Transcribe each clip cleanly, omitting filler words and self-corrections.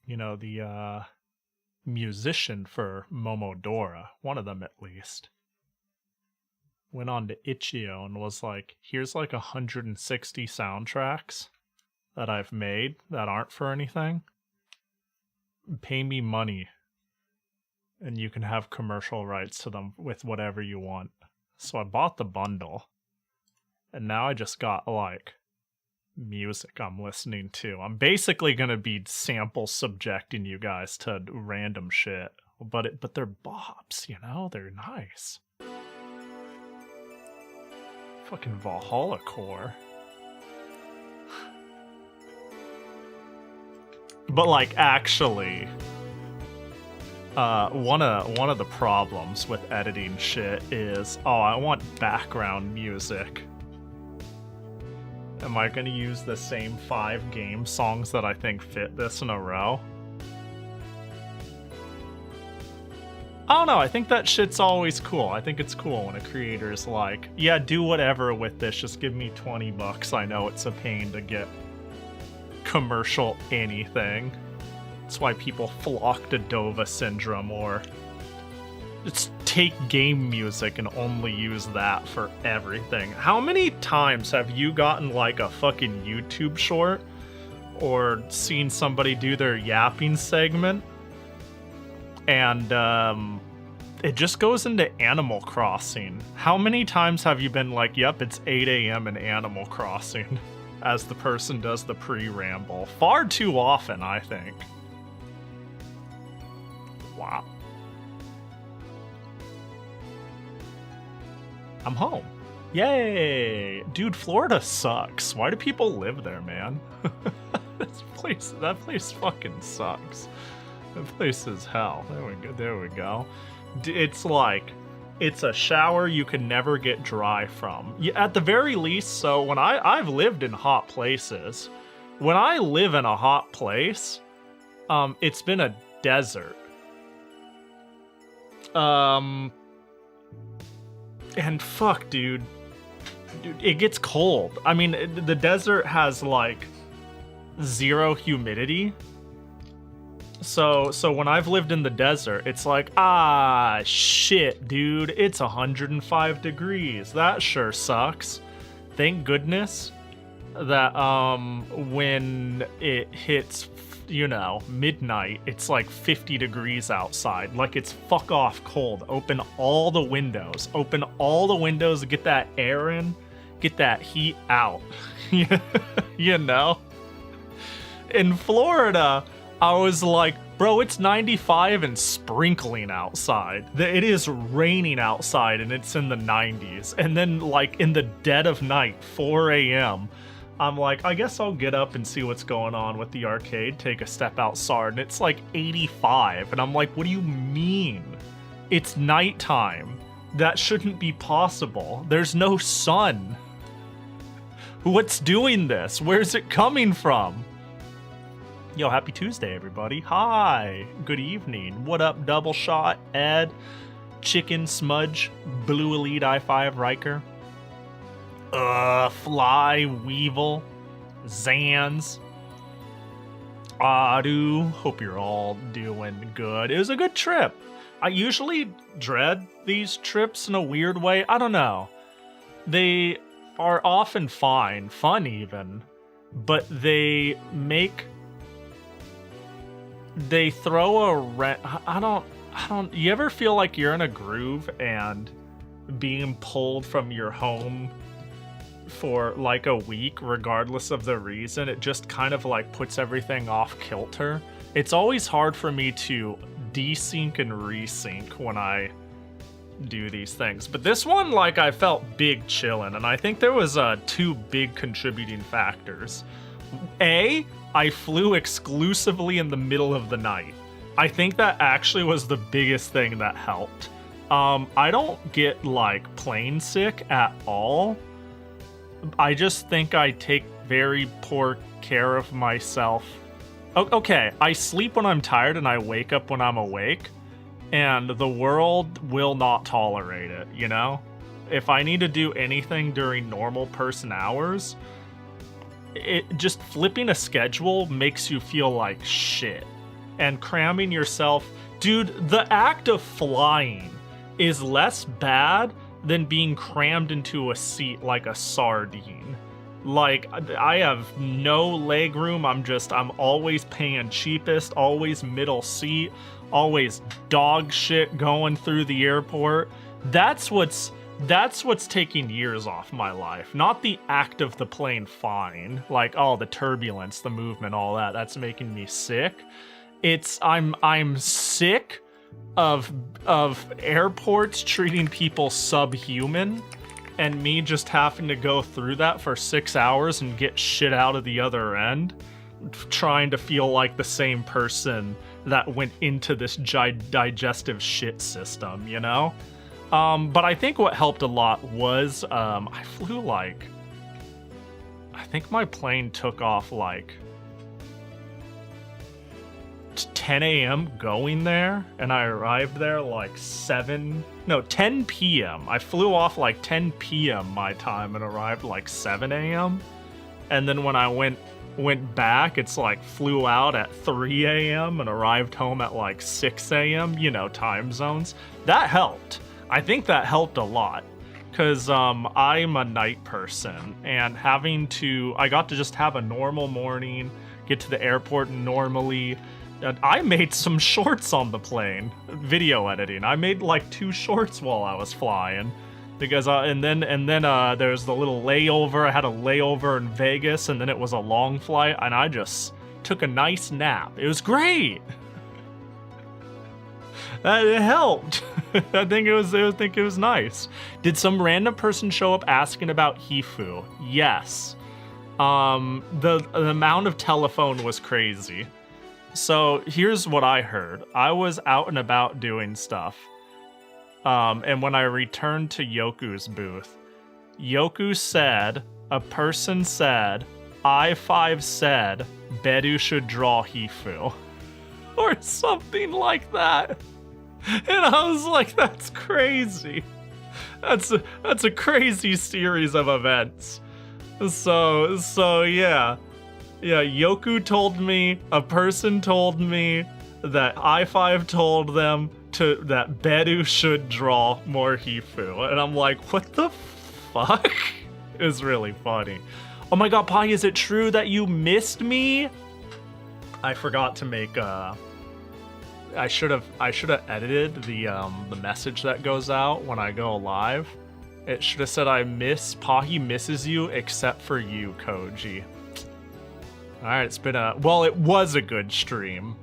you know, the musician for Momodora, one of them at least, went on to Itch.io and was like, here's like 160 soundtracks that I've made that aren't for anything. Pay me money and you can have commercial rights to them with whatever you want. So I bought the bundle, and now I just got like music I'm listening to. I'm basically gonna be sample subjecting you guys to random shit, but they're bops, you know? They're nice. Fucking Valhalla core. But like, actually, one of the problems with editing shit is, oh, I want background music. Am I gonna use the same 5 game songs that I think fit this in a row? I don't know, I think that shit's always cool. I think it's cool when a creator's like, yeah, do whatever with this, just give me 20 bucks. I know it's a pain to get commercial anything. That's why people flock to Dova Syndrome, or just take game music and only use that for everything. How many times have you gotten like a fucking YouTube short or seen somebody do their yapping segment and it just goes into Animal Crossing? How many times have you been like, yep, it's 8 a.m. in Animal Crossing, as the person does the pre-ramble? Far too often, I think. Wow. I'm home. Yay! Dude, Florida sucks. Why do people live there, man? That place fucking sucks. That place is hell. There we go. It's like, it's a shower you can never get dry from. At the very least, so when I've lived in hot places. When I live in a hot place, it's been a desert. And fuck, dude, it gets cold. I mean, the desert has like 0 humidity. So when I've lived in the desert, it's like, ah, shit, dude, it's 105 degrees. That sure sucks. Thank goodness that when it hits, you know, midnight, it's like 50 degrees outside. Like, it's fuck off cold. Open all the windows. Open all the windows, get that air in, get that heat out. You know? In Florida, I was like, bro, it's 95 and sprinkling outside. It is raining outside and it's in the 90s. And then, like, in the dead of night, 4 a.m., I'm like, I guess I'll get up and see what's going on with the arcade, take a step outside, and it's like 85. And I'm like, what do you mean? It's nighttime. That shouldn't be possible. There's no sun. What's doing this? Where's it coming from? Yo, happy Tuesday, everybody. Hi, good evening. What up, Double Shot, Ed, Chicken, Smudge, Blue Elite I5, Riker, Fly, Weevil, Zans, Adu. Hope you're all doing good. It was a good trip. I usually dread these trips in a weird way. I don't know. They are often fun even, but they throw a I don't, you ever feel like you're in a groove and being pulled from your home for like a week, regardless of the reason, it just kind of like puts everything off kilter? It's always hard for me to desync and resync when I do these things. But this one, like, I felt big chillin', and I think there was 2 big contributing factors. A, I flew exclusively in the middle of the night. I think that actually was the biggest thing that helped. I don't get like plane sick at all. I just think I take very poor care of myself. Okay, I sleep when I'm tired and I wake up when I'm awake, and the world will not tolerate it, you know? If I need to do anything during normal person hours, it just flipping a schedule makes you feel like shit. and cramming yourself. Dude, the act of flying is less bad than being crammed into a seat like a sardine. Like, I have no leg room. I'm always paying cheapest, always middle seat, always dog shit going through the airport. That's what's taking years off my life. Not the act of the plane flying, like, oh, the turbulence, the movement, all that. That's making me sick. I'm sick of airports treating people subhuman, and me just having to go through that for 6 hours and get shit out of the other end, trying to feel like the same person that went into this digestive shit system, you know? But I think what helped a lot was I flew like, I think my plane took off like 10 a.m. going there, and I arrived there like 10 p.m. I flew off like 10 p.m. my time and arrived like 7 a.m. And then when I went back, it's like flew out at 3 a.m. and arrived home at like 6 a.m. You know, time zones. That helped. I think that helped a lot, because I'm a night person, and I got to just have a normal morning, get to the airport normally. I made some shorts on the plane, video editing. I made like 2 shorts while I was flying, because and then there's the little layover. I had a layover in Vegas, and then it was a long flight, and I just took a nice nap. It was great. It helped. I think it was nice. Did some random person show up asking about Hifu? Yes. The amount of telephone was crazy. So here's what I heard. I was out and about doing stuff. And when I returned to Yoku's booth, Yoku said, a person said, I5 said, Beru should draw Hifu. Or something like that. And I was like, that's crazy. That's a crazy series of events. So yeah. Yeah, Yoku told me, a person told me that I5 told them that Beru should draw more Hifu. And I'm like, what the fuck? It was really funny. Oh my god, Pahi, is it true that you missed me? I forgot to make I should have edited the message that goes out when I go live. It should have said Pahi misses you except for you, Koji. Alright, it's been it was a good stream.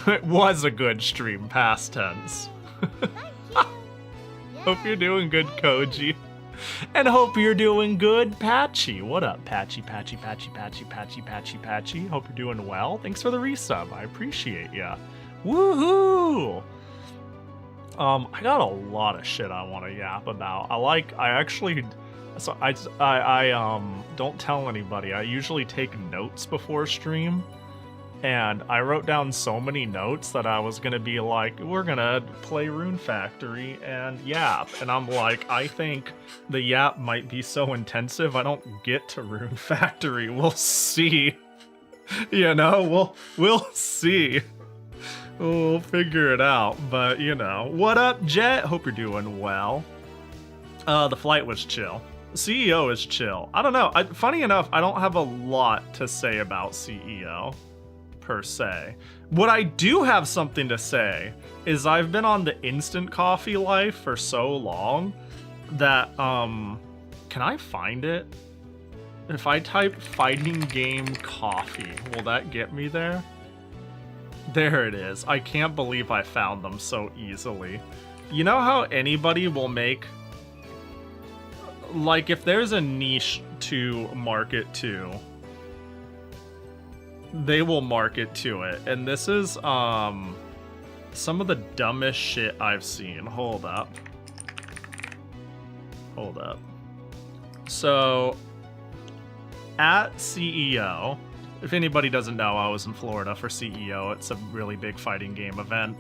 It was a good stream, past tense. Hope you're doing good, Koji. And hope you're doing good, Patchy. What up, Patchy? Hope you're doing well. Thanks for the resub. I appreciate ya. Woohoo! I got a lot of shit I want to yap about. I don't tell anybody. I usually take notes before stream, and I wrote down so many notes that I was gonna be like, we're gonna play Rune Factory and yap, and I'm like, I think the yap might be so intensive I don't get to Rune Factory. We'll see. You know, we'll see. We'll figure it out, but you know. What up, Jet? Hope you're doing well. The flight was chill. CEO is chill. I don't know. Funny enough, I don't have a lot to say about CEO, per se. What I do have something to say is I've been on the instant coffee life for so long that, can I find it? If I type fighting game coffee, will that get me there? There it is. I can't believe I found them so easily. You know how anybody will make, like, if there's a niche to market to, they will market to it. And this is some of the dumbest shit I've seen. Hold up. So at CEO, if anybody doesn't know, I was in Florida for CEO. It's a really big fighting game event.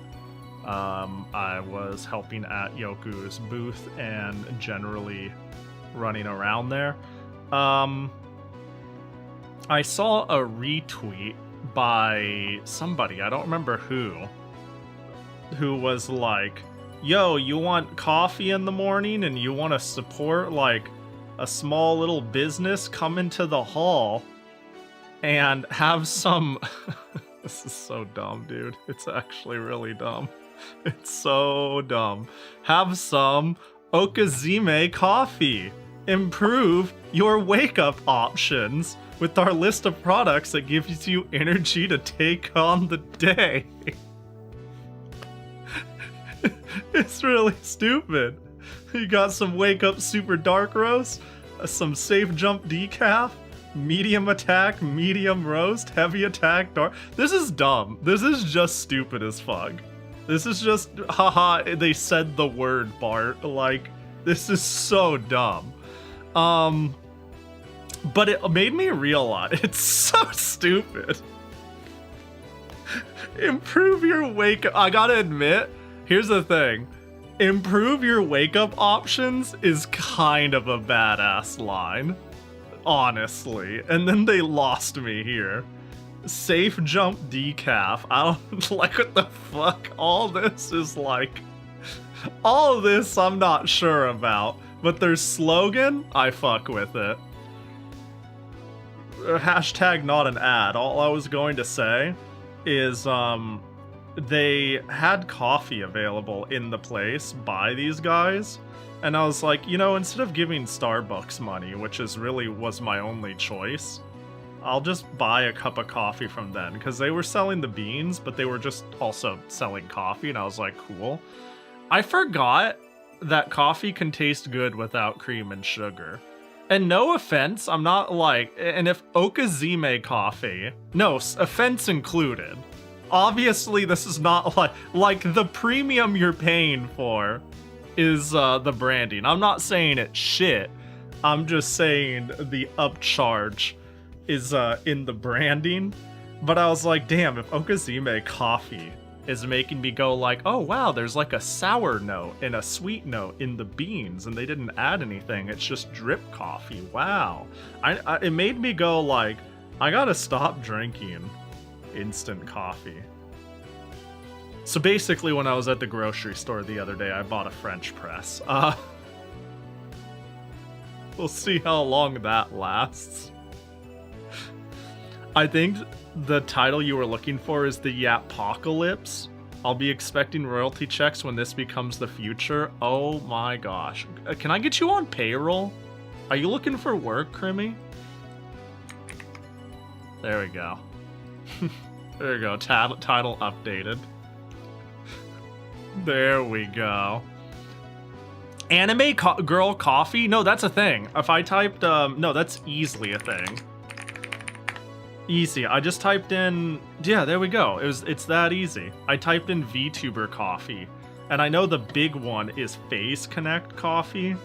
I was helping at Yoku's booth and generally running around there. I saw a retweet by somebody, I don't remember who was like, yo, you want coffee in the morning and you want to support like a small little business, come into the hall and have some this is so dumb, dude. It's actually really dumb. It's so dumb. Have some Oiivae coffee. Improve your wake-up options with our list of products that gives you energy to take on the day. It's really stupid. You got some wake-up super dark roast, some safe jump decaf, medium attack, medium roast, heavy attack, dark. This is dumb. This is just stupid as fuck. This is just, haha, they said the word, Bart. Like, this is so dumb. But it made me realize it's so stupid. Improve your wake up. I gotta admit, here's the thing. Improve your wake up options is kind of a badass line. Honestly. And then they lost me here. Safe jump decaf. I don't like what the fuck. All this is like. All of this I'm not sure about. But their slogan, I fuck with it. Hashtag not an ad. All I was going to say is they had coffee available in the place by these guys. And I was like, you know, instead of giving Starbucks money, which is really was my only choice, I'll just buy a cup of coffee from them. Because they were selling the beans, but they were just also selling coffee. And I was like, cool. I forgot that coffee can taste good without cream and sugar. And no offense, I'm not like, and if Oiivae coffee, no, offense included. Obviously, this is not like the premium you're paying for is the branding. I'm not saying it's shit. I'm just saying the upcharge is in the branding. But I was like, damn, if Oiivae coffee is making me go like, oh wow, there's like a sour note and a sweet note in the beans and they didn't add anything, it's just drip coffee. Wow. It made me go like, I gotta stop drinking instant coffee. So basically when I was at the grocery store the other day, I bought a French press. We'll see how long that lasts. I think the title you were looking for is the Yapocalypse. I'll be expecting royalty checks when this becomes the future. Oh my gosh. Can I get you on payroll? Are you looking for work, Crimmy? There we go. There we go. Title updated. There we go. Anime girl coffee? No, that's a thing. If I typed, no, that's easily a thing. Easy. I just typed in, yeah, there we go. It's that easy. I typed in VTuber coffee, and I know the big one is Phase Connect coffee.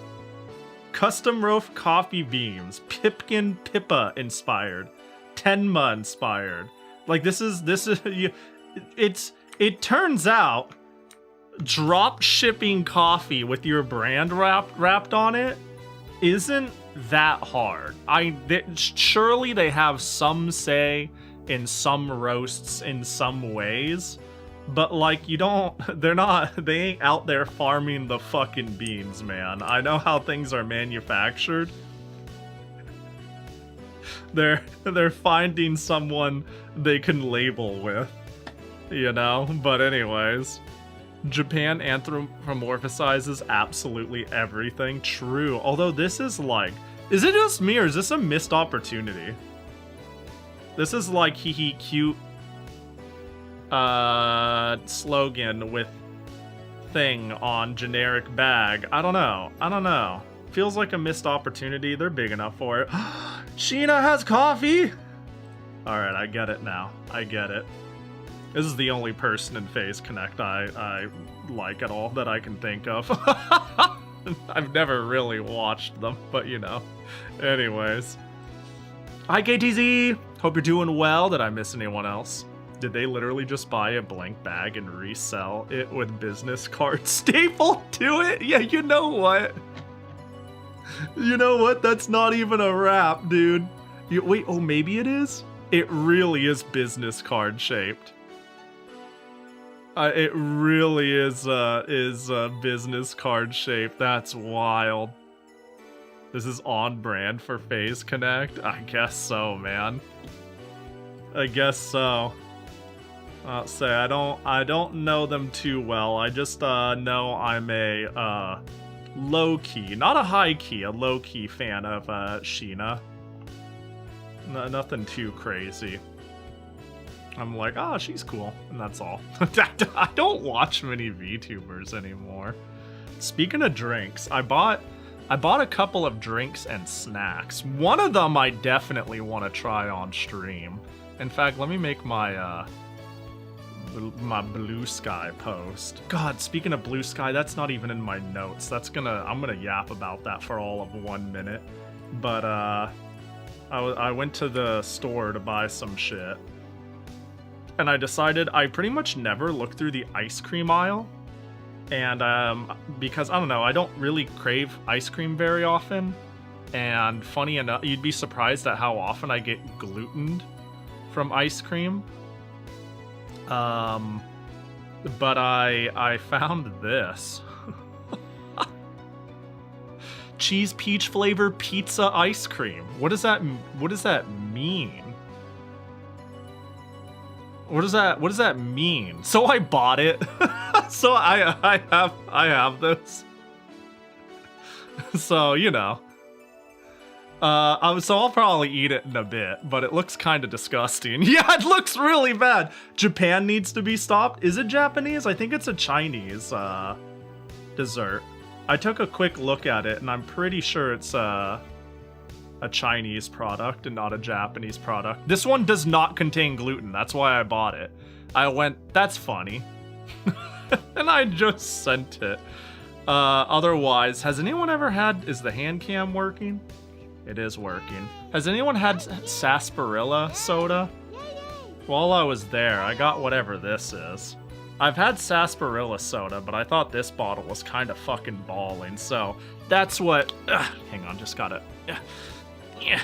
Custom roast coffee beans, Pipkin Pippa inspired, Tenma inspired. Like this is it turns out drop shipping coffee with your brand wrapped on it isn't that hard. Surely they have some say in some roasts in some ways, but like they ain't out there farming the fucking beans, man. I know how things are manufactured. They're finding someone they can label with, you know? But anyways, Japan anthropomorphizes absolutely everything. True. Although this is like, is it just me or is this a missed opportunity? This is like hee cute slogan with thing on generic bag. I don't know. Feels like a missed opportunity. They're big enough for it. Sheena has coffee! Alright, I get it now. I get it. This is the only person in Phase Connect I like at all that I can think of. I've never really watched them, but you know. Anyways. Hi KTZ! Hope you're doing well. Did I miss anyone else? Did they literally just buy a blank bag and resell it with business cards stapled to it? Yeah, you know what? You know what? That's not even a wrap, dude. Wait, oh, maybe it is? It really is business card shaped. It really is business card shaped. That's wild. This is on brand for Phase Connect? I guess so, man. I guess so. I'll say I don't know them too well. I just know I'm a low-key, not a high-key, a low-key fan of Sheena. Nothing too crazy. I'm like, oh, she's cool, and that's all. I don't watch many VTubers anymore. Speaking of drinks, I bought a couple of drinks and snacks. One of them I definitely want to try on stream. In fact, let me make my my Blue Sky post. God, speaking of Blue Sky, that's not even in my notes. I'm gonna yap about that for all of 1 minute. But I went to the store to buy some shit, and I decided I pretty much never look through the ice cream aisle. And because, I don't know, I don't really crave ice cream very often. And funny enough, you'd be surprised at how often I get glutened from ice cream. But I found this. Cheese peach flavor pizza ice cream. What does that mean? What does that mean? So I bought it. So I have this. So, you know. So I'll probably eat it in a bit, but it looks kind of disgusting. Yeah, it looks really bad. Japan needs to be stopped. Is it Japanese? I think it's a Chinese dessert. I took a quick look at it, and I'm pretty sure it's a Chinese product and not a Japanese product. This one does not contain gluten. That's why I bought it. I went, that's funny. And I just sent it. Otherwise, has anyone ever had... Is the hand cam working? It is working. Has anyone had sarsaparilla soda? While I was there, I got whatever this is. I've had sarsaparilla soda, but I thought this bottle was kind of fucking balling, so that's what... hang on, just gotta... Yeah.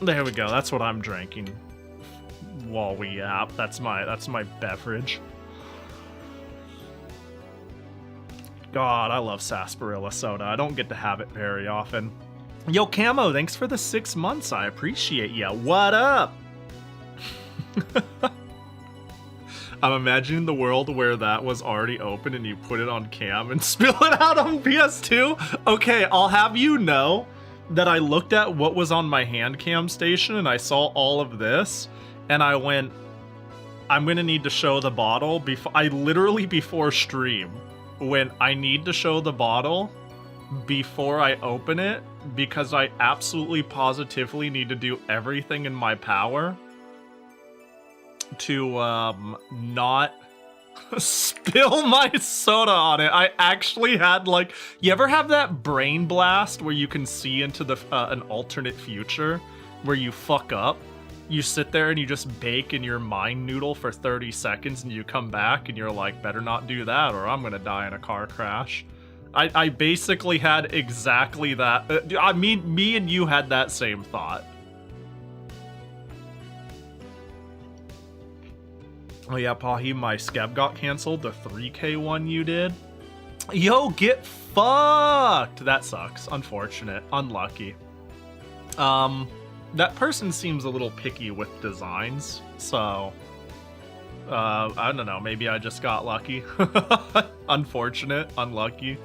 There we go, that's what I'm drinking while we yap. That's my beverage. God, I love sarsaparilla soda. I don't get to have it very often. Yo, Camo, thanks for the 6 months. I appreciate ya. What up? I'm imagining the world where that was already open and you put it on cam and spill it out on PS2. Okay, I'll have you know that I looked at what was on my hand cam station and I saw all of this and I went, I'm gonna need to show the bottle before before stream when I need to show the bottle before I open it because I absolutely positively need to do everything in my power to not spill my soda on it. I actually had like, you ever have that brain blast where you can see into the an alternate future where you fuck up? You sit there and you just bake in your mind noodle for 30 seconds and you come back and you're like, better not do that or I'm gonna die in a car crash. I basically had exactly that. I mean, me and you had that same thought. Oh yeah, Pahi, my scab got canceled. The 3K one you did. Yo, get fucked! That sucks. Unfortunate. Unlucky. That person seems a little picky with designs, so... I don't know, maybe I just got lucky. Unfortunate. Unlucky.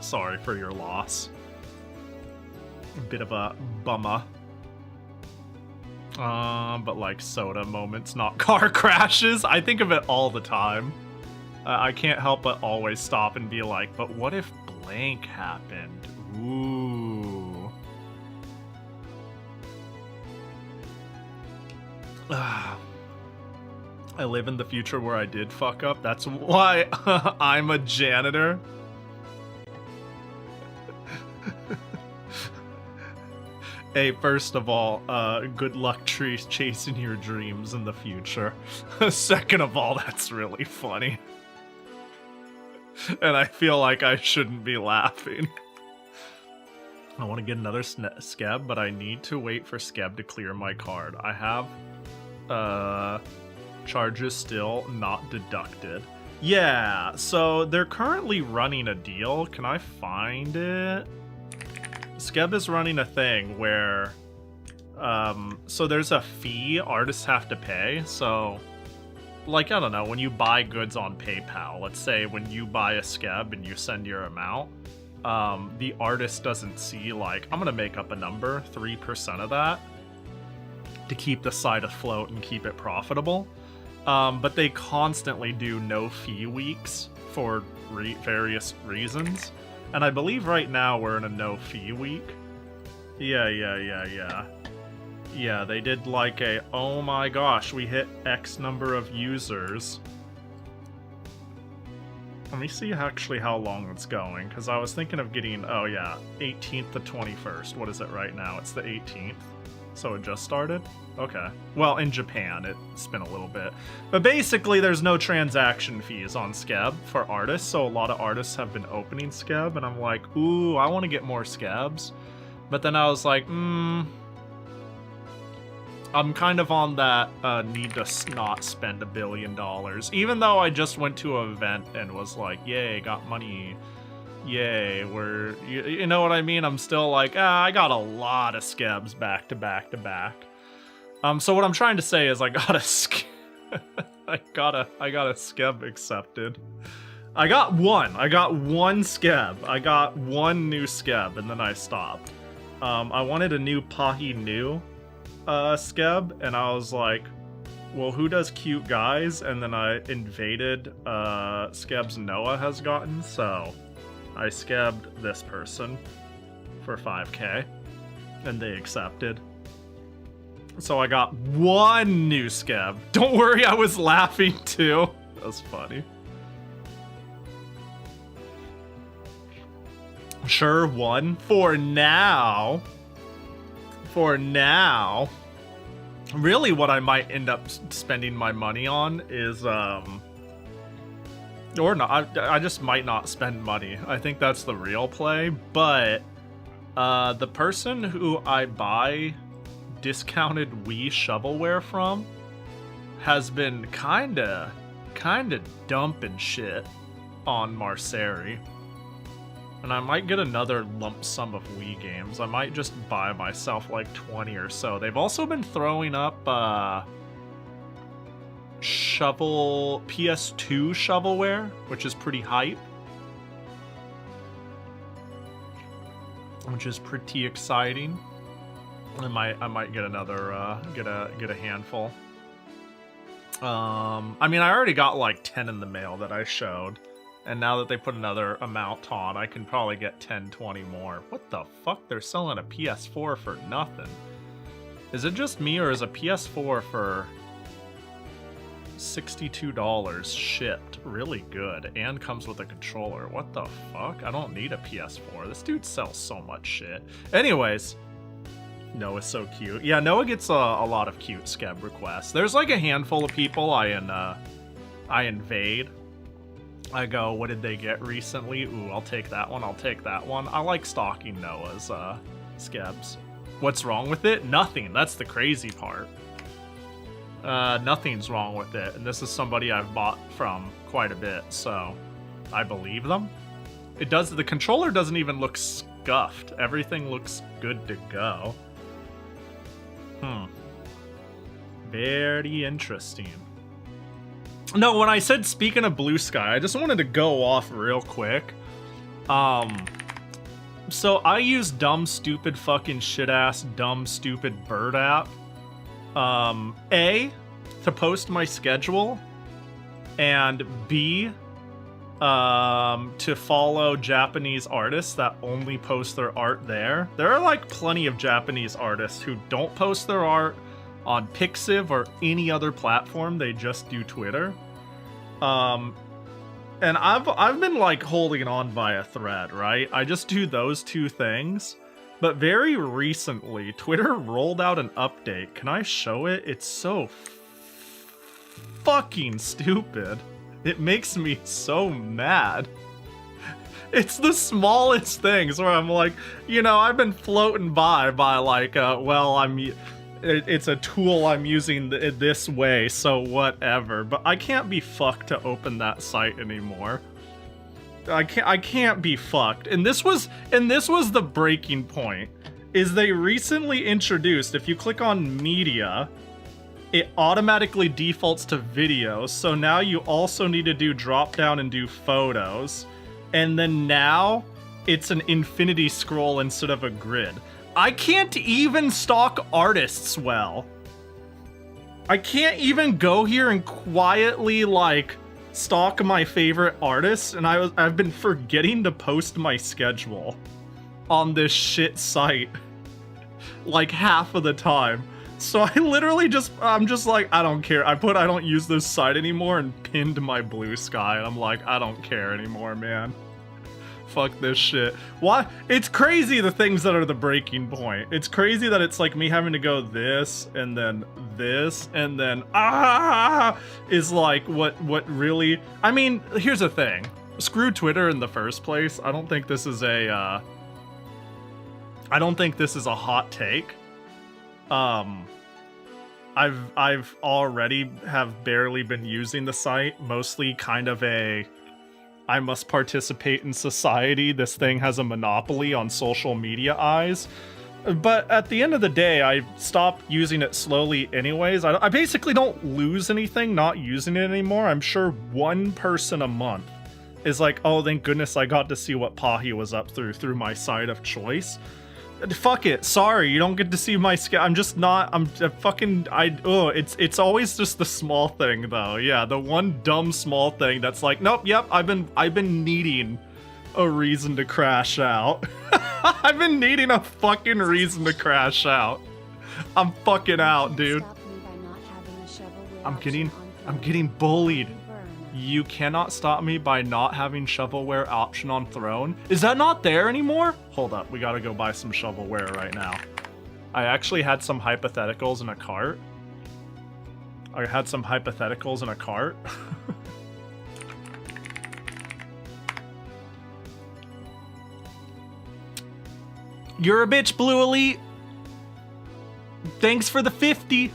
Sorry for your loss. A bit of a bummer. But like soda moments, not car crashes. I think of it all the time. I can't help but always stop and be like, but what if blank happened? Ooh. I live in the future where I did fuck up. That's why I'm a janitor. Hey, first of all, good luck chasing your dreams in the future. Second of all, that's really funny. And I feel like I shouldn't be laughing. I want to get another Skeb, but I need to wait for Skeb to clear my card. I have charges still not deducted. Yeah, so they're currently running a deal. Can I find it? Skeb is running a thing where so there's a fee artists have to pay. So like, I don't know, when you buy goods on PayPal, let's say when you buy a Skeb and you send your amount, the artist doesn't see, like, I'm gonna make up a number, 3% of that to keep the site afloat and keep it profitable. But they constantly do no fee weeks for various reasons. And I believe right now we're in a no fee week. Yeah, they did like a, oh my gosh, we hit X number of users. Let me see actually how long it's going, because I was thinking of getting, oh yeah, 18th to 21st. What is it right now? It's the 18th. So it just started? Okay. Well, in Japan, it's been a little bit. But basically, there's no transaction fees on Skeb for artists, so a lot of artists have been opening Skeb, and I'm like, ooh, I want to get more Skebs. But then I was like, I'm kind of on that need to not spend $1 billion. Even though I just went to an event and was like, yay, got money. Yay, you know what I mean? I'm still like, I got a lot of Skebs back to back to back. So what I'm trying to say is I got a Skeb accepted. I got one Skeb. I got one new Skeb, and then I stopped. I wanted a new Pahi Nu Skeb, and I was like, well, who does cute guys? And then I invaded Skebs Noah has gotten, so I Skebbed this person for 5k, and they accepted. So I got one new Skeb. Don't worry, I was laughing too. That was funny. Sure, one. For now. Really what I might end up spending my money on is, or not, I just might not spend money. I think that's the real play, but the person who I buy discounted Wii shovelware from has been kinda dumping shit on Marceri. And I might get another lump sum of Wii games. I might just buy myself like 20 or so. They've also been throwing up PS2 shovelware, which is pretty hype. Which is pretty exciting. I might get another get a handful. I mean, I already got like 10 in the mail that I showed. And now that they put another amount on, I can probably get 10, 20 more. What the fuck? They're selling a PS4 for nothing. Is it just me, or is a PS4 for $62 shipped really good and comes with a controller? What the fuck? I don't need a PS4. This dude sells so much shit. Anyways, Noah's so cute. Yeah, Noah gets a lot of cute Skeb requests. There's like a handful of people I invade. I go, what did they get recently? Ooh, I'll take that one, I'll take that one. I like stalking Noah's Skebs. What's wrong with it? Nothing. That's the crazy part. Nothing's wrong with it. And this is somebody I've bought from quite a bit, so I believe them. The controller doesn't even look scuffed. Everything looks good to go. Very interesting. No, when I said speaking of Blue Sky, I just wanted to go off real quick. So I use dumb, stupid, fucking shit-ass, dumb, stupid bird app. A, to post my schedule, and B, to follow Japanese artists that only post their art there. There are like plenty of Japanese artists who don't post their art on Pixiv or any other platform. They just do Twitter. And I've been like holding on via thread, right? I just do those two things. But very recently, Twitter rolled out an update. Can I show it? It's so fucking stupid. It makes me so mad. It's the smallest things where I'm like, you know, I've been floating by like, well, it's a tool I'm using this way, so whatever. But I can't be fucked to open that site anymore. I can't be fucked. And this was the breaking point. Is they recently introduced, if you click on media, it automatically defaults to videos. So now you also need to do drop down and do photos. And then now it's an infinity scroll instead of a grid. I can't even stalk artists well. I can't even go here and quietly like stalk my favorite artists, and I've been forgetting to post my schedule on this shit site like half of the time. So I literally I'm just like, I don't care. I don't use this site anymore and pinned my blue sky, and I'm like, I don't care anymore, man. Fuck this shit. Why? It's crazy the things that are the breaking point. It's crazy that it's like me having to go this and then is like what really. I mean, here's the thing. Screw Twitter in the first place. I don't think this is a hot take. I've already have barely been using the site, mostly kind of a I must participate in society. This thing has a monopoly on social media eyes. But at the end of the day, I stopped using it slowly anyways. I basically don't lose anything not using it anymore. I'm sure one person a month is like, oh, thank goodness I got to see what Pahi was up through my site of choice. Fuck it. Sorry, you don't get to see my I'm just not. It's always just the small thing though. Yeah, the one dumb small thing that's like, nope, yep, I've been needing a reason to crash out. I've been needing a fucking reason to crash out. I'm fucking out, dude. I'm getting bullied. You cannot stop me by not having shovelware option on throne. Is that not there anymore? Hold up, we gotta go buy some shovelware right now. I actually had some hypotheticals in a cart. You're a bitch, Blue Elite. Thanks for the 50.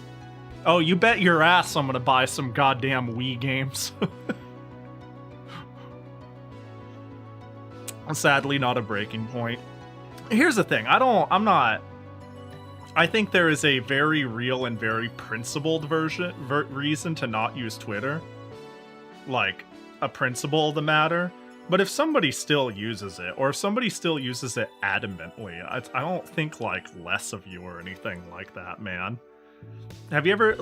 Oh, you bet your ass I'm gonna buy some goddamn Wii games. Sadly, not a breaking point. Here's the thing. I think there is a very real and very principled reason to not use Twitter. Like, a principle of the matter. But if somebody still uses it, or if somebody still uses it adamantly, I don't think, like, less of you or anything like that, man. Have you ever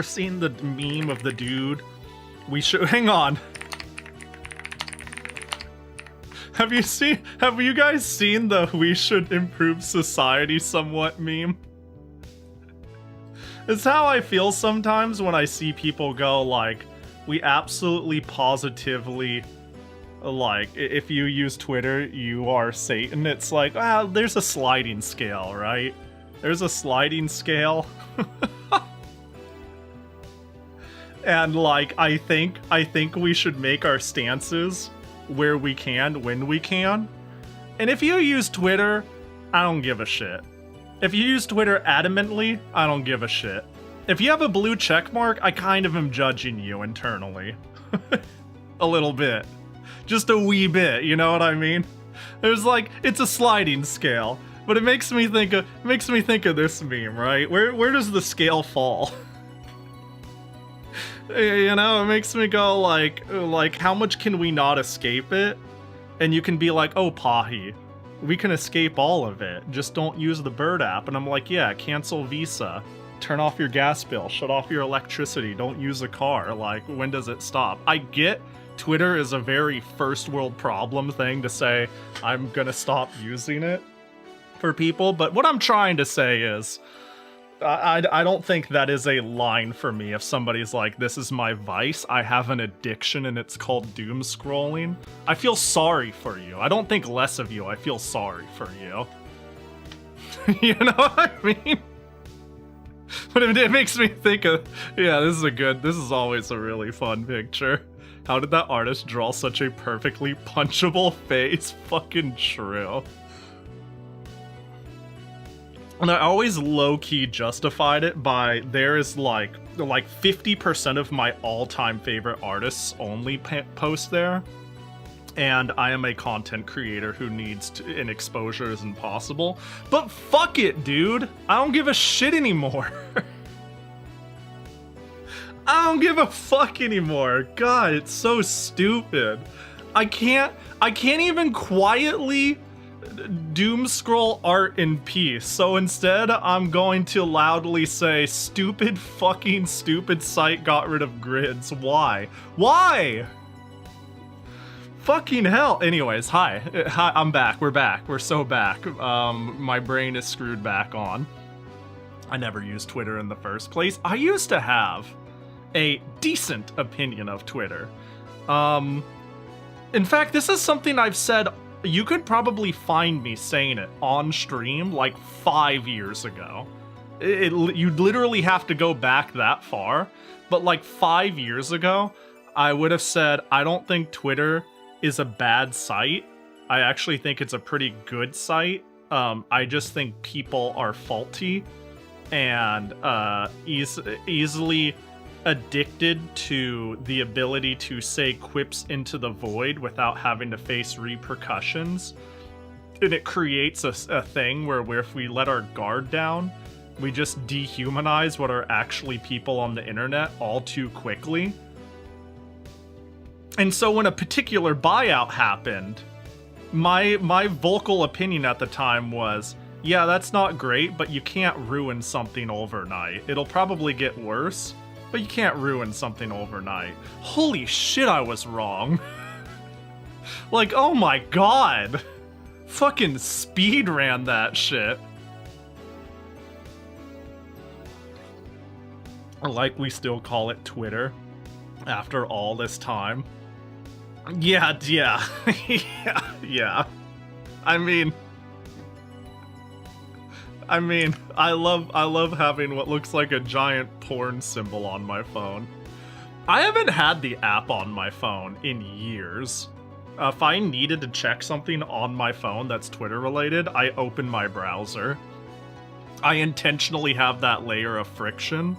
seen the meme of the dude? Hang on. Have you guys seen the "we should improve society somewhat" meme? It's how I feel sometimes when I see people go like, we absolutely positively, like, if you use Twitter, you are Satan. It's like, well, there's a sliding scale, right? There's a sliding scale. And like, I think we should make our stances where we can, when we can. And if you use Twitter, I don't give a shit. If you use Twitter adamantly, I don't give a shit. If you have a blue check mark, I kind of am judging you internally. A little bit. Just a wee bit, you know what I mean? There's like, it's a sliding scale. But it makes me think of this meme, right? Where does the scale fall? You know, it makes me go like how much can we not escape it? And you can be like, oh, Pahi, we can escape all of it. Just don't use the Bird app. And I'm like, yeah, cancel Visa. Turn off your gas bill. Shut off your electricity. Don't use a car. Like, when does it stop? I get Twitter is a very first world problem thing to say, I'm gonna stop using it for people. But what I'm trying to say is, I don't think that is a line for me. If somebody's like, this is my vice, I have an addiction and it's called doom scrolling, I feel sorry for you. I don't think less of you, I feel sorry for you. You know what I mean? But it makes me think of, yeah, this is always a really fun picture. How did that artist draw such a perfectly punchable face? Fucking true. And I always low-key justified it by there is like 50% of my all-time favorite artists only post there. And I am a content creator who needs an exposure as impossible. But fuck it, dude. I don't give a shit anymore. I don't give a fuck anymore. God, it's so stupid. I can't even quietly doom scroll art in peace. So instead, I'm going to loudly say, stupid site got rid of grids. Why? Why? Fucking hell. Anyways, hi, I'm back. We're back. We're so back. My brain is screwed back on. I never used Twitter in the first place. I used to have a decent opinion of Twitter. In fact, this is something I've said. You could probably find me saying it on stream like 5 years ago. You'd literally have to go back that far. But like 5 years ago, I would have said, I don't think Twitter is a bad site. I actually think it's a pretty good site. I just think people are faulty and easily addicted to the ability to say quips into the void without having to face repercussions. And it creates a thing where if we let our guard down, we just dehumanize what are actually people on the internet all too quickly. And so when a particular buyout happened, my vocal opinion at the time was, yeah, that's not great, but you can't ruin something overnight. It'll probably get worse, but you can't ruin something overnight. Holy shit, I was wrong. Like, oh my god. Fucking speed ran that shit. Like we still call it Twitter after all this time. Yeah. yeah. I mean, I love having what looks like a giant porn symbol on my phone. I haven't had the app on my phone in years. If I needed to check something on my phone that's Twitter related, I open my browser. I intentionally have that layer of friction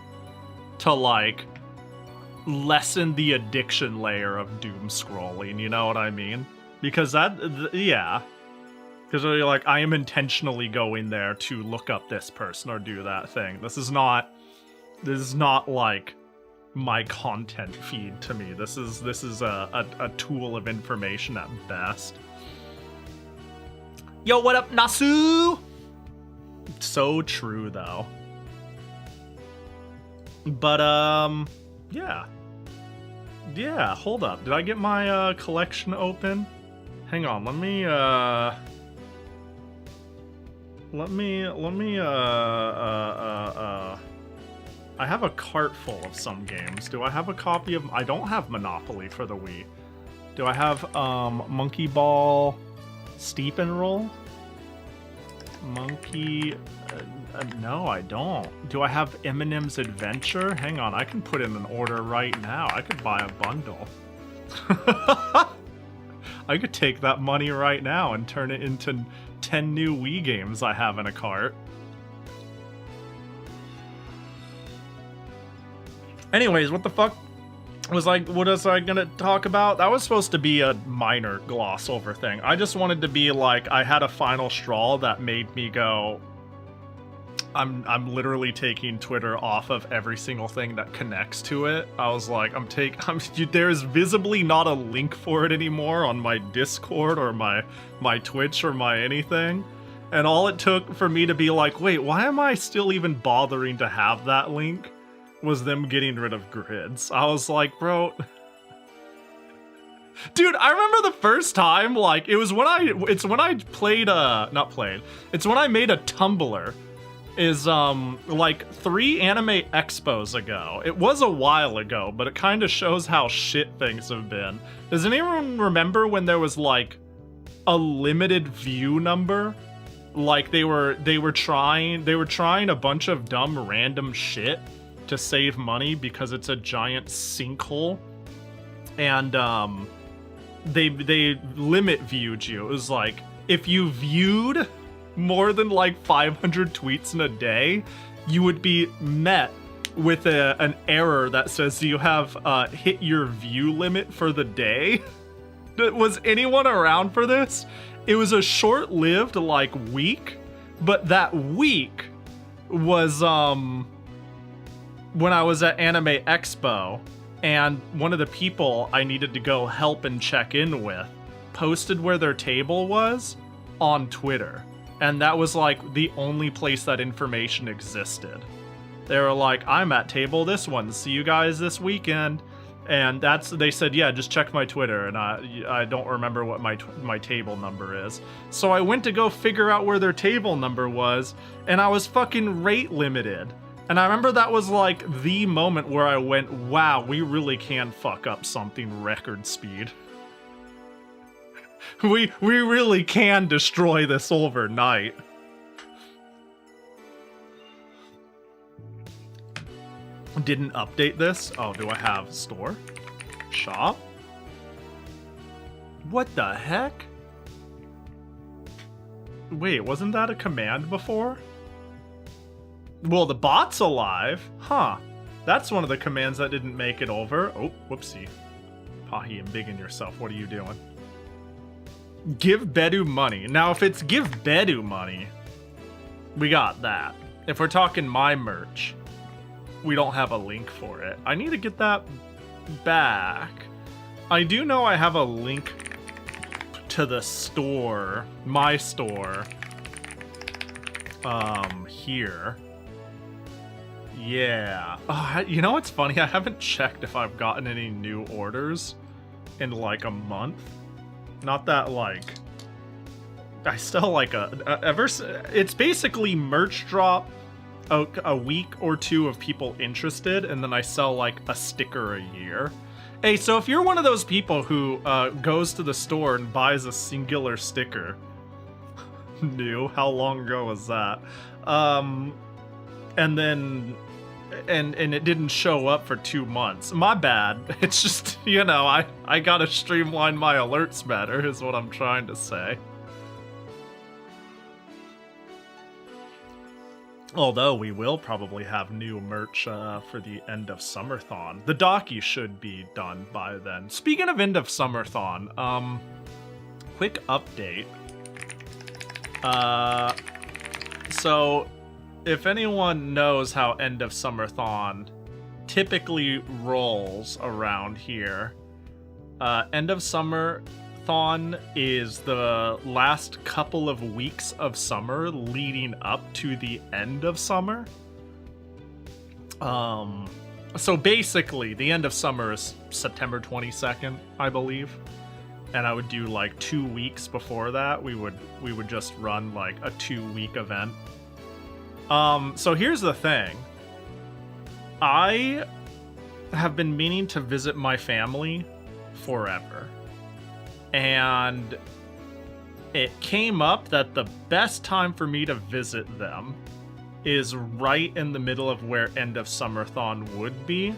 to like lessen the addiction layer of doom scrolling, you know what I mean? Because yeah. Because you're like, I am intentionally going there to look up this person or do that thing. This is not like my content feed to me. This is a tool of information at best. Yo, what up, Nasu? So true though. But yeah, hold up. Did I get my collection open? Hang on, let me I have a cart full of some games. Do I have a copy of... I don't have Monopoly for the Wii. Do I have Monkey Ball Steep and Roll? Monkey... no, I don't. Do I have Eminem's Adventure? Hang on, I can put in an order right now. I could buy a bundle. I could take that money right now and turn it into 10 new Wii games I have in a cart. Anyways, what the fuck was I gonna talk about? That was supposed to be a minor gloss over thing. I just wanted to be like, I had a final straw that made me go, I'm literally taking Twitter off of every single thing that connects to it. I was like, there's visibly not a link for it anymore on my Discord or my Twitch or my anything. And all it took for me to be like, wait, why am I still even bothering to have that link? Was them getting rid of grids. I was like, bro. Dude, I remember the first time, like, it's when I made a Tumblr. Is like 3 anime expos ago. It was a while ago, but it kind of shows how shit things have been. Does anyone remember when there was like a limited view number Like they were trying a bunch of dumb random shit to save money because it's a giant sinkhole, and they limit viewed you. It was like, if you viewed more than like 500 tweets in a day, you would be met with an error that says you have hit your view limit for the day. Was anyone around for this? It was a short-lived like week, but that week was when I was at Anime Expo, and one of the people I needed to go help and check in with posted where their table was on Twitter. And that was like the only place that information existed. They were like, I'm at table this one, see you guys this weekend. And they said, yeah, just check my Twitter, and I don't remember what my table number is. So I went to go figure out where their table number was, and I was fucking rate limited. And I remember that was like the moment where I went, wow, we really can fuck up something record speed. we really can destroy this overnight. Didn't update this. Oh, do I have store? Shop? What the heck? Wait, wasn't that a command before? Well, the bot's alive. Huh. That's one of the commands that didn't make it over. Oh, whoopsie. Pahi, embiggen yourself. What are you doing? Give Bedu money. Now, if it's give Bedu money, we got that. If we're talking my merch, we don't have a link for it. I need to get that back. I do know I have a link to the store, my store, here. Yeah. Oh, you know what's funny? I haven't checked if I've gotten any new orders in like a month. Not that like I still like it's basically merch drop a week or two of people interested, and then I sell like a sticker a year. Hey, so if you're one of those people who goes to the store and buys a singular sticker, new, how long ago was that? And then and it didn't show up for 2 months. My bad. It's just, you know, I gotta streamline my alerts better, is what I'm trying to say. Although we will probably have new merch for the end of Summerthon. The docky should be done by then. Speaking of end of Summerthon, quick update. So if anyone knows how end of Summerthon typically rolls around here, end of Summerthon is the last couple of weeks of summer leading up to the end of summer. So basically the end of summer is September 22nd, I believe. And I would do like 2 weeks before that. We would just run like a 2-week event. So here's the thing. I have been meaning to visit my family forever. And it came up that the best time for me to visit them is right in the middle of where end of Summerthon would be.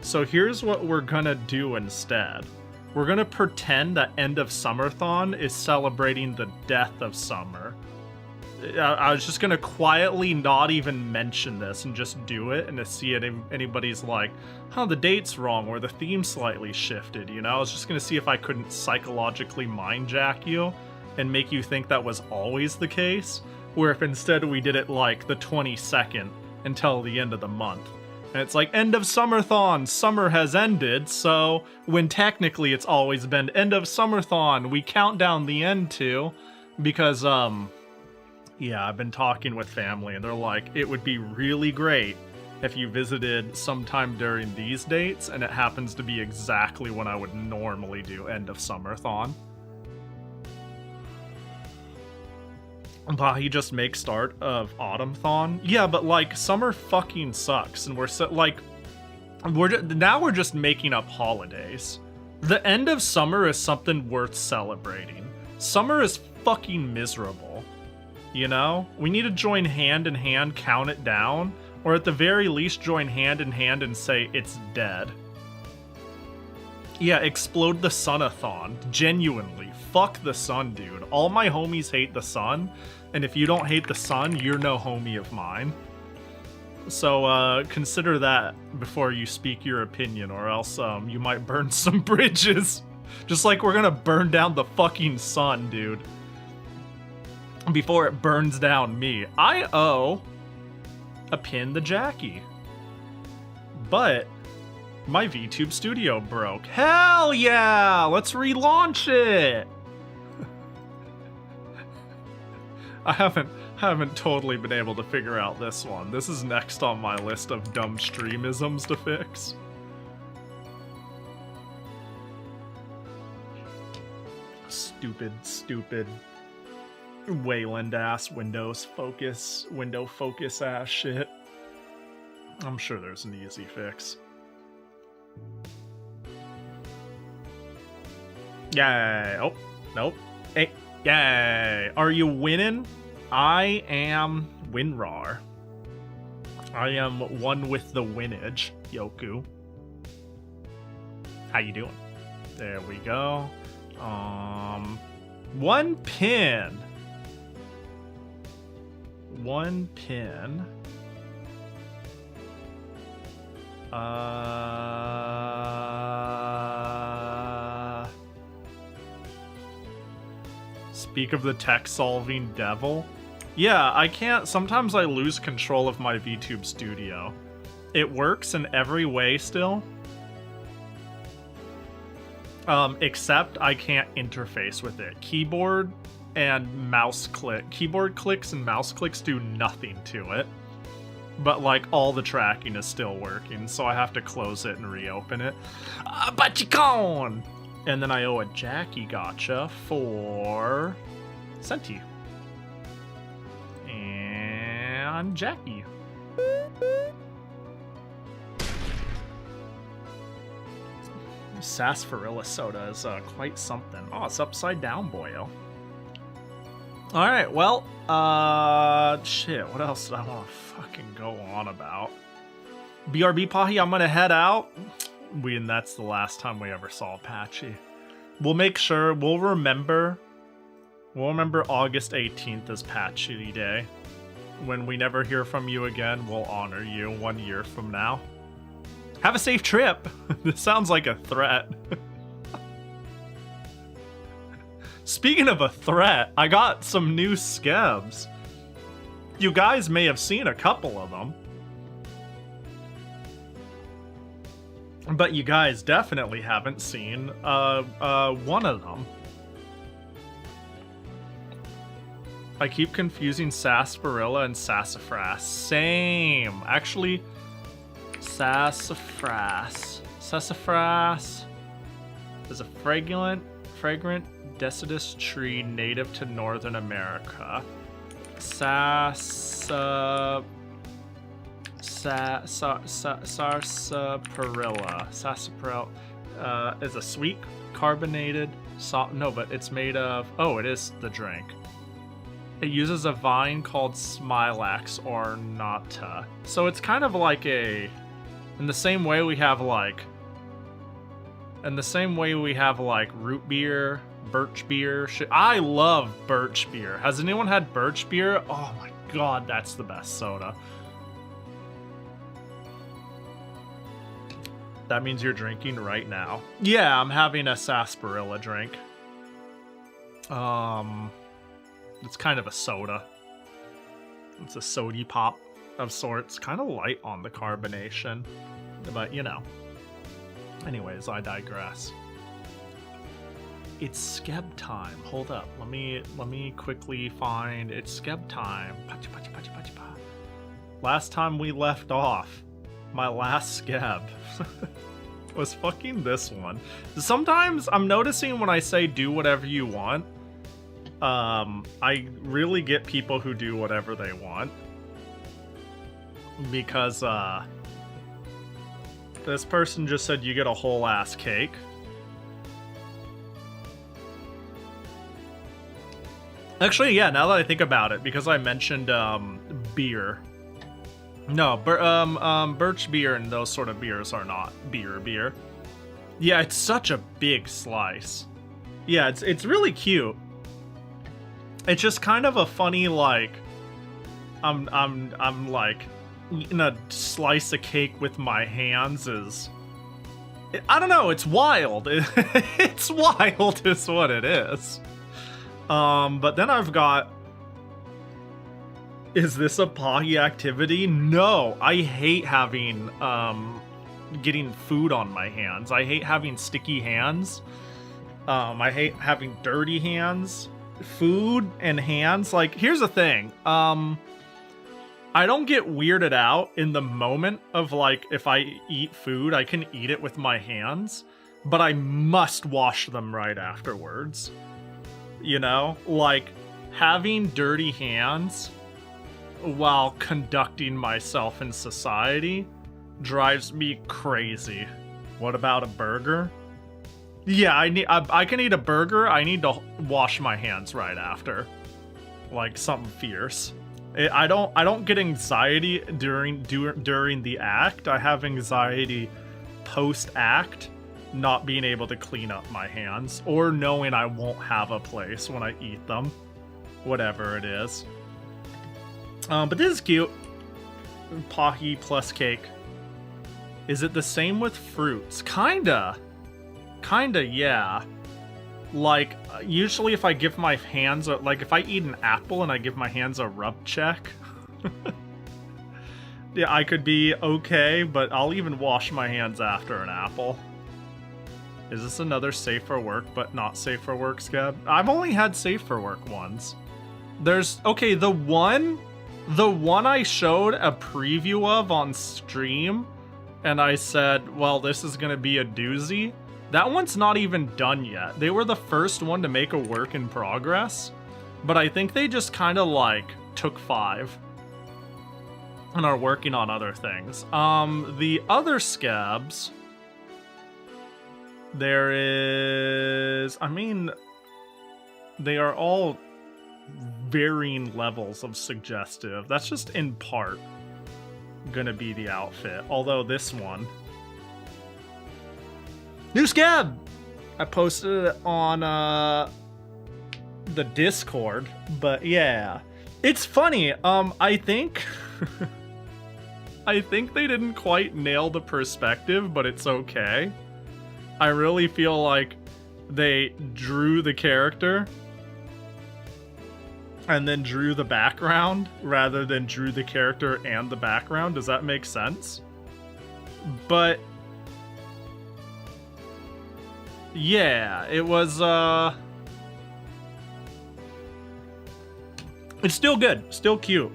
So here's what we're gonna do instead. We're gonna pretend that end of Summerthon is celebrating the death of summer. I was just gonna quietly not even mention this and just do it, and to see if anybody's like, huh, the date's wrong, or the theme slightly shifted, you know? I was just gonna see if I couldn't psychologically mindjack you and make you think that was always the case, or if instead we did it like the 22nd until the end of the month. And it's like, end of Summerthon, summer has ended, so when technically it's always been end of Summerthon, we count down the end to, because, yeah, I've been talking with family, and they're like, it would be really great if you visited sometime during these dates, and it happens to be exactly when I would normally do end of Summerthon. He just makes start of Autumnthon. Yeah, but like summer fucking sucks, and we're we're just making up holidays. The end of summer is something worth celebrating. Summer is fucking miserable. You know? We need to join hand in hand, count it down, or at the very least join hand in hand and say it's dead. Yeah, explode the sunathon. Genuinely. Fuck the sun, dude. All my homies hate the sun, and if you don't hate the sun, you're no homie of mine. So, consider that before you speak your opinion, or else, you might burn some bridges. Just like we're gonna burn down the fucking sun, dude. Before it burns down me. I owe a pin to Jackie. But my VTube studio broke. Hell yeah! Let's relaunch it! I haven't totally been able to figure out this one. This is next on my list of dumb streamisms to fix. Stupid Wayland ass window focus ass shit. I'm sure there's an easy fix. Yay! Oh, nope. Hey, yay! Are you winning? I am WinRAR. I am one with the winage, Yoku. How you doing? There we go. One pin. One pin. Speak of the tech-solving devil. Yeah, I can't. Sometimes I lose control of my VTube studio. It works in every way still. Except I can't interface with it. Keyboard clicks and mouse clicks do nothing to it. But, like, all the tracking is still working, so I have to close it and reopen it. Bachicon! And then I owe a Jackie gotcha for Senti. And Jackie. Sarsaparilla soda is quite something. Oh, it's upside down, boyo. Alright, well, shit, what else did I want to fucking go on about? BRB Pahi, I'm gonna head out. And that's the last time we ever saw Apache. We'll make sure, we'll remember August 18th as Patchy Day. When we never hear from you again, we'll honor you 1 year from now. Have a safe trip! This sounds like a threat. Speaking of a threat, I got some new skebs. You guys may have seen a couple of them. But you guys definitely haven't seen one of them. I keep confusing sarsaparilla and sassafras. Same. Actually, sassafras. Sassafras is a fragrant deciduous tree native to Northern America. Sarsaparilla is a sweet carbonated no, but it's made of, oh, it is the drink. It uses a vine called Smilax ornata. So it's kind of like in the same way we have like root beer, birch beer. I love birch beer. Has anyone had birch beer? Oh my god, that's the best soda. That means you're drinking right now. Yeah, I'm having a sarsaparilla drink. It's kind of a soda. It's a sody pop of sorts. Kind of light on the carbonation, but you know. Anyways, I digress. It's skeb time. Hold up. Let me quickly find. It's skeb time. Last time we left off, my last skeb was fucking this one. Sometimes I'm noticing when I say do whatever you want, I really get people who do whatever they want. Because, this person just said you get a whole ass cake. Actually, yeah, now that I think about it, because I mentioned beer. No, birch beer and those sort of beers are not beer. Yeah, it's such a big slice. Yeah, it's really cute. It's just kind of a funny, like, I'm like eating a slice of cake with my hands is, I don't know, it's wild. It's wild is what it is. But then I've got, is this a Pahi activity? No, I hate having, getting food on my hands. I hate having sticky hands. I hate having dirty hands. Food and hands, like, here's the thing. I don't get weirded out in the moment of, like, if I eat food, I can eat it with my hands, but I must wash them right afterwards. You know? Like, having dirty hands while conducting myself in society drives me crazy. What about a burger? Yeah, I can eat a burger. I need to wash my hands right after. Like something fierce. I don't get anxiety during the act. I have anxiety post-act, not being able to clean up my hands or knowing I won't have a place when I eat them. Whatever it is. But this is cute. Pahi plus cake. Is it the same with fruits? Kinda, yeah. Like, usually if I give my hands, like if I eat an apple and I give my hands a rub check, yeah, I could be okay, but I'll even wash my hands after an apple. Is this another safe for work but not safe for work scab? I've only had safe for work ones. There's, okay, the one I showed a preview of on stream, and I said, well, this is gonna be a doozy. That one's not even done yet. They were the first one to make a work in progress, but I think they just kind of like took 5 and are working on other things. The other scabs, there is, I mean, they are all varying levels of suggestive. That's just in part gonna be the outfit. Although this one, new scab! I posted it on the Discord, but yeah. It's funny, I think I think they didn't quite nail the perspective, but it's okay. I really feel like they drew the character and then drew the background rather than drew the character and the background. Does that make sense? But yeah, it was, it's still good, still cute.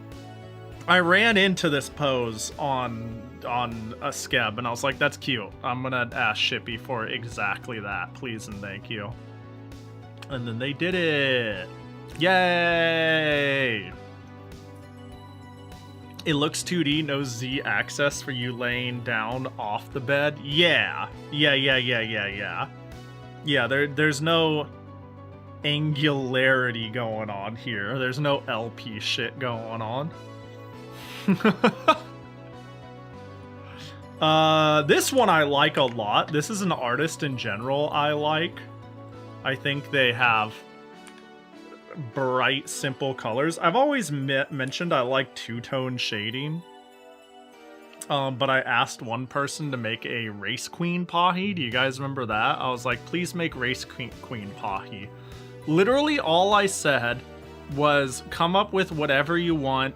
I ran into this pose on a scab, and I was like, that's cute. I'm gonna ask Shippy for exactly that, please and thank you. And then they did it. Yay! It looks 2D, no Z access for you laying down off the bed. Yeah, there's no angularity going on here. There's no LP shit going on. This one I like a lot. This is an artist in general I like. I think they have bright, simple colors. I've always mentioned I like two-tone shading. But I asked one person to make a Race Queen Pahi. Do you guys remember that? I was like, please make Race Queen Pahi. Literally all I said was come up with whatever you want.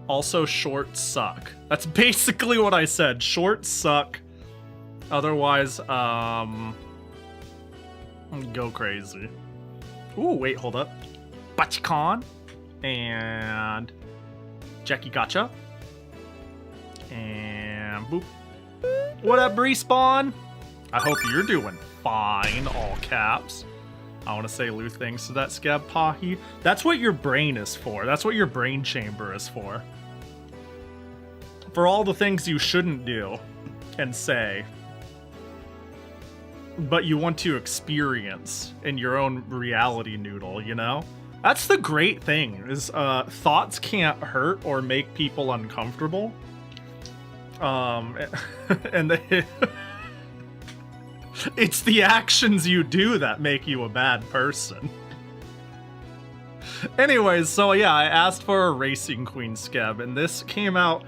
Also shorts suck. That's basically what I said. Shorts suck. Otherwise, go crazy. Ooh, wait, hold up. Bachikon and Jackie Gotcha. And boop. What up, Respawn? I hope you're doing fine, all caps. I want to say Lou thanks to that scab Pahi. That's what your brain is for. That's what your brain chamber is for. For all the things you shouldn't do and say. but you want to experience in your own reality noodle, you know? That's the great thing, is thoughts can't hurt or make people uncomfortable. And it's the actions you do that make you a bad person. Anyways, so yeah, I asked for a Racing Queen skeb, and this came out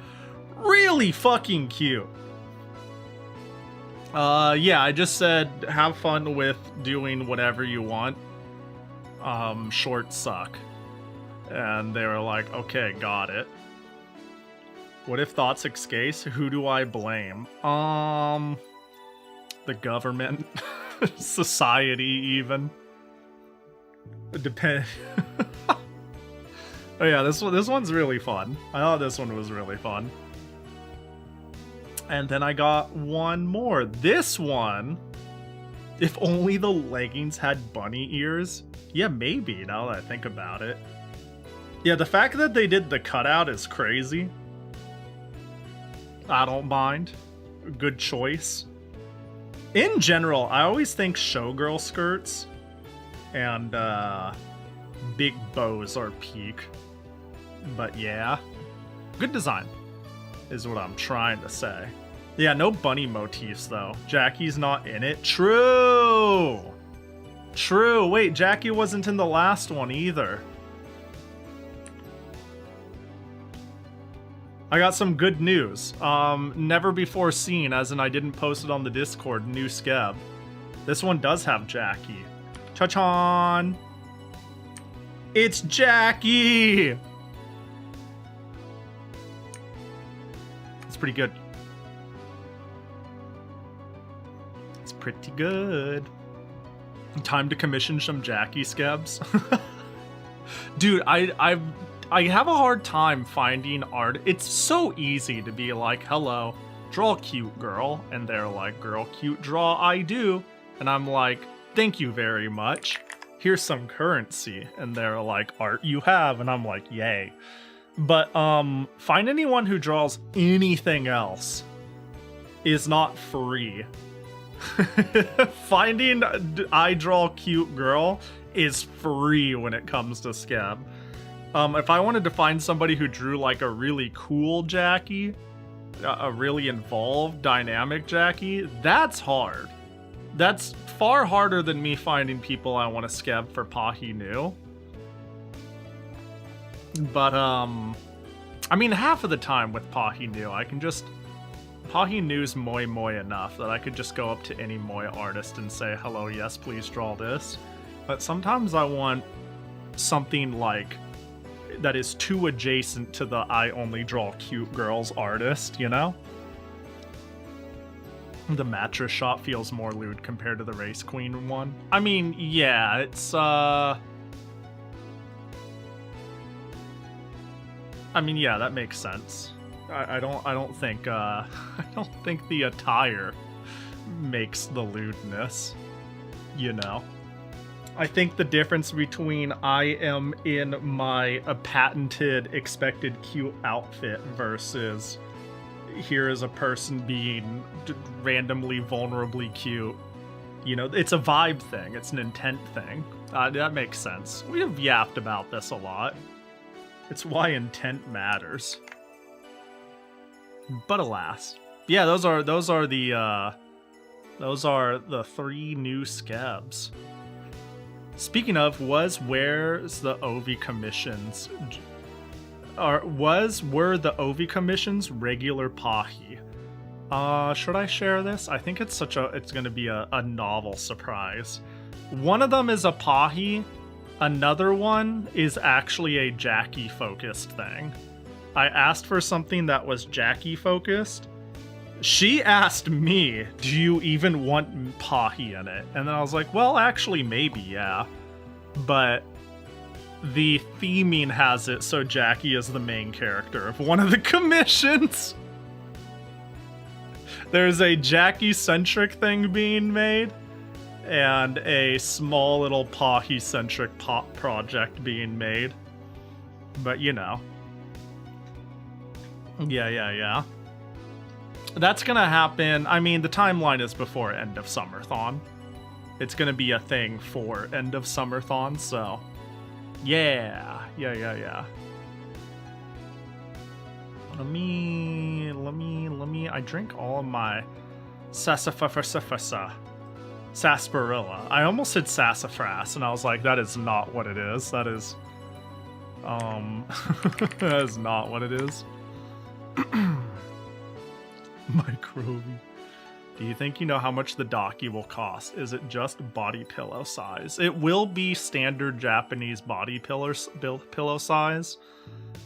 really fucking cute. Yeah, I just said, have fun with doing whatever you want. Shorts suck. And they were like, okay, got it. What if thoughts escape? Who do I blame? The government, society, even. It depends. Oh yeah, this one's really fun. I thought this one was really fun. And then I got one more. This one, if only the leggings had bunny ears. Yeah, maybe, now that I think about it. Yeah, the fact that they did the cutout is crazy. I don't mind. Good choice. In general, I always think showgirl skirts and big bows are peak. But yeah, good design is what I'm trying to say. Yeah, no bunny motifs though. Jackie's not in it. True! True, wait, Jackie wasn't in the last one either. I got some good news. Never before seen, as in I didn't post it on the Discord, new skeb. This one does have Jackie. Cha-chan! It's Jackie! It's pretty good. It's pretty good. Time to commission some Jackie skebs. Dude, I have a hard time finding art. It's so easy to be like, hello, draw cute girl. And they're like, girl cute, draw I do. And I'm like, thank you very much. Here's some currency. And they're like, art you have. And I'm like, yay. But find anyone who draws anything else is not free. Finding I draw cute girl is free when it comes to skeb. If I wanted to find somebody who drew like a really cool Jackie, a really involved, dynamic Jackie, that's hard. That's far harder than me finding people I want to skeb for Pahi Nu. But, I mean, half of the time with Pahi Nu, I can just... Pahi Nu's moi enough that I could just go up to any moi artist and say, hello, yes, please draw this. But sometimes I want something like... that is too adjacent to the I only draw cute girls artist, you know? The mattress shot feels more lewd compared to the Race Queen one. I mean, yeah, it's, I mean, yeah, that makes sense. I don't think, I don't think the attire makes the lewdness, you know? I think the difference between I am in my patented expected cute outfit versus here is a person being randomly vulnerably cute, you know, it's a vibe thing. It's an intent thing. That makes sense. We have yapped about this a lot. It's why intent matters. But alas. Yeah, those are the 3 new skebs. Speaking of, where's the OV commissions? Were the OV commissions regular Pahi? Should I share this? I think it's gonna be a novel surprise. One of them is a Pahi, another one is actually a Jackie focused thing. I asked for something that was Jackie focused. She asked me, do you even want Pahi in it? And then I was like, well, actually, maybe, yeah. But the theming has it so Jackie is the main character of one of the commissions. There's a Jackie-centric thing being made, and a small little Pahi-centric project being made. But, you know. Yeah. That's gonna happen. I mean, the timeline is before end of Summerthon. it's gonna be a thing for end of summerthon, so yeah. Let me I drink all of my sarsaparilla. I almost said sassafras, and I was like, that is not what it is. That is that is not what it is. Microwave. Do you think you know how much the Daki will cost? Is it just body pillow size? It will be standard Japanese body pillow size.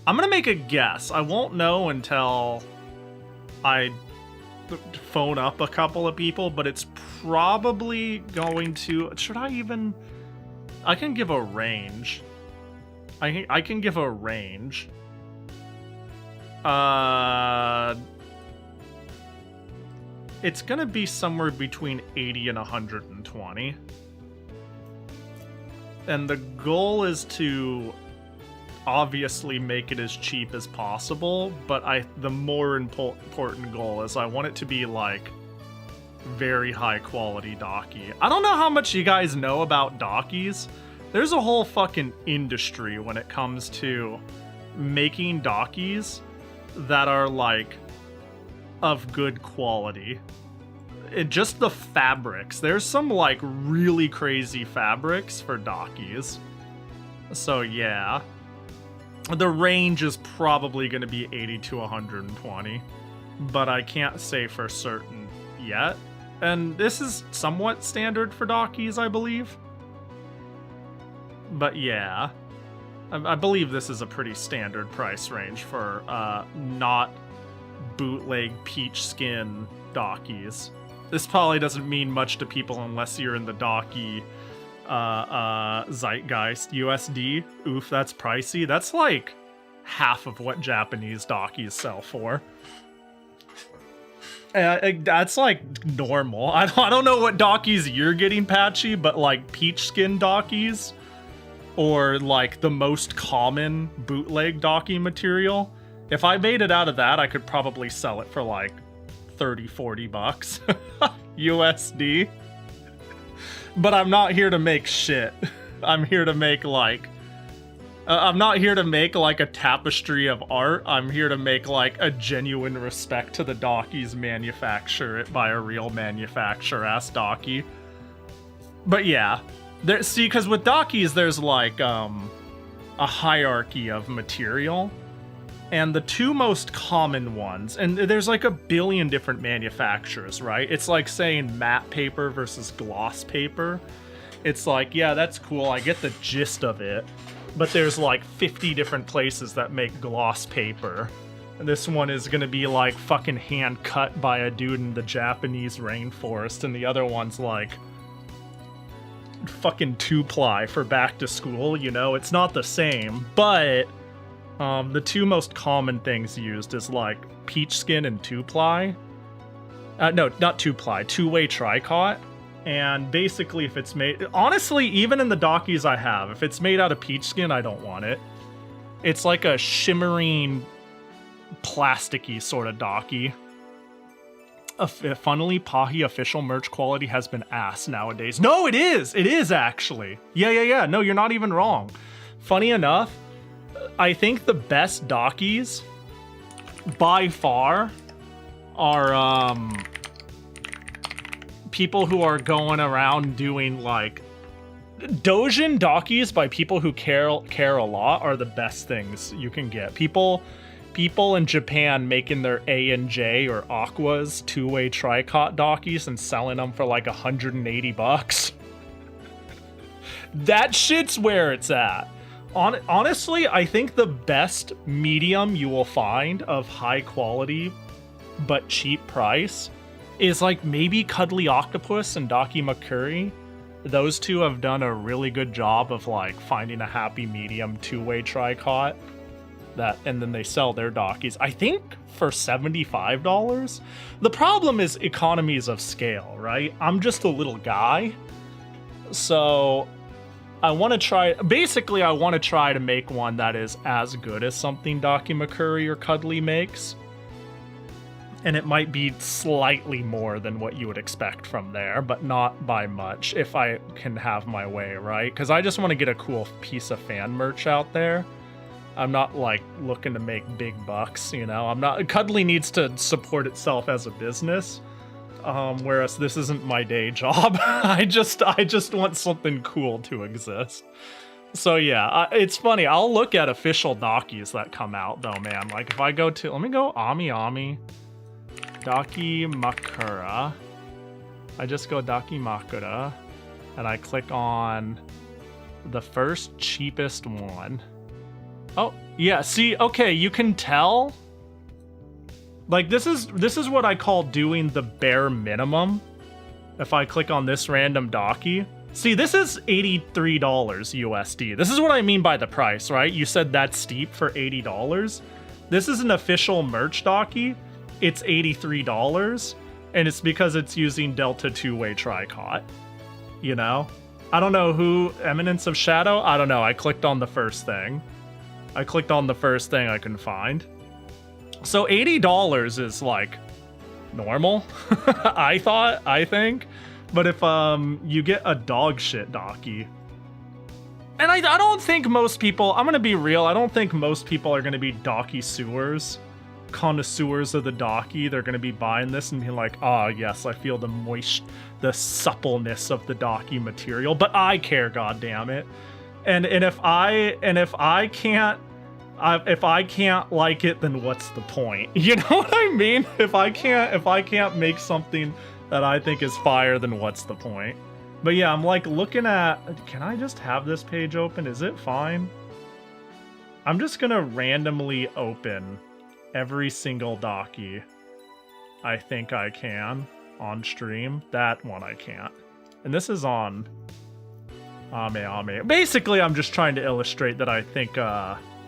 I'm gonna make a guess. I won't know until I phone up a couple of people, but it's probably going to... Should I even... I can give a range. I can give a range. It's gonna be somewhere between 80 and 120. And the goal is to obviously make it as cheap as possible, but the more important goal is I want it to be like very high quality Daki. I don't know how much you guys know about Dakis. There's a whole fucking industry when it comes to making Dakis that are like of good quality. Just the fabrics. There's some like really crazy fabrics for Dakis. So yeah. The range is probably going to be 80 to 120, but I can't say for certain yet. And this is somewhat standard for Dakis, I believe. But yeah, I believe this is a pretty standard price range for not bootleg peach skin Dakis. This probably doesn't mean much to people unless you're in the Daki zeitgeist. USD, oof, that's pricey. That's like half of what Japanese Dakis sell for. That's like normal. I don't know what Dakis you're getting, Patchy, but like peach skin Dakis, or like the most common bootleg Daki material, if I made it out of that, I could probably sell it for like 30-40 bucks USD. But I'm not here to make shit. I'm here to make like I'm not here to make like a tapestry of art. I'm here to make like a genuine respect to the Dakis, manufacture it by a real manufacturer-ass Daki. But yeah, see, because with Dakis there's like a hierarchy of material. And the two most common ones, and there's like a billion different manufacturers, right? It's like saying matte paper versus gloss paper. It's like, yeah, that's cool. I get the gist of it. But there's like 50 different places that make gloss paper. And this one is going to be like fucking hand cut by a dude in the Japanese rainforest. And the other one's like fucking 2-ply for back to school, you know? It's not the same, but... the two most common things used is like peach skin and 2-ply. No, not 2-ply, two-way tricot. And basically if it's made... Honestly, even in the Dakis I have, if it's made out of peach skin, I don't want it. It's like a shimmering, plasticky sort of Daki. Funnily, Pahi official merch quality has been ass nowadays. No, it is! It is, actually. Yeah. No, you're not even wrong. Funny enough, I think the best Dakis, by far, are people who are going around doing like Dojin Dakis by people who care a lot are the best things you can get. People in Japan making their A&J or Aquas two-way tricot Dakis and selling them for like 180 bucks. That shit's where it's at. Honestly, I think the best medium you will find of high quality but cheap price is like maybe Cuddly Octopus and Daki Makuri. Those two have done a really good job of like finding a happy medium two-way tricot and then they sell their Dakis, I think, for $75. The problem is economies of scale, right? I'm just a little guy, so I want to try to make one that is as good as something Daki Makuri or Cuddly makes. And it might be slightly more than what you would expect from there, but not by much if I can have my way, right? Because I just want to get a cool piece of fan merch out there. I'm not like looking to make big bucks, you know. I'm not. Cuddly needs to support itself as a business, whereas this isn't my day job. I just want something cool to exist. So yeah, it's funny. I'll look at official Dakis that come out though, man. Like if I go to, let me go Ami Daki Makura. I just go Daki Makura, and I click on the first cheapest one. Oh, yeah, see, okay, you can tell. Like, this is what I call doing the bare minimum. If I click on this random Daki. See, this is $83 USD. This is what I mean by the price, right? You said that's steep for $80. This is an official merch Daki. It's $83, and it's because it's using Delta two-way tricot. You know? I don't know who, Eminence of Shadow? I don't know, I clicked on the first thing. I clicked on the first thing I can find. So $80 is like normal, I think. But if you get a dog shit Daki, and I don't think most people, I'm gonna be real, I don't think most people are gonna be Daki connoisseurs of the Daki. They're gonna be buying this and be like, ah, yes, I feel the suppleness of the Daki material, but I care, goddammit. And if I can't like it, then what's the point? You know what I mean? If I can't make something that I think is fire, then what's the point? But yeah, I'm like looking at, can I just have this page open? Is it fine? I'm just gonna randomly open every single Daki I think I can on stream. That one I can't. And this is on Ame. Basically, I'm just trying to illustrate that I think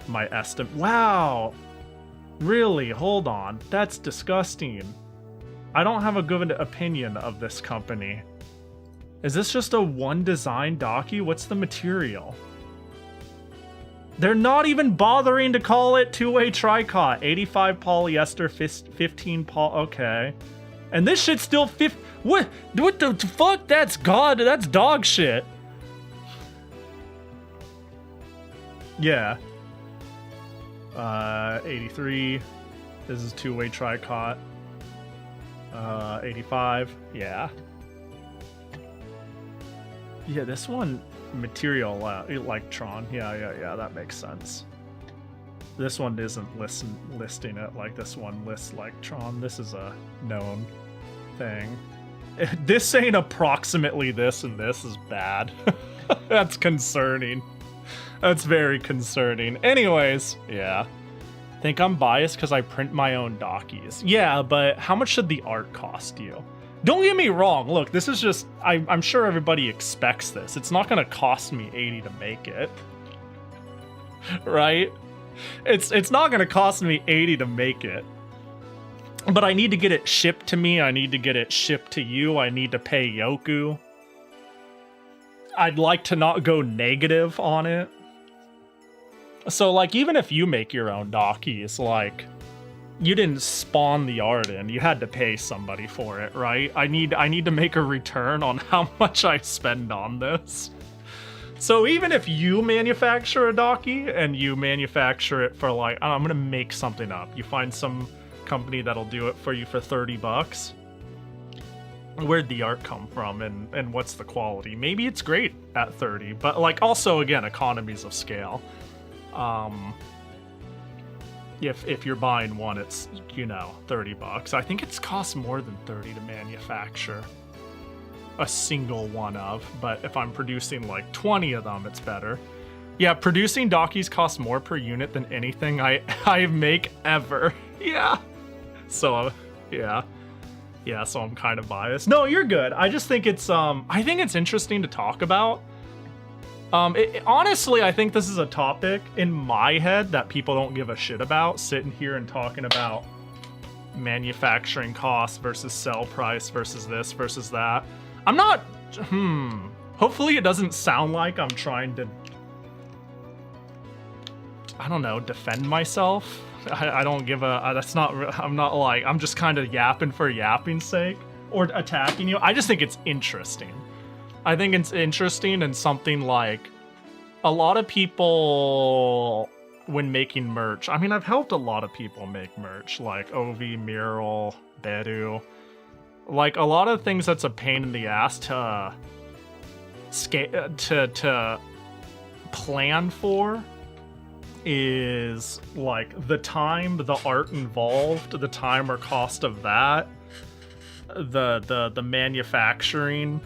my estimate. Wow. Really? Hold on. That's disgusting. I don't have a good opinion of this company. Is this just a one design Daki? What's the material? They're not even bothering to call it two-way tricot. 85 polyester, 15 okay. And this shit's still what the fuck? That's dog shit. Yeah. 83. This is two-way tricot. 85. Yeah. Yeah, this one material electron. Yeah, that makes sense. This one isn't listing it like this one lists electron. This is a known thing. This ain't approximately this and this is bad. That's concerning. That's very concerning. Anyways, yeah. Think I'm biased because I print my own Dakis. Yeah, but how much should the art cost you? Don't get me wrong. Look, this is just, I'm sure everybody expects this. It's not going to cost me $80 to make it. Right? It's not going to cost me $80 to make it. But I need to get it shipped to me. I need to get it shipped to you. I need to pay Yoku. I'd like to not go negative on it. So, like, even if you make your own Dakis, like, you didn't spawn the art in. You had to pay somebody for it, right? I need to make a return on how much I spend on this. So even if you manufacture a Daki and you manufacture it for like, I'm gonna make something up. You find some company that'll do it for you for 30 bucks. Where'd the art come from and what's the quality? Maybe it's great at 30, but like also again, economies of scale. If you're buying one, it's, you know, 30 bucks. I think it's cost more than 30 to manufacture a single one of, but if I'm producing like 20 of them, it's better. Yeah, producing Dakis costs more per unit than anything I make ever. Yeah. So, yeah. Yeah, so I'm kind of biased. No, you're good. I just think it's, I think it's interesting to talk about. Honestly, I think this is a topic in my head that people don't give a shit about, sitting here and talking about manufacturing costs versus sell price versus this versus that. I'm not, hopefully it doesn't sound like I'm trying to, I don't know, defend myself. I don't give a, that's not, I'm not like, I'm just kind of yapping for yapping's sake or attacking you. I just think it's interesting. I think it's interesting and something like a lot of people when making merch. I mean, I've helped a lot of people make merch like Oiivae, Mural, Beru. Like a lot of things that's a pain in the ass to plan for is like the time, the art involved, the time or cost of that, the manufacturing,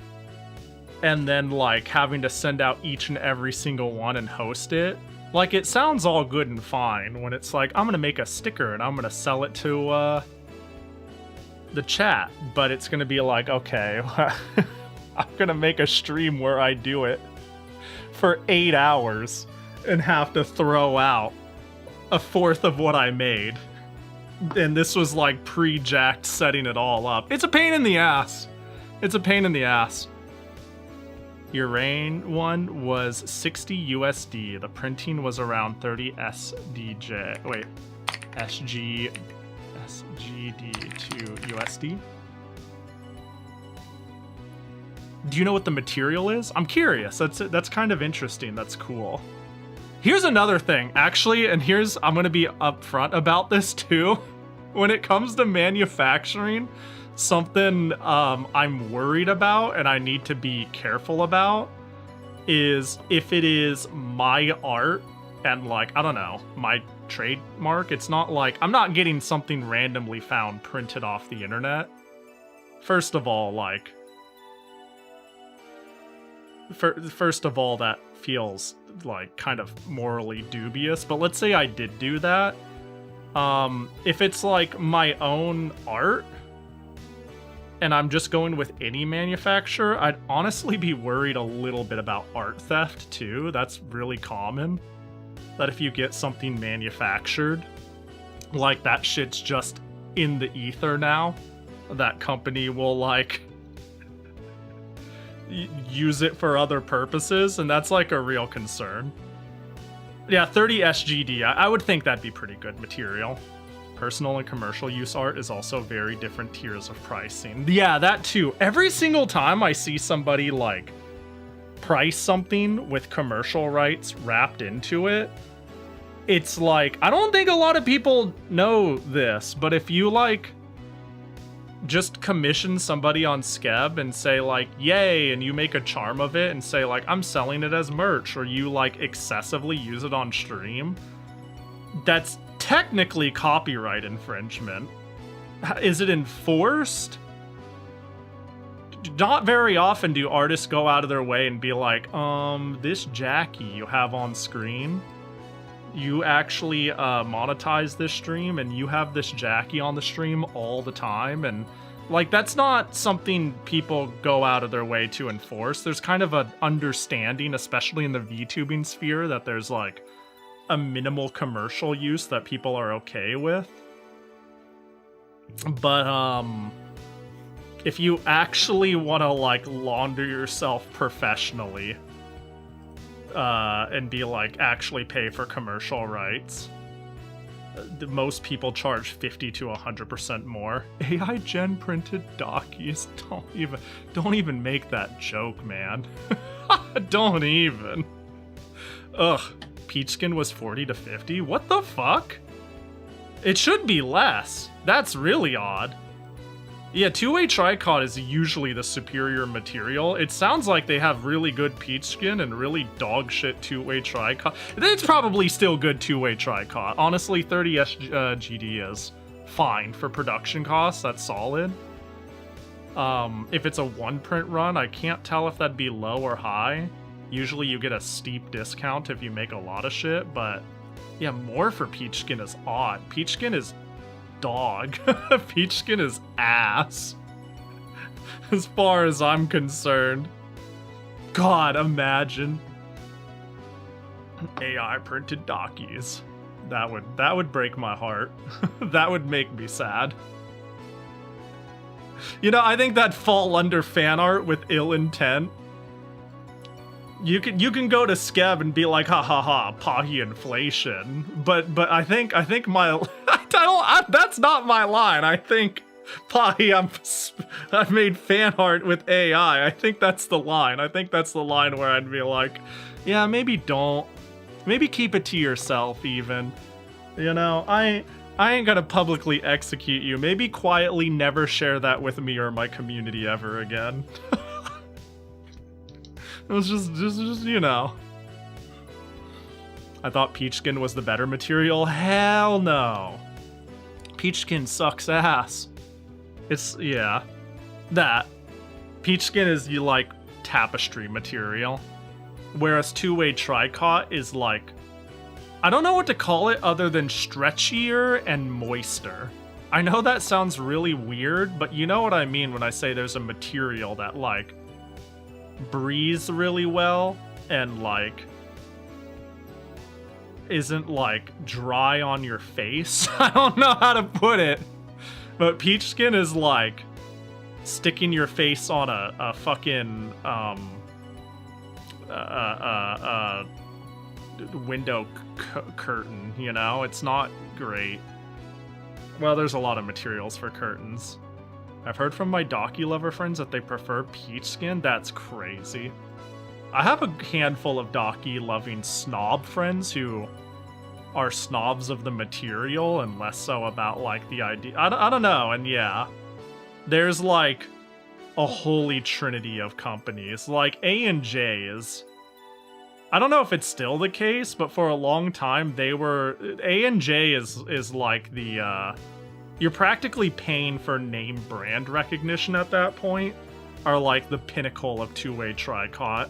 and then like having to send out each and every single one and host it. Like it sounds all good and fine when it's like, I'm gonna make a sticker and I'm gonna sell it to the chat, but it's gonna be like, okay, I'm gonna make a stream where I do it for 8 hours and have to throw out a fourth of what I made. And this was like pre-jacked setting it all up. It's a pain in the ass. It's a pain in the ass. Your rain one was 60 USD. The printing was around 30 SDJ. Wait, SGD to USD. Do you know what the material is? I'm curious. That's kind of interesting. That's cool. Here's another thing, actually, and I'm gonna be upfront about this too. When it comes to manufacturing, something I'm worried about and I need to be careful about is if it is my art and like, I don't know, my trademark, it's not like, I'm not getting something randomly found printed off the internet. First of all, like, first of all, that feels like kind of morally dubious, but let's say I did do that. If it's like my own art and I'm just going with any manufacturer, I'd honestly be worried a little bit about art theft too. That's really common. That if you get something manufactured, like that shit's just in the ether now, that company will like use it for other purposes, and that's like a real concern. Yeah, 30 SGD, I would think that'd be pretty good material. Personal and commercial use art is also very different tiers of pricing. Yeah, that too. Every single time I see somebody like price something with commercial rights wrapped into it, it's like, I don't think a lot of people know this, but if you like just commission somebody on Skeb and say like, yay, and you make a charm of it and say like, I'm selling it as merch, or you like excessively use it on stream, that's technically copyright infringement. Is it enforced? Not very often do artists go out of their way and be like, this Jackie you have on screen, you actually monetize this stream and you have this Jackie on the stream all the time, and like that's not something people go out of their way to enforce. There's kind of an understanding, especially in the VTubing sphere, that there's like a minimal commercial use that people are okay with. But if you actually want to like launder yourself professionally and be like, actually pay for commercial rights, most people charge 50 to 100% more. AI gen printed dockies, don't even make that joke, man. Don't even. Ugh, peach skin was 40 to 50. What the fuck? It should be less. That's really odd. Yeah, two-way tricot is usually the superior material. It sounds like they have really good peach skin and really dog shit two-way tricot. It's probably still good two-way tricot. Honestly, 30 SGD is fine for production costs. That's solid. If it's a one print run, I can't tell if that'd be low or high. Usually you get a steep discount if you make a lot of shit, but yeah, more for peach skin is odd. Peach skin is dog. Peach skin is ass. As far as I'm concerned. God, imagine. AI printed dockies. That would break my heart. That would make me sad. You know, I think that'd fall under fan art with ill intent. You can go to Skeb and be like, ha ha ha, Pahi inflation. But I think my that's not my line. I think Pahi, I've made fan art with AI. I think that's the line. I think that's the line where I'd be like, yeah, maybe don't. Maybe keep it to yourself even. You know, I ain't gonna publicly execute you. Maybe quietly never share that with me or my community ever again. It was just, you know. I thought peach skin was the better material. Hell no. Peach skin sucks ass. It's, yeah. That. Peach skin is, you like, tapestry material. Whereas two-way tricot is like, I don't know what to call it other than stretchier and moister. I know that sounds really weird, but you know what I mean when I say there's a material that, like, breathes really well and, like, isn't, like, dry on your face. I don't know how to put it, but peach skin is, like, sticking your face on a fucking, window curtain, you know? It's not great. Well, there's a lot of materials for curtains. I've heard from my Docky lover friends that they prefer peach skin. That's crazy. I have a handful of Docky loving snob friends who are snobs of the material and less so about, like, the idea. I don't know, and yeah. There's, like, a holy trinity of companies. Like, A&J is... I don't know if it's still the case, but for a long time they were... A&J is like the, you're practically paying for name brand recognition at that point, are like the pinnacle of two-way tricot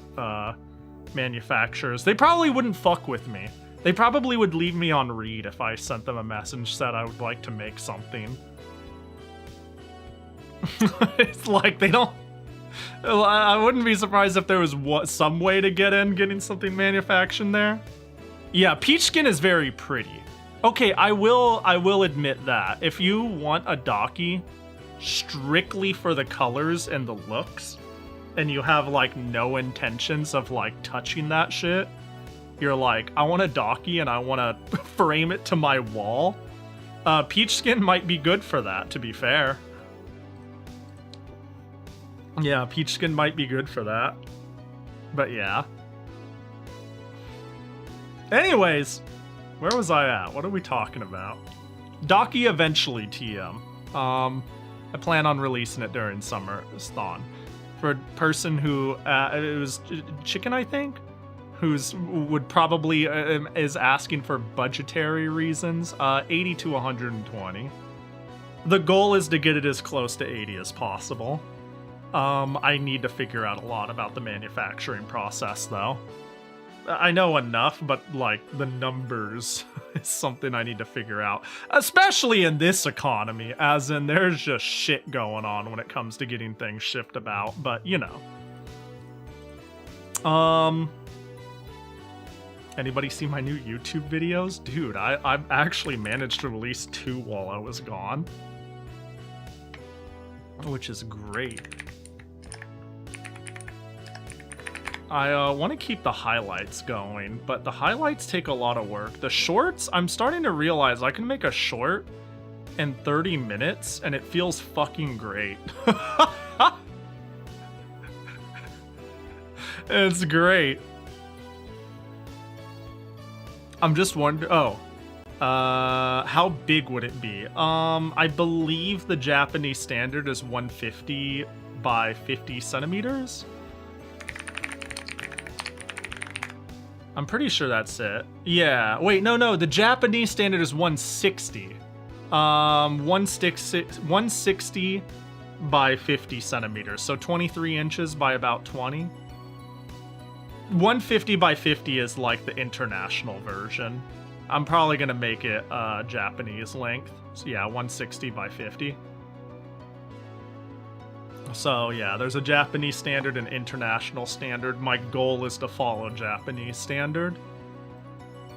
manufacturers. They probably wouldn't fuck with me. They probably would leave me on read if I sent them a message said I would like to make something. It's like they don't... I wouldn't be surprised if there was some way to getting something manufactured there. Yeah, peach skin is very pretty. Okay, I will admit that. If you want a Docky strictly for the colors and the looks, and you have, like, no intentions of, like, touching that shit, you're like, I want a Docky and I want to frame it to my wall, peach skin might be good for that, to be fair. Yeah, peach skin might be good for that. But yeah. Anyways, where was I at? What are we talking about? Docky eventually, TM. I plan on releasing it during summer Stan. For a person who, it was Chicken, I think? Would probably, is asking for budgetary reasons, 80 to 120. The goal is to get it as close to 80 as possible. I need to figure out a lot about the manufacturing process, though. I know enough, but, like, the numbers is something I need to figure out. Especially in this economy, as in there's just shit going on when it comes to getting things shipped about, but, you know. Anybody see my new YouTube videos? Dude, I've actually managed to release 2 while I was gone. Which is great. I want to keep the highlights going, but the highlights take a lot of work. The shorts, I'm starting to realize I can make a short in 30 minutes, and it feels fucking great. It's great. I'm just wondering, how big would it be? I believe the Japanese standard is 150 by 50 centimeters. I'm pretty sure that's it. Yeah, wait, no, the Japanese standard is 160. 160 by 50 centimeters, so 23 inches by about 20. 150 by 50 is like the international version. I'm probably gonna make it Japanese length. So yeah, 160 by 50. So yeah, there's a Japanese standard and international standard. My goal is to follow Japanese standard.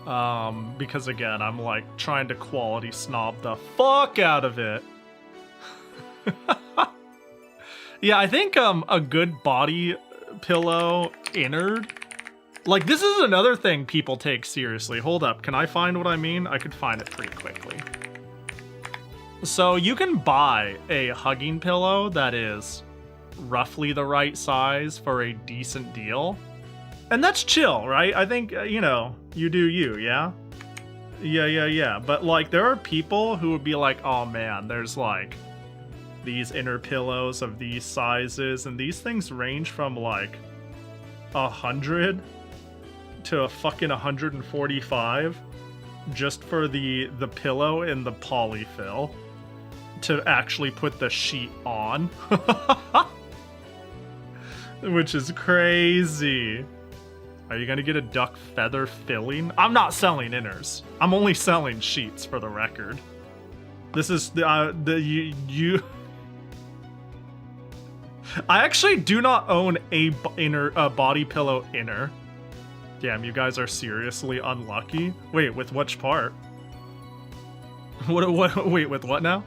Because again, I'm like trying to quality snob the fuck out of it. Yeah, I think a good body pillow innard Like, this is another thing people take seriously. Hold up, can I find what I mean? I could find it pretty quickly. So you can buy a hugging pillow that is roughly the right size for a decent deal. And that's chill, right? I think, you know, you do you, yeah? Yeah. But, like, there are people who would be like, oh, man, there's, like, these inner pillows of these sizes, and these things range from, like, 100 to a fucking 145 just for the pillow and the polyfill to actually put the sheet on. Which is crazy. Are you gonna get a duck feather filling? I'm not selling inners. I'm only selling sheets, for the record. This is you. I actually do not own a body pillow inner. Damn, you guys are seriously unlucky. Wait, with which part? What? Wait, with what now?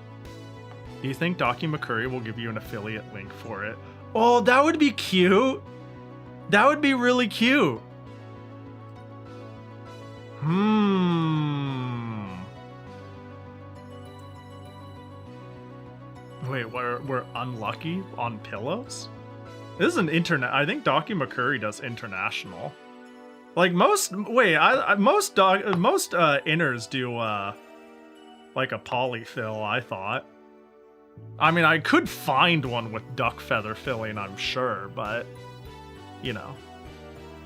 Do you think Docky McCurry will give you an affiliate link for it? Oh, that would be cute. That would be really cute. Wait, we're unlucky on pillows? This is an internet. I think Docky McCurry does international. Like most most inners do like a polyfill, I thought. I mean, I could find one with duck feather filling, I'm sure, but you know.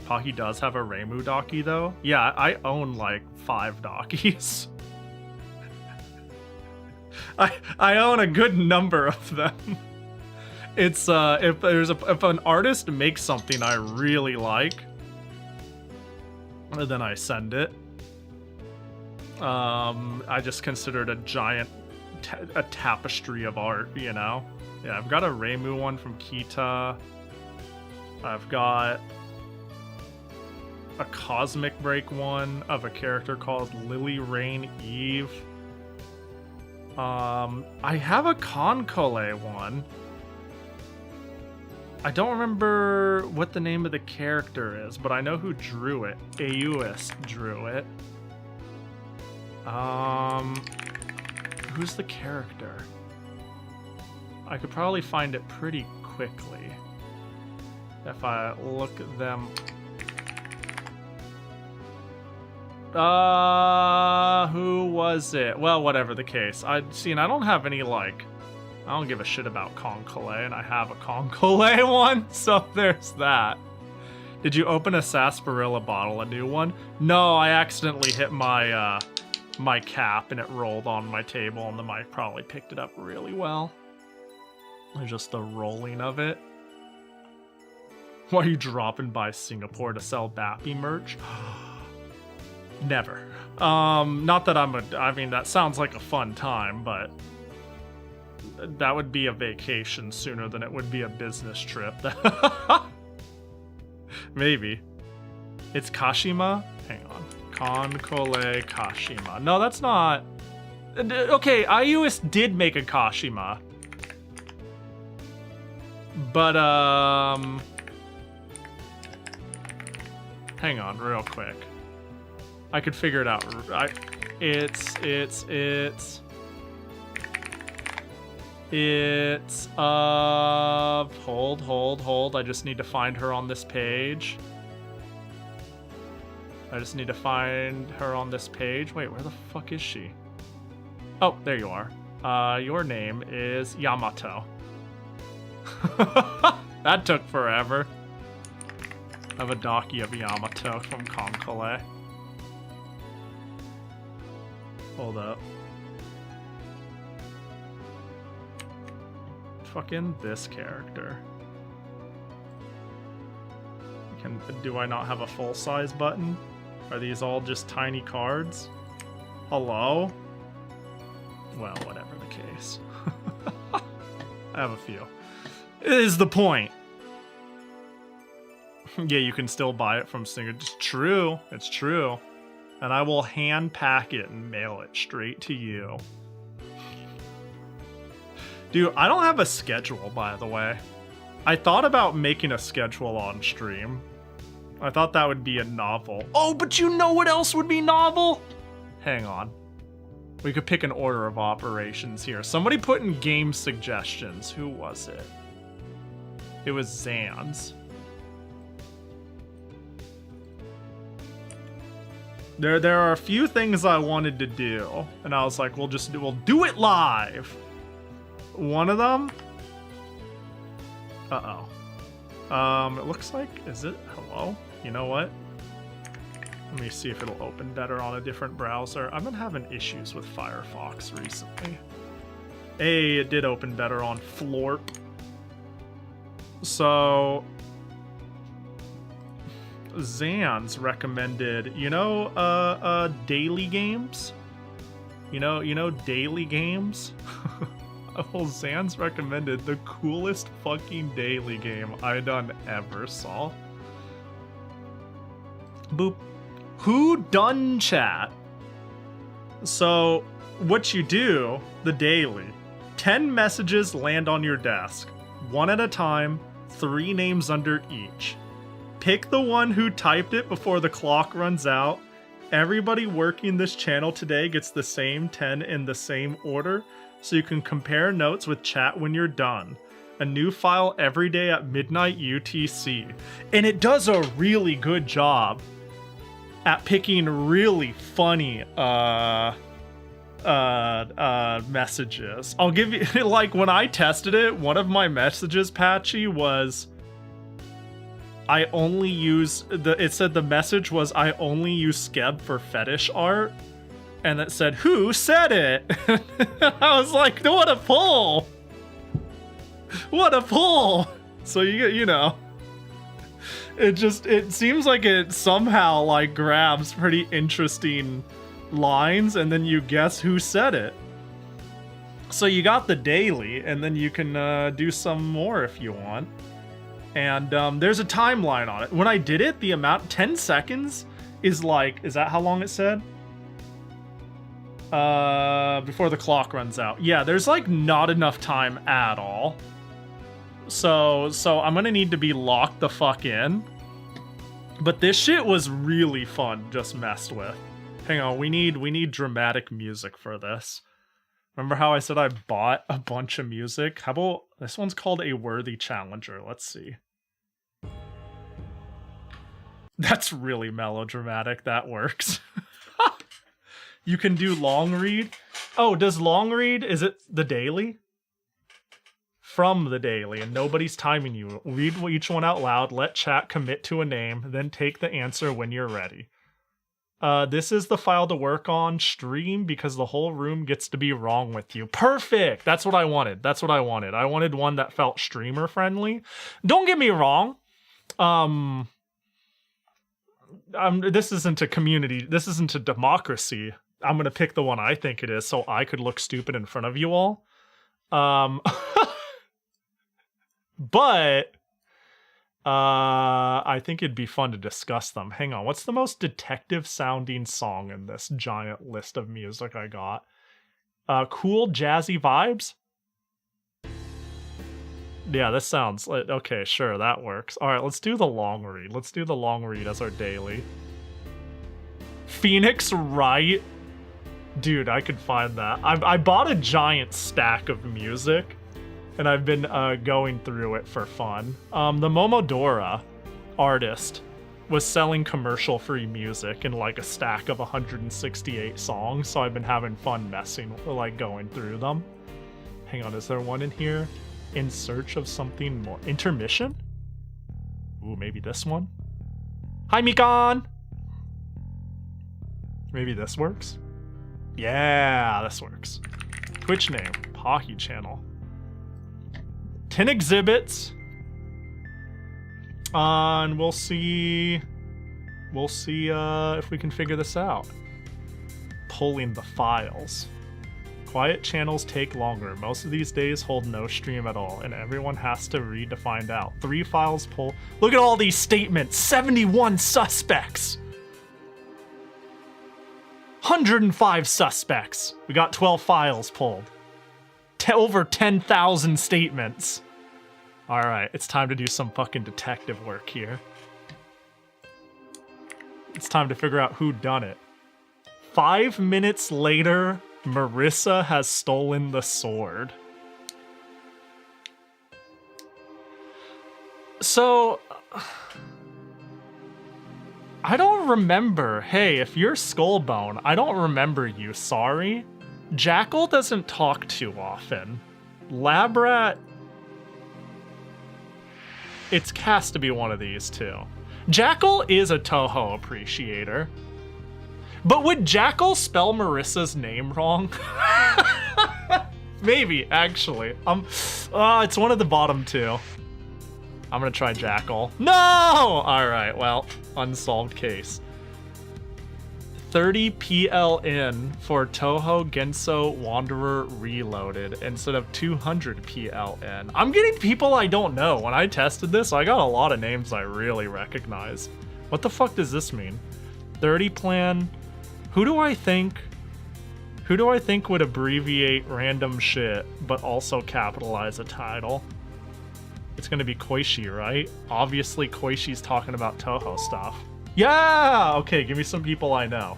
Pahi does have a Reimu Docky though. Yeah, I own like 5 Dockies. I own a good number of them. It's if an artist makes something I really like, then I send it. I just consider it a giant a tapestry of art, you know? Yeah, I've got a Reimu one from Kita. I've got a Cosmic Break one of a character called Lily Rain Eve. I have a Concole one. I don't remember what the name of the character is, but I know who drew it. Auis drew it. Who's the character? I could probably find it pretty quickly if I look them. Who was it? Well, whatever the case. I don't have any, like, I don't give a shit about Concole, and I have a Concole one, so there's that. Did you open a sarsaparilla bottle, a new one? No, I accidentally hit my, my cap, and it rolled on my table, and the mic probably picked it up really well. Just the rolling of it. Why are you dropping by Singapore to sell Bappy merch? Never. Not that I mean, that sounds like a fun time, but that would be a vacation sooner than it would be a business trip. Maybe. It's Kashima? Hang on. Concole Kashima. No, that's not. Okay, Auis did make a Kashima. But, hang on, real quick. I could figure it out. It's hold. I just need to find her on this page. Wait, where the fuck is she? Oh, there you are. Your name is Yamato. That took forever. I have a Docky of Yamato from Concole. Hold up. Fucking this character. Do I not have a full size button? Are these all just tiny cards? Hello? Well, whatever the case. I have a few. It is the point. Yeah, you can still buy it from Singer. It's true. It's true. And I will hand pack it and mail it straight to you. Dude, I don't have a schedule, by the way. I thought about making a schedule on stream. I thought that would be a novel. Oh, but you know what else would be novel? Hang on. We could pick an order of operations here. Somebody put in game suggestions. Who was it? It was Zans. There are a few things I wanted to do, and I was like, we'll do it live. One of them. It looks like, is it hello? You know what? Let me see if it'll open better on a different browser. I've been having issues with Firefox recently. Hey, it did open better on Florp. So Zans recommended, daily games? You know daily games? Well, Zans recommended the coolest fucking daily game I done ever saw. Boop. Who done chat? So, what you do, the daily, 10 messages land on your desk, one at a time, 3 names under each. Pick the one who typed it before the clock runs out. Everybody working this channel today gets the same 10 in the same order, so you can compare notes with chat when you're done. A new file every day at midnight UTC. And it does a really good job at picking really funny messages. I'll give you, like, when I tested it, one of my messages, Patchy, was I only use it said the message was I only use Skeb for fetish art, and it said, who said it? I was like, what a pull! What a pull! So you know, it seems like it somehow like grabs pretty interesting lines, and then you guess who said it. So you got the daily, and then you can do some more if you want. And there's a timeline on it. When I did it, the amount 10 seconds is like, is that how long it said? Before the clock runs out. Yeah, there's like not enough time at all. So I'm gonna need to be locked the fuck in. But this shit was really fun, just messed with. Hang on, we need dramatic music for this. Remember how I said I bought a bunch of music? How about this one's called A Worthy Challenger? Let's see. That's really melodramatic. That works. You can do long read. Oh, does long read, is it the daily? From the daily, and nobody's timing you. Read each one out loud, let chat commit to a name, then take the answer when you're ready. This is the file to work on. Stream, because the whole room gets to be wrong with you. Perfect! That's what I wanted. That's what I wanted. I wanted one that felt streamer friendly. Don't get me wrong. This isn't a community. This isn't a democracy. I'm gonna pick the one I think it is so I could look stupid in front of you all. But I think it'd be fun to discuss them. Hang on, what's the most detective sounding song in this giant list of music I got? Cool jazzy vibes? Yeah, this sounds like, okay, sure, that works. All right, let's do the long read. Let's do the long read as our daily. Phoenix Wright? Dude, I could find that. I bought a giant stack of music, and I've been going through it for fun. The Momodora artist was selling commercial-free music in like a stack of 168 songs, so I've been having fun messing, like going through them. Hang on, is there one in here? In search of something more. Intermission? Ooh, maybe this one? Hi, Mikan! Maybe this works? Yeah, this works. Twitch name, Pahi channel. 10 exhibits. And we'll see if we can figure this out. Pulling the files. Quiet channels take longer. Most of these days hold no stream at all, and everyone has to read to find out. 3 files pull. Look at all these statements. 71 suspects. 105 suspects. We got 12 files pulled. Over 10,000 statements. All right, it's time to do some fucking detective work here. It's time to figure out who done it. 5 minutes later, Marissa has stolen the sword. So, I don't remember. Hey, if you're Skullbone, I don't remember you, sorry. Jackal doesn't talk too often. Labrat, it's has to be one of these two. Jackal is a Toho appreciator. But would Jackal spell Marissa's name wrong? Maybe, actually. It's one of the bottom two. I'm gonna try Jackal. No! Alright, well, unsolved case. 30 PLN for Toho Genso Wanderer Reloaded instead of 200 PLN. I'm getting people I don't know. When I tested this, I got a lot of names I really recognize. What the fuck does this mean? 30 plan. Who do I think would abbreviate random shit but also capitalize a title? It's gonna be Koishi, right? Obviously Koishi's talking about Toho stuff. Yeah! Okay, give me some people I know.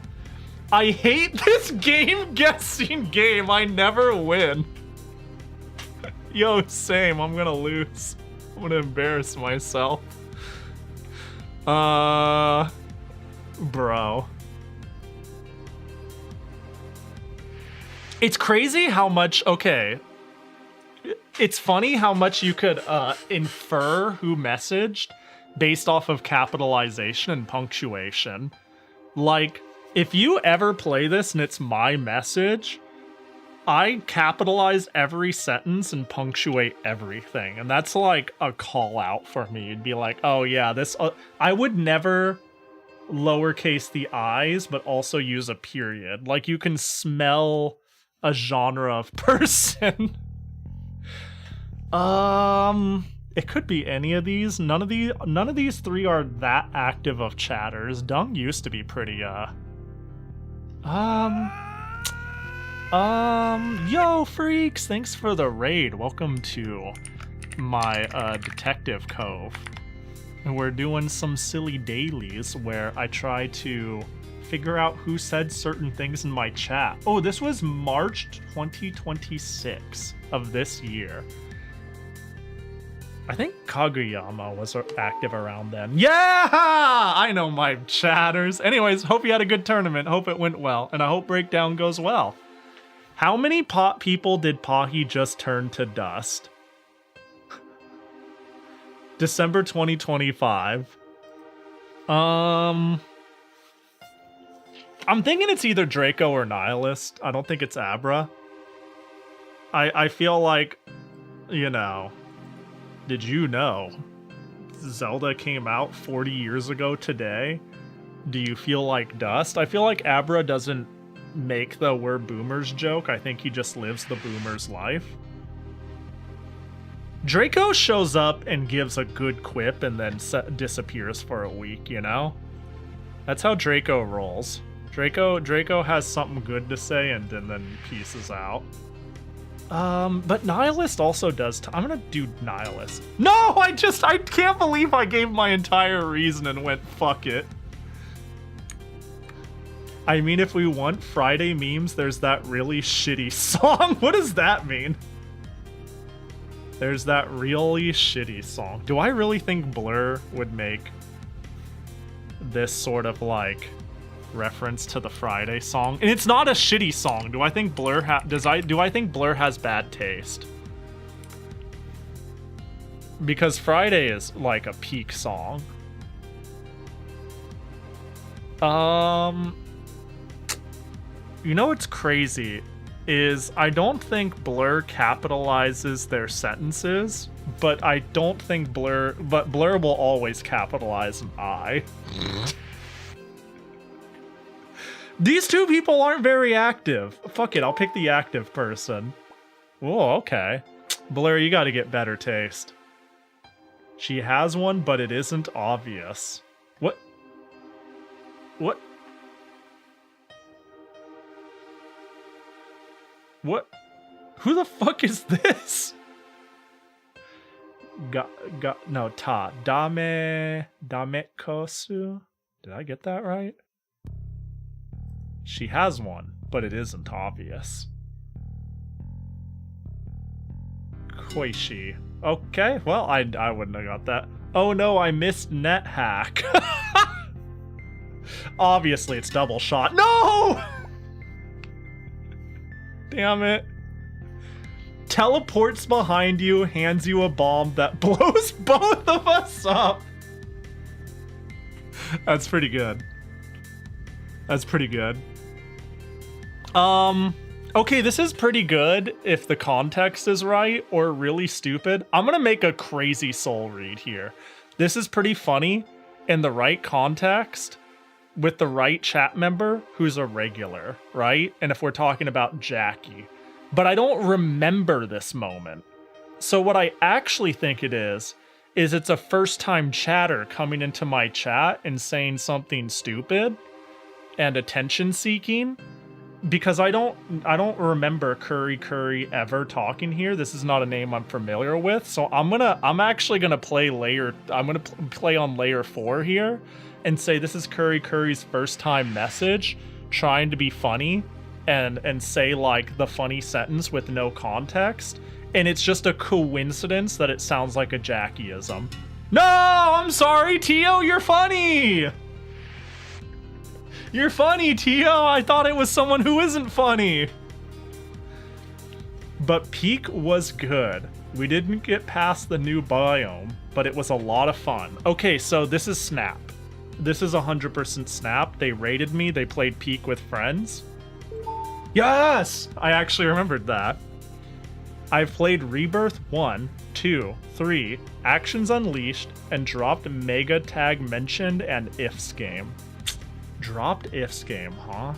I hate this game guessing game. I never win. Yo, same. I'm gonna lose. I'm gonna embarrass myself. Bro. It's crazy how much, okay. It's funny how much you could infer who messaged based off of capitalization and punctuation. Like, if you ever play this and it's my message, I capitalize every sentence and punctuate everything. And that's like a call out for me. It'd be like, oh yeah, this, I would never lowercase the i's, but also use a period. Like, you can smell a genre of person. It could be any of these. None of these three are that active of chatters. Dung used to be pretty, yo, freaks, thanks for the raid. Welcome to my, Detective Cove. And we're doing some silly dailies where I try to figure out who said certain things in my chat. Oh, this was March 2026 of this year. I think Kaguyama was active around then. Yeah! I know my chatters. Anyways, hope you had a good tournament. Hope it went well. And I hope Breakdown goes well. How many people did Pahi just turn to dust? December 2025. I'm thinking it's either Draco or Nihilist. I don't think it's Abra. I feel like, you know... Did you know Zelda came out 40 years ago today? Do you feel like dust? I feel like Abra doesn't make the we're boomers joke. I think he just lives the boomer's life. Draco shows up and gives a good quip and then disappears for a week, you know? That's how Draco rolls. Draco has something good to say and then pieces out. But Nihilist also does. I'm gonna do Nihilist. No, I can't believe I gave my entire reason and went fuck it. I mean, if we want Friday memes, there's that really shitty song. What does that mean? There's that really shitty song. Do I really think Blur would make this sort of like reference to the Friday song? And it's not a shitty song. Do I think Blur do I think Blur has bad taste? Because Friday is like a peak song. You know what's crazy is I don't think Blur capitalizes their sentences, but I don't think Blur will always capitalize an I. These two people aren't very active. Fuck it, I'll pick the active person. Oh, okay. Blur, you gotta get better taste. She has one, but it isn't obvious. What? What? What? Who the fuck is this? No, Dame kosu? Did I get that right? She has one, but it isn't obvious. Koishi. Okay, well, I wouldn't have got that. Oh no, I missed net hack. Obviously, it's double shot. No! Damn it. Teleports behind you, hands you a bomb that blows both of us up. That's pretty good. That's pretty good. Okay, this is pretty good if the context is right, or really stupid. I'm gonna make a crazy soul read here. This is pretty funny in the right context with the right chat member who's a regular, right? And if we're talking about Jackie. But I don't remember this moment. So what I actually think it is it's a first-time chatter coming into my chat and saying something stupid and attention-seeking. Because I don't remember Curry ever talking here. This is not a name I'm familiar with. So I'm actually gonna play play on layer 4 here and say this is Curry's first time message trying to be funny and say like the funny sentence with no context. And it's just a coincidence that it sounds like a Jackieism. No, I'm sorry, Tio, you're funny. You're funny, Tio! I thought it was someone who isn't funny! But Peak was good. We didn't get past the new biome, but it was a lot of fun. Okay, so this is Snap. This is 100% Snap. They raided me, they played Peak with friends. Yes! I actually remembered that. I've played Rebirth 1, 2, 3, Actions Unleashed, and dropped Mega Tag Mentioned and Ifs game. Dropped Ifs game, huh?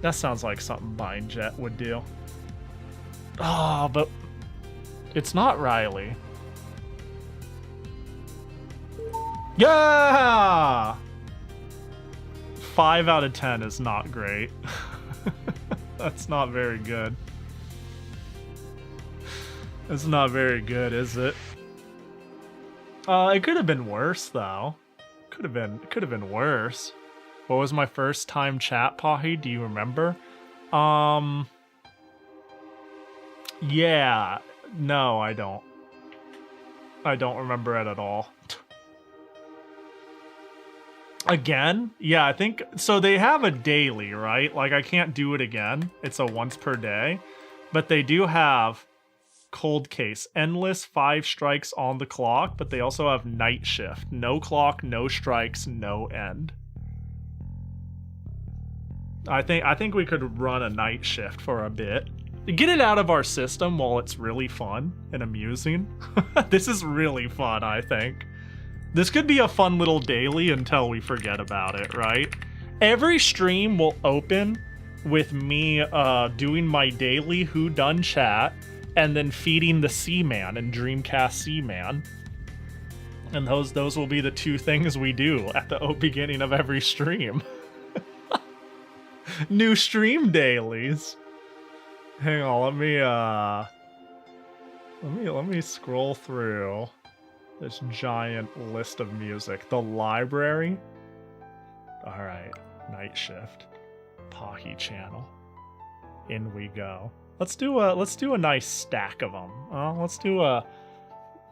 That sounds like something Mindjet would do. Oh, but it's not Riley. Yeah! 5 out of 10 is not great. That's not very good. It's not very good, is it? It could have been worse though. Could have been worse. What was my first time chat, Pahi? Do you remember? Yeah. No, I don't. I don't remember it at all. Again? Yeah, I think... So they have a daily, right? Like, I can't do it again. It's a once per day. But they do have Cold Case. Endless 5 strikes on the clock, but they also have Night Shift. No clock, no strikes, no end. I think we could run a Night Shift for a bit. Get it out of our system while it's really fun and amusing. This is really fun, I think. This could be a fun little daily until we forget about it, right? Every stream will open with me doing my daily Who Done chat and then feeding the Seaman and Dreamcast Seaman. And those will be the 2 things we do at the beginning of every stream. New stream dailies. Hang on, let me scroll through this giant list of music. The library. All right, Night Shift, Pahi channel. In we go. Let's do a nice stack of them. Let's do a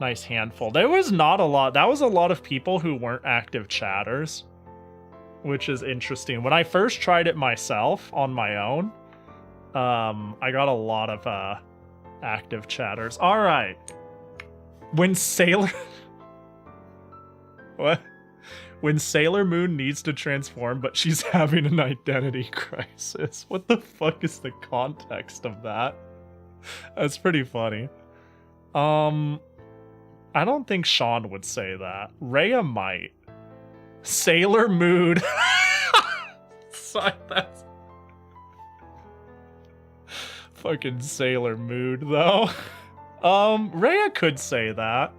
nice handful. There was not a lot. That was a lot of people who weren't active chatters, which is interesting. When I first tried it myself on my own, I got a lot of active chatters. All right. When Sailor... What? When Sailor Moon needs to transform, but she's having an identity crisis. What the fuck is the context of that? That's pretty funny. I don't think Sean would say that. Rhea might. Sailor Mood. Sorry, that's... Fucking Sailor Mood, though. Rhea could say that.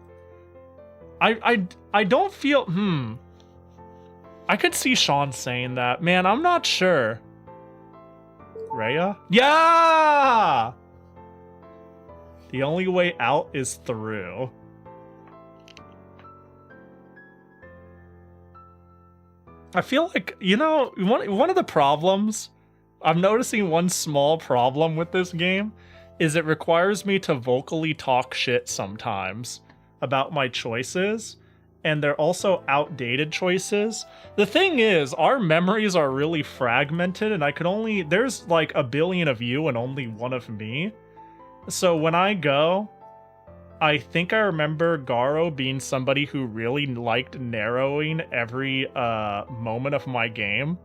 I don't feel... I could see Sean saying that. Man, I'm not sure. Rhea? Yeah! The only way out is through. I feel like, you know, one of the problems, I'm noticing one small problem with this game is it requires me to vocally talk shit sometimes about my choices, and they're also outdated choices. The thing is, our memories are really fragmented, and there's like a billion of you and only one of me. So when I go, I think I remember Garo being somebody who really liked narrowing every moment of my game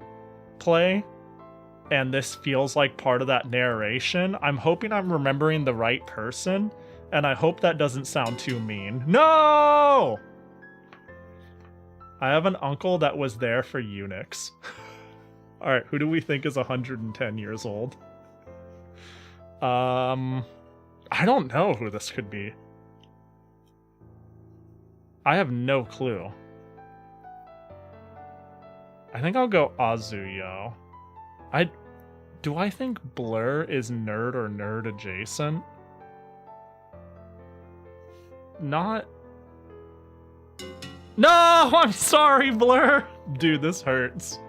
play, and this feels like part of that narration. I'm hoping I'm remembering the right person, and I hope that doesn't sound too mean. No! I have an uncle that was there for Unix. Alright, who do we think is 110 years old? I don't know who this could be. I have no clue. I think I'll go Azuyo. Do I think Blur is nerd or nerd adjacent? Not... No! I'm sorry, Blur! Dude, this hurts.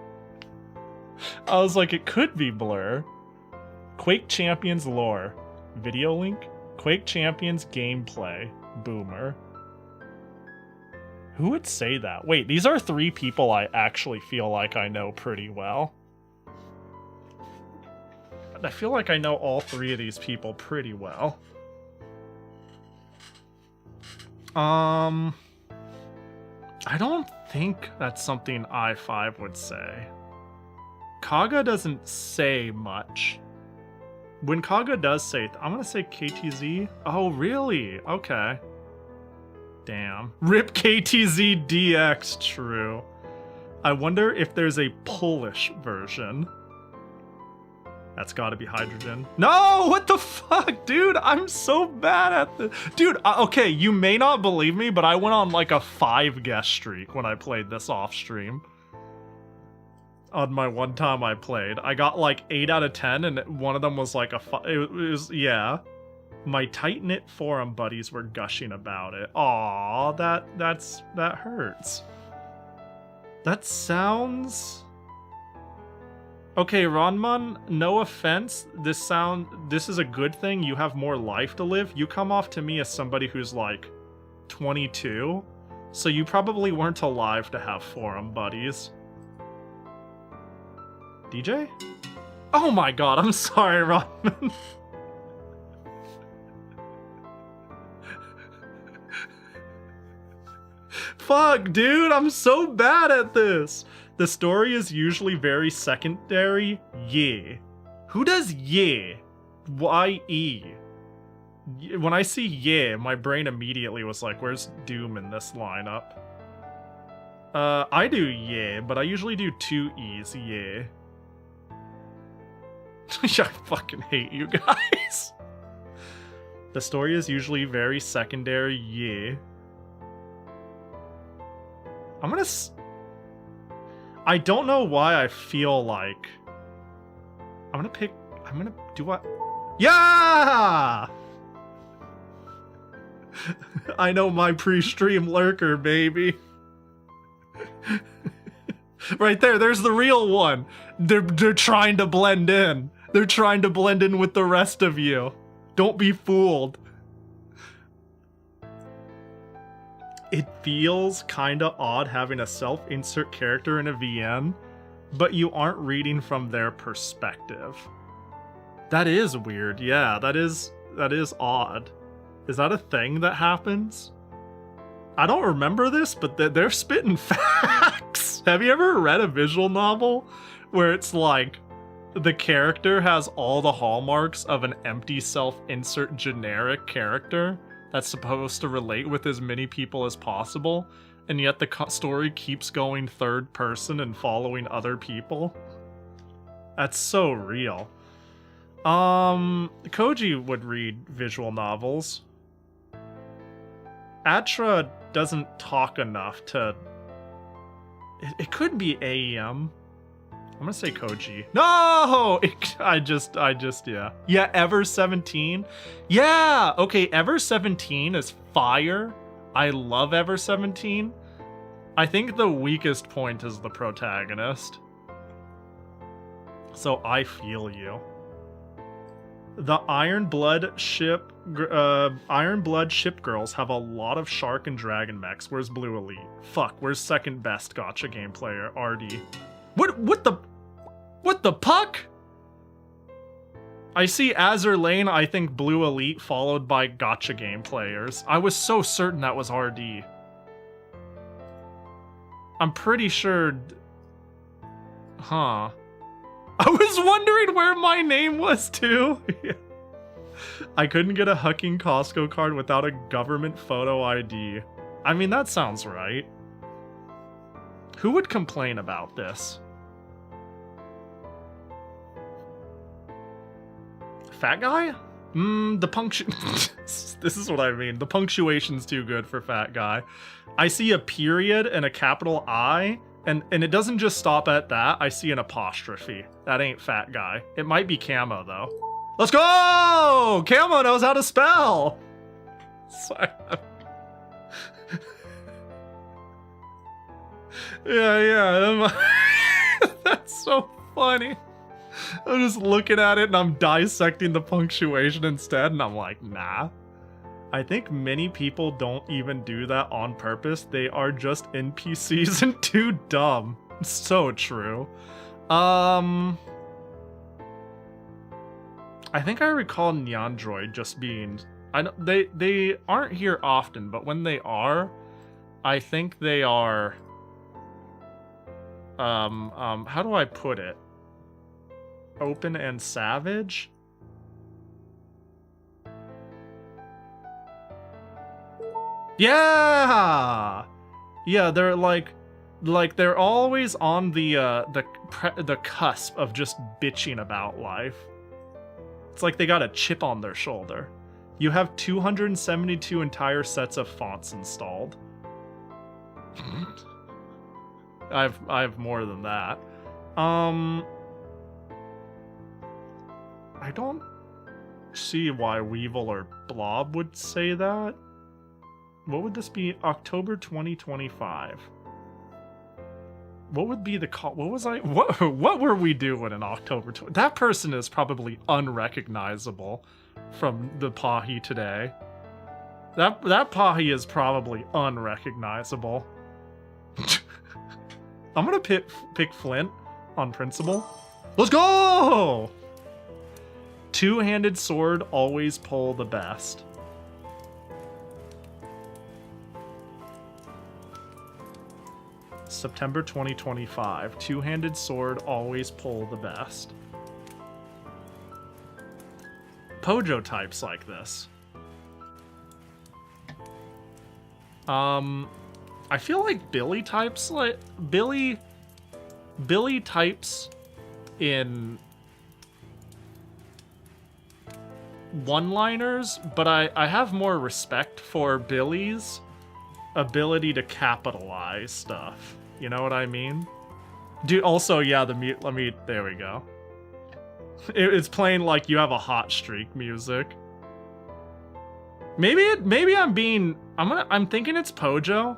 I was like, it could be Blur. Quake Champions lore. Video link? Quake Champions gameplay. Boomer. Who would say that? Wait, these are 3 people I actually feel like I know pretty well. I feel like I know all 3 of these people pretty well. I don't think that's something I5 would say. Kaga doesn't say much. When Kaga does say, I'm gonna say KTZ. Oh, really? Okay. Damn. RIP KTZ DX, true. I wonder if there's a Polish version. That's gotta be Hydrogen. No! What the fuck, dude? I'm so bad at this. Dude, okay, you may not believe me, but I went on like a 5 guess streak when I played this off stream. On my one time I played. I got like 8 out of 10, and one of them was like a 5. It was, yeah. My tight-knit forum buddies were gushing about it. Aw, that hurts. That sounds... Okay, Ronman, no offense, this is a good thing. You have more life to live. You come off to me as somebody who's like 22, so you probably weren't alive to have forum buddies. DJ? Oh my god, I'm sorry, Ronman. Fuck, dude, I'm so bad at this. The story is usually very secondary. Yeah. Who does yeah? Y-E. When I see yeah, my brain immediately was like, where's Doom in this lineup? I do yeah, but I usually do 2 E's, yeah. I fucking hate you guys. The story is usually very secondary, yeah. I don't know why I feel like... Yeah! I know my pre-stream lurker, baby. Right there, there's the real one. They're trying to blend in. They're trying to blend in with the rest of you. Don't be fooled. It feels kinda odd having a self-insert character in a VN, but you aren't reading from their perspective. That is weird, yeah, that is odd. Is that a thing that happens? I don't remember this, but they're spitting facts. Have you ever read a visual novel where it's like, the character has all the hallmarks of an empty self-insert generic character that's supposed to relate with as many people as possible, and yet the story keeps going third person and following other people? That's so real. Koji would read visual novels. Atra doesn't talk enough to... It could be AEM. I'm gonna say Koji. No! Yeah. Yeah, Ever 17. Yeah! Okay, Ever 17 is fire. I love Ever 17. I think the weakest point is the protagonist. So I feel you. The Iron Blood ship girls have a lot of shark and dragon mechs. Where's Blue Elite? Fuck, where's second best gacha game player? RD. What the puck? I see Azur Lane, I think Blue Elite, followed by gacha game players. I was so certain that was RD. I'm pretty sure... Huh. I was wondering where my name was too. I couldn't get a Hucking Costco card without a government photo ID. I mean, that sounds right. Who would complain about this? Fat guy? The this is what I mean. The punctuation's too good for fat guy. I see a period and a capital I, and it doesn't just stop at that. I see an apostrophe. That ain't fat guy. It might be Camo, though. Let's go! Camo knows how to spell! Sorry. Yeah. That's so funny. I'm just looking at it and I'm dissecting the punctuation instead, and I'm like, nah. I think many people don't even do that on purpose. They are just NPCs and too dumb. So true. I think I recall Neandroid just being... They aren't here often, but when they are, I think they are... how do I put it? Open and savage? Yeah! Yeah, they're like they're always on the cusp of just bitching about life. It's like they got a chip on their shoulder. You have 272 entire sets of fonts installed. I have more than that. I don't see why Weevil or Blob would say that. What would this be? October 2025. What would be the call? What was I? What were we doing in October? That person is probably unrecognizable from the Pahi today. That Pahi is probably unrecognizable. I'm gonna pick Flint on principle. Let's go! Two-handed sword, always pull the best. September 2025. Two-handed sword, always pull the best. Pojo types like this. I feel like Billy types like Billy types in one-liners, but I have more respect for Billy's ability to capitalize stuff. You know what I mean? Dude, also, yeah, the mute, there we go. It's playing like you have a hot streak music. Maybe I'm thinking it's Pojo,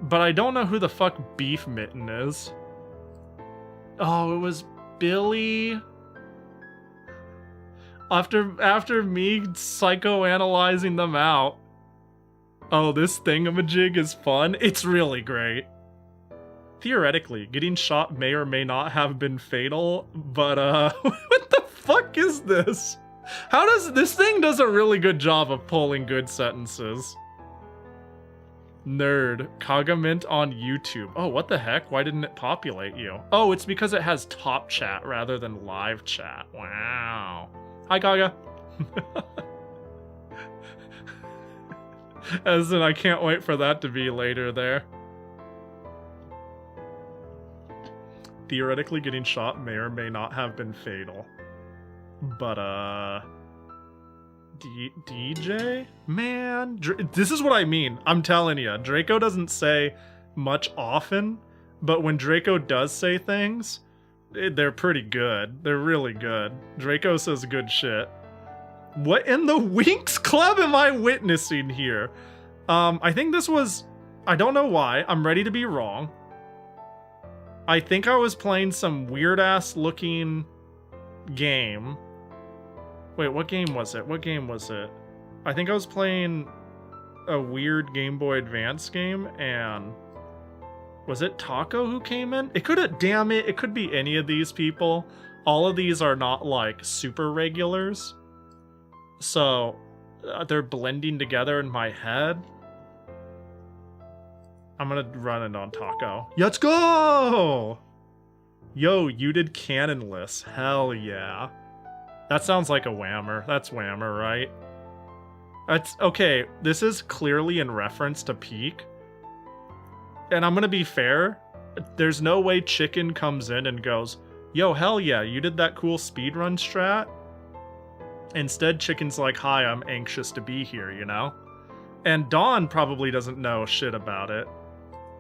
but I don't know who the fuck Beef Mitten is. Oh, it was Billy. After me psychoanalyzing them out. Oh, this thingamajig is fun. It's really great. Theoretically, getting shot may or may not have been fatal, but what the fuck is this? How does this thing does a really good job of pulling good sentences? Nerd. Kagament on YouTube. Oh, what the heck? Why didn't it populate you? Oh, it's because it has top chat rather than live chat. Wow. Hi, Kaga. As in, I can't wait for that to be later there. Theoretically, getting shot may or may not have been fatal. But, DJ? Man, this is what I mean. I'm telling you, Draco doesn't say much often, but when Draco does say things, they're pretty good. They're really good. Draco says good shit. What in the Winx Club am I witnessing here? I think this was I don't know why. I'm ready to be wrong. I think I was playing some weird-ass looking game. Wait, what game was it? What game was it? I think I was playing a weird Game Boy Advance game, and... Was it Taco who came in? It could have... Damn it, it could be any of these people. All of these are not, like, super regulars. So, they're blending together in my head. I'm gonna run it on Taco. Let's go! Yo, you did cannonless. Hell yeah. That sounds like a whammer. That's whammer, right? That's okay. This is clearly in reference to Peak. And I'm gonna be fair. There's no way Chicken comes in and goes, yo, hell yeah, you did that cool speedrun strat? Instead, Chicken's like, hi, I'm anxious to be here, you know? And Dawn probably doesn't know shit about it.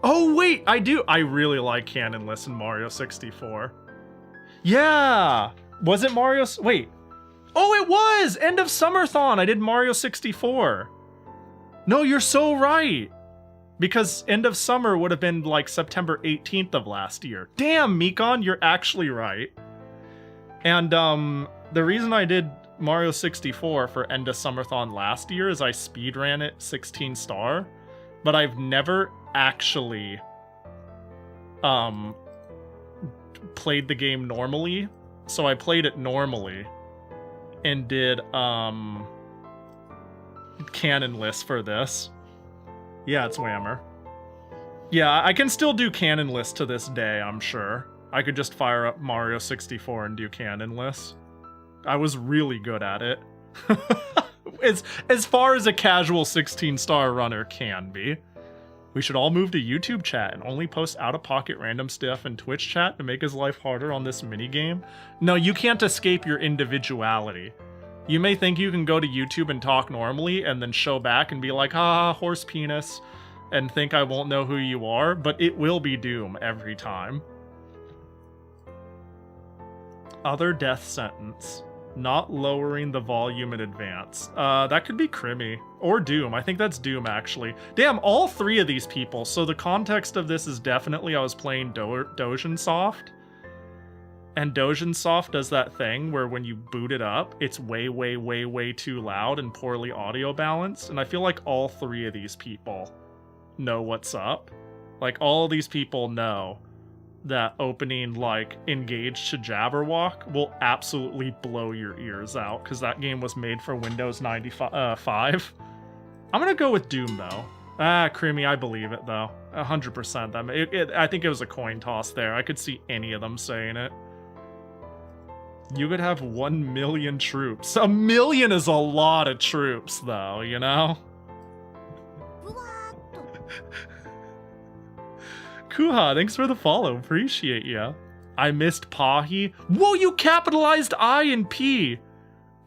Oh, wait, I do. I really like Cannonless in Mario 64. Yeah! Was it Mario... Wait. Oh, it was! End of Summerthon! I did Mario 64. No, you're so right! Because End of Summer would have been, like, September 18th of last year. Damn, Mikon, you're actually right. And, the reason I did Mario 64 for End of Summerthon last year is I speedran it 16 star, but I've never actually played the game normally. So I played it normally and did Cannonless for this. Yeah, it's Whammer. Yeah, I can still do Cannonless to this day, I'm sure. I could just fire up Mario 64 and do Cannonless. I was really good at it. As far as a casual 16-star runner can be. We should all move to YouTube chat and only post out-of-pocket random stuff in Twitch chat to make his life harder on this minigame. No, you can't escape your individuality. You may think you can go to YouTube and talk normally and then show back and be like, ha, horse penis, and think I won't know who you are, but it will be Doom every time. Other death sentence. Not lowering the volume in advance. That could be Crimmy. Or Doom. I think that's Doom, actually. Damn, all three of these people. So the context of this is definitely I was playing Dojinsoft. And Dojinsoft does that thing where when you boot it up, it's way, way, way, way too loud and poorly audio balanced. And I feel like all three of these people know what's up. Like, all of these people know that opening, like, Engage to Jabberwock will absolutely blow your ears out, because that game was made for Windows 95. I'm gonna go with Doom, though. Crimmy, I believe it, though. 100%. I think it was a coin toss there. I could see any of them saying it. You could have 1 million troops. 1 million is a lot of troops, though, you know? Kuha, thanks for the follow. Appreciate ya. I missed Pahi. Whoa, you capitalized I and P.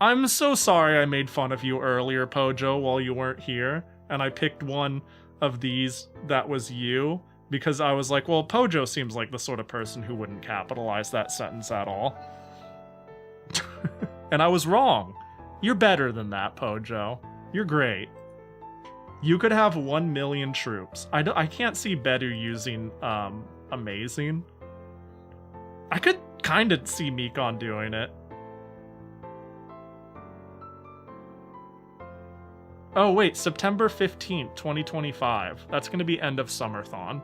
I'm so sorry I made fun of you earlier, Pojo, while you weren't here. And I picked one of these that was you. Because I was like, well, Pojo seems like the sort of person who wouldn't capitalize that sentence at all. And I was wrong. You're better than that, Pojo. You're great. You could have 1 million troops. I can't see Bedu using amazing. I could kind of see Mikon doing it. Oh wait, September 15th, 2025. That's gonna be end of Summerthon.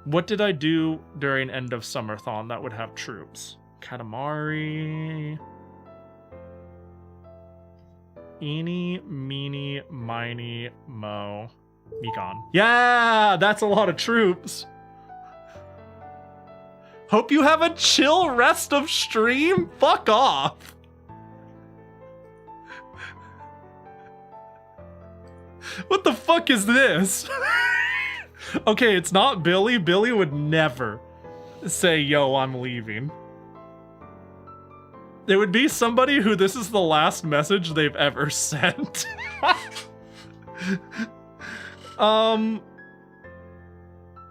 What did I do during end of Summerthon that would have troops? Katamari... Eeny, meeny, miny, mo, Mikon. Yeah, that's a lot of troops. Hope you have a chill rest of stream. Fuck off. What the fuck is this? Okay, it's not Billy. Billy would never say, yo, I'm leaving. It would be somebody who this is the last message they've ever sent.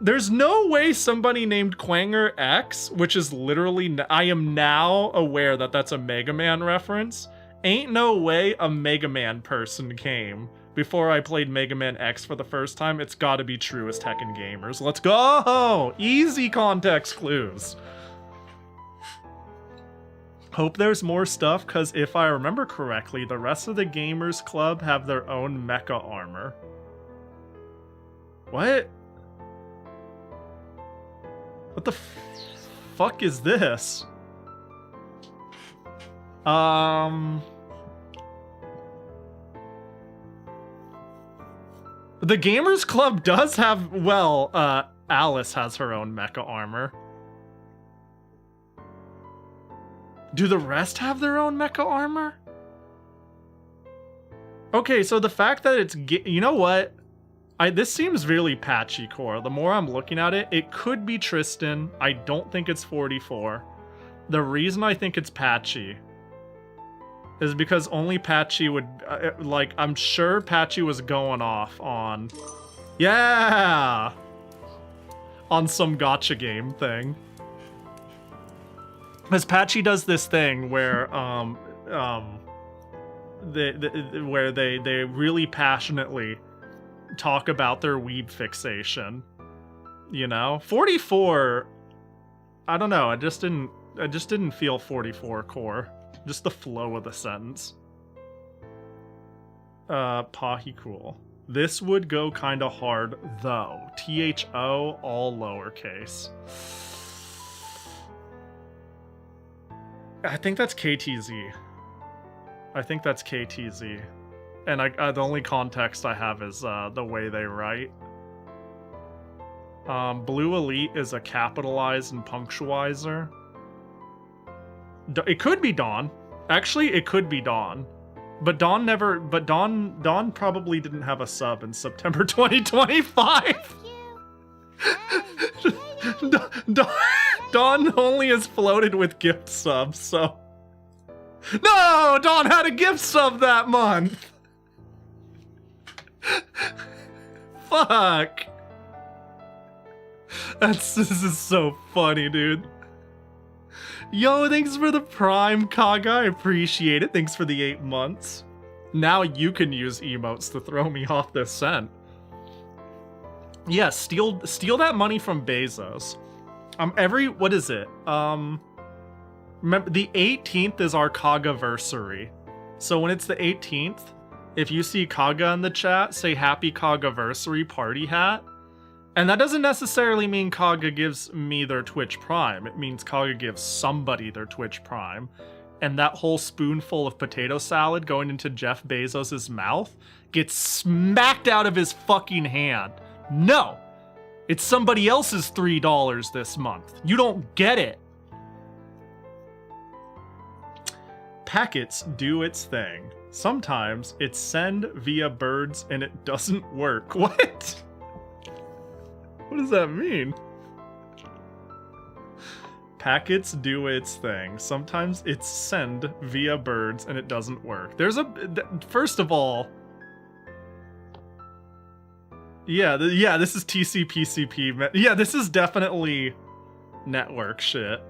There's no way somebody named Quanger X, which is literally, I am now aware that that's a Mega Man reference. Ain't no way a Mega Man person came before I played Mega Man X for the first time, it's gotta be true as Tekken gamers. Let's go! Easy context clues. Hope there's more stuff, because if I remember correctly, the rest of the Gamers Club have their own mecha armor. What? What the fuck is this? The Gamers Club does have, well, Alice has her own mecha armor. Do the rest have their own mecha armor? Okay, so the fact that it's... You know what? This seems really patchy core. The more I'm looking at it, it could be Tristan. I don't think it's 44. The reason I think it's patchy is because only Patchy would... like, I'm sure Patchy was going off on... Yeah! On some gacha game thing. Because Patchy does this thing where, where they really passionately talk about their weeb fixation. You know? 44... I don't know, I just didn't feel 44 core. Just the flow of the sentence. Pahi cool. This would go kinda hard, though. THO, all lowercase. I think that's KTZ. I think that's KTZ. And the only context I have is the way they write. Blue Elite is a capitalize and punctuizer. It could be Dawn. Actually, it could be Dawn. But Dawn never... But Dawn probably didn't have a sub in September 2025. Dawn only has floated with gift subs, so... No! Dawn had a gift sub that month! Fuck! This is so funny, dude. Yo, thanks for the Prime, Kaga. I appreciate it. Thanks for the 8 months. Now you can use emotes to throw me off the scent. Yeah, steal that money from Bezos. What is it? Remember, the 18th is our Kagaversary. So when it's the 18th, if you see Kaga in the chat, say Happy Kagaversary party hat. And that doesn't necessarily mean Kaga gives me their Twitch Prime. It means Kaga gives somebody their Twitch Prime. And that whole spoonful of potato salad going into Jeff Bezos' mouth gets smacked out of his fucking hand. No! It's somebody else's $3 this month. You don't get it. Packets do its thing. Sometimes it's send via birds and it doesn't work. What? What does that mean? Packets do its thing. Sometimes it's send via birds and it doesn't work. First of all, yeah, this is TCP/CP. Yeah, this is definitely network shit.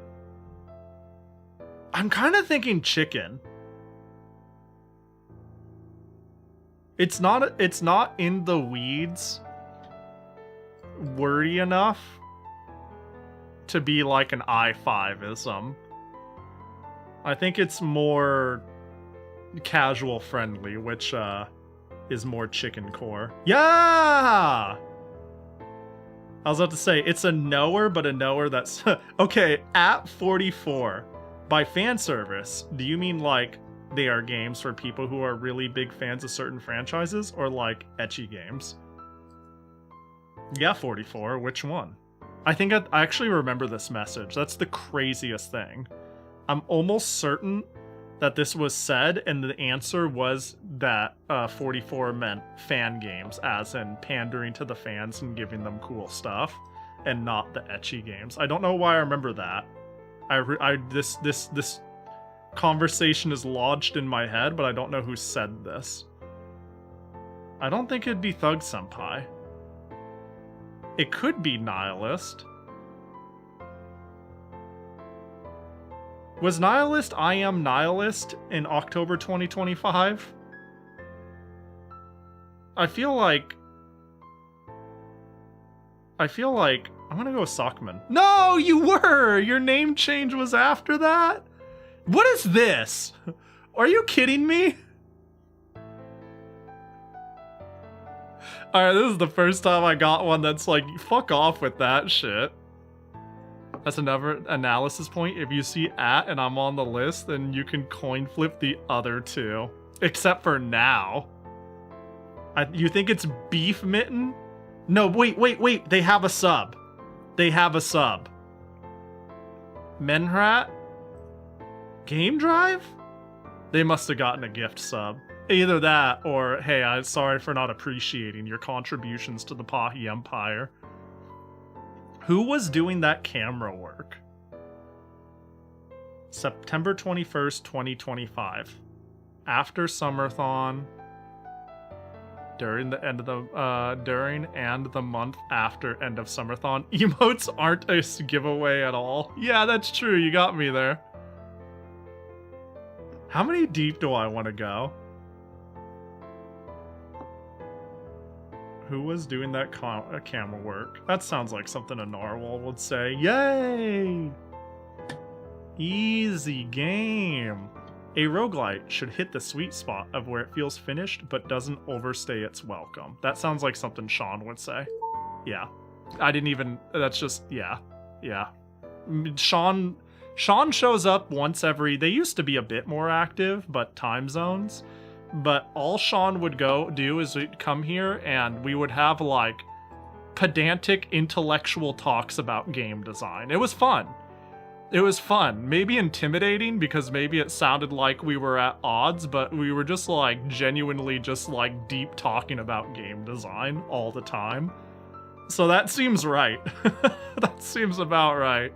I'm kind of thinking chicken. It's not in the weeds wordy enough to be like an I5ism. I think it's more casual friendly, which is more chicken core. Yeah! I was about to say, it's a knower, but a knower that's... Okay, at 44. By fan service, do you mean like they are games for people who are really big fans of certain franchises, or like ecchi games? Yeah, 44. Which one? I think I actually remember this message. That's the craziest thing. I'm almost certain that this was said, and the answer was that 44 meant fan games, as in pandering to the fans and giving them cool stuff, and not the ecchi games. I don't know why I remember that. This conversation is lodged in my head, but I don't know who said this. I don't think it'd be Thug Senpai. It could be Nihilist. Was Nihilist I Am Nihilist in October 2025? I feel like I'm gonna go with Sockman. No, you were! Your name change was after that? What is this? Are you kidding me? Alright, this is the first time I got one that's like, fuck off with that shit. That's another analysis point. If you see at and I'm on the list, then you can coin flip the other two. Except for now. You think it's Beef Mitten? No, wait. They have a sub. They have a sub. Menrat? Game Drive? They must have gotten a gift sub. Either that or, hey, I'm sorry for not appreciating your contributions to the Pahi Empire. Who was doing that camera work? September 21st, 2025. After Summerthon. During the end of the during and the month after end of Summerthon. Emotes aren't a giveaway at all. Yeah, that's true. You got me there. How many deep do I want to go? Who was doing that camera work? That sounds like something a narwhal would say. Yay! Easy game. A roguelite should hit the sweet spot of where it feels finished but doesn't overstay its welcome. That sounds like something Sean would say. Yeah. I didn't even... That's just... Yeah. Yeah. Sean shows up once every... They used to be a bit more active, but time zones. But all Sean would do is come here and we would have, like, pedantic intellectual talks about game design. It was fun. It was fun. Maybe intimidating because maybe it sounded like we were at odds, but we were just like genuinely just like deep talking about game design all the time. So that seems right. That seems about right.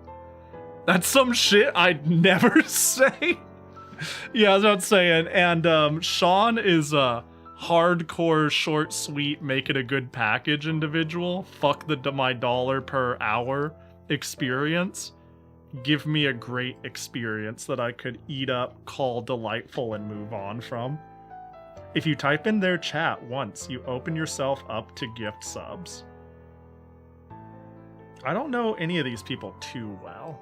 That's some shit I'd never say. Yeah, I was about saying. And Sean is a hardcore, short, sweet, make it a good package individual. Fuck my dollar per hour experience. Give me a great experience that I could eat up, call delightful, and move on from. If you type in their chat once, you open yourself up to gift subs. I don't know any of these people too well.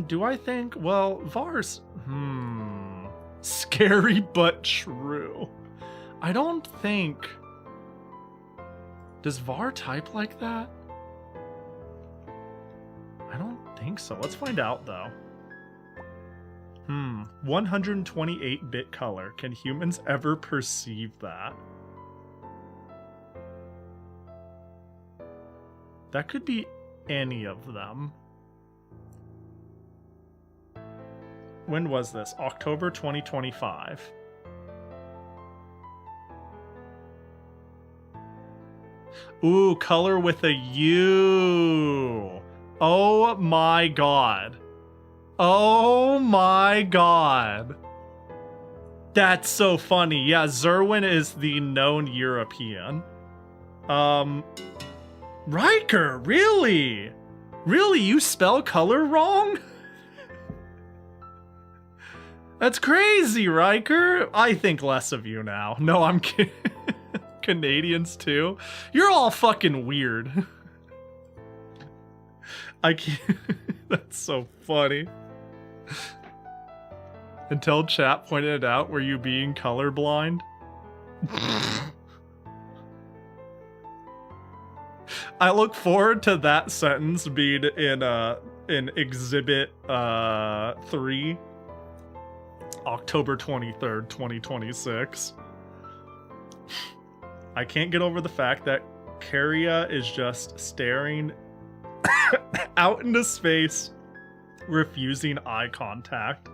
Do I think? Well, Var's... Scary but true. I don't think... Does Var type like that? I don't think so. Let's find out, though. 128-bit color. Can humans ever perceive that? That could be any of them. When was this? October 2025. Ooh, color with a U. Oh my god. Oh my god. That's so funny. Yeah, Zerwin is the known European. Riker, really? Really, you spell color wrong? That's crazy, Riker. I think less of you now. No, I'm kidding. Canadians too. You're all fucking weird. I can't. That's so funny. Until chat pointed it out, were you being colorblind? I look forward to that sentence being in Exhibit 3, October 23rd, 2026. I can't get over the fact that Karia is just staring out into space, refusing eye contact.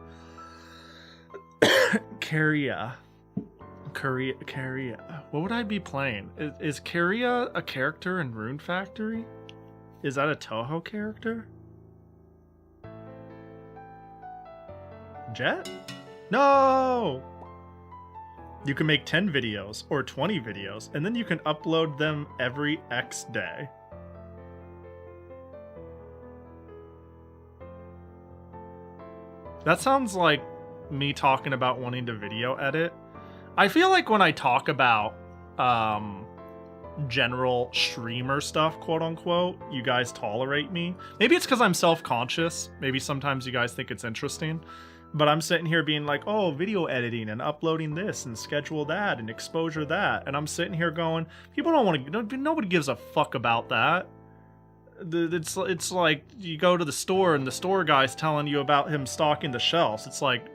Karia. What would I be playing? Is Karia a character in Rune Factory? Is that a Toho character? Jet? No! You can make 10 videos or 20 videos, and then you can upload them every X day. That sounds like me talking about wanting to video edit. I feel like when I talk about general streamer stuff, quote unquote, you guys tolerate me. Maybe it's because I'm self-conscious. Maybe sometimes you guys think it's interesting. But I'm sitting here being like, oh, video editing and uploading this and schedule that and exposure that. And I'm sitting here going, people don't want to, nobody gives a fuck about that. It's like you go to the store and the store guy's telling you about him stocking the shelves. It's like,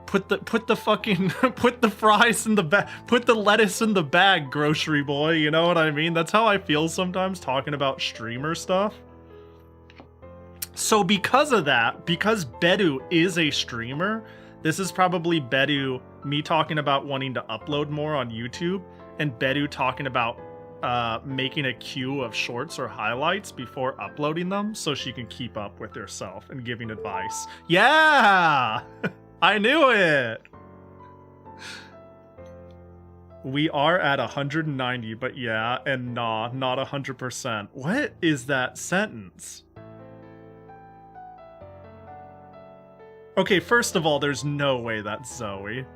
put the fucking, put the fries in the bag, put the lettuce in the bag, grocery boy. You know what I mean? That's how I feel sometimes talking about streamer stuff. So because of that, because Bedu is a streamer, this is probably Bedu, me talking about wanting to upload more on YouTube, and Bedu talking about making a queue of shorts or highlights before uploading them so she can keep up with herself and giving advice. Yeah! I knew it! We are at 190, but yeah, and nah, not 100%. What is that sentence? Okay, first of all, there's no way that's Zoe.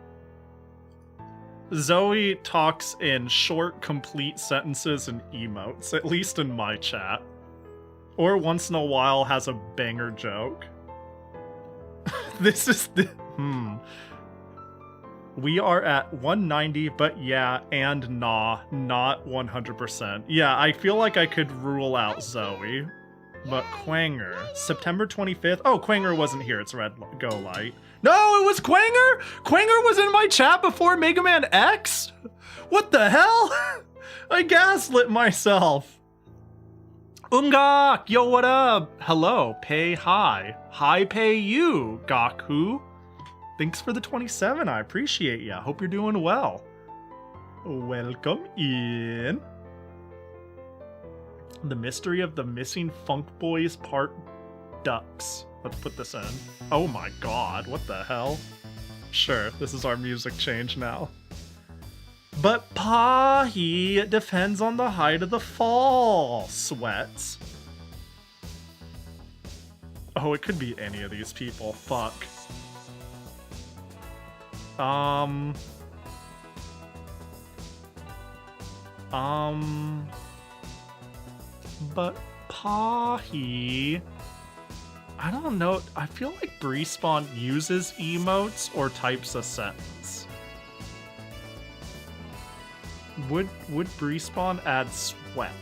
Zoe talks in short, complete sentences and emotes, at least in my chat. Or once in a while has a banger joke. This is the... We are at 190, but yeah, and nah, not 100%. Yeah, I feel like I could rule out Zoe. But Quanger, September 25th. Oh, Quanger wasn't here. It's Red Go Light. No, it was Quanger. Quanger was in my chat before Mega Man X. What the hell? I gaslit myself. Umgak, yo, what up? Hello, pay hi. Hi, pay you, Gaku. Thanks for the 27. I appreciate ya. Hope you're doing well. Welcome in. The Mystery of the Missing Funk Boys Part Ducks. Let's put this in. Oh my god, what the hell? Sure, this is our music change now. But Pahi, it depends on the height of the fall. Sweats. Oh, it could be any of these people. Fuck. But Pahi, I don't know. I feel like Brespawn uses emotes or types a sentence. Would Brespawn add sweat?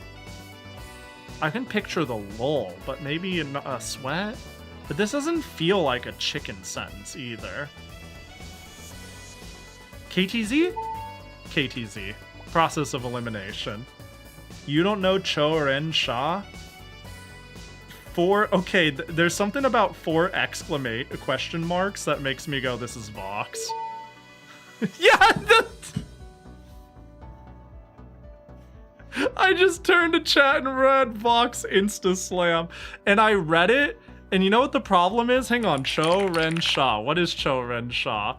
I can picture the lull, but maybe a sweat? But this doesn't feel like a chicken sentence either. KTZ? KTZ. Process of elimination. You don't know Cho Ren Sha? Okay, there's something about 4 question marks that makes me go, this is Vox. Yeah! I just turned to chat and read Vox Insta Slam. And I read it, and you know what the problem is? Hang on, Cho Ren Sha. What is Cho Ren Sha?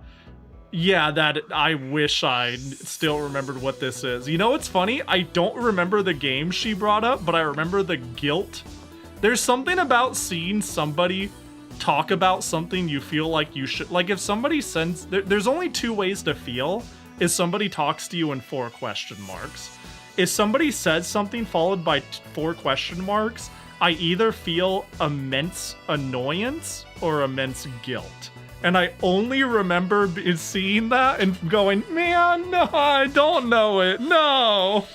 Yeah, that I wish I still remembered what this is. You know what's funny? I don't remember the game she brought up, but I remember the guilt. There's something about seeing somebody talk about something you feel like you should... Like, if somebody sends... There's only 2 ways to feel. If somebody talks to you in 4 question marks. If somebody says something followed by 4 question marks, I either feel immense annoyance or immense guilt. And I only remember seeing that and going, man, no, I don't know it, no.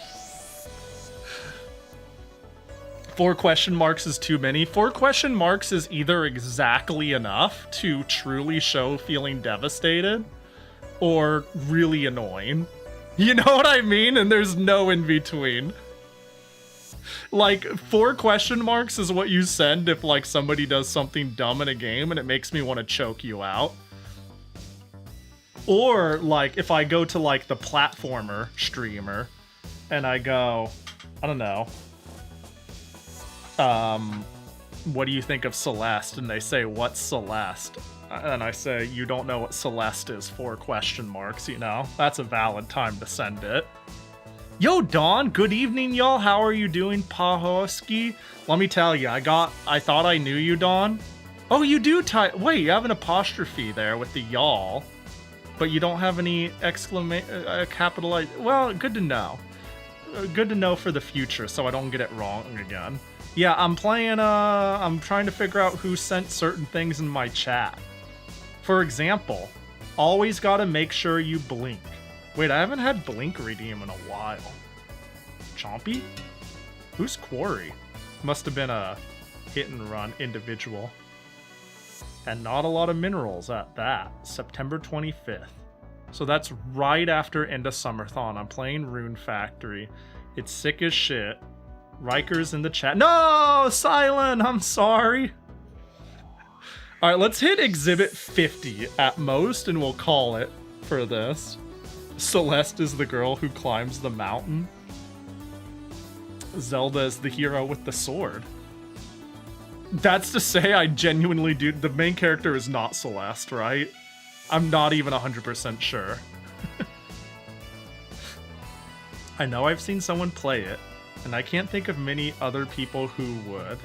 4 question marks is too many. 4 question marks is either exactly enough to truly show feeling devastated or really annoying. You know what I mean? And there's no in between. Like, 4 question marks is what you send if, like, somebody does something dumb in a game and it makes me want to choke you out. Or, like, if I go to, like, the platformer streamer and I go, I don't know, what do you think of Celeste? And they say, what's Celeste? And I say, you don't know what Celeste is, 4 question marks, you know? That's a valid time to send it. Yo, Dawn, good evening, y'all. How are you doing, Pahoski? Let me tell you, I thought I knew you, Dawn. Oh, you do wait, you have an apostrophe there with the y'all. But you don't have any capitalized. Well, good to know. Good to know for the future, so I don't get it wrong again. Yeah, I'm playing. I'm trying to figure out who sent certain things in my chat. For example, always gotta make sure you blink. Wait, I haven't had blink redeem in a while. Chompy? Who's Quarry? Must have been a hit and run individual. And not a lot of minerals at that. September 25th. So that's right after End of Summerthon. I'm playing Rune Factory. It's sick as shit. Riker's in the chat. No! Silent! I'm sorry. Alright, let's hit Exhibit 50 at most, and we'll call it for this. Celeste is the girl who climbs the mountain. Zelda is the hero with the sword. That's to say, I genuinely do. The main character is not Celeste, right? I'm not even 100% sure. I know I've seen someone play it, and I can't think of many other people who would.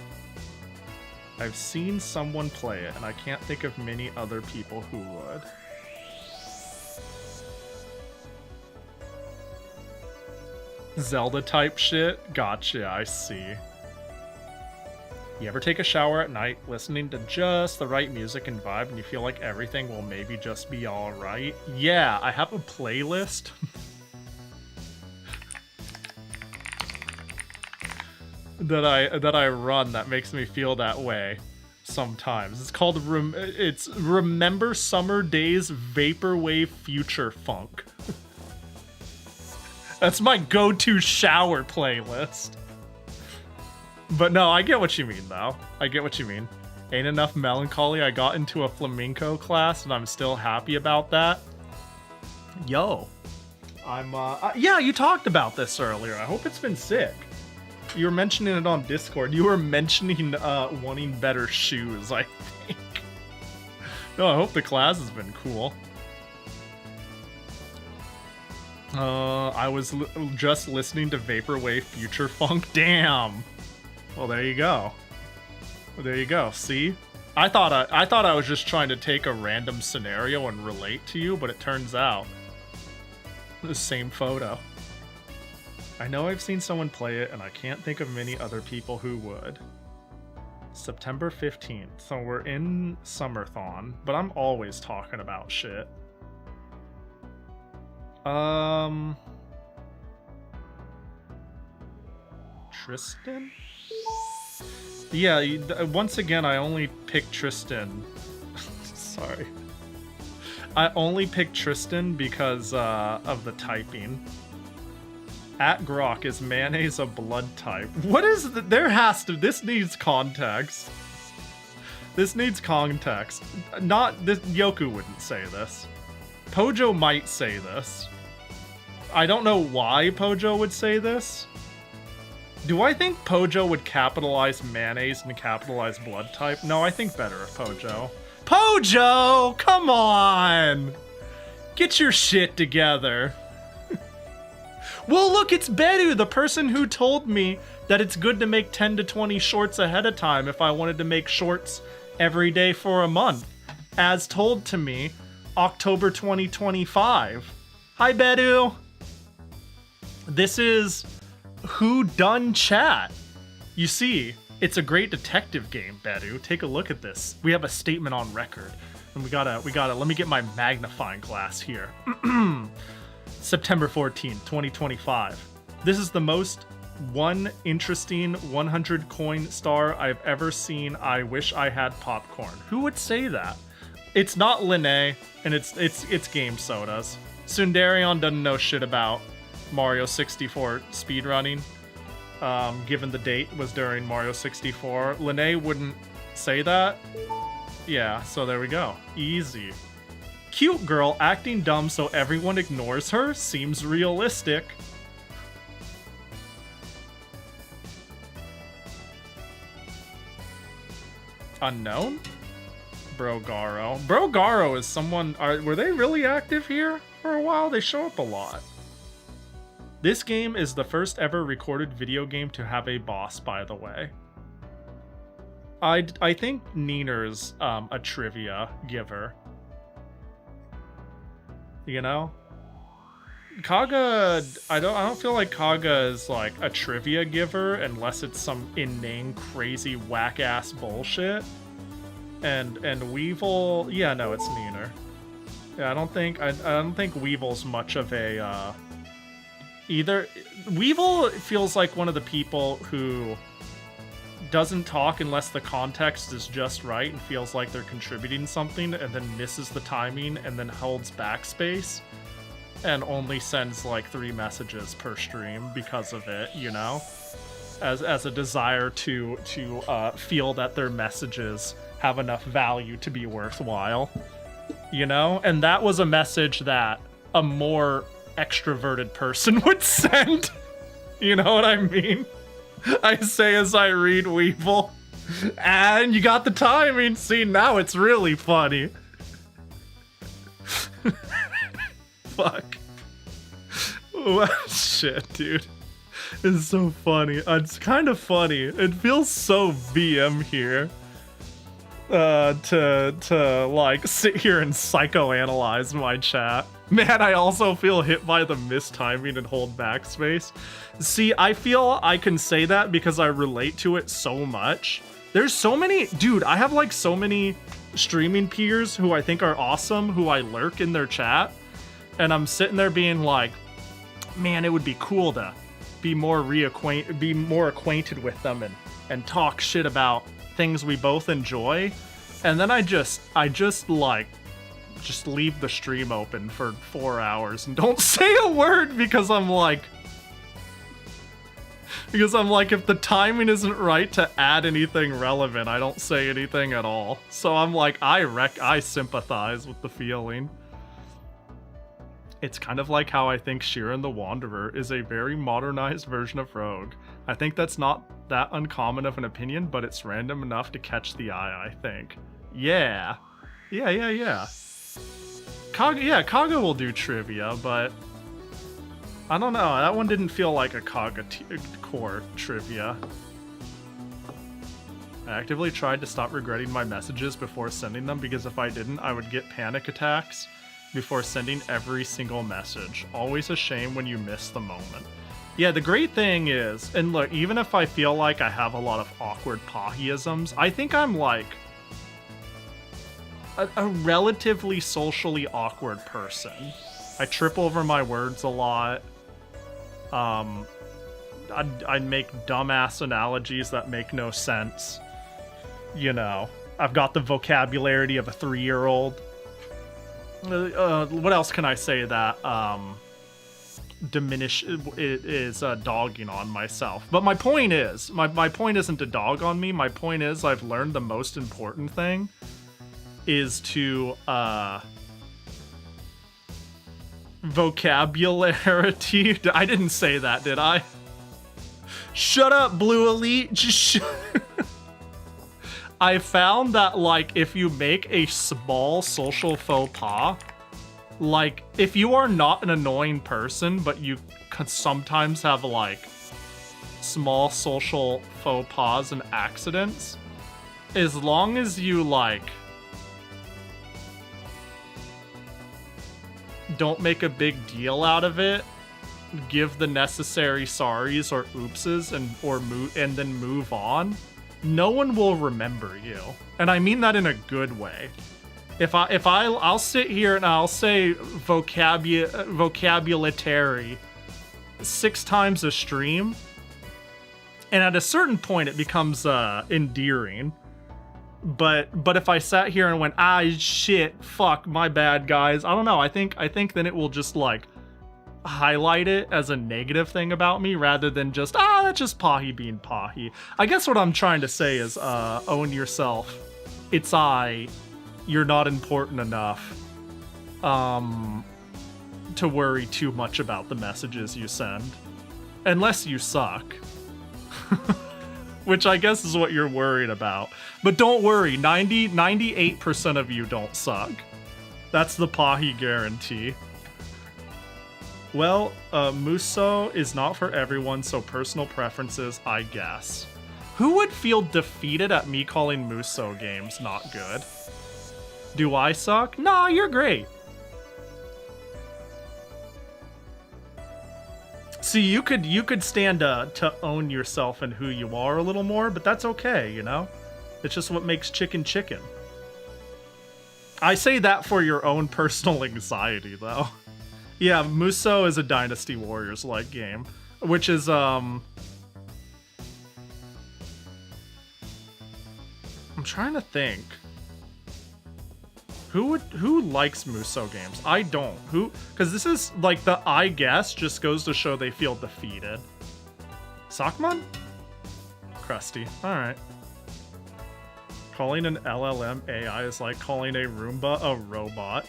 I've seen someone play it, and I can't think of many other people who would. Zelda type shit? Gotcha, I see. You ever take a shower at night listening to just the right music and vibe and you feel like everything will maybe just be alright? Yeah, I have a playlist. that I run that makes me feel that way sometimes. It's called Remember Summer Days Vaporwave Future Funk. That's my go-to shower playlist. But no, I get what you mean, though. I get what you mean. Ain't enough melancholy. I got into a flamenco class, and I'm still happy about that. Yo. Yeah, you talked about this earlier. I hope it's been sick. You were mentioning it on Discord. You were mentioning wanting better shoes, I think. No, I hope the class has been cool. I was just listening to Vaporwave Future Funk. Damn. Well, there you go. Well, there you go. See? I thought I was just trying to take a random scenario and relate to you, but it turns out the same photo. I know I've seen someone play it, and I can't think of many other people who would. September 15th. So we're in Summerthon, but I'm always talking about shit. Tristan? Yeah, once again, I only picked Tristan. Sorry. I only picked Tristan because of the typing. At Grok, is mayonnaise a blood type? What is there has to, this needs context. This needs context. Not, this, Yoku wouldn't say this. Pojo might say this. I don't know why Pojo would say this. Do I think Pojo would capitalize mayonnaise and capitalize blood type? No, I think better of Pojo. Pojo! Come on! Get your shit together. Well, look, it's Beru, the person who told me that it's good to make 10 to 20 shorts ahead of time if I wanted to make shorts every day for a month. As told to me, October 2025. Hi, Beru. This is Who Done Chat. You see, it's a great detective game, Beru. Take a look at this. We have a statement on record. And we gotta, let me get my magnifying glass here. September 14th, 2025. This is the most interesting 100 coin star I've ever seen. I wish I had popcorn. Who would say that? It's not Linnae, and it's game sodas. Sundarion doesn't know shit about Mario 64 speedrunning. Given the date was during Mario 64. Linnae wouldn't say that. Yeah, so there we go. Easy. Cute girl acting dumb so everyone ignores her? Seems realistic. Unknown? Brogaro. Brogaro is someone... were they really active here for a while? They show up a lot. This game is the first ever recorded video game to have a boss, by the way. I think Neener's a trivia giver. You know? Kaga, I don't feel like Kaga is like a trivia giver unless it's some inane, crazy, whack-ass bullshit. And Weevil, yeah, no, it's meaner. Yeah, I don't think Weevil's much of a either. Weevil feels like one of the people who doesn't talk unless the context is just right and feels like they're contributing something, and then misses the timing and then holds backspace and only sends like 3 messages per stream because of it, you know, as a desire to feel that their messages have enough value to be worthwhile, you know. And that was a message that a more extroverted person would send. You know what I mean? I say as I read Weevil, and you got the timing. See, now it's really funny. Fuck. Shit, dude. It's so funny. It's kind of funny. It feels so VM here. To like sit here and psychoanalyze my chat. Man, I also feel hit by the mistiming and hold backspace. See, I feel I can say that because I relate to it so much. There's so many, dude, I have like so many streaming peers who I think are awesome, who I lurk in their chat, and I'm sitting there being like, man, it would be cool to be more acquainted with them and talk shit about things we both enjoy. And then I just leave the stream open for 4 hours and don't say a word because I'm like, if the timing isn't right to add anything relevant, I don't say anything at all. So I'm like, I sympathize with the feeling. It's kind of like how I think Sheeran the Wanderer is a very modernized version of Rogue. I think that's not that uncommon of an opinion, but it's random enough to catch the eye, I think. Yeah. Kaga will do trivia, but I don't know. That one didn't feel like a Kaga core trivia. I actively tried to stop regretting my messages before sending them because if I didn't, I would get panic attacks before sending every single message. Always a shame when you miss the moment. Yeah, the great thing is, and look, even if I feel like I have a lot of awkward Pahi-isms, I think I'm like a relatively socially awkward person. I trip over my words a lot. I make dumbass analogies that make no sense. You know, I've got the vocabulary of a 3-year-old. What else can I say that is dogging on myself? But my point is, my point isn't to dog on me. My point is, I've learned the most important thing is to vocabulary. I didn't say that, did I? Shut up, Blue Elite. Just shut. I found that, like, if you make a small social faux pas, like, if you are not an annoying person, but you can sometimes have, like, small social faux pas and accidents, as long as you, like, don't make a big deal out of it, give the necessary sorries or oopses and then move on, no one will remember you. And I mean that in a good way. I'll sit here and I'll say vocabulary 6 times a stream, and at a certain point it becomes endearing. But if I sat here and went, shit, fuck, my bad, guys, I don't know, I think then it will just, like, highlight it as a negative thing about me rather than just, that's just Pahi being Pahi. I guess what I'm trying to say is, own yourself. It's you're not important enough to worry too much about the messages you send. Unless you suck. Which I guess is what you're worried about. But don't worry, 98% of you don't suck. That's the Pahi guarantee. Well, Muso is not for everyone, so personal preferences, I guess. Who would feel defeated at me calling Muso games not good? Do I suck? Nah, you're great. See, you could stand to own yourself and who you are a little more, but that's okay, you know? It's just what makes chicken chicken. I say that for your own personal anxiety, though. Yeah, Musou is a Dynasty Warriors-like game, which is, I'm trying to think. Who likes Musou games? I don't. Because this is, like, the I guess just goes to show they feel defeated. Sakmon? Crusty. Alright. Calling an LLM AI is like calling a Roomba a robot.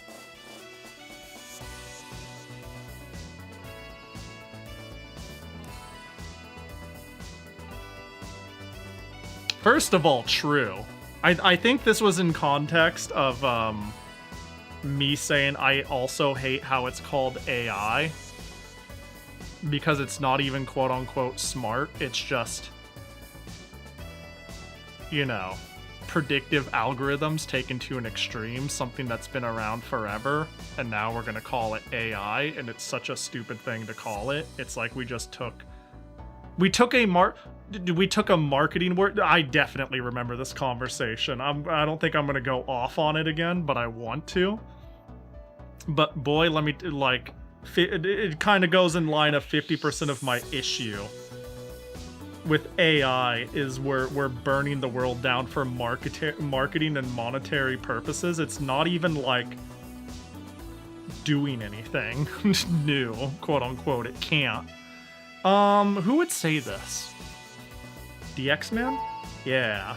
First of all, true. I think this was in context of me saying I also hate how it's called AI. Because it's not even quote-unquote smart. It's just, you know, predictive algorithms taken to an extreme. Something that's been around forever. And now we're going to call it AI. And it's such a stupid thing to call it. It's like we just took... We took a marketing word. I definitely remember this conversation. I don't think I'm gonna go off on it again, but I want to. But boy, let me, like, it kind of goes in line of 50% of my issue with AI is we're burning the world down for marketing and monetary purposes. It's not even like doing anything new, quote unquote. It can't. Who would say this? DX Man? Yeah.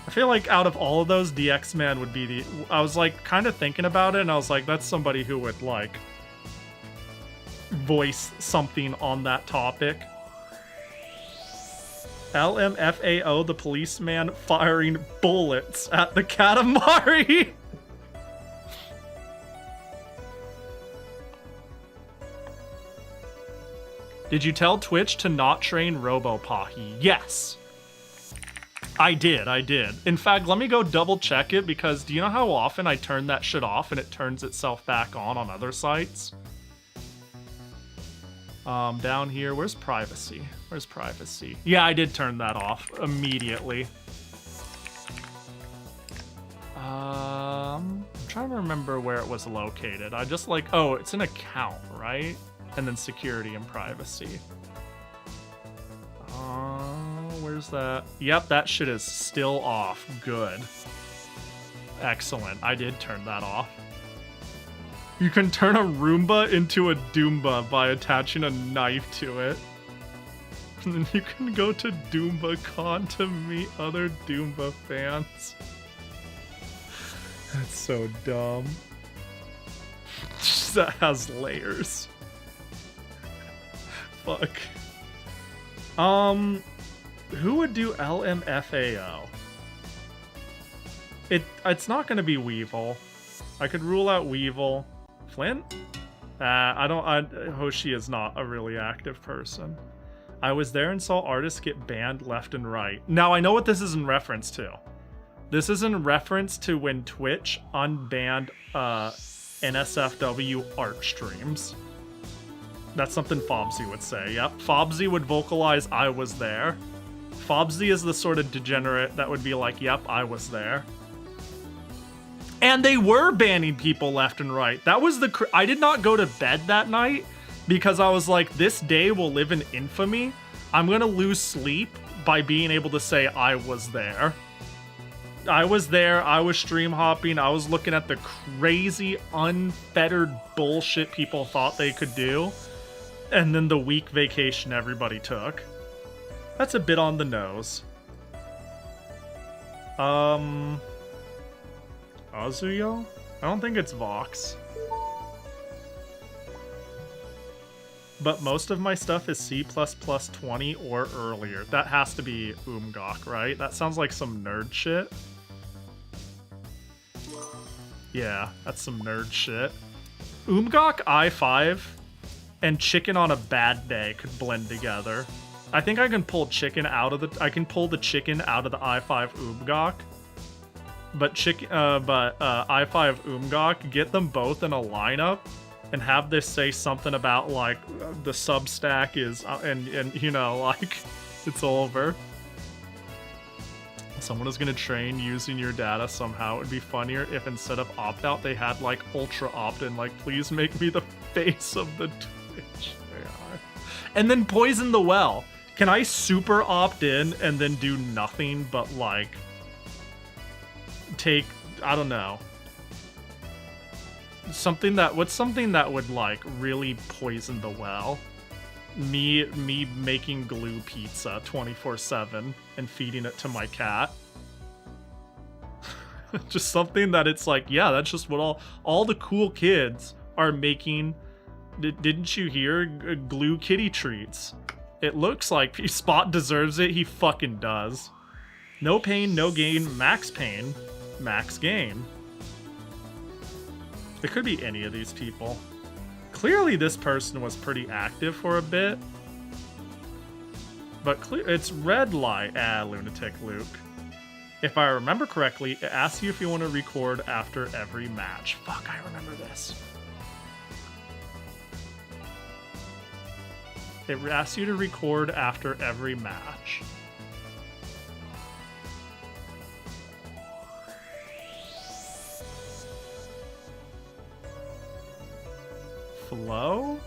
I feel like out of all of those, DX Man would be the... I was like kind of thinking about it and I was like, that's somebody who would like voice something on that topic. LMFAO, the policeman firing bullets at the Katamari. Did you tell Twitch to not train RoboPahi? Yes. I did. In fact, let me go double check it because do you know how often I turn that shit off and it turns itself back on other sites? Down here, where's privacy? Where's privacy? Yeah, I did turn that off immediately. I'm trying to remember where it was located. I just like, oh, it's an account, right? And then security and privacy. Where's that? Yep, that shit is still off. Good. Excellent. I did turn that off. You can turn a Roomba into a Doomba by attaching a knife to it. And then you can go to DoombaCon to meet other Doomba fans. That's so dumb. That has layers. Fuck. Who would do LMFAO? It's not gonna be Weevil. I could rule out Weevil. Flint? Hoshi is not a really active person. I was there and saw artists get banned left and right. Now I know what this is in reference to. This is in reference to when Twitch unbanned NSFW art streams. That's something Fobsy would say. Yep, Fobsy would vocalize, I was there. Fobsy is the sort of degenerate that would be like, yep, I was there. And they were banning people left and right. That was I did not go to bed that night because I was like, this day will live in infamy. I'm gonna lose sleep by being able to say I was there. I was there, I was stream hopping, I was looking at the crazy, unfettered bullshit people thought they could do. And then the week vacation everybody took. That's a bit on the nose. Azuyo? I don't think it's Vox. But most of my stuff is C++ 20 or earlier. That has to be Umgok, right? That sounds like some nerd shit. Yeah, that's some nerd shit. Umgok i5 and chicken on a bad day could blend together. I think I can pull chicken out of the chicken out of the i5 Umgok. But i5 Umgok, get them both in a lineup and have this say something about like the Substack is and you know, like it's over. Someone is gonna train using your data somehow. It would be funnier if instead of opt-out they had like ultra opt-in, like please make me the face of the Twitch AI. And then poison the well. Can I super opt-in and then do nothing but like take, I don't know, something that, what's something that would like really poison the well? Me making glue pizza 24/7 and feeding it to my cat. Just something that it's like, yeah, that's just what all the cool kids are making. Didn't you hear? Glue kitty treats. It looks like Spot deserves it. He fucking does. No pain, no gain, max pain, max gain. It could be any of these people. Clearly this person was pretty active for a bit. But it's red light. Lunatic Luke. If I remember correctly, it asks you if you want to record after every match. Fuck, I remember this. It asks you to record after every match. Flow?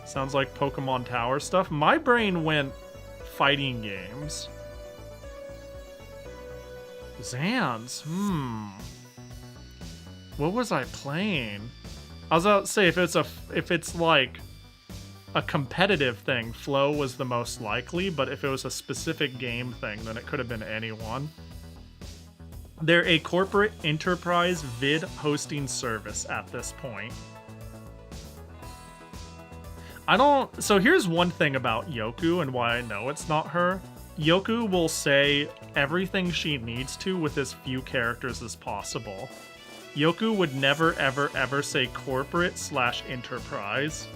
Sounds like Pokemon Tower stuff. My brain went fighting games. Zans. What was I playing? I was about to say if it's like a competitive thing, Flow was the most likely, but if it was a specific game thing, then it could have been anyone. They're a corporate enterprise vid hosting service at this point. So here's one thing about Yoku and why I know it's not her. Yoku will say everything she needs to with as few characters as possible. Yoku would never, ever, ever say corporate/enterprise.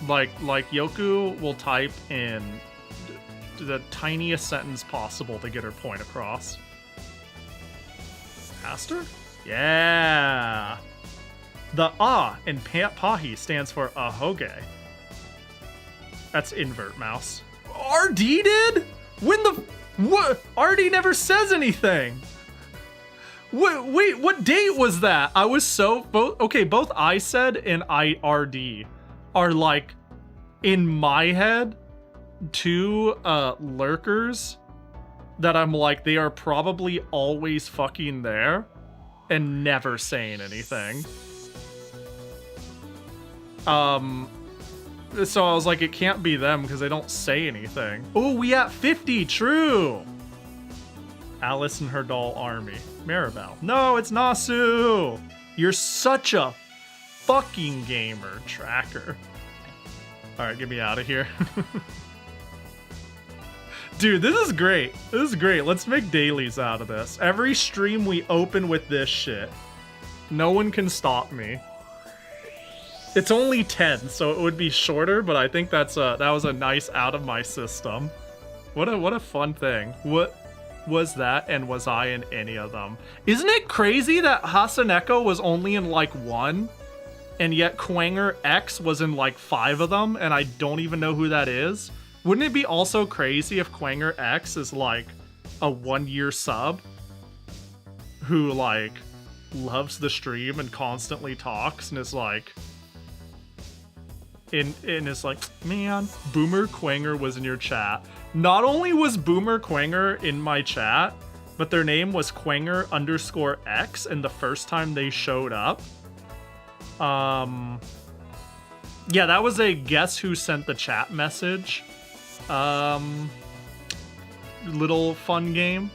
Like Yoku will type in the tiniest sentence possible to get her point across. Master? Yeah! The A in Pahi stands for ahoge. That's invert mouse. RD did? When the... What? RD never says anything! Wait, what date was that? I was so... both I said and IRD are like, in my head, two lurkers that I'm like, they are probably always fucking there and never saying anything. So I was like, it can't be them because they don't say anything. Oh, we at 50, true. Alice and her doll army. Maribel. No, it's Nasu. You're such a fucking gamer, Tracker. All right, get me out of here. Dude, this is great. This is great. Let's make dailies out of this. Every stream we open with this shit. No one can stop me. It's only 10, so it would be shorter, but I think that was a nice out of my system. What a fun thing. What was that, and was I in any of them? Isn't it crazy that Hasaneko was only in like 1, and yet Quanger X was in like 5 of them, and I don't even know who that is? Wouldn't it be also crazy if Quanger X is like a 1-year sub who like loves the stream and constantly talks and is like... And it's like, man, Boomer Quanger was in your chat. Not only was Boomer Quanger in my chat, but their name was Quanger_X, and the first time they showed up. Yeah, that was a guess who sent the chat message. Little fun game.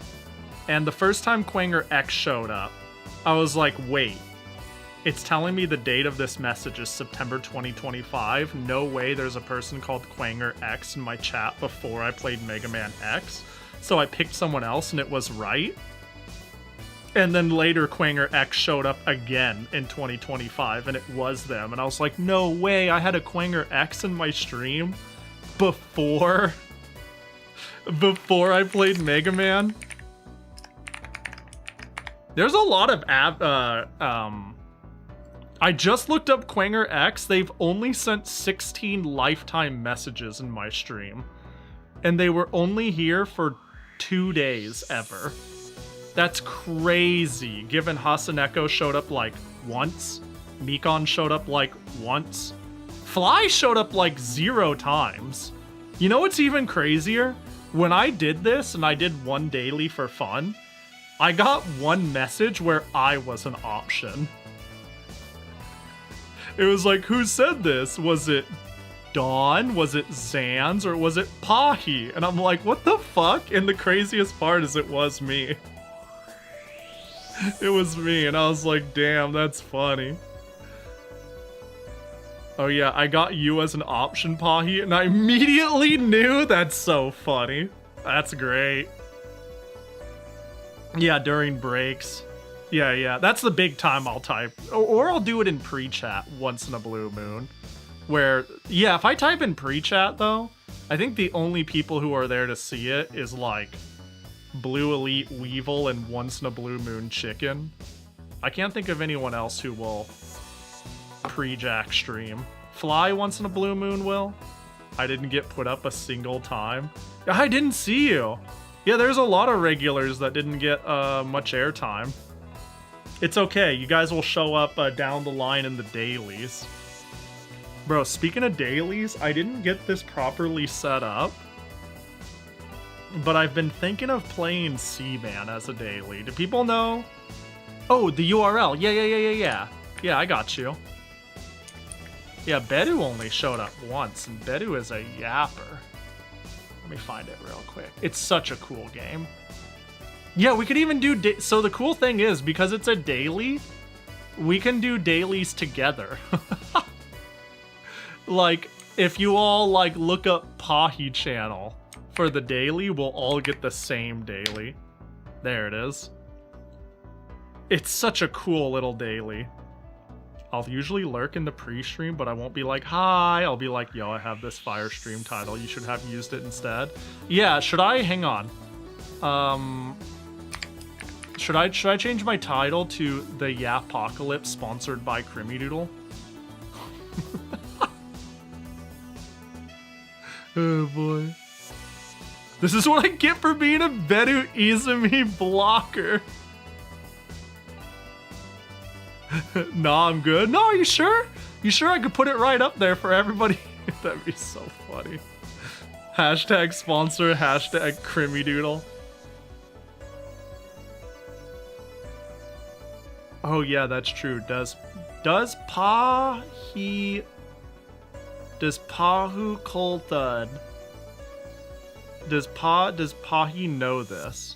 And the first time Quanger X showed up, I was like, wait. It's telling me the date of this message is September 2025. No way there's a person called Quanger X in my chat before I played Mega Man X. So I picked someone else and it was right. And then later Quanger X showed up again in 2025 and it was them. And I was like, no way, I had a Quanger X in my stream before I played Mega Man. There's a lot of I just looked up Quanger X. They've only sent 16 lifetime messages in my stream. And they were only here for 2 days ever. That's crazy, given Hasaneko showed up like once. Mikon showed up like once. Fly showed up like 0 times. You know what's even crazier? When I did this, and I did one daily for fun, I got one message where I was an option. It was like, who said this? Was it Dawn? Was it Zans? Or was it Pahi? And I'm like, what the fuck? And the craziest part is it was me. It was me, and I was like, damn, that's funny. Oh yeah, I got you as an option, Pahi, and I immediately knew. That's so funny. That's great. Yeah, during breaks. Yeah, that's the big time I'll type. Or I'll do it in pre-chat once in a blue moon. Where, yeah, if I type in pre-chat though, I think the only people who are there to see it is like Blue Elite Weevil and once in a blue moon Chicken. I can't think of anyone else who will pre-jack stream. Fly once in a blue moon will. I didn't get put up a single time. I didn't see you. Yeah, there's a lot of regulars that didn't get much airtime. It's okay, you guys will show up down the line in the dailies. Bro, speaking of dailies, I didn't get this properly set up, but I've been thinking of playing Seaman as a daily. Do people know? Oh, the URL. Yeah. Yeah, I got you. Yeah, Bedu only showed up once, and Bedu is a yapper. Let me find it real quick. It's such a cool game. Yeah, we could even do... So the cool thing is, because it's a daily, we can do dailies together. Like, if you all, like, look up Pahi channel for the daily, we'll all get the same daily. There it is. It's such a cool little daily. I'll usually lurk in the pre-stream, but I won't be like, hi. I'll be like, yo, I have this fire stream title. You should have used it instead. Yeah, should I? Hang on. Should I change my title to The Yapocalypse sponsored by Crimidoodle? Oh boy. This is what I get for being a Bedu Izumi blocker. Nah, I'm good. No, are you sure? You sure I could put it right up there for everybody? That'd be so funny. Hashtag sponsor, hashtag Crimidoodle. Oh yeah, that's true. Does Pahu Cold Thud? Does Pahi know this?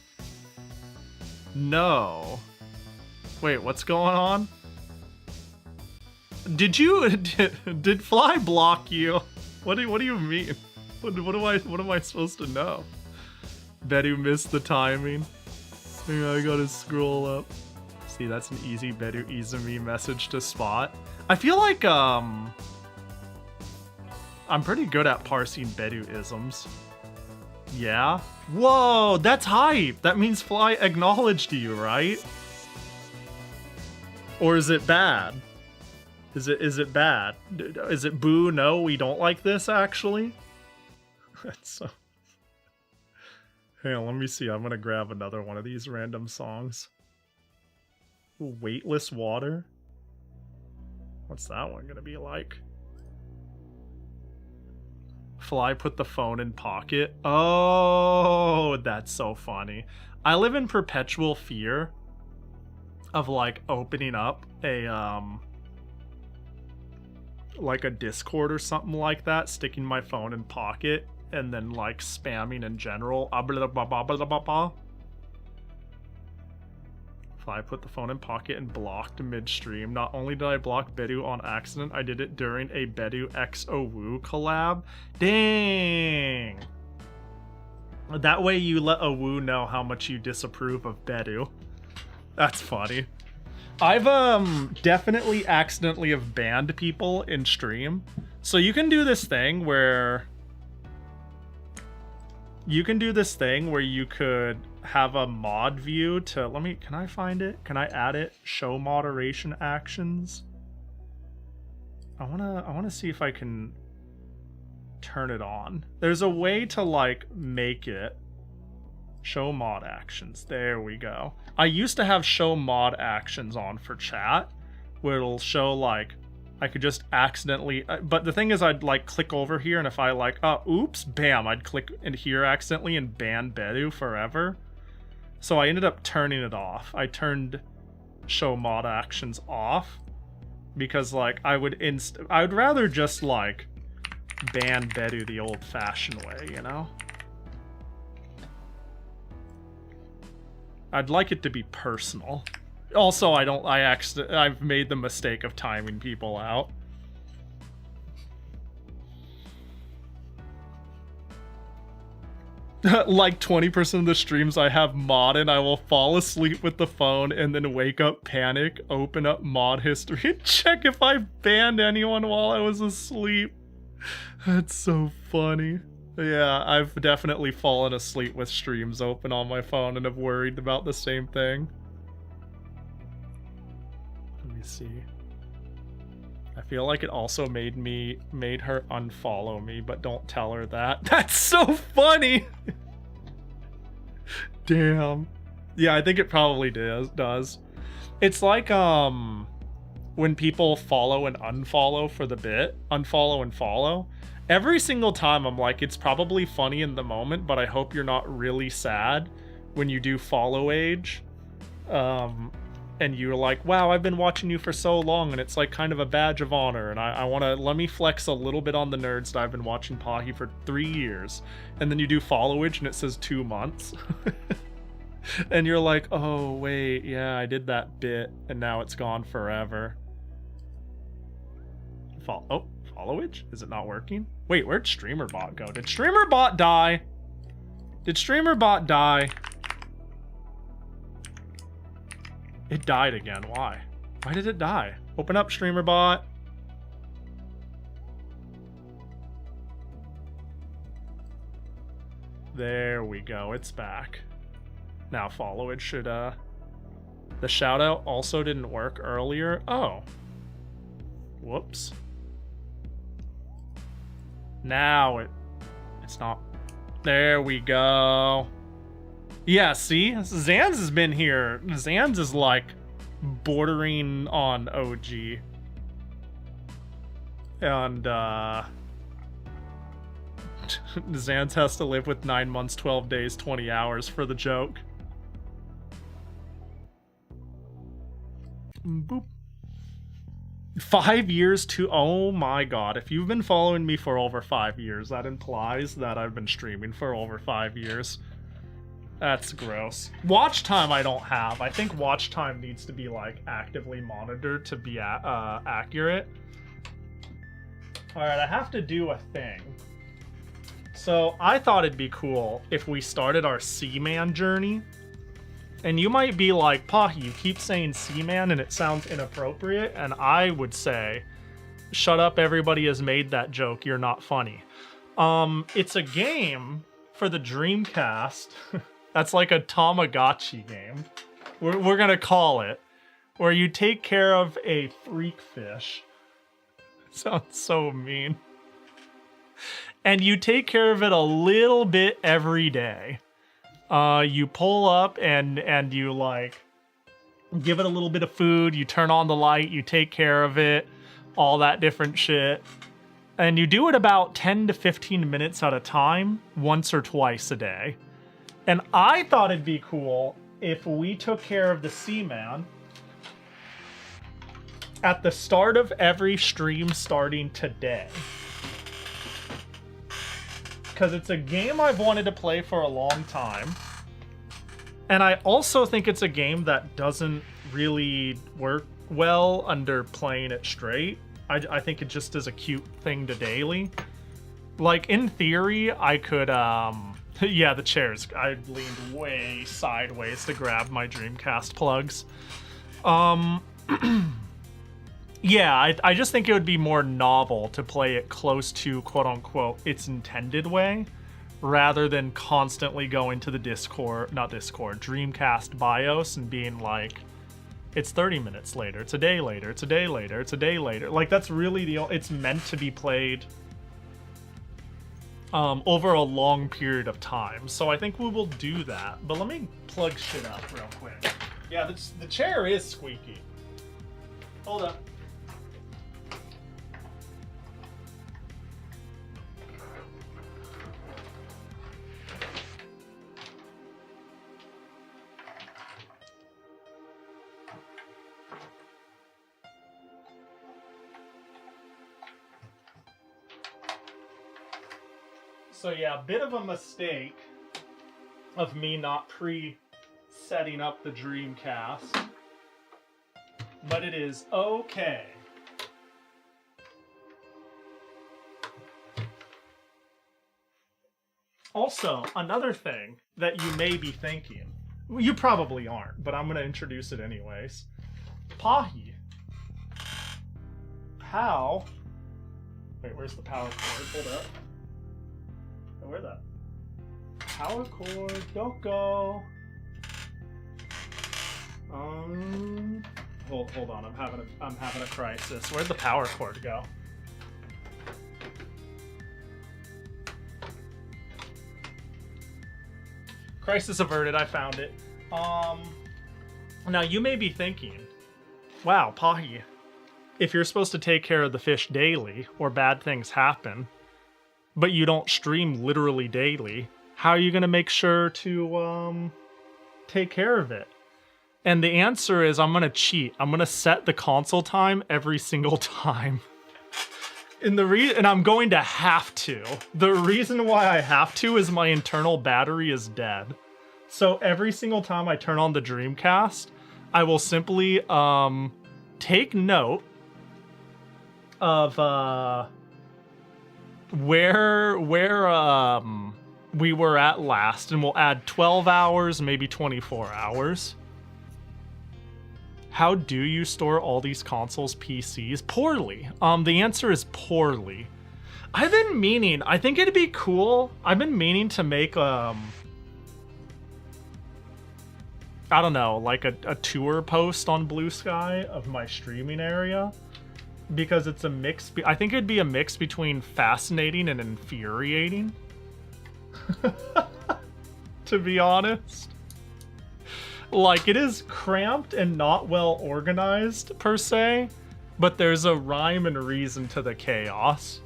No. Wait, what's going on? Did Fly block you? What do you mean? What am I supposed to know? Bedu missed the timing. Hang on, I gotta scroll up. See, that's an easy Bedu Izumi message to spot. I feel like I'm pretty good at parsing Bedu-isms. Yeah? Whoa, that's hype! That means Fly acknowledged you, right? Or is it bad? Is it bad? Is it boo? No, we don't like this, actually? That's so... Hang on, let me see. I'm gonna grab another one of these random songs. Weightless Water? What's that one gonna be like? Fly put the phone in pocket. Oh, that's so funny. I live in perpetual fear of like opening up a like a Discord or something like that, sticking my phone in pocket, and then like spamming in general. Fly put the phone in pocket and blocked midstream. Not only did I block Bedu on accident, I did it during a Bedu x Owu collab. Dang! That way you let Owu know how much you disapprove of Bedu. That's funny. I've definitely accidentally have banned people in stream. So you can do this thing where you could have a mod view to, can I find it? Can I add it? Show moderation actions. I wanna see if I can turn it on. There's a way to like make it show mod actions. There we go. I used to have show mod actions on for chat where it'll show like I could just accidentally, but the thing is I'd like click over here and if I like, oops, bam, I'd click in here accidentally and ban Bedu forever. So I ended up turning it off. I turned show mod actions off because like I would rather just like ban Bedu the old-fashioned way, you know? I'd like it to be personal. Also, I've made the mistake of timing people out. Like 20% of the streams I have mod in, I will fall asleep with the phone and then wake up, panic, open up mod history, and check if I banned anyone while I was asleep. That's so funny. Yeah, I've definitely fallen asleep with streams open on my phone and have worried about the same thing. Let me see. I feel like it also made her unfollow me, but don't tell her that. That's so funny! Damn. Yeah, I think it probably does. It's like, when people follow and unfollow for the bit, unfollow and follow, every single time I'm like, it's probably funny in the moment, but I hope you're not really sad when you do follow age. And you're like, wow, I've been watching you for so long, and it's like kind of a badge of honor, and I want to, let me flex a little bit on the nerds that I've been watching Pahi for 3 years. And then you do followage and it says 2 months. And you're like, oh, wait, yeah, I did that bit, and now it's gone forever. Followage? Is it not working? Wait, where'd StreamerBot go? Did StreamerBot die? Did StreamerBot die? It died again. Why? Why did it die? Open up StreamerBot. There we go. It's back. Now followage should, the shout out also didn't work earlier. Oh. Whoops. Now it's not. There we go. Yeah, see? Zans has been here. Zans is like bordering on OG. And Zans has to live with 9 months, 12 days, 20 hours for the joke. Boop. 5 years to, oh my god, if you've been following me for over 5 years, that implies that I've been streaming for over 5 years. That's gross. Watch time I don't have. I think watch time needs to be like actively monitored to be accurate. Alright, I have to do a thing. So I thought it'd be cool if we started our Seaman journey. And you might be like, Pahi, you keep saying Seaman and it sounds inappropriate. And I would say, shut up, everybody has made that joke, you're not funny. It's a game for the Dreamcast. That's like a Tamagotchi game. We're gonna call it. Where you take care of a freak fish. Sounds so mean. And you take care of it a little bit every day. You pull up and you like give it a little bit of food, you turn on the light, you take care of it, all that different shit. And you do it about 10 to 15 minutes at a time, once or twice a day. And I thought it'd be cool if we took care of the Seaman at the start of every stream starting today. Because it's a game I've wanted to play for a long time. And I also think it's a game that doesn't really work well under playing it straight. I think it just is a cute thing to daily. Like, in theory, I could, yeah, the chairs. I leaned way sideways to grab my Dreamcast plugs. Yeah, I just think it would be more novel to play it close to, quote-unquote, its intended way, rather than constantly going to the Dreamcast BIOS and being like, it's 30 minutes later, it's a day later, it's a day later, it's a day later. Like, that's really it's meant to be played over a long period of time. So I think we will do that. But let me plug shit up real quick. Yeah, the chair is squeaky. Hold up. So yeah, a bit of a mistake of me not setting up the Dreamcast, but it is okay. Also, another thing that you may be thinking, you probably aren't, but I'm going to introduce it anyways. Pahi. How? Wait, where's the power cord? Hold up. Where the power cord? Don't go. Hold on. I'm having a crisis. Where'd the power cord go? Crisis averted. I found it. Now you may be thinking, wow, Pahi, if you're supposed to take care of the fish daily or bad things happen, but you don't stream literally daily, how are you going to make sure to take care of it? And the answer is I'm going to cheat. I'm going to set the console time every single time. And I'm going to have to. The reason why I have to is my internal battery is dead. So every single time I turn on the Dreamcast, I will simply take note of where we were at last, and we'll add 12 hours, maybe 24 hours. How do you store all these consoles, PCs? Poorly. The answer is poorly. I think it'd be cool. I've been meaning to make I don't know, like a tour post on Blue Sky of my streaming area. Because it's a mix. I think it'd be a mix between fascinating and infuriating. To be honest. Like, it is cramped and not well organized, per se. But there's a rhyme and reason to the chaos.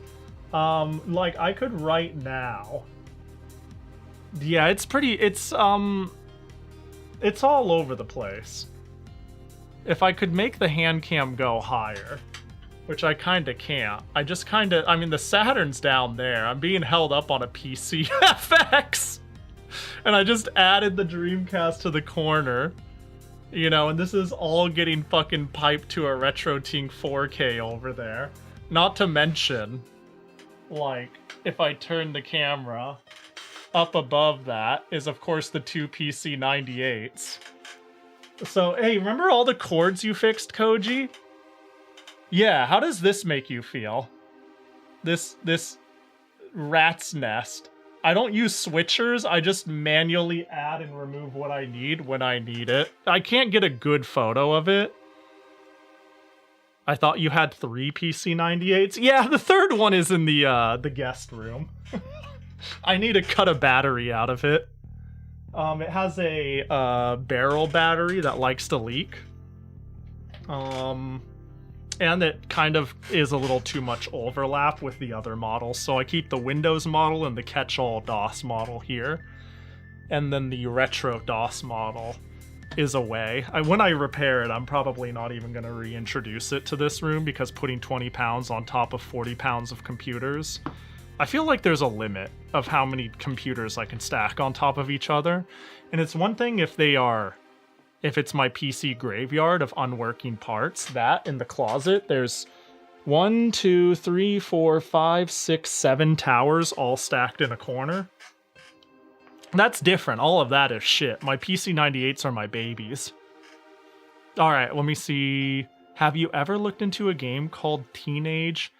Like, I could right now. Yeah, it's all over the place. If I could make the hand cam go higher, which I kinda can't. I mean, the Saturn's down there. I'm being held up on a PC FX. And I just added the Dreamcast to the corner. You know, and this is all getting fucking piped to a RetroTink 4K over there. Not to mention, like, if I turn the camera, up above that is, of course, the two PC98s. So, hey, remember all the cords you fixed, Koji? Yeah, how does this make you feel? This rat's nest. I don't use switchers, I just manually add and remove what I need when I need it. I can't get a good photo of it. I thought you had 3 PC98s. Yeah, the third one is in the guest room. I need to cut a battery out of it. It has a barrel battery that likes to leak. And it kind of is a little too much overlap with the other models. So I keep the Windows model and the catch-all DOS model here. And then the retro DOS model is away. When I repair it, I'm probably not even going to reintroduce it to this room, because putting 20 pounds on top of 40 pounds of computers, I feel like there's a limit of how many computers I can stack on top of each other. And it's one thing if it's my PC graveyard of unworking parts. That in the closet, there's 1, 2, 3, 4, 5, 6, 7 towers all stacked in a corner. That's different. All of that is shit. My PC98s are my babies. All right, let me see. Have you ever looked into a game called Teenage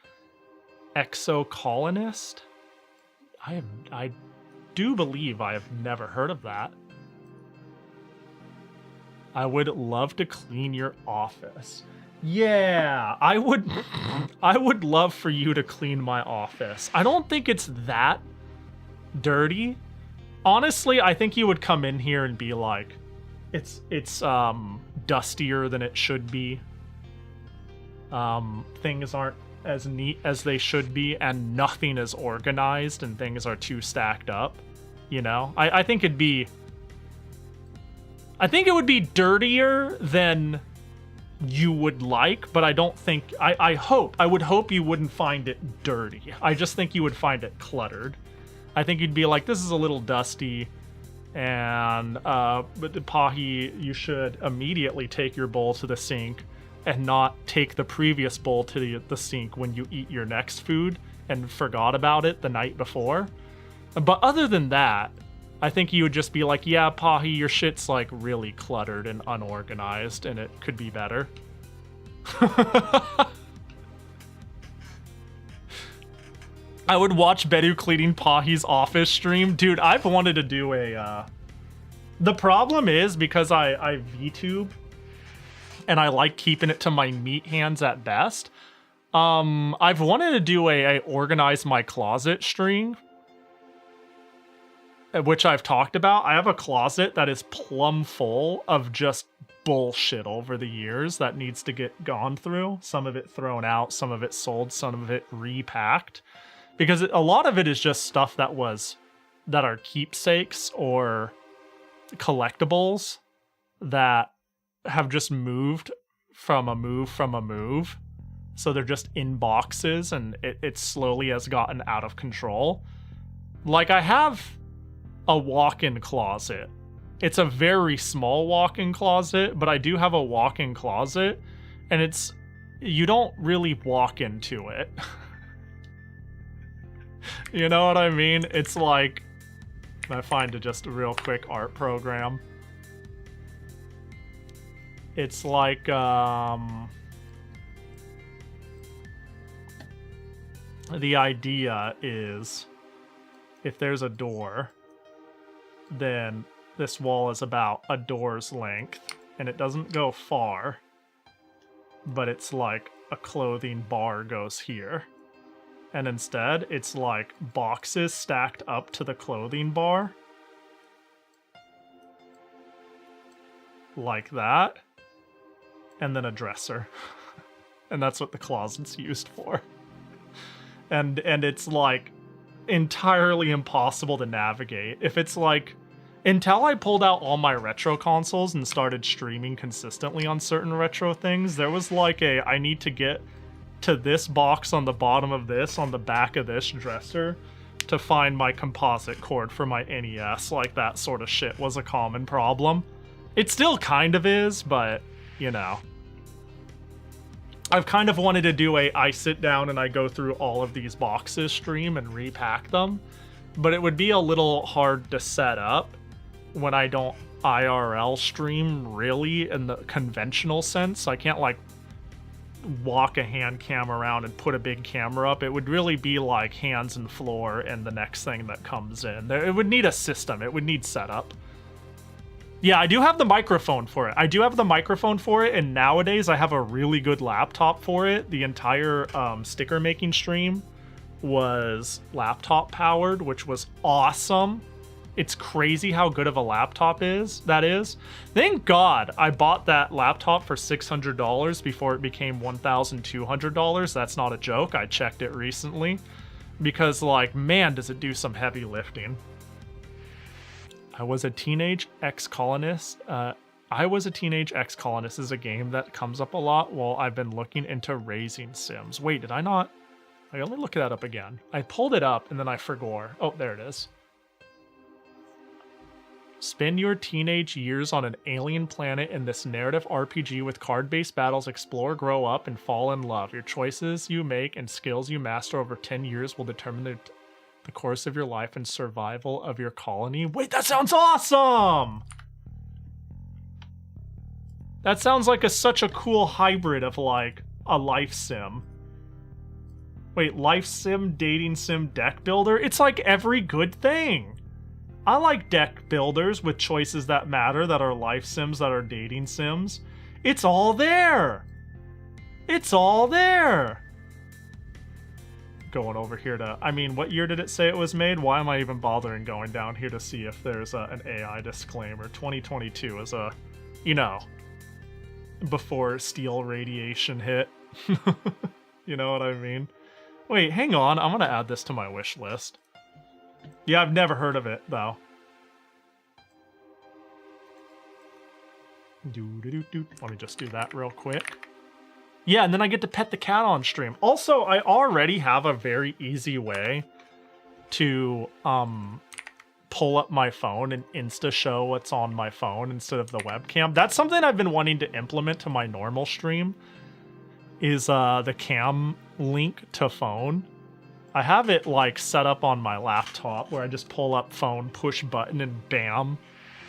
Exocolonist? I do believe I have never heard of that. I would love to clean your office. Yeah, I would love for you to clean my office. I don't think it's that dirty. Honestly, I think you would come in here and be like, it's dustier than it should be. Things aren't as neat as they should be, and nothing is organized, and things are too stacked up. You know, I think it would be dirtier than you would like, but I don't think, I would hope you wouldn't find it dirty. I just think you would find it cluttered. I think you'd be like, this is a little dusty, and but Pahi, you should immediately take your bowl to the sink and not take the previous bowl to the sink when you eat your next food and forgot about it the night before. But other than that, I think you would just be like, yeah, Pahi, your shit's like really cluttered and unorganized, and it could be better. I would watch Bedu cleaning Pahi's office stream. Dude, I've wanted to do a... The problem is, because I VTube, and I like keeping it to my meat hands at best, I've wanted to do a organize my closet stream, which I've talked about. I have a closet that is plumb full of just bullshit over the years that needs to get gone through. Some of it thrown out, some of it sold, some of it repacked. Because a lot of it is just stuff that are keepsakes or collectibles that have just moved from a move. So they're just in boxes, and it slowly has gotten out of control. Like, I have a walk-in closet. It's a very small walk-in closet, but I do have a walk-in closet, and you don't really walk into it. You know what I mean? It's like, I find just a real quick art program. It's like, the idea is, if there's a door, then this wall is about a door's length, and it doesn't go far, but it's like a clothing bar goes here. And instead, it's like boxes stacked up to the clothing bar. Like that. And then a dresser. And that's what the closet's used for. And it's like entirely impossible to navigate. If it's like, until I pulled out all my retro consoles and started streaming consistently on certain retro things, there was like I need to get to this box on the bottom of this, on the back of this dresser, to find my composite cord for my NES. Like, that sort of shit was a common problem. It still kind of is, but, you know. I've kind of wanted to do I sit down and I go through all of these boxes stream and repack them, but it would be a little hard to set up when I don't IRL stream really in the conventional sense. I can't like walk a hand cam around and put a big camera up. It would really be like hands and floor and the next thing that comes in. It would need a system. It would need setup. Yeah, I do have the microphone for it. And nowadays I have a really good laptop for it. The entire sticker making stream was laptop powered, which was awesome. It's crazy how good of a laptop that is. Thank God I bought that laptop for $600 before it became $1,200. That's not a joke. I checked it recently. Because, like, man, does it do some heavy lifting. I was a teenage ex-colonist. Is a game that comes up a lot while I've been looking into raising Sims. Wait, did I not? Let me look that up again. I pulled it up and then I forgot. Oh, there it is. Spend your teenage years on an alien planet in this narrative RPG with card-based battles. Explore, grow up, and fall in love. Your choices you make and skills you master over 10 years will determine the course of your life and survival of your colony. Wait, that sounds awesome! That sounds like such a cool hybrid of like a life sim. Wait, life sim, dating sim, deck builder? It's like every good thing. I like deck builders with choices that matter, that are life sims, that are dating sims. It's all there. It's all there. Going over here to, I mean, what year did it say it was made? Why am I even bothering going down here to see if there's an AI disclaimer? 2022 is a, you know, before steel radiation hit. You know what I mean? Wait, hang on. I'm gonna add this to my wish list. Yeah, I've never heard of it, though. Let me just do that real quick. Yeah, and then I get to pet the cat on stream. Also, I already have a very easy way to pull up my phone and insta show what's on my phone instead of the webcam. That's something I've been wanting to implement to my normal stream, is the cam link to phone. I have it like set up on my laptop where I just pull up phone, push button, and bam,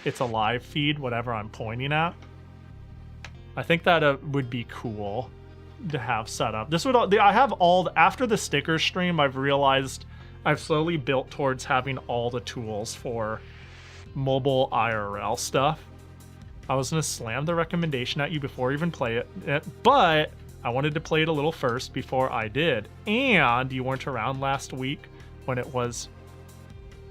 it's a live feed, whatever I'm pointing at. I think that would be cool to have set up. This would, I have all, after the sticker stream, I've realized I've slowly built towards having all the tools for mobile IRL stuff. I was gonna slam the recommendation at you before I even play it, but I wanted to play it a little first before I did. And you weren't around last week when it was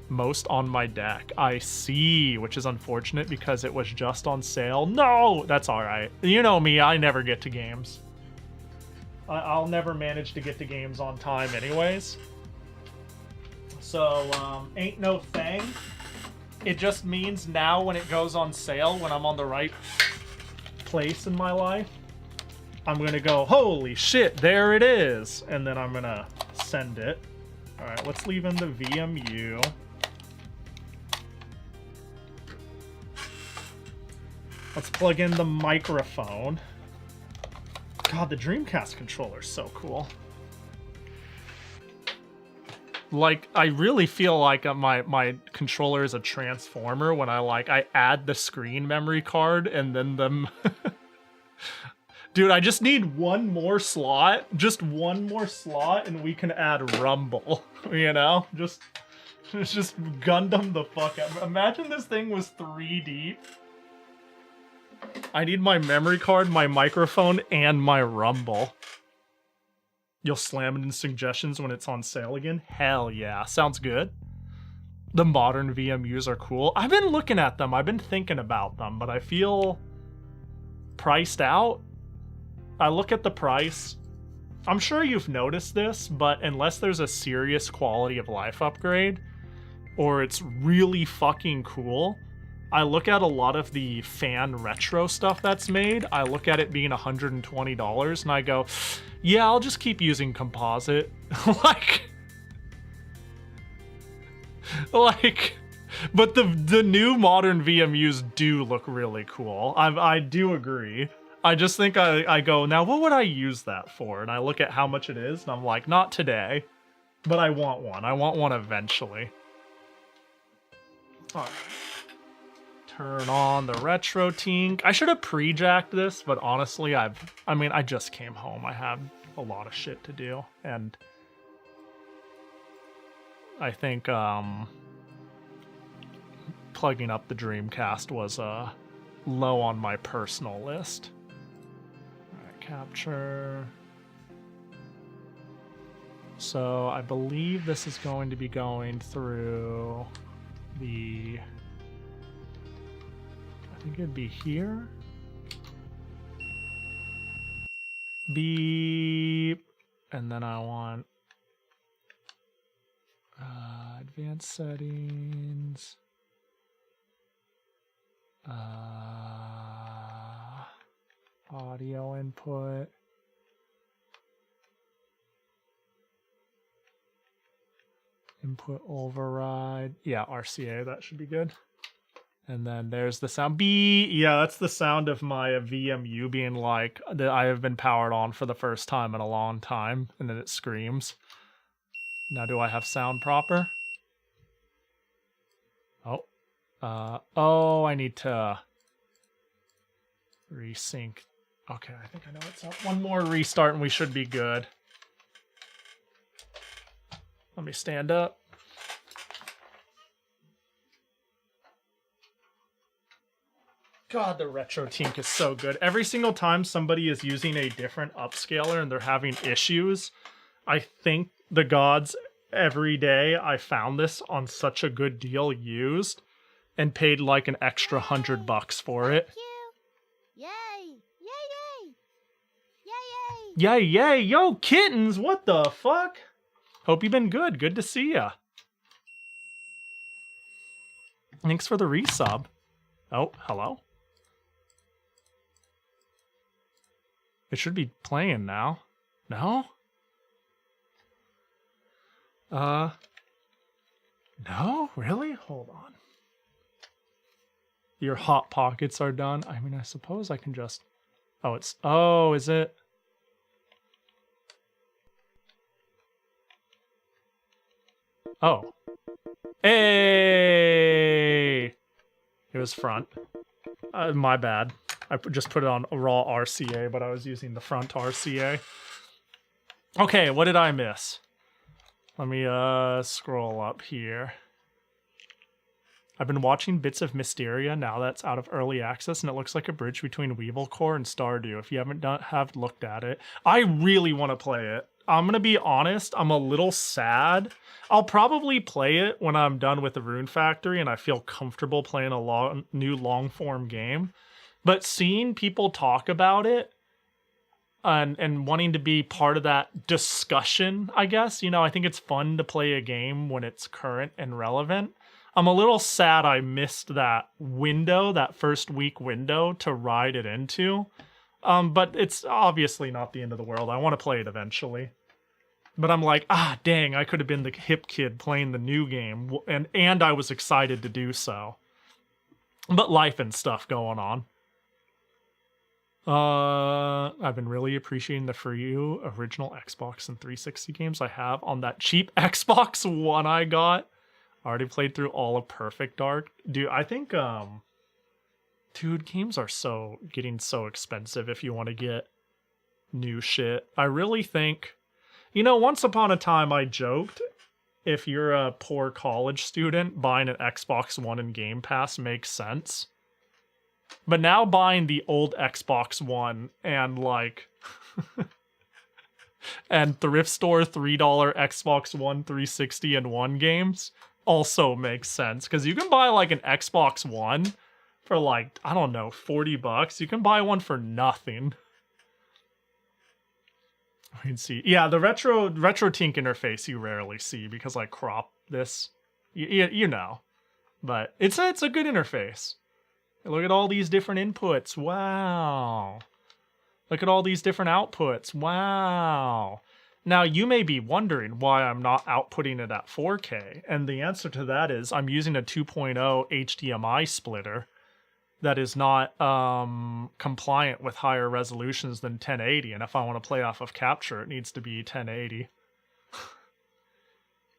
most on my deck. I see, which is unfortunate because it was just on sale. No, that's all right. You know me, I never get to games. I'll never manage to get to games on time anyways. So, ain't no thing. It just means now when it goes on sale, when I'm on the right place in my life, I'm gonna go, holy shit, there it is. And then I'm gonna send it. All right, let's leave in the VMU. Let's plug in the microphone. God, the Dreamcast controller is so cool. Like, I really feel like my controller is a transformer when I add the screen memory card and then them. Dude, I just need one more slot, just one more slot, and we can add Rumble. You know, just Gundam the fuck out. Imagine this thing was 3D. I need my memory card, my microphone, and my Rumble. You'll slam it in suggestions when it's on sale again? Hell yeah, sounds good. The modern VMUs are cool. I've been looking at them, I've been thinking about them, but I feel priced out. I look at the price. I'm sure you've noticed this, but unless there's a serious quality of life upgrade, or it's really fucking cool, I look at a lot of the fan retro stuff that's made. I look at it being $120 and I go, yeah, I'll just keep using composite. But the new modern VMUs do look really cool. I do agree. I just think I go, now what would I use that for? And I look at how much it is and I'm like, not today, but I want one. I want one eventually. All right. Turn on the retro tink. I should have pre-jacked this, but honestly, I just came home. I have a lot of shit to do, and I think plugging up the Dreamcast was low on my personal list. All right, capture. So I believe this is going to be going through the, I think it'd be here. Beep. And then I want advanced settings. Audio input. Input override. Yeah, RCA, that should be good. And then there's the sound. Yeah, that's the sound of my VMU being like, that I have been powered on for the first time in a long time. And then it screams. Now, do I have sound proper? Oh, I need to resync. Okay, I think I know what's up. One more restart and we should be good. Let me stand up. God, the retro tink is so good. Every single time somebody is using a different upscaler and they're having issues, I thank the gods every day I found this on such a good deal used and paid like an extra $100 for it. Yay! Yay! Yay! Yay! Yay, yay! Yo, kittens! What the fuck? Hope you've been good. Good to see ya. Thanks for the resub. Oh, hello? It should be playing now. No? No? Really? Hold on. Your hot pockets are done. I mean, I suppose I can just... Oh, it's... Oh, is it? Oh. Hey! It was front. My bad. I just put it on raw RCA, but I was using the front RCA. Okay, what did I miss? Let me scroll up here. I've been watching bits of Mysteria now that's out of early access, and it looks like a bridge between Weevil Core and Stardew. If you haven't looked at it, I really want to play it. I'm gonna be honest, I'm a little sad. I'll probably play it when I'm done with the Rune Factory and I feel comfortable playing a new long-form game. But seeing people talk about it and wanting to be part of that discussion, I guess, you know, I think it's fun to play a game when it's current and relevant. I'm a little sad I missed that window, that first week window to ride it into. But it's obviously not the end of the world. I want to play it eventually. But I'm like, ah, dang, I could have been the hip kid playing the new game, and I was excited to do so. But life and stuff going on. I've been really appreciating the free original Xbox and 360 games I have on that cheap Xbox One I got. I already played through all of Perfect Dark. Dude, I think, dude, games are getting so expensive if you want to get new shit. I really think, you know, once upon a time I joked, if you're a poor college student, buying an Xbox One and Game Pass makes sense. But now buying the old Xbox One and like and thrift store $3 Xbox One 360 and 1 games also makes sense, because you can buy like an Xbox One for like, I don't know, $40. You can buy one for nothing. We can see, yeah, the retro tink interface you rarely see because I crop this, you know, but it's a good interface. Look at all these different inputs. Wow. Look at all these different outputs. Wow. Now, you may be wondering why I'm not outputting it at 4K. And the answer to that is I'm using a 2.0 HDMI splitter that is not compliant with higher resolutions than 1080. And if I want to play off of capture, it needs to be 1080.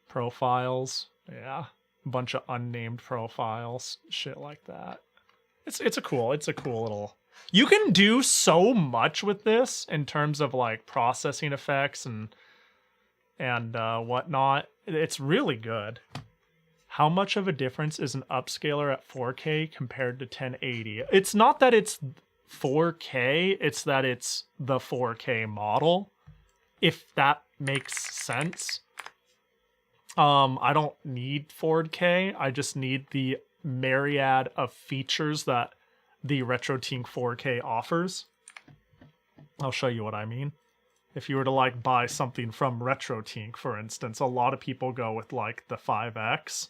Profiles. Yeah. A bunch of unnamed profiles. Shit like that. It's a cool little... You can do so much with this in terms of like processing effects and whatnot. It's really good. How much of a difference is an upscaler at 4K compared to 1080? It's not that it's 4K, it's that it's the 4K model, if that makes sense. I don't need 4K, I just need the myriad of features that the RetroTink 4K offers. I'll show you what I mean. If you were to like buy something from RetroTink, for instance, a lot of people go with like the 5X,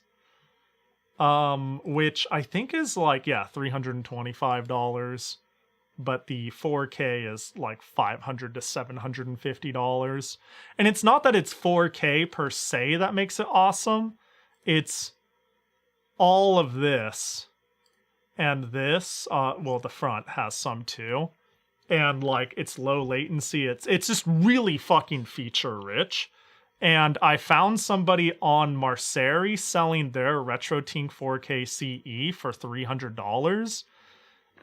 which I think is like, yeah, $325, but the 4K is like $500 to $750. And it's not that it's 4K per se that makes it awesome. It's all of this and this, well, the front has some too, and like it's low latency. It's just really fucking feature rich. And I found somebody on Marceri selling their RetroTink 4K CE for $300,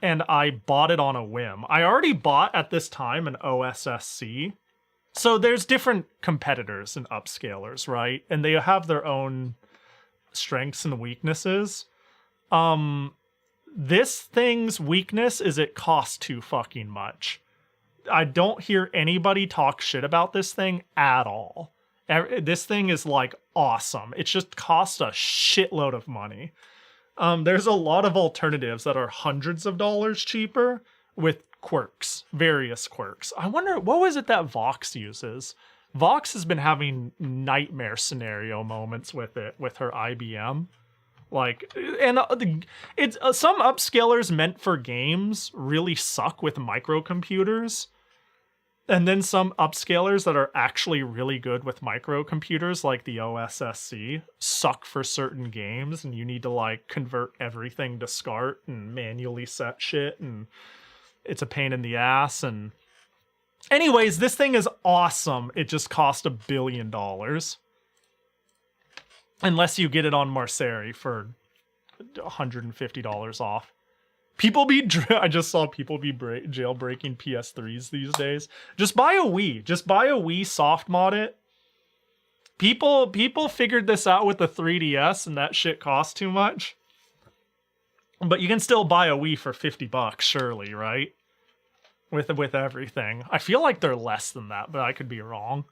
and I bought it on a whim. I already bought at this time an OSSC. So there's different competitors and upscalers, right? And they have their own strengths and weaknesses. This thing's weakness is it costs too fucking much. I don't hear anybody talk shit about this thing at all. This thing is like awesome. It just costs a shitload of money. There's a lot of alternatives that are hundreds of dollars cheaper with quirks, various quirks. I wonder, what was it that Vox uses? Vox has been having nightmare scenario moments with it, with her IBM. Like, and it's some upscalers meant for games really suck with microcomputers. And then some upscalers that are actually really good with microcomputers, like the OSSC, suck for certain games, and you need to like convert everything to SCART and manually set shit, and it's a pain in the ass. And anyways, this thing is awesome. It just cost $1 billion. Unless you get it on Marceri for $150 off. I just saw people be jailbreaking PS3s these days. Just buy a Wii. Just buy a Wii, soft mod it. People figured this out with the 3DS, and that shit cost too much. But you can still buy a Wii for $50, surely, right? With everything. I feel like they're less than that, but I could be wrong.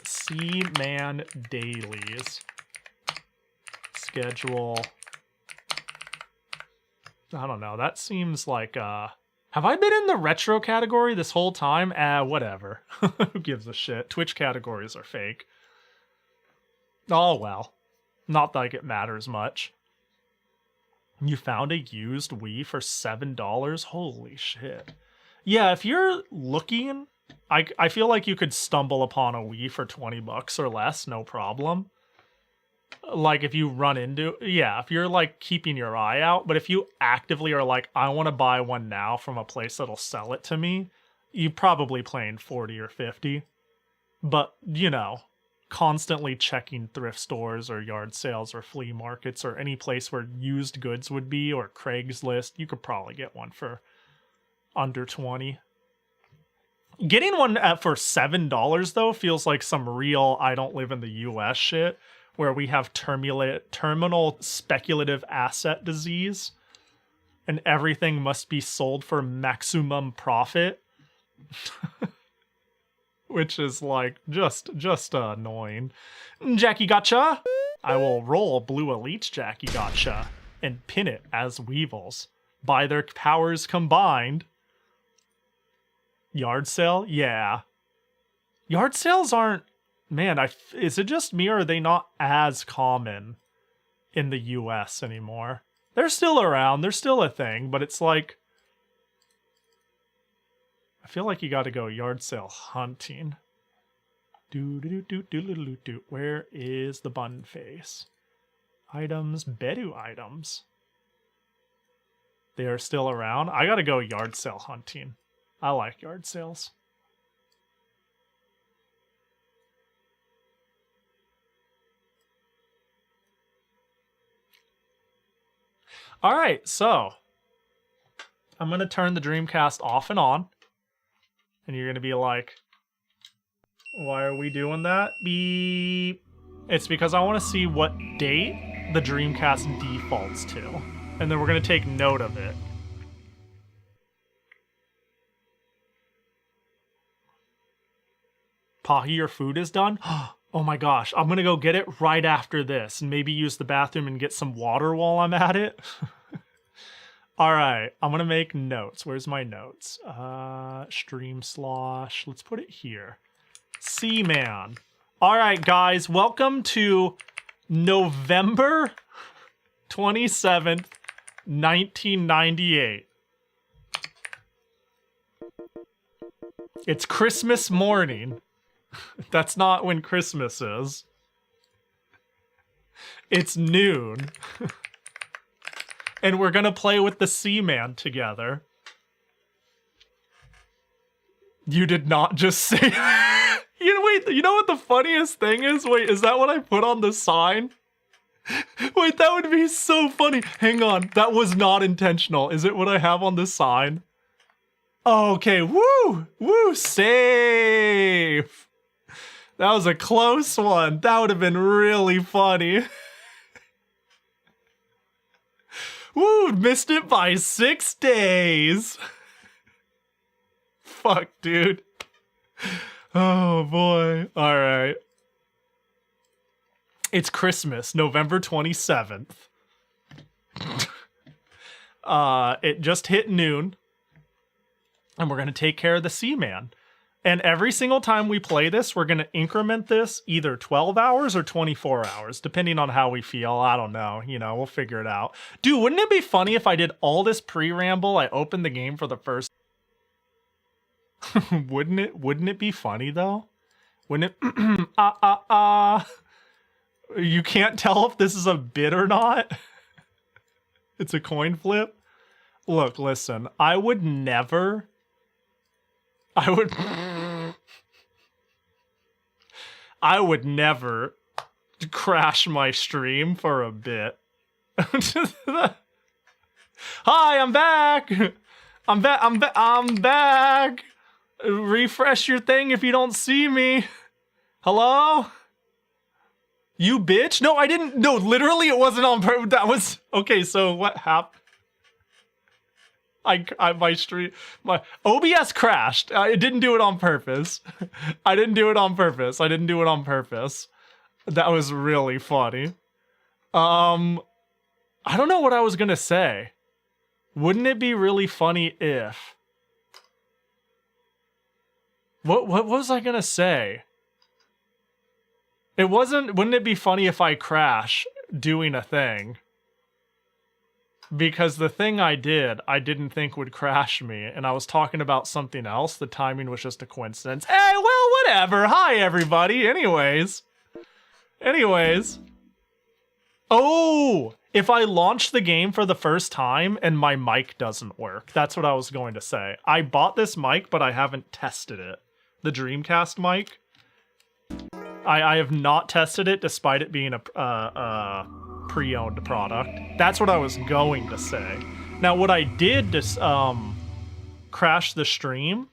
Seaman dailies. Schedule. I don't know. That seems like, have I been in the retro category this whole time? Whatever. Who gives a shit? Twitch categories are fake. Oh, well. Not like it matters much. You found a used Wii for $7? Holy shit. Yeah, if you're looking, I feel like you could stumble upon a Wii for $20 or less, no problem. Like if you run into, yeah, if you're like keeping your eye out, but if you actively are like, I want to buy one now from a place that'll sell it to me, you probably playing 40 or 50. But, you know, constantly checking thrift stores or yard sales or flea markets or any place where used goods would be, or Craigslist, you could probably get one for under 20. Getting one for $7 though feels like some real I don't live in the US shit, where we have terminal speculative asset disease and everything must be sold for maximum profit. Which is like just annoying. Jackie Gotcha! I will roll Blue Elite Jackie Gotcha and pin it as Weevils. By their powers combined. Yard sale? Yeah. Yard sales aren't... Man, is it just me, or are they not as common in the US anymore? They're still around, they're still a thing, but it's like... I feel like you gotta go yard sale hunting. Where is the bun face? Items, Bedu items. They are still around? I gotta go yard sale hunting. I like yard sales. All right, so I'm going to turn the Dreamcast off and on. And you're going to be like, why are we doing that? Beep. It's because I want to see what date the Dreamcast defaults to. And then we're going to take note of it. Pahi, your food is done? Oh my gosh, I'm gonna go get it right after this and maybe use the bathroom and get some water while I'm at it. All right, I'm gonna make notes. Where's my notes? Stream slosh, let's put it here. Seaman. All right, guys, welcome to November 27th, 1998. It's Christmas morning. That's not when Christmas is. It's noon. And we're gonna play with the Seaman together. You did not just say that. Wait, you know what the funniest thing is? Wait, is that what I put on the sign? Wait, that would be so funny. Hang on, that was not intentional. Is it what I have on the sign? Okay, woo! Woo, safe! That was a close one. That would have been really funny. Woo, missed it by 6 days. Fuck, dude. Oh, boy. All right. It's Christmas, November 27th. It just hit noon. And we're going to take care of the Seaman. And every single time we play this, we're going to increment this either 12 hours or 24 hours, depending on how we feel. I don't know. You know, we'll figure it out. Dude, wouldn't it be funny if I did all this pre-ramble? I opened the game for the first... Wouldn't it be funny, though? Wouldn't it... You can't tell if this is a bit or not? It's a coin flip? Look, listen. I would never crash my stream for a bit. Hi, I'm back. I'm back. Refresh your thing if you don't see me. Hello? You bitch? No, I didn't. No, literally it wasn't on purpose. That was okay. So what happened? My OBS crashed. I didn't do it on purpose. I didn't do it on purpose. That was really funny. I don't know what I was gonna say. Wouldn't it be really funny if... What was I gonna say? Wouldn't it be funny if I crash doing a thing? Because the thing I didn't think would crash me, and I was talking about something else. The timing was just a coincidence. Hey, well, whatever. Hi, everybody. Anyways. Oh! If I launch the game for the first time and my mic doesn't work. That's what I was going to say. I bought this mic, but I haven't tested it. The Dreamcast mic. I have not tested it, despite it being a pre-owned product. That's what I was going to say. Now, what I did to crash the stream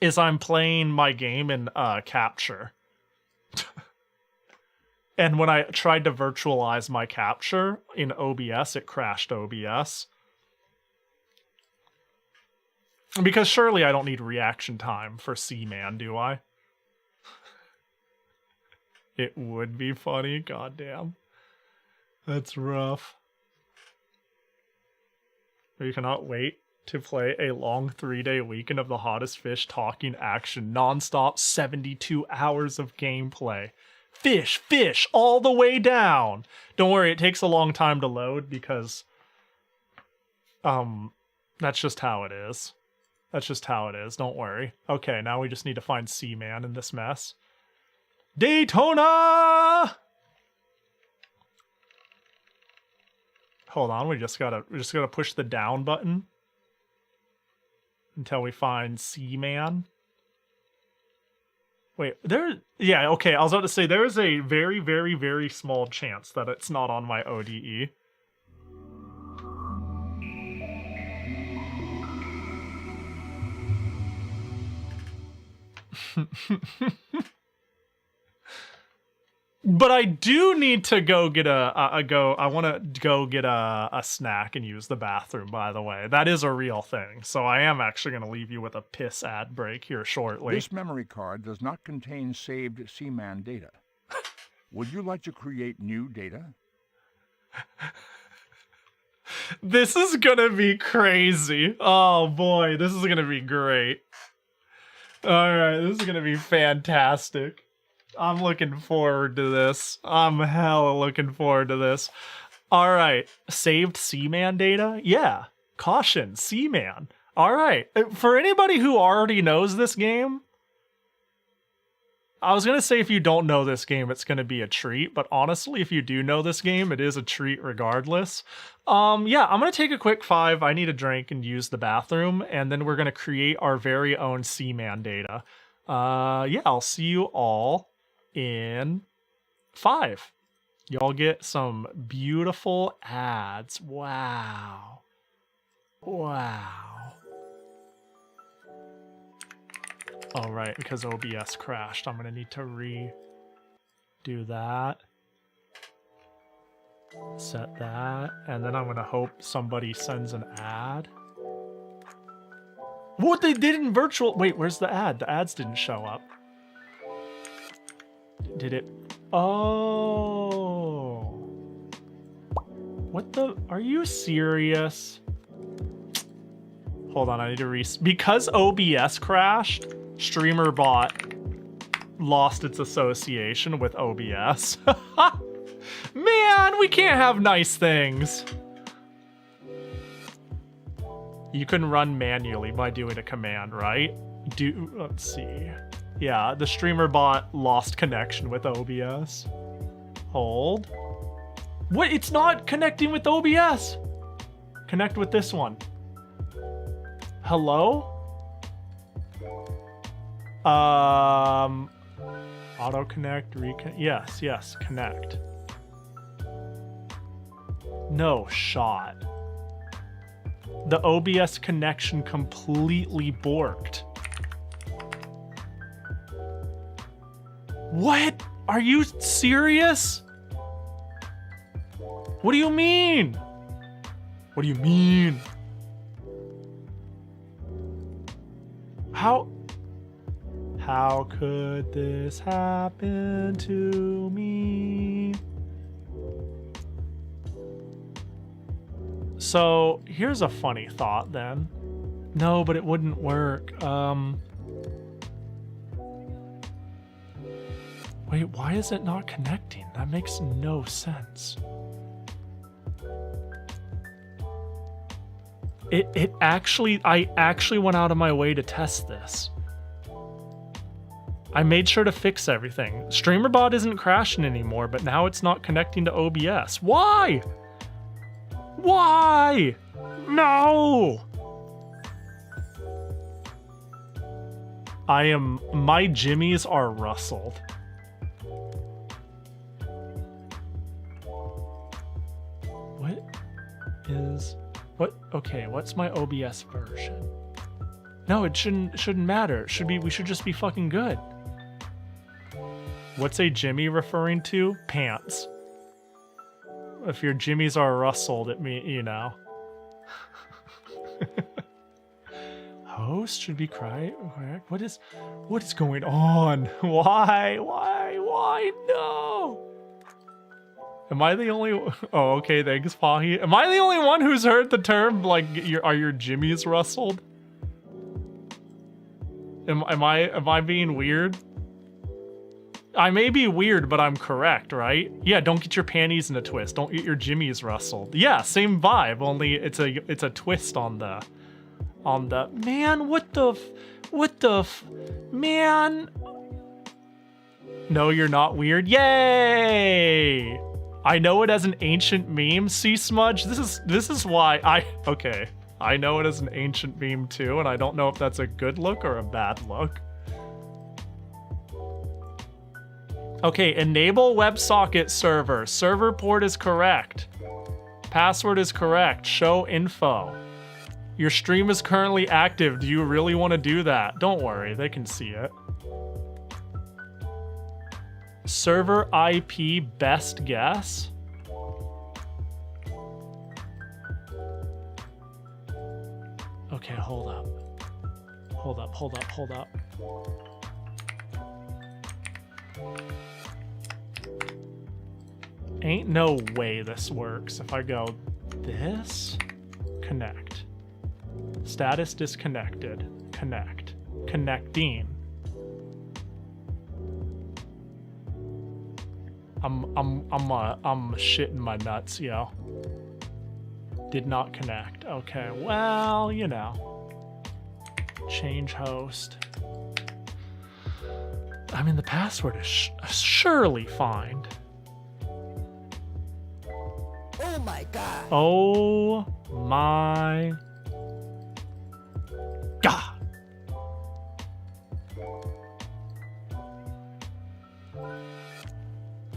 is I'm playing my game in capture. And when I tried to virtualize my capture in OBS, it crashed OBS. Because surely I don't need reaction time for Seaman, do I? It would be funny, goddamn. That's rough. We cannot wait to play a long 3-day weekend of the hottest fish talking action, non-stop 72 hours of gameplay. Fish, all the way down. Don't worry, it takes a long time to load because that's just how it is. Don't worry. Okay, now we just need to find Seaman in this mess. Daytona! Hold on, we just gotta push the down button until we find Seaman. Wait, yeah, okay, I was about to say there is a very, very, very small chance that it's not on my ODE. But I do need to go get I want to go get a snack and use the bathroom, by the way. That is a real thing. So I am actually going to leave you with a piss ad break here shortly. This memory card does not contain saved Seaman data. Would you like to create new data? This is going to be crazy. Oh boy, this is going to be great. All right, this is going to be fantastic. I'm looking forward to this. I'm hella looking forward to this. All right, saved Seaman data? Yeah, caution, Seaman. All right, for anybody who already knows this game, I was going to say if you don't know this game, it's going to be a treat, but honestly, if you do know this game, it is a treat regardless. Yeah, I'm going to take a quick 5. I need a drink and use the bathroom, and then we're going to create our very own Seaman data. Yeah, I'll see you all in 5. Y'all get some beautiful ads. Wow. All right, because OBS crashed, I'm gonna need to redo that. Set that, and then I'm gonna hope somebody sends an ad. What they did in virtual? Wait, where's the ad? The ads didn't show up. Did it? Oh. What the? Are you serious? Hold on, I need to because OBS crashed, StreamerBot lost its association with OBS. Man, we can't have nice things. You can run manually by doing a command, right? Let's see. Yeah, the StreamerBot lost connection with OBS. Hold. What? It's not connecting with OBS. Connect with this one. Hello? Auto connect, reconnect. Yes, connect. No shot. The OBS connection completely borked. What? Are you serious? What do you mean? What do you mean? How could this happen to me? So here's a funny thought then. No, but it wouldn't work. Wait, why is it not connecting? That makes no sense. I actually went out of my way to test this. I made sure to fix everything. StreamerBot isn't crashing anymore, but now it's not connecting to OBS. Why? Why? No! My jimmies are rustled. Okay, what's my OBS version? No, it shouldn't matter. We should just be fucking good. What's a jimmy referring to? Pants. If your jimmies are rustled, it means, you know. Host should be correct. What is going on? Why? No. Am I the only? Oh, okay. Thanks, Pahi. Am I the only one who's heard the term like are your jimmies rustled? Am I being weird? I may be weird, but I'm correct, right? Yeah, don't get your panties in a twist. Don't get your jimmies rustled. Yeah, same vibe. Only it's a twist on the man. What the man? No, you're not weird. Yay! I know it as an ancient meme. See, Smudge, this is why okay. I know it as an ancient meme too, and I don't know if that's a good look or a bad look. Okay, enable WebSocket server. Server port is correct. Password is correct. Show info. Your stream is currently active. Do you really want to do that? Don't worry, they can see it. Server IP best guess. Okay, hold up. Ain't no way this works. If I go this, connect. Status disconnected. Connect. Connecting. I'm shitting my nuts, yo. Did not connect. Okay, well, you know. Change host. I mean, the password is surely fine. Oh my god. Oh my god.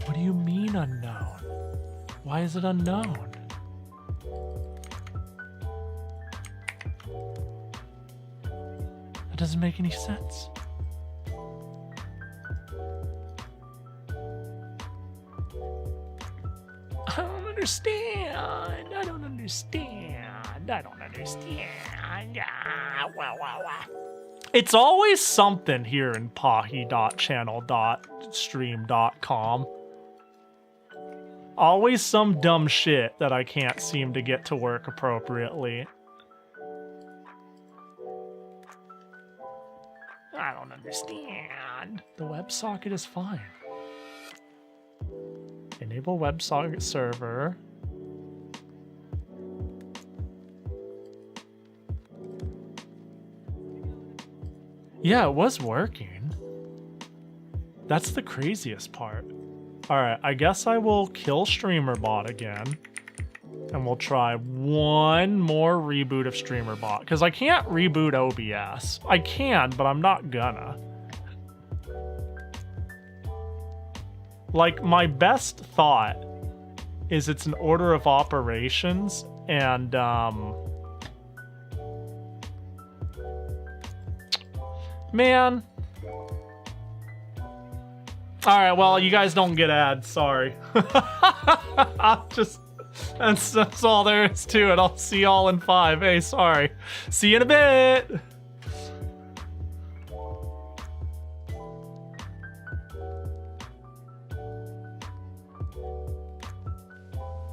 What do you mean unknown? Why is it unknown? That doesn't make any sense. I don't understand. I don't understand. I don't understand. Wow, wow, wow. It's always something here in pahi.channel.stream.com. Always some dumb shit that I can't seem to get to work appropriately. I don't understand. The WebSocket is fine. Enable WebSocket server. Yeah, it was working. That's the craziest part. Alright, I guess I will kill StreamerBot again. And we'll try one more reboot of StreamerBot. Because I can't reboot OBS. I can, but I'm not gonna. Like, my best thought is it's an order of operations, and, man. Alright, well, you guys don't get ads, sorry. I'll just... That's all there is to it. I'll see y'all in 5. Hey, sorry. See you in a bit!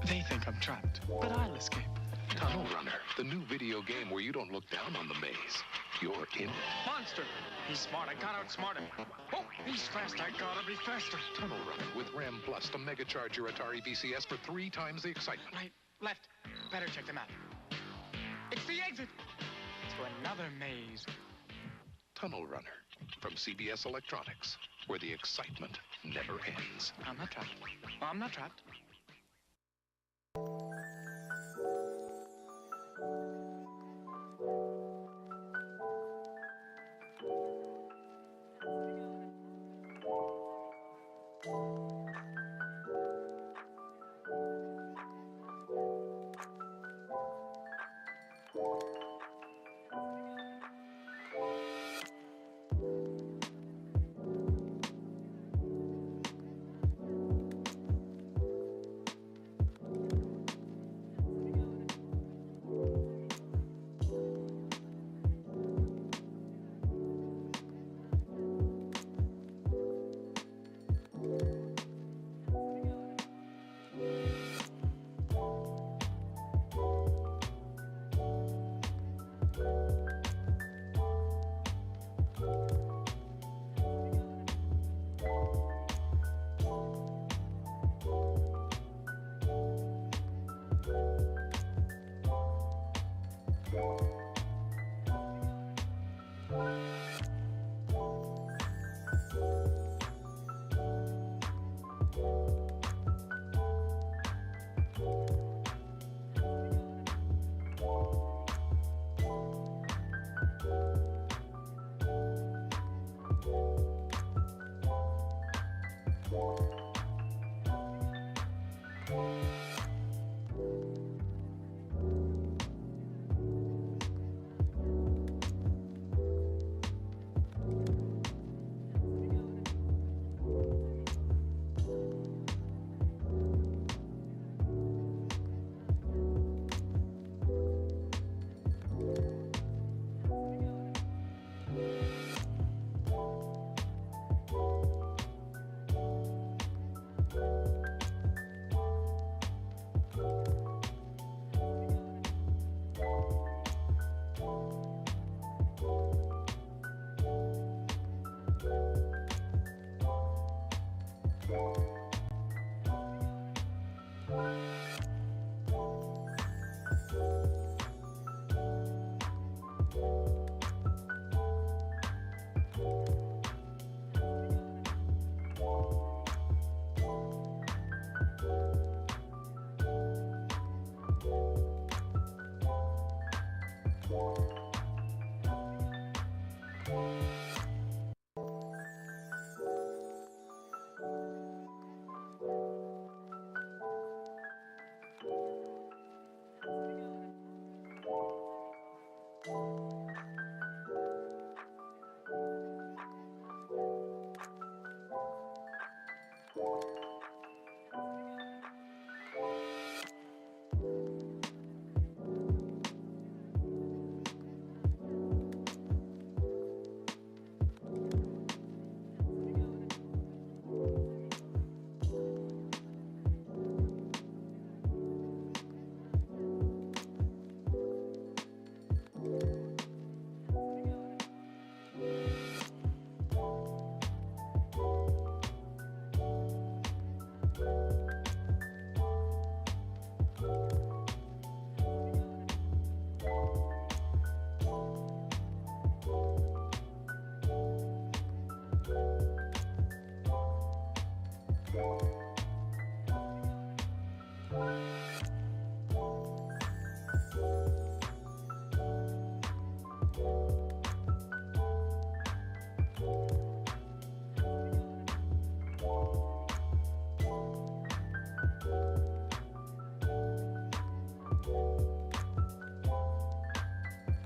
They think I'm trapped, but I'll escape. Tunnel Runner, the new video game where you don't look down on the maze. You're in it. Monster! He's smart, I gotta outsmart him. Oh, he's fast, I gotta be faster. Tunnel Runner with RAM Plus, the Mega Charger Atari VCS for 3 times the excitement. Right, left. Better check them out. It's the exit to another maze. Tunnel Runner from CBS Electronics, where the excitement never ends. I'm not trapped. I'm not trapped.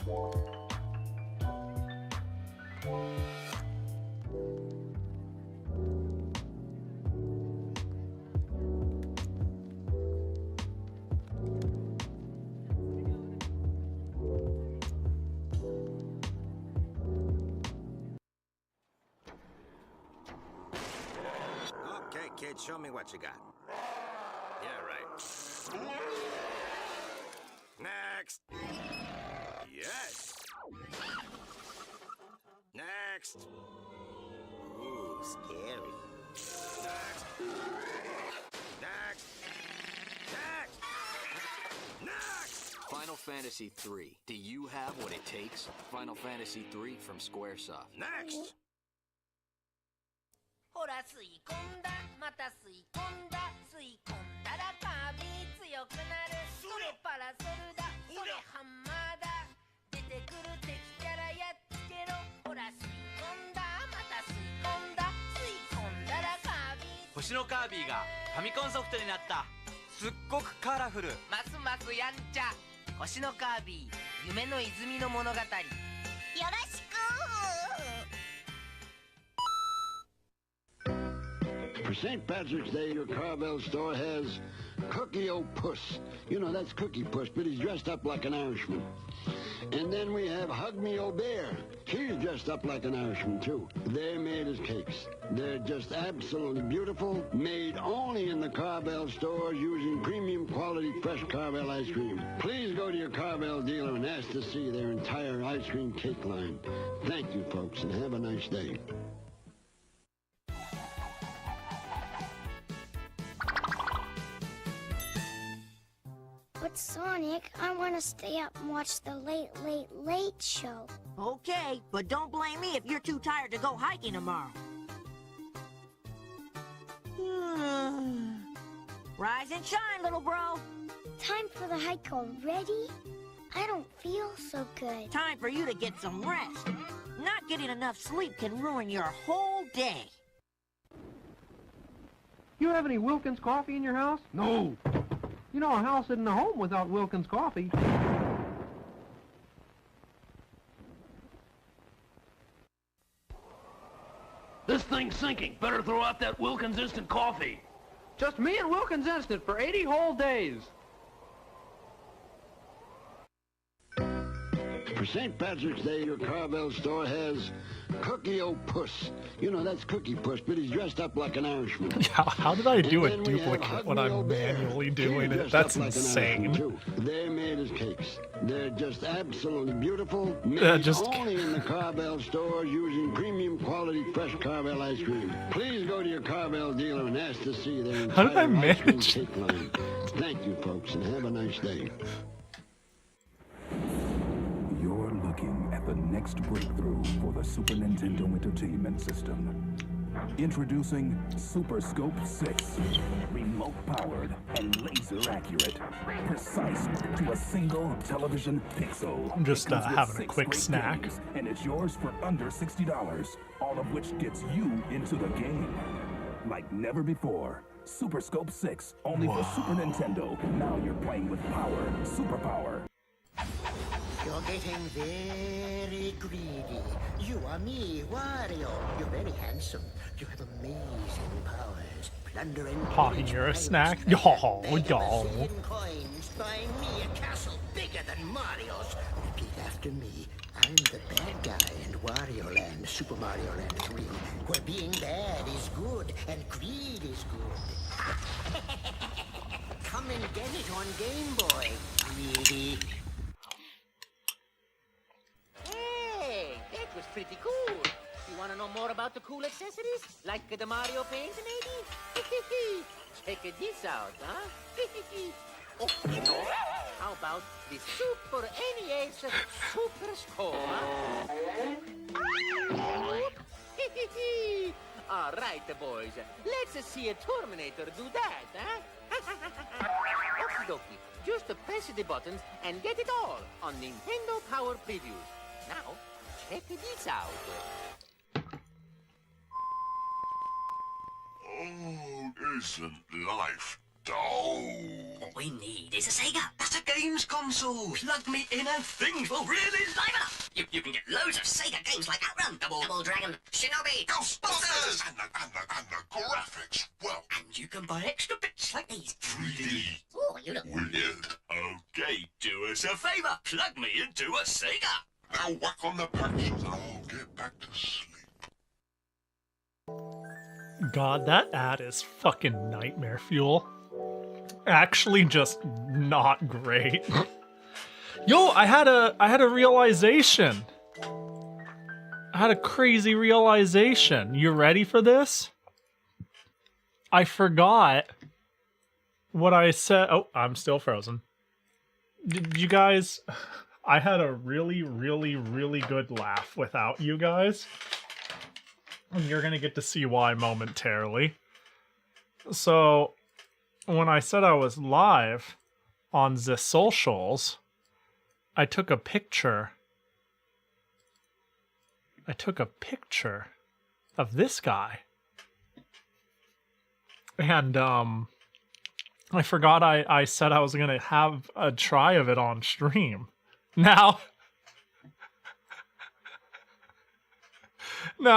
Okay, kid, show me what you got. Yeah, right. Next. Yes. Next. Ooh, scary. Next. Next. Next. Next. Final Fantasy III. Do you have what it takes? Final Fantasy III from Squaresoft. Next. ほら吸い込んだまた吸い込んだ吸い込んだらカービィ強くなるそれパラソルだそれハンマーだ出てくる敵キャラやっつけろほら吸い込んだまた吸い込んだ吸い込んだらカービィ星のカービィがファミコンソフトになった。すっごくカラフル。ますますやんちゃ星のカービィ夢の泉の物語よろしく For St. Patrick's Day, your Carvel store has Cookie O'Puss. You know, that's Cookie Puss, but he's dressed up like an Irishman. And then we have Hug Me O'Bear. She's dressed up like an Irishman, too. They're made as cakes. They're just absolutely beautiful, made only in the Carvel stores using premium quality fresh Carvel ice cream. Please go to your Carvel dealer and ask to see their entire ice cream cake line. Thank you, folks, and have a nice day. But Sonic, I want to stay up and watch the Late Late Late Show. Okay, but don't blame me if you're too tired to go hiking tomorrow. Rise and shine, little bro. Time for the hike already? I don't feel so good. Time for you to get some rest. Not getting enough sleep can ruin your whole day. You have any Wilkins coffee in your house? No. You know, a house isn't a home without Wilkins coffee. This thing's sinking. Better throw out that Wilkins instant coffee. Just me and Wilkins Instant for 80 whole days. For St. Patrick's Day, your Carvel store has Cookie O'Puss. You know, that's Cookie Puss, but he's dressed up like an Irishman. How did I do a duplicate when I'm manually doing it? That's insane. They're made as cakes. They're just absolutely beautiful, made only in the Carvel stores using premium quality fresh Carvel ice cream. Please go to your Carvel dealer and ask to see their entire ice cream cake line. Thank you, folks, and have a nice day. You're looking at the next breakthrough for the Super Nintendo Entertainment System. Introducing Super Scope 6. Remote-powered and laser-accurate. Precise to a single television pixel. I'm just having a quick snack. Games, and it's yours for under $60, all of which gets you into the game. Like never before. Super Scope 6, only for Super Nintendo. Now you're playing with power. Superpower. You're getting very greedy. You are me, Wario. You're very handsome. You have amazing powers. Plunder and Pahi, you're a snack? Y'all. Coins. Buy me a castle bigger than Mario's. Repeat after me. I'm the bad guy in Wario Land, Super Mario Land 3, where being bad is good and greed is good. Come and get it on Game Boy, greedy. Hey, that was pretty cool. You want to know more about the cool accessories? Like the Mario paint, maybe? Check this out, huh? Oh, you know, how about the Super NES Super Scope, huh? All right, boys. Let's see a Terminator do that, huh? Okie dokie. Just press the buttons and get it all on Nintendo Power Previews. Now, check this out. Oh, isn't life dull? What we need is a Sega. That's a games console. Plug me in and things will really liven up. You can get loads of Sega games like Outrun, Double Dragon, Shinobi, Ghostbusters, and the graphics. Well, and you can buy extra bits like these. 3D. Oh, you look Weird. Okay, do us a favor. Plug me into a Sega. Now whack on the patches and I'll get back to sleep. God, that ad is fucking nightmare fuel. Actually, just not great. Yo, I had a realization. I had a crazy realization. You ready for this? I forgot what I said. Oh, I'm still frozen. Did you guys? I had a really, really, really good laugh without you guys. And you're gonna get to see why momentarily. So, when I said I was live on the socials, I took a picture. I took a picture of this guy. And, I forgot I said I was gonna have a try of it on stream. Now,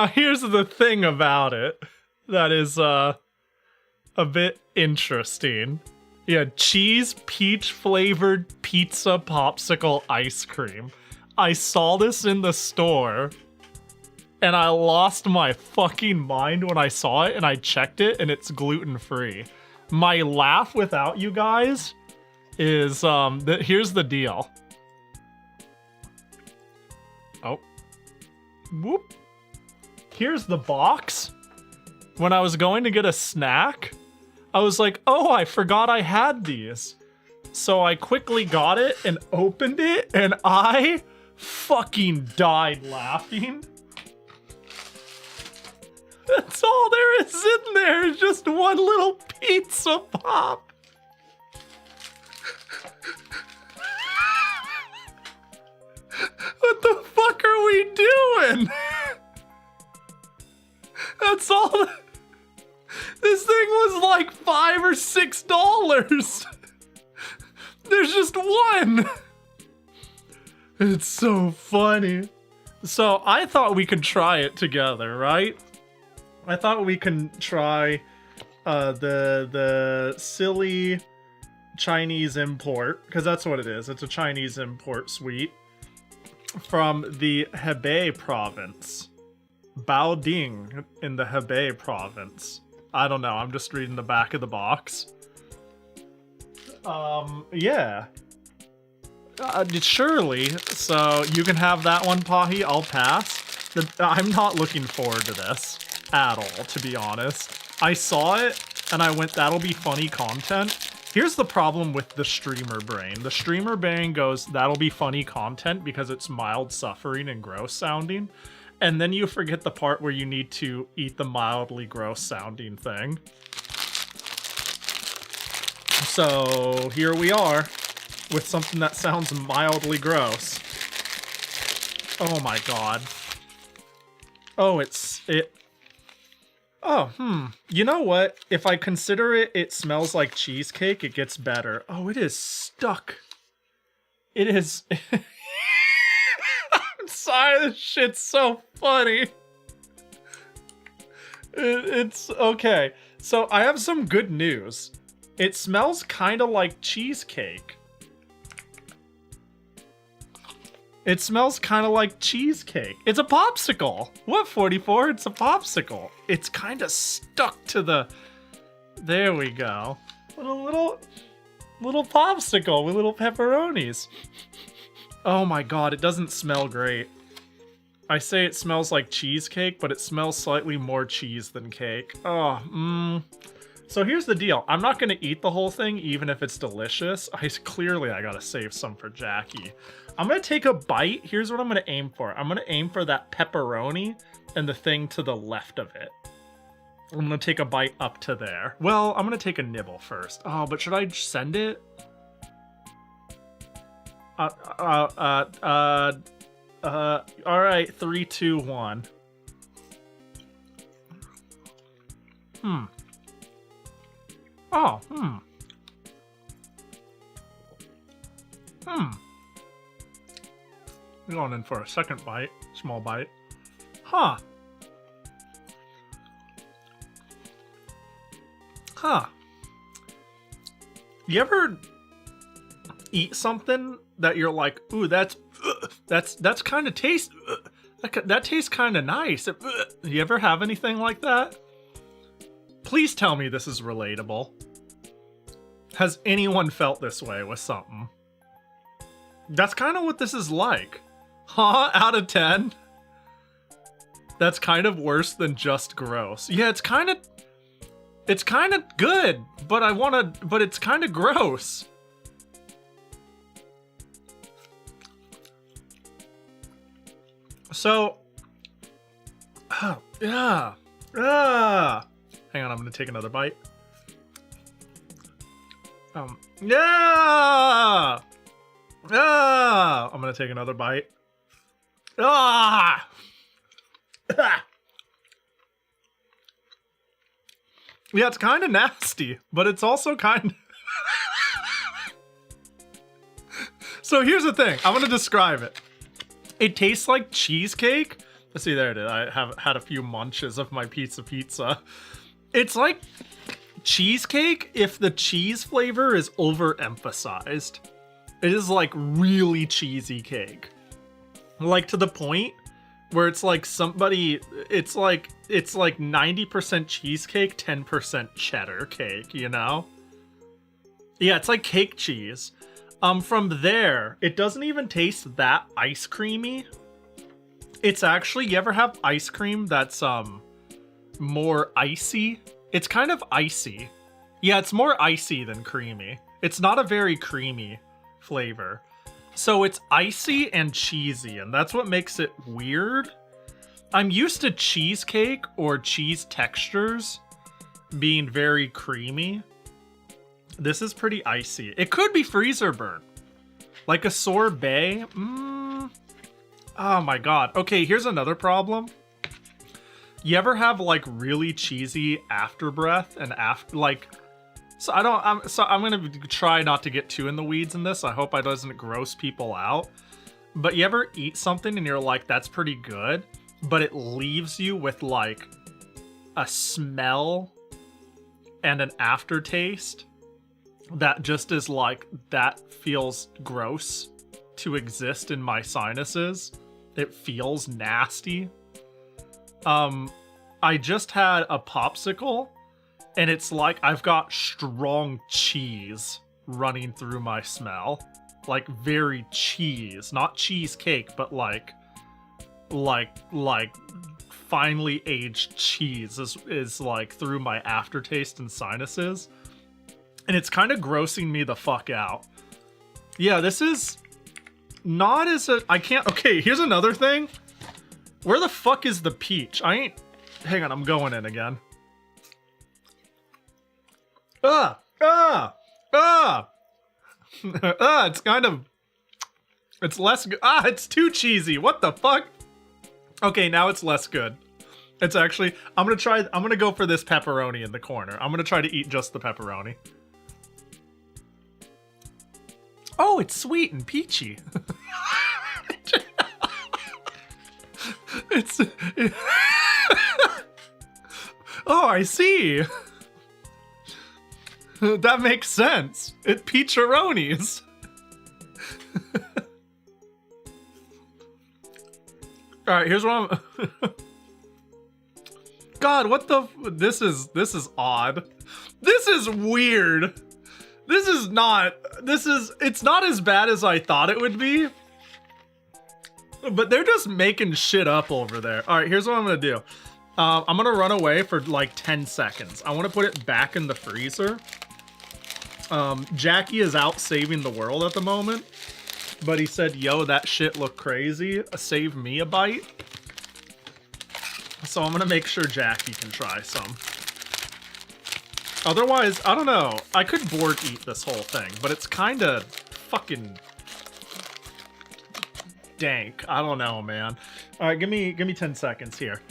here's the thing about it that is, a bit interesting. Yeah, cheese peach flavored pizza popsicle ice cream. I saw this in the store and I lost my fucking mind when I saw it and I checked it and it's gluten free. My laugh without you guys is, here's the deal. Oh. Whoop. Here's the box. When I was going to get a snack, I was like, oh, I forgot I had these. So I quickly got it and opened it, and I fucking died laughing. That's all there is in there, is just one little pizza pop. What the fuck are we doing? That's all. This thing was like $5 or $6. There's just one. It's so funny. So I thought we could try it together, right? I thought we can try the silly Chinese import, because that's what it is. It's a Chinese import sweet from the Hebei province. Baoding in the Hebei province. I don't know, I'm just reading the back of the box. Yeah. Surely, so you can have that one, Pahi, I'll pass. I'm not looking forward to this at all, to be honest. I saw it, and I went, that'll be funny content. Here's the problem with the streamer brain. The streamer brain goes, that'll be funny content because it's mild suffering and gross sounding. And then you forget the part where you need to eat the mildly gross sounding thing. So here we are with something that sounds mildly gross. Oh my god. Oh, you know what? If I consider it smells like cheesecake, it gets better. Oh, it is stuck. It is... I'm sorry, this shit's so funny. It's okay. So I have some good news. It smells kind of like cheesecake. It smells kind of like cheesecake. It's a popsicle. What, 44? It's a popsicle. It's kind of stuck to the... There we go. Little popsicle with little pepperonis. Oh my god, it doesn't smell great. I say it smells like cheesecake, but it smells slightly more cheese than cake. Oh, So here's the deal. I'm not going to eat the whole thing, even if it's delicious. Clearly, I got to save some for Jackie. I'm going to take a bite. Here's what I'm going to aim for. I'm going to aim for that pepperoni and the thing to the left of it. I'm going to take a bite up to there. Well, I'm going to take a nibble first. Oh, but should I send it? Alright, 3, 2, 1. Going in for a second bite. Small bite. Huh. Huh. You ever eat something that you're like, ooh, that's kind of taste. That tastes kind of nice. You ever have anything like that? Please tell me this is relatable. Has anyone felt this way with something? That's kind of what this is like. Huh? Out of 10? That's kind of worse than just gross. Yeah, it's kind of good, but it's kind of gross. So, yeah. Hang on, I'm gonna take another bite. Yeah. I'm gonna take another bite. Yeah, it's kind of nasty, but it's also kind of... So here's the thing. I'm gonna describe it. It tastes like cheesecake. Let's see, there it is. I have had a few munches of my pizza. It's like cheesecake if the cheese flavor is overemphasized. It is like really cheesy cake. Like to the point where it's like it's like 90% cheesecake, 10% cheddar cake, you know? Yeah, it's like cake cheese. From there, it doesn't even taste that ice creamy. It's actually, you ever have ice cream that's more icy? It's kind of icy. Yeah, it's more icy than creamy. It's not a very creamy flavor. So it's icy and cheesy, and that's what makes it weird. I'm used to cheesecake or cheese textures being very creamy. This is pretty icy. It could be freezer burn. Like a sorbet. Oh my god. Okay, here's another problem. You ever have like really cheesy afterbreath and so I'm gonna try not to get too in the weeds in this. I hope I doesn't gross people out. But you ever eat something and you're like, that's pretty good, but it leaves you with like a smell and an aftertaste that just is like, that feels gross to exist in my sinuses. It feels nasty. I just had a popsicle and it's like I've got strong cheese running through my smell. Like very cheese, not cheesecake, but like finely aged cheese is like through my aftertaste and sinuses. And it's kind of grossing me the fuck out. Yeah, this is not as I can't... Okay, here's another thing. Where the fuck is the peach? Hang on, I'm going in again. It's kind of... It's less good. It's too cheesy. What the fuck? Okay, now it's less good. It's actually... I'm gonna go for this pepperoni in the corner. I'm gonna try to eat just the pepperoni. Oh, it's sweet and peachy. Oh, I see. That makes sense. It peacheronis. All right, here's what I'm... God, what the... This is odd. This is weird. It's not as bad as I thought it would be. But they're just making shit up over there. All right, here's what I'm gonna do. I'm gonna run away for like 10 seconds. I want to put it back in the freezer. Jackie is out saving the world at the moment. But he said, yo, that shit looked crazy. Save me a bite. So I'm gonna make sure Jackie can try some. Otherwise, I don't know. I could board eat this whole thing, but it's kind of fucking dank. I don't know, man. All right, give me 10 seconds here.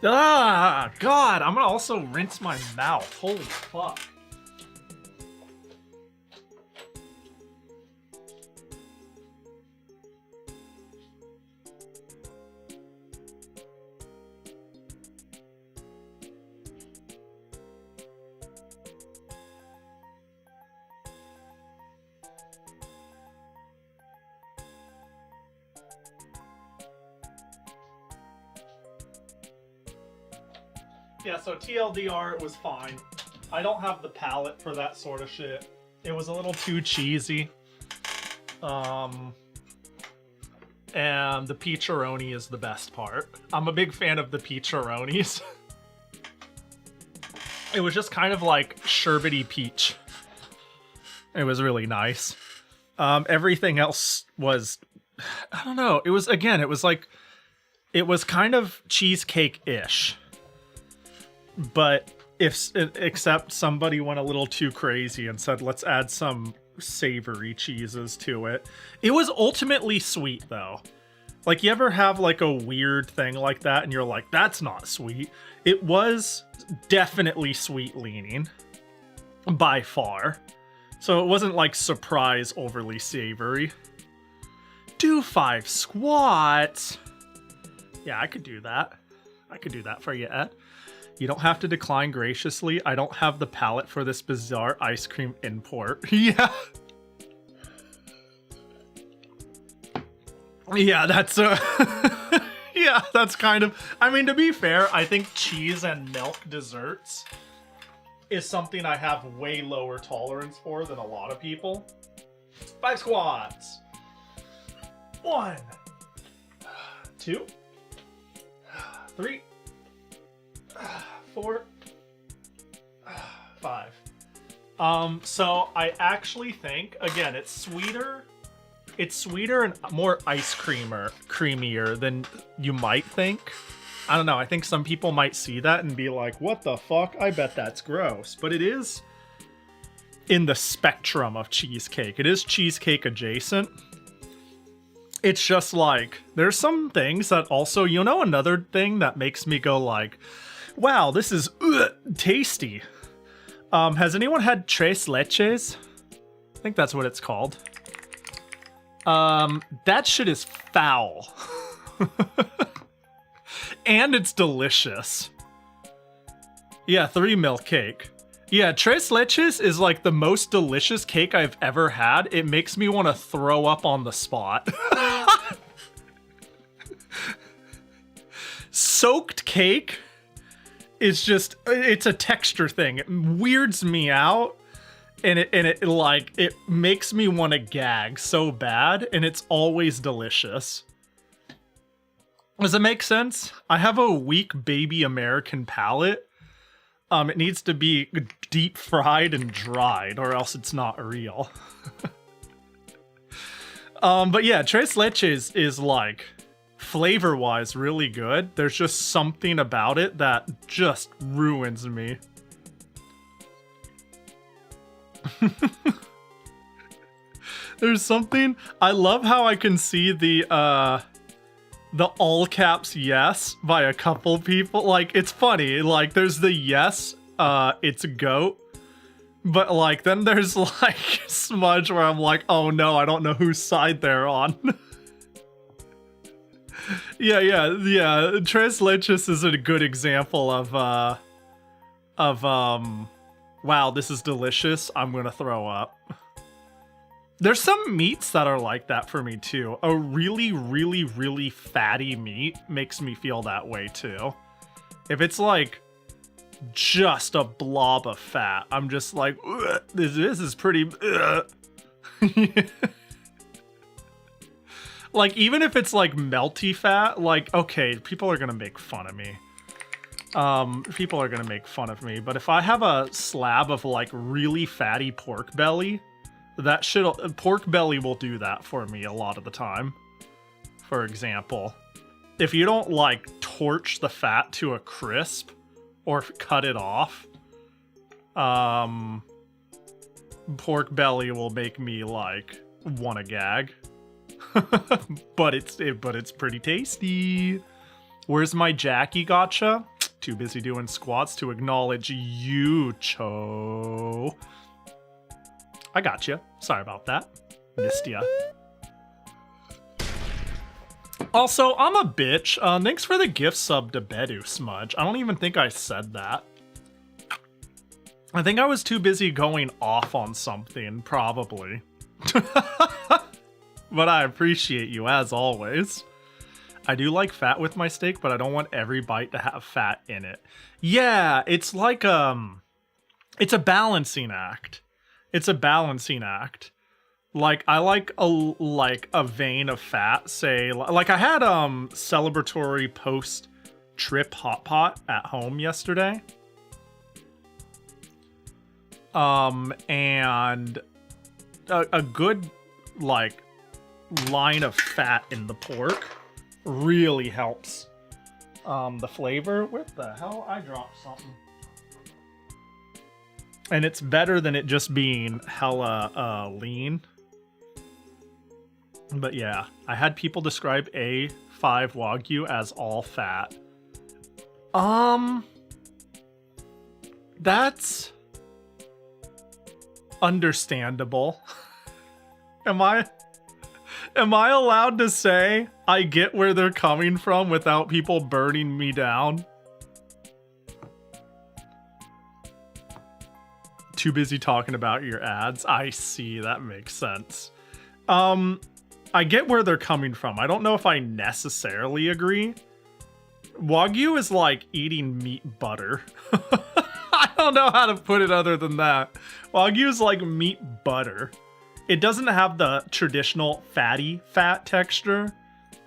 Ah, God, I'm gonna also rinse my mouth. Holy fuck. Yeah, so TLDR, it was fine. I don't have the palate for that sort of shit. It was a little too cheesy. And the peach-a-roni is the best part. I'm a big fan of the peach-a-ronis. It was just kind of like sherbety peach. It was really nice. Everything else was, I don't know. It was, again, it was like, it was kind of cheesecake-ish. But except somebody went a little too crazy and said, let's add some savory cheeses to it. It was ultimately sweet, though. Like, you ever have like a weird thing like that and you're like, that's not sweet? It was definitely sweet leaning by far. So it wasn't like surprise overly savory. Do 5 squats. Yeah, I could do that. I could do that for you, Ed. You don't have to decline graciously. I don't have the palate for this bizarre ice cream import. Yeah. Yeah, that's yeah, that's kind of, I mean, to be fair, I think cheese and milk desserts is something I have way lower tolerance for than a lot of people. 5 squats. 1, 2, 3, 4, 5. So I actually think, again, it's sweeter and more ice creamier than you might think. I don't know, I think some people might see that and be like, what the fuck? I bet that's gross. But it is in the spectrum of cheesecake. It is cheesecake adjacent. It's just like, there's some things that also, you know, another thing that makes me go like, wow, this is tasty. Has anyone had tres leches? I think that's what it's called. That shit is foul. And it's delicious. Yeah, 3 milk cake. Yeah, tres leches is like the most delicious cake I've ever had. It makes me want to throw up on the spot. Soaked cake is just, it's a texture thing. It weirds me out. And it makes me want to gag so bad, and it's always delicious. Does it make sense? I have a weak baby American palate. It needs to be deep fried and dried, or else it's not real. But yeah, tres leches is like, flavor-wise, really good. There's just something about it that just ruins me. There's something, I love how I can see the all caps yes by a couple people. Like, it's funny, like there's the yes, it's goat, but like then there's like smudge where I'm like, oh no, I don't know whose side they're on. yeah, tres leches is a good example of wow, this is delicious, I'm gonna throw up. There's some meats that are like that for me too. A really, really, really fatty meat makes me feel that way too. If it's like just a blob of fat, I'm just like, this is pretty... Like, even if it's like melty fat, like, okay, people are gonna make fun of me. People are gonna make fun of me, but if I have a slab of like really fatty pork belly, that shit, pork belly will do that for me a lot of the time. For example, if you don't like torch the fat to a crisp or cut it off, pork belly will make me like want to gag. but it's pretty tasty. Where's my Jackie gotcha? Too busy doing squats to acknowledge you, Cho. I got you. Sorry about that. Missed ya. Also, I'm a bitch. Thanks for the gift sub to Bedu, Smudge. I don't even think I said that. I think I was too busy going off on something, probably. But I appreciate you, as always. I do like fat with my steak, but I don't want every bite to have fat in it. Yeah, it's like it's a balancing act. It's a balancing act. Like I like a vein of fat, say like I had celebratory post trip hot pot at home yesterday. And a good like line of fat in the pork really helps the flavor. Where the hell? I dropped something. And it's better than it just being hella lean. But yeah, I had people describe A5 Wagyu as all fat. That's understandable. Am I allowed to say I get where they're coming from without people burning me down? Too busy talking about your ads. I see, that makes sense. I get where they're coming from. I don't know if I necessarily agree. Wagyu is like eating meat butter. I don't know how to put it other than that. Wagyu is like meat butter. It doesn't have the traditional fatty fat texture,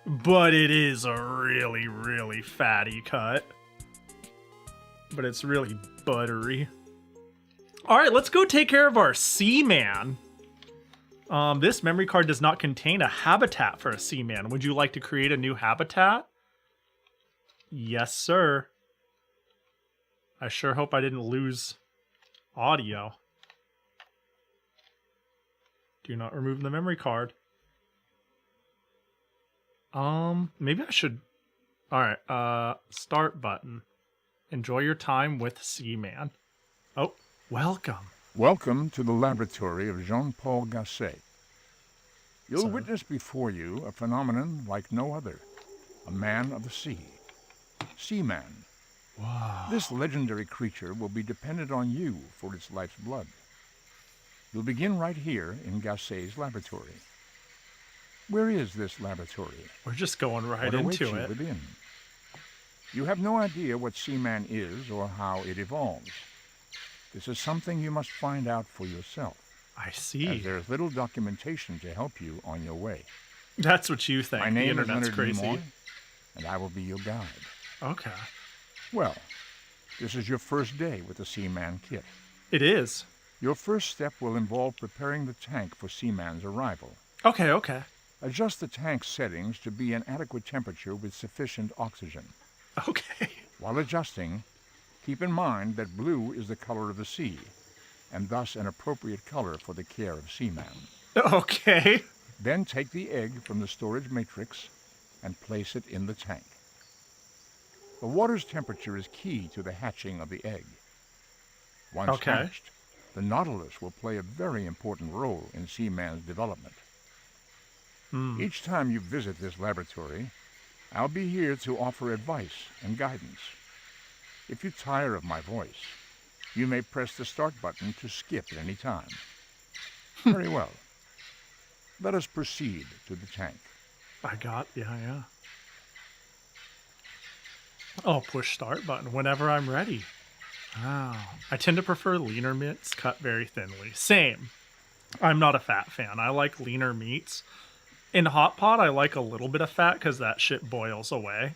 but it is a really, really fatty cut. But it's really buttery. All right, let's go take care of our Seaman. This memory card does not contain a habitat for a Seaman. Would you like to create a new habitat? Yes, sir. I sure hope I didn't lose audio. Do not remove the memory card. Maybe I should... Alright, start button. Enjoy your time with Seaman. Oh, welcome. Welcome to the laboratory of Jean-Paul Gasset. You'll witness before you a phenomenon like no other. A man of the sea. Seaman. Wow. This legendary creature will be dependent on you for its life's blood. You'll begin right here in Gasset's laboratory. Where is this laboratory? We're just going right What awaits into you it. within? You have no idea what Seaman is or how it evolves. This is something you must find out for yourself. I see. As there is little documentation to help you on your way. That's what you think. My The name is internet's Leonard crazy. Nimoy, and I will be your guide. Okay. Well, this is your first day with the Seaman kit. It is. Your first step will involve preparing the tank for Seaman's arrival. Okay, okay. Adjust the tank settings to be an adequate temperature with sufficient oxygen. Okay. While adjusting, keep in mind that blue is the color of the sea, and thus an appropriate color for the care of Seaman. Okay. Then take the egg from the storage matrix and place it in the tank. The water's temperature is key to the hatching of the egg. Once hatched, the Nautilus will play a very important role in Seaman's development. Each time you visit this laboratory, I'll be here to offer advice and guidance. If you tire of my voice, you may press the start button to skip at any time. Very well. Let us proceed to the tank. Yeah. Oh, push start button whenever I'm ready. Wow. I tend to prefer leaner meats cut very thinly. Same. I'm not a fat fan. I like leaner meats. In hot pot, I like a little bit of fat because that shit boils away.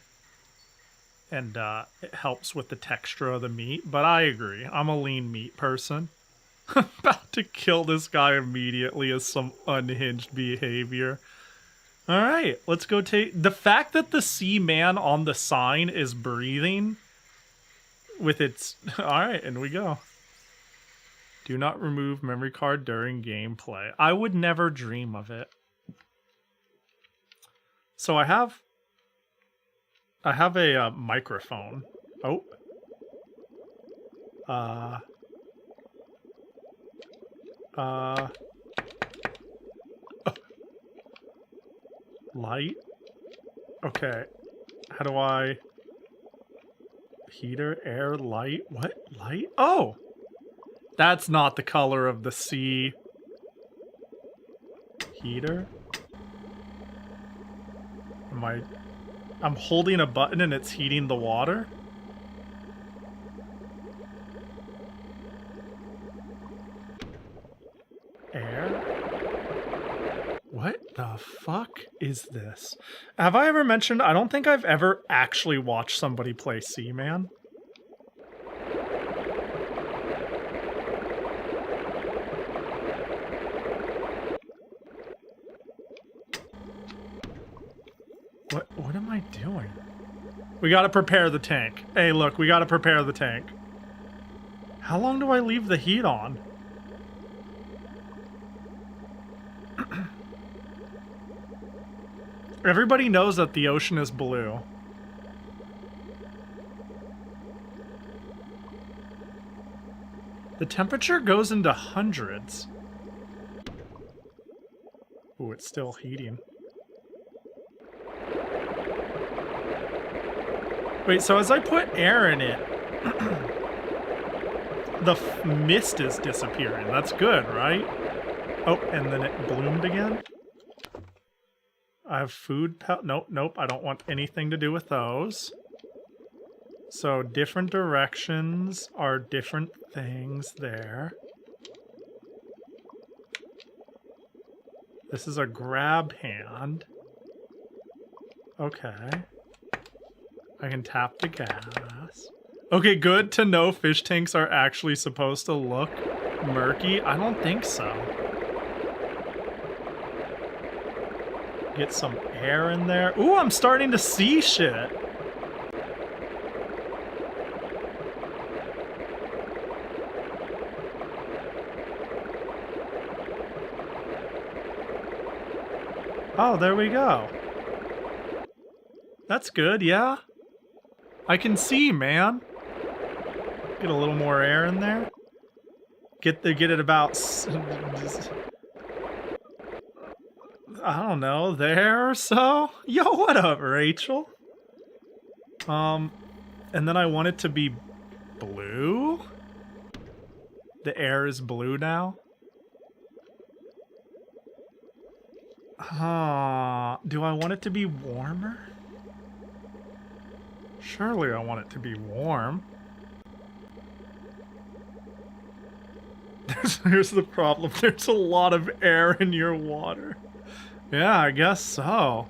And it helps with the texture of the meat. But I agree. I'm a lean meat person. I'm about to kill this guy immediately as some unhinged behavior. Alright, let's go take... The fact that the Seaman on the sign is breathing with its... Alright, in we go. Do not remove memory card during gameplay. I would never dream of it. So I have a microphone. Oh. Light? Okay. How do I... Heater, air, light? What? Light? Oh! That's not the color of the sea. Heater? Am I I'm holding a button and it's heating the water? Air? What the fuck is this? Have I ever mentioned, I don't think I've ever actually watched somebody play Seaman. What am I doing? We gotta prepare the tank. Hey, look, we gotta prepare the tank. How long do I leave the heat on? Everybody knows that the ocean is blue. The temperature goes into hundreds. Ooh, it's still heating. Wait, so as I put air in it, the mist is disappearing. That's good, right? Oh, and then it bloomed again? I have food nope, I don't want anything to do with those. So different directions are different things there. This is a grab hand. Okay. I can tap the gas. Okay, good to know fish tanks are actually supposed to look murky. I don't think so. Get some air in there. Ooh, I'm starting to see shit. Oh, there we go. That's good, yeah. I can see, man. Get a little more air in there. Get it about, I don't know, there or so. Yo, what up, Rachel? And then I want it to be blue. The air is blue now. Do I want it to be warmer? Surely I want it to be warm. Here's the problem. There's a lot of air in your water. Yeah, I guess so.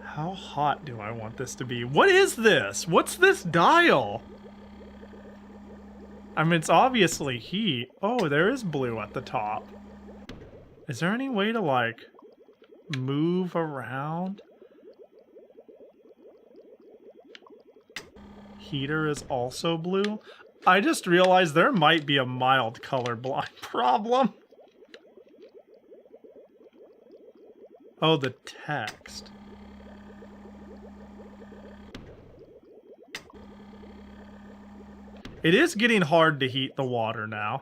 How hot do I want this to be? What is this? What's this dial? I mean, it's obviously heat. Oh, there is blue at the top. Is there any way to, like, move around? Heater is also blue. I just realized there might be a mild colorblind problem. Oh, the text. It is getting hard to heat the water now.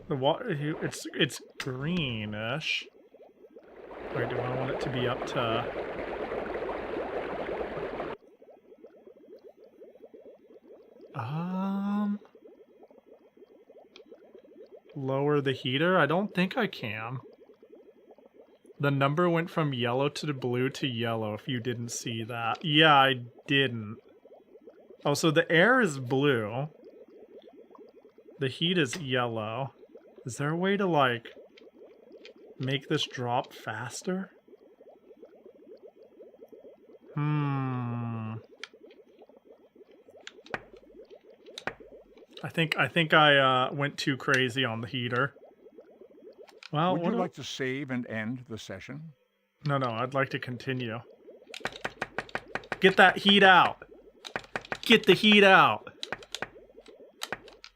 The water, it's greenish. Wait, do I want it to be up to... Lower the heater? I don't think I can. The number went from yellow to blue to yellow, if you didn't see that. Yeah, I didn't. Oh, so the air is blue. The heat is yellow. Is there a way to, like, make this drop faster? I think I went too crazy on the heater. Well, would you like to save and end the session? No, I'd like to continue. Get that heat out. Get the heat out.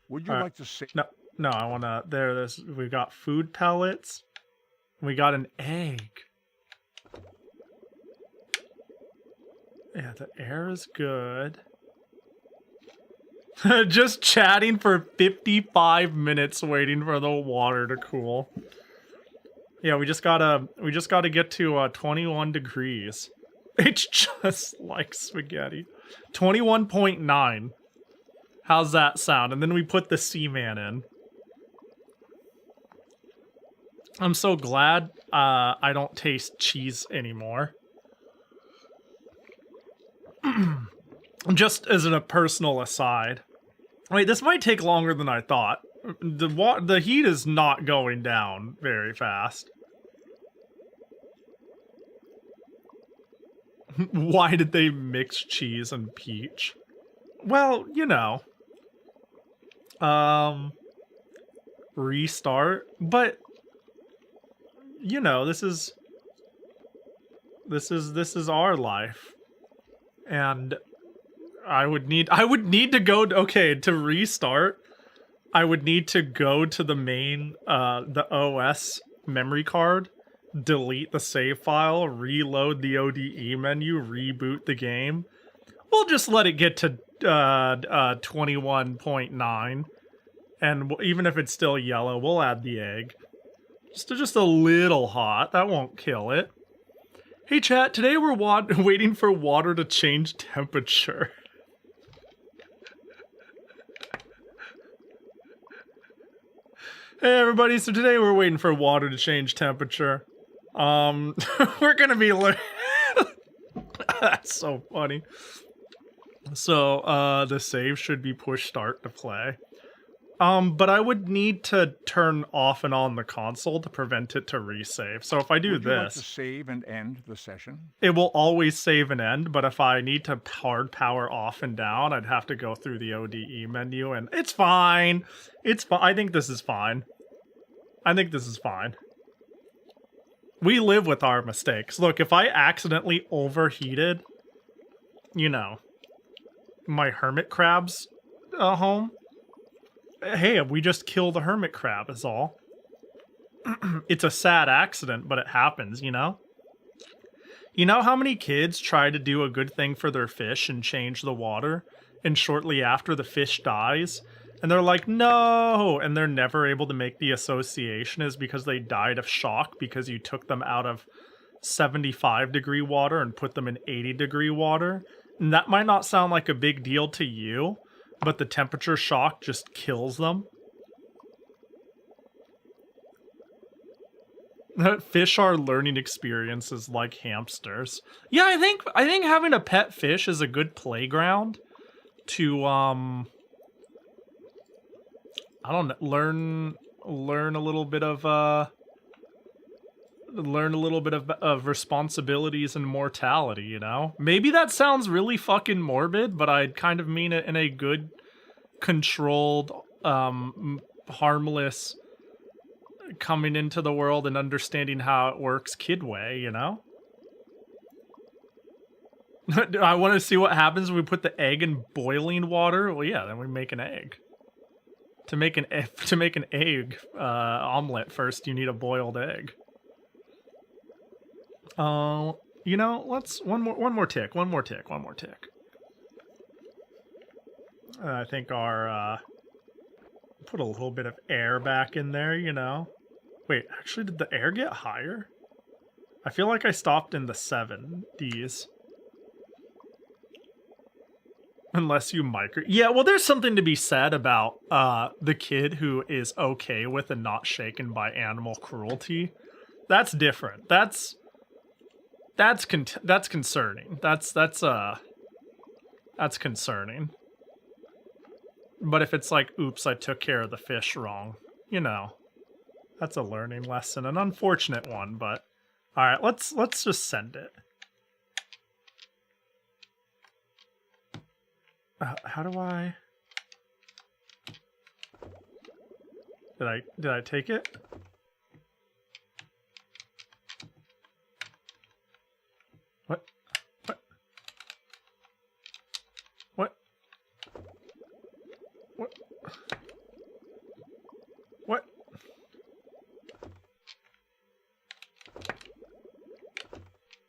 Would you like to save? No, I want to. There's. We got food pellets. We got an egg. Yeah, the air is good. Just chatting for 55 minutes waiting for the water to cool. Yeah, we just gotta get to 21 degrees. It's just like spaghetti. 21.9. How's that sound? And then we put the Seaman in. I'm so glad I don't taste cheese anymore. Just as a personal aside. Wait, this might take longer than I thought. The heat is not going down very fast. Why did they mix cheese and peach? Well, you know. Restart, but you know, this is our life. And I would need to go, okay, to restart, I would need to go to the main, the OS memory card, delete the save file, reload the ODE menu, reboot the game. We'll just let it get to 21.9, and even if it's still yellow, we'll add the egg. Just a little hot, that won't kill it. Hey chat, today we're waiting for water to change temperature. Hey everybody, so today we're waiting for water to change temperature. We're gonna be that's so funny. So, the save should be push start to play. But I would need to turn off and on the console to prevent it to resave. So if I do Would you like this, to save and end the session? it will always save and end, but if I need to hard power off and down, I'd have to go through the ODE menu, and it's fine. It's fine. I think this is fine. I think this is fine. We live with our mistakes. Look, if I accidentally overheated, you know, my hermit crab's home, hey, we just kill the hermit crab is all. It's a sad accident, but it happens, you know? You know how many kids try to do a good thing for their fish and change the water, and shortly after the fish dies, and they're like, no, and they're never able to make the association is because they died of shock because you took them out of 75-degree water and put them in 80-degree water. And that might not sound like a big deal to you, but the temperature shock just kills them. Fish are learning experiences like hamsters. Yeah, I think having a pet fish is a good playground to I don't know, learn a little bit of responsibilities and mortality, you know? Maybe that sounds really fucking morbid, but I'd kind of mean it in a good, controlled, harmless, coming into the world and understanding how it works kid way, you know? I want to see what happens when we put the egg in boiling water. Well, yeah, then we make an egg. To make an egg omelet, first you need a boiled egg. You know, let's one more tick. I think our put a little bit of air back in there, you know. Wait, actually, did the air get higher? I feel like I stopped in the 70s. Unless you micro... Yeah, well, there's something to be said about the kid who is okay with and not shaken by animal cruelty. That's different. That's concerning. That's concerning. But if it's like, oops, I took care of the fish wrong, you know, that's a learning lesson, an unfortunate one, but all right, let's just send it. How do I? Did I take it? What?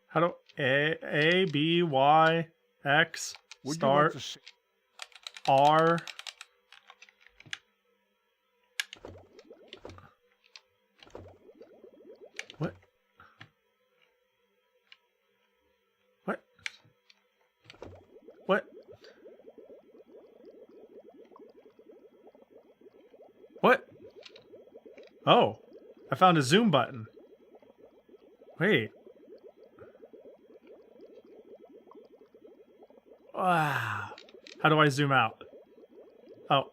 How do A B Y X start R? What? Oh, I found a zoom button. Wait. Wow. How do I zoom out? Oh.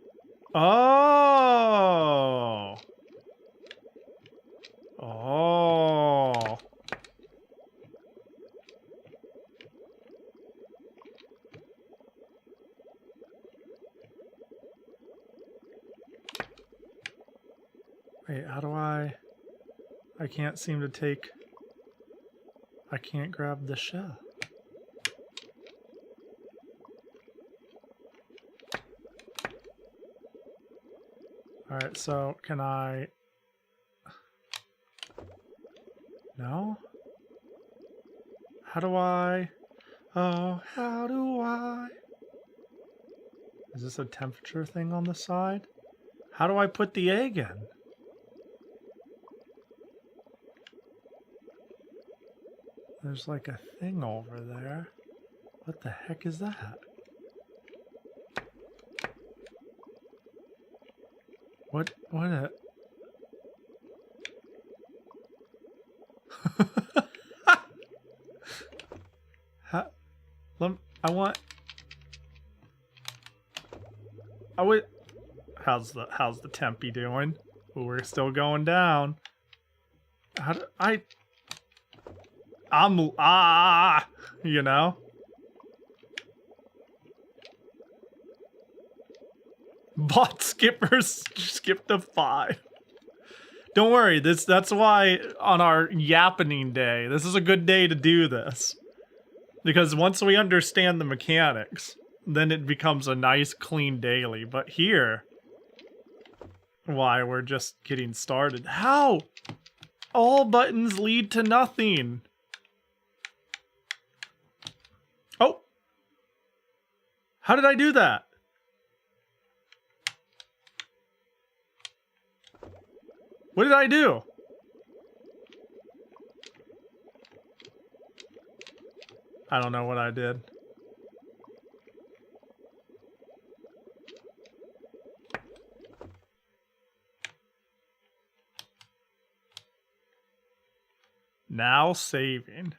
Oh. Oh. Wait, how do I can't seem to take... I can't grab the shell. Alright, so can I... No? How do I... Oh, how do I... Is this a temperature thing on the side? How do I put the egg in? There's like a thing over there. What the heck is that? What a... I want... I would... How's the tempy doing? Ooh, we're still going down. How do you know? Bot skippers skipped to 5. Don't worry, that's why on our yappening day, this is a good day to do this. Because once we understand the mechanics, then it becomes a nice clean daily. But here, why, we're just getting started. How? All buttons lead to nothing. Oh. How did I do that? What did I do? I don't know what I did. Now saving.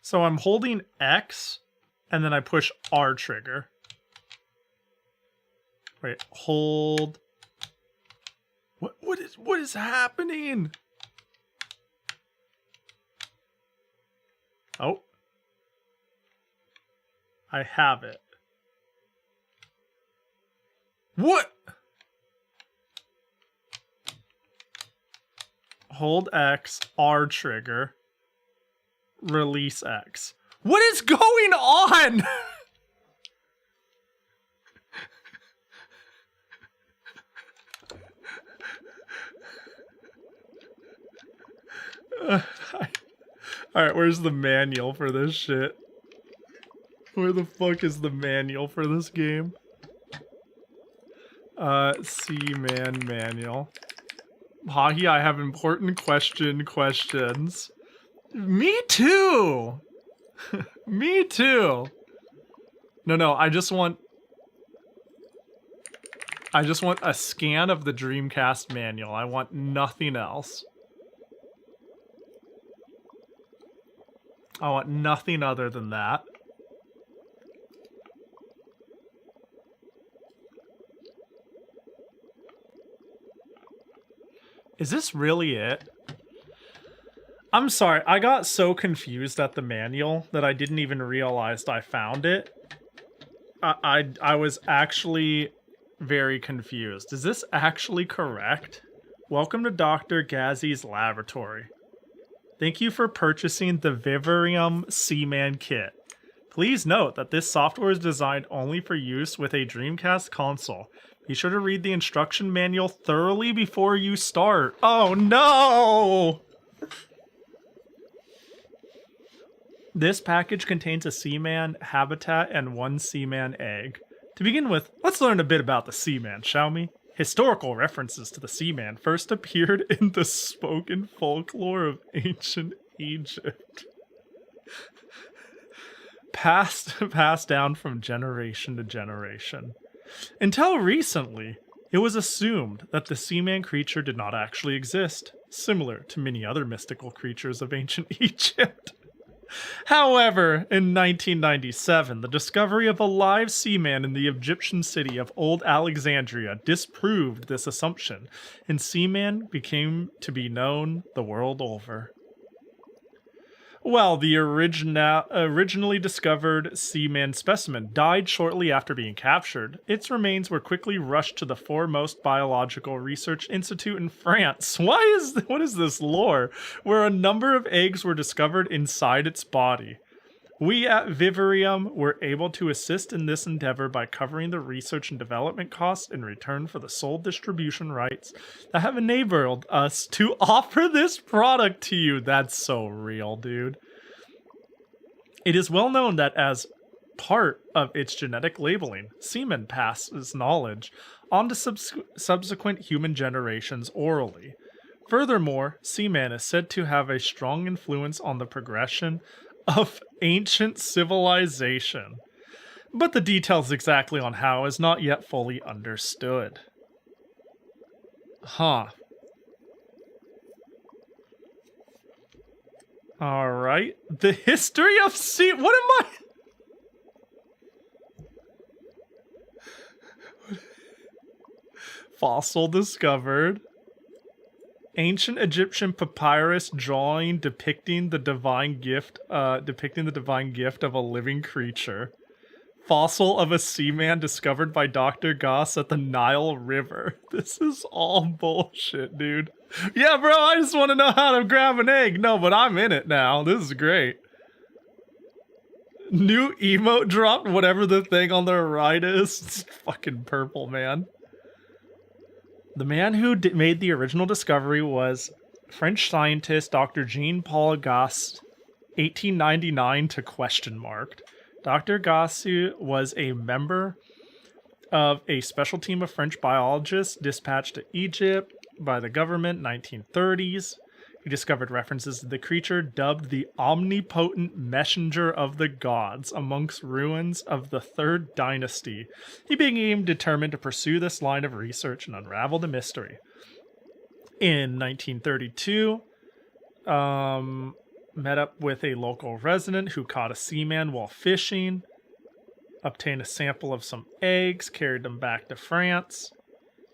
So I'm holding X and then I push R trigger. Wait, hold. What is happening? Oh. I have it. What? Hold X, R trigger, release X. What is going on? Alright, where's the manual for this shit? Where the fuck is the manual for this game? C-man manual. Pahi, I have important questions. Me too! Me too! No, I just want a scan of the Dreamcast manual. I want nothing else. I want nothing other than that. Is this really it? I'm sorry, I got so confused at the manual that I didn't even realize I found it. I was actually very confused. Is this actually correct? Welcome to Dr. Gazzy's laboratory. Thank you for purchasing the Vivarium Seaman kit. Please note that this software is designed only for use with a Dreamcast console. Be sure to read the instruction manual thoroughly before you start. Oh no! This package contains a Seaman habitat and 1 Seaman egg. To begin with, let's learn a bit about the Seaman, shall we? Historical references to the Seaman first appeared in the spoken folklore of ancient Egypt. passed down from generation to generation. Until recently, it was assumed that the seaman creature did not actually exist, similar to many other mystical creatures of ancient Egypt. However, in 1997, the discovery of a live seaman in the Egyptian city of Old Alexandria disproved this assumption, and seaman became to be known the world over. Well, the originally discovered seaman specimen died shortly after being captured. Its remains were quickly rushed to the foremost biological research institute in France. What is this lore? Where a number of eggs were discovered inside its body. We at Vivarium were able to assist in this endeavor by covering the research and development costs in return for the sole distribution rights that have enabled us to offer this product to you. That's so real, dude. It is well known that as part of its genetic labeling, semen passes knowledge on to subsequent human generations orally. Furthermore, semen is said to have a strong influence on the progression of ancient civilization, but the details exactly on how is not yet fully understood. Huh. Alright. The history of what am I? Fossil discovered. Ancient Egyptian papyrus drawing depicting the divine gift of a living creature. Fossil of a seaman discovered by Dr. Goss at the Nile River. This is all bullshit, dude. Yeah, bro, I just want to know how to grab an egg. No, but I'm in it now. This is great. New emote dropped, whatever the thing on the right is. It's fucking purple, man. The man who made the original discovery was French scientist Dr. Jean-Paul Gasse, 1899 to question marked. Dr. Gasse was a member of a special team of French biologists dispatched to Egypt by the government in 1930s. He discovered references to the creature dubbed the omnipotent messenger of the gods amongst ruins of the Third Dynasty. He became determined to pursue this line of research and unravel the mystery. In 1932, met up with a local resident who caught a seaman while fishing, obtained a sample of some eggs, carried them back to France.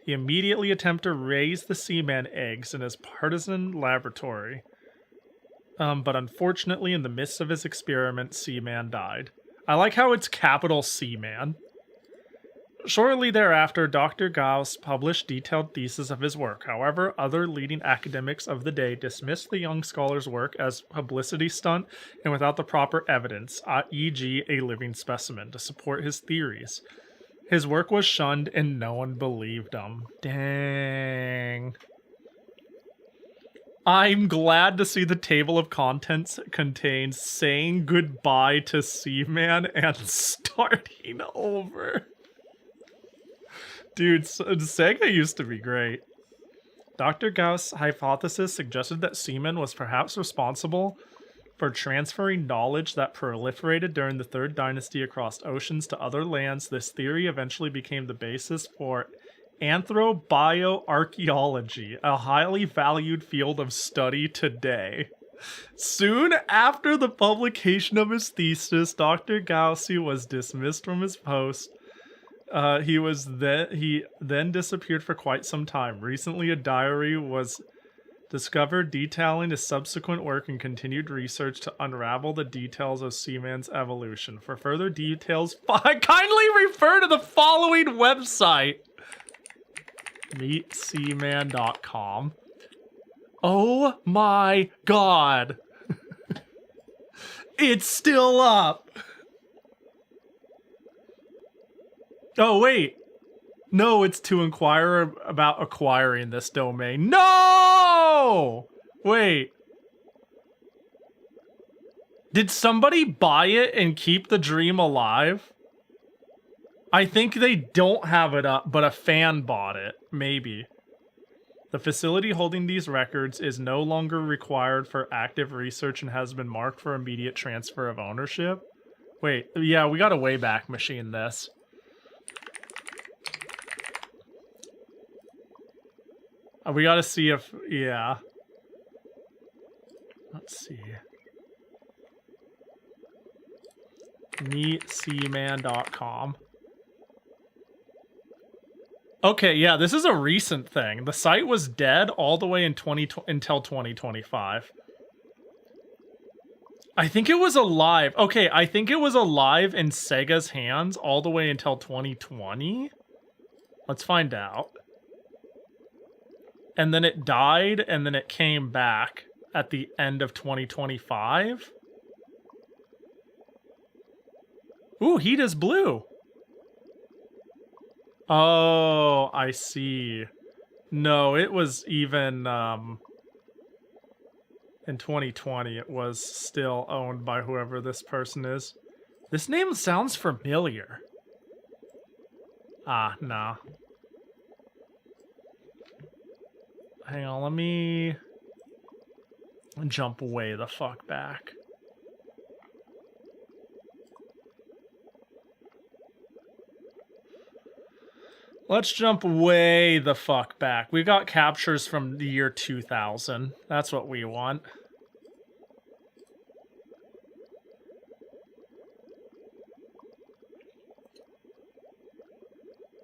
He immediately attempted to raise the seaman eggs in his partisan laboratory. But unfortunately, in the midst of his experiment, Seaman died. I like how it's capital Seaman. Shortly thereafter, Dr. Gauss published detailed theses of his work. However, other leading academics of the day dismissed the young scholar's work as publicity stunt and without the proper evidence, e.g. a living specimen, to support his theories. His work was shunned and no one believed him. Dang. I'm glad to see the table of contents contains saying goodbye to Seaman and starting over. Dude, Sega used to be great. Dr. Gauss' hypothesis suggested that seaman was perhaps responsible for transferring knowledge that proliferated during the Third Dynasty across oceans to other lands. This theory eventually became the basis for anthropobioarchaeology, a highly valued field of study today. Soon after the publication of his thesis, Dr. Gauss was dismissed from his post. He then disappeared for quite some time. Recently, a diary was discovered detailing his subsequent work and continued research to unravel the details of Seaman's evolution. For further details, kindly refer to the following website. MeetSeaman.com. Oh my god. It's still up. Oh, wait. No, it's to inquire about acquiring this domain. No! Wait. Did somebody buy it and keep the dream alive? I think they don't have it up, but a fan bought it. Maybe. The facility holding these records is no longer required for active research and has been marked for immediate transfer of ownership. Wait, yeah, we gotta Wayback Machine this. We gotta see if, yeah. Let's see. MeetSeaman.com. Okay, yeah, this is a recent thing. The site was dead all the way in until 2025. I think it was alive. Okay, I think it was alive in Sega's hands all the way until 2020. Let's find out. And then it died, and then it came back at the end of 2025. Ooh, heat is blue. Oh, I see. No, it was even, in 2020, it was still owned by whoever this person is. This name sounds familiar. Ah, no. Hang on, let me jump way the fuck back. Let's jump way the fuck back. We got captures from the year 2000. That's what we want.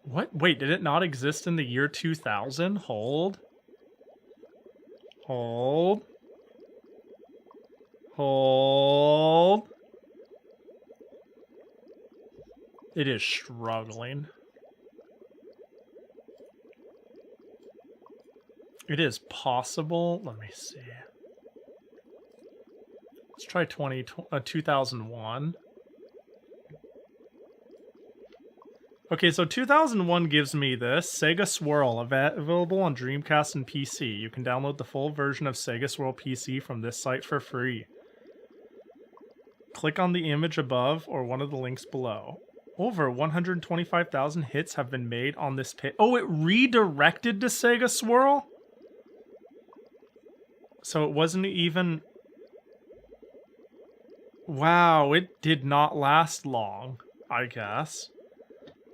What? Wait, did it not exist in the year 2000? Hold. Hold. Hold. It is struggling. It is possible. Let me see. Let's try 2001. Okay, so 2001 gives me this. Sega Swirl, available on Dreamcast and PC. You can download the full version of Sega Swirl PC from this site for free. Click on the image above or one of the links below. Over 125,000 hits have been made on this page. Oh, it redirected to Sega Swirl? So it wasn't even... Wow, it did not last long, I guess.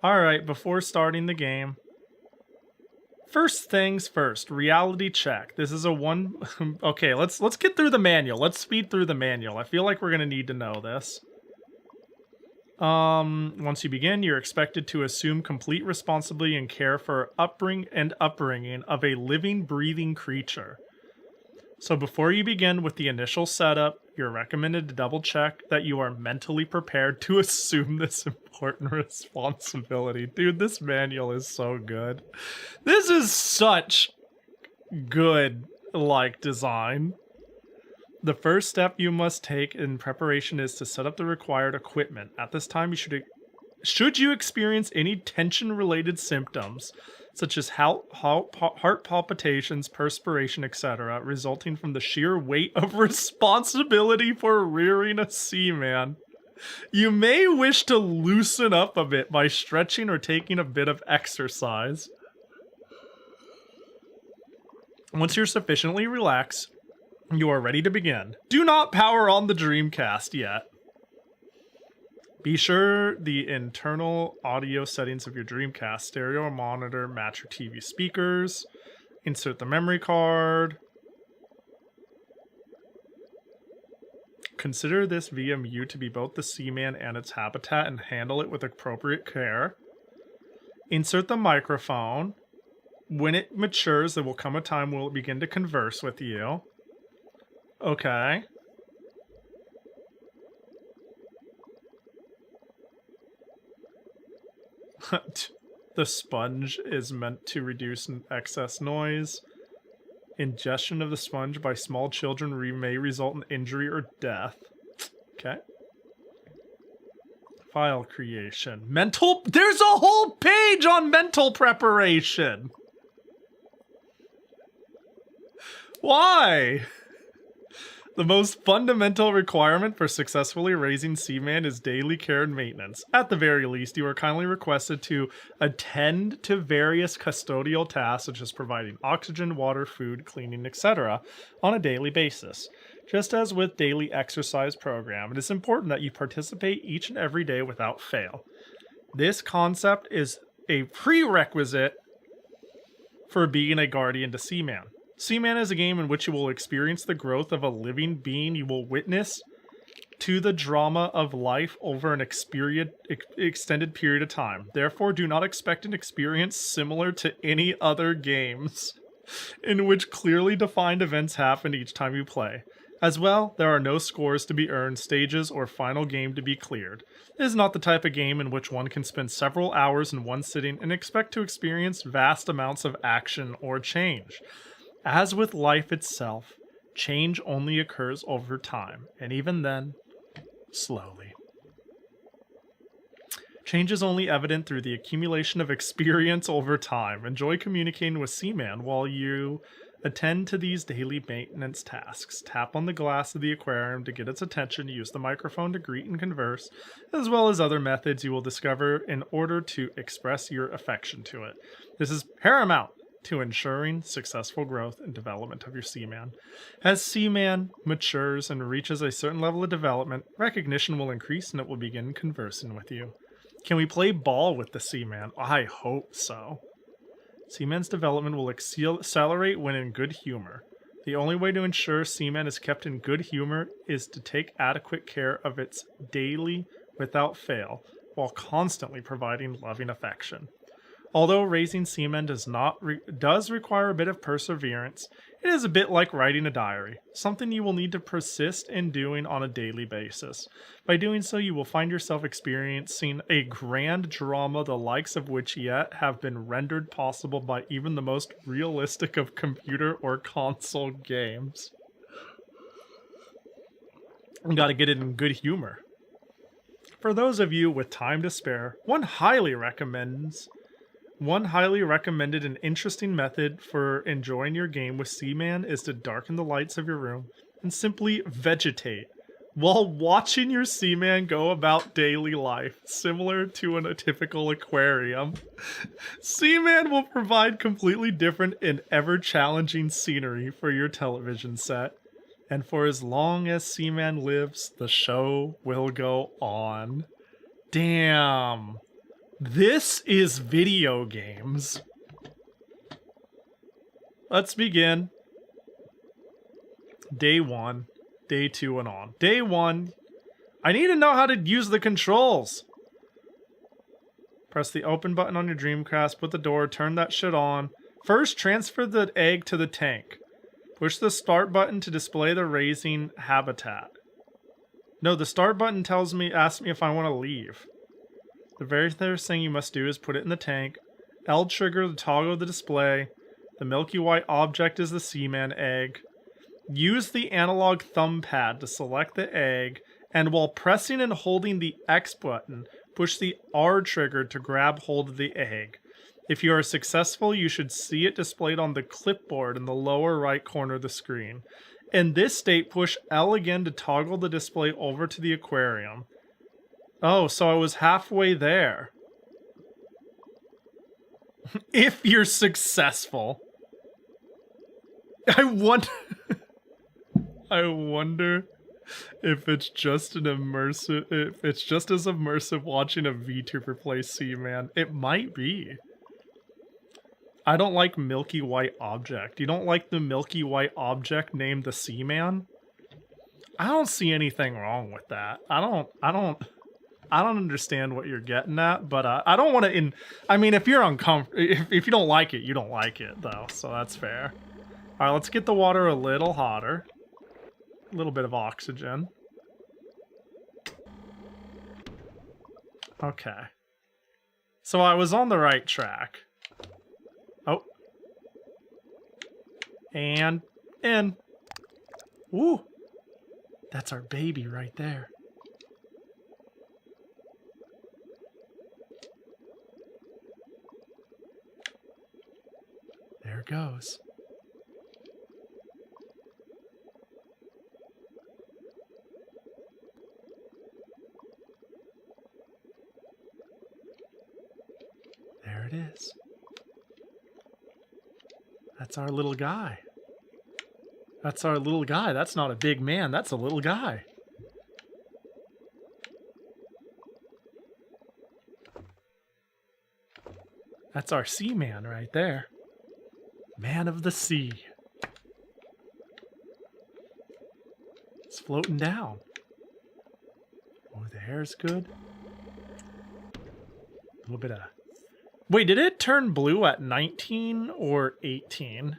Alright, before starting the game. First things first, reality check. This is a one... Okay, let's get through the manual. Let's speed through the manual. I feel like we're going to need to know this. Once you begin, you're expected to assume complete responsibility and care for upbringing of a living, breathing creature. So before you begin with the initial setup, you're recommended to double check that you are mentally prepared to assume this important responsibility. Dude, this manual is so good. This is such good, design. The first step you must take in preparation is to set up the required equipment. At this time, should you experience any tension-related symptoms, such as heart palpitations, perspiration, etc., resulting from the sheer weight of responsibility for rearing a seaman, you may wish to loosen up a bit by stretching or taking a bit of exercise. Once you're sufficiently relaxed, you are ready to begin. Do not power on the Dreamcast yet. Be sure the internal audio settings of your Dreamcast stereo monitor match your TV speakers. Insert the memory card. Consider this VMU to be both the Seaman and its habitat and handle it with appropriate care. Insert the microphone. When it matures, there will come a time when it will begin to converse with you. Okay. The sponge is meant to reduce excess noise. Ingestion of the sponge by small children may result in injury or death. Okay. File creation. There's a whole page on mental preparation! Why? The most fundamental requirement for successfully raising seaman is daily care and maintenance. At the very least, you are kindly requested to attend to various custodial tasks such as providing oxygen, water, food, cleaning, etc. on a daily basis. Just as with daily exercise program, it is important that you participate each and every day without fail. This concept is a prerequisite for being a guardian to Seaman. Seaman is a game in which you will experience the growth of a living being. You will witness to the drama of life over an extended period of time. Therefore, do not expect an experience similar to any other games in which clearly defined events happen each time you play. As well, there are no scores to be earned, stages, or final game to be cleared. It is not the type of game in which one can spend several hours in one sitting and expect to experience vast amounts of action or change. As with life itself, change only occurs over time, and even then, slowly. Change is only evident through the accumulation of experience over time. Enjoy communicating with Seaman while you attend to these daily maintenance tasks. Tap on the glass of the aquarium to get its attention. Use the microphone to greet and converse, as well as other methods you will discover in order to express your affection to it. This is paramount to ensuring successful growth and development of your Seaman. As Seaman matures and reaches a certain level of development, recognition will increase and it will begin conversing with you. Can we play ball with the Seaman? I hope so. Seaman's development will accelerate when in good humor. The only way to ensure Seaman is kept in good humor is to take adequate care of its daily without fail, while constantly providing loving affection. Although raising Seaman does require a bit of perseverance, it is a bit like writing a diary, something you will need to persist in doing on a daily basis. By doing so, you will find yourself experiencing a grand drama the likes of which yet have been rendered possible by even the most realistic of computer or console games. You gotta get it in good humor. For those of you with time to spare, one highly recommended and interesting method for enjoying your game with Seaman is to darken the lights of your room and simply vegetate while watching your Seaman go about daily life, similar to a typical aquarium. Seaman will provide completely different and ever-challenging scenery for your television set. And for as long as Seaman lives, the show will go on. Damn. This is video games. Let's begin. Day 1, Day 2, and on. Day 1, I need to know how to use the controls. Press the open button on your Dreamcast, put the door, turn that shit on. First, transfer the egg to the tank. Push the start button to display the raising habitat. No, the start button asks me if I want to leave. The very first thing you must do is put it in the tank. L trigger to toggle the display. The milky white object is the Seaman egg. Use the analog thumb pad to select the egg, and while pressing and holding the X button, push the R trigger to grab hold of the egg. If you are successful, you should see it displayed on the clipboard in the lower right corner of the screen. In this state, push L again to toggle the display over to the aquarium. Oh, so I was halfway there. If you're successful. I wonder if it's just as immersive watching a VTuber play Seaman. It might be. I don't like Milky White Object. You don't like the Milky White Object named the Seaman? I don't see anything wrong with that. I don't understand what you're getting at, but I don't want to. I mean, if you're uncomfortable, if you don't like it, you don't like it, though. So that's fair. All right, let's get the water a little hotter. A little bit of oxygen. Okay. So I was on the right track. Oh. And in. Ooh. That's our baby right there. There it goes. There it is. That's our little guy. That's our little guy. That's not a big man. That's a little guy. That's our sea man right there. Man of the sea. It's floating down. Oh, the hair's good. A little bit of... Wait, did it turn blue at 19 or 18?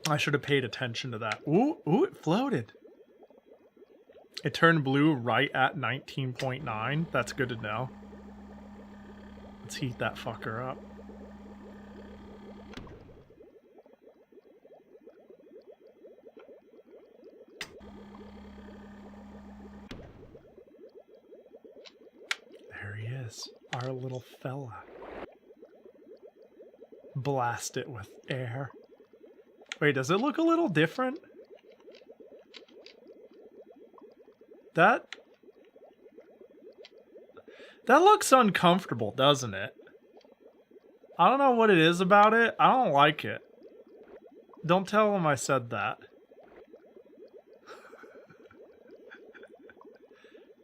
I should have paid attention to that. Ooh, ooh, it floated. It turned blue right at 19.9. That's good to know. Let's heat that fucker up. There he is, our little fella. Blast it with air. Wait, does it look a little different? That looks uncomfortable, doesn't it? I don't know what it is about it. I don't like it. Don't tell him I said that.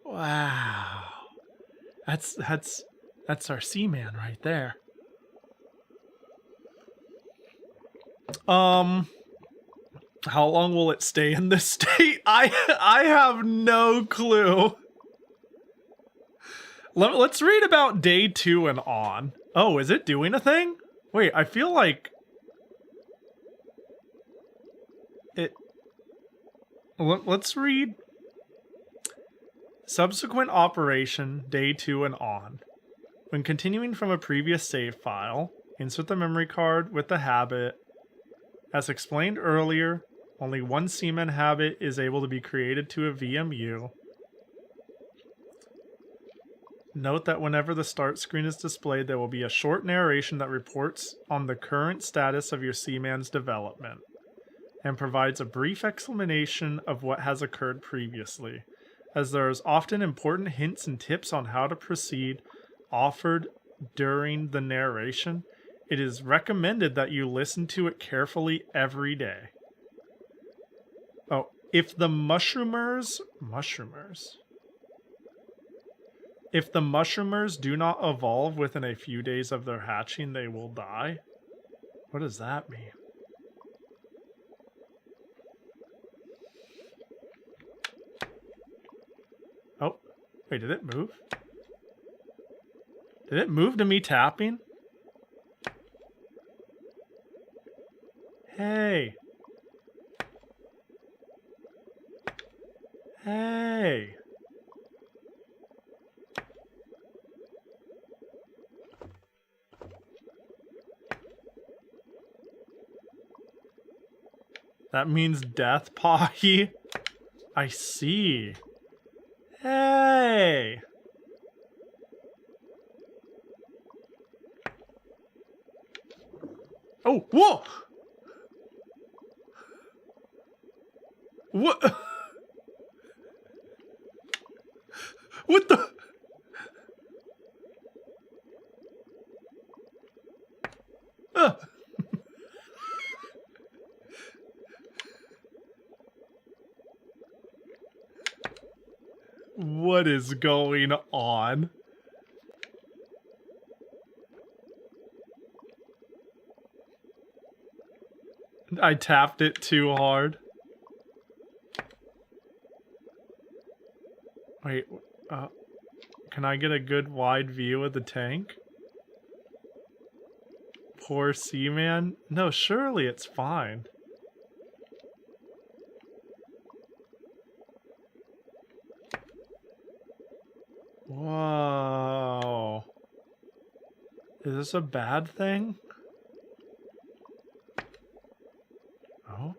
Wow. That's our seaman right there. How long will it stay in this state? I have no clue. Let's read about day 2 and on. Oh, is it doing a thing? Wait, I feel like it... Let's read subsequent operation, day 2 and on. When continuing from a previous save file, insert the memory card with the habit. As explained earlier, only one seaman habit is able to be created to a VMU. Note that whenever the start screen is displayed, there will be a short narration that reports on the current status of your seaman's development and provides a brief explanation of what has occurred previously, as there is often important hints and tips on how to proceed offered during the narration. It is recommended that you listen to it carefully every day. Oh, if the mushroomers do not evolve within a few days of their hatching, they will die. What does that mean? Oh, wait, did it move? Did it move to me tapping? Hey. Hey. That means death, Pahi. I see. Hey. Oh, whoa! What? What the? What is going on? I tapped it too hard. Wait, can I get a good wide view of the tank? Poor seaman? No, surely it's fine. Whoa. Is this a bad thing? Oh?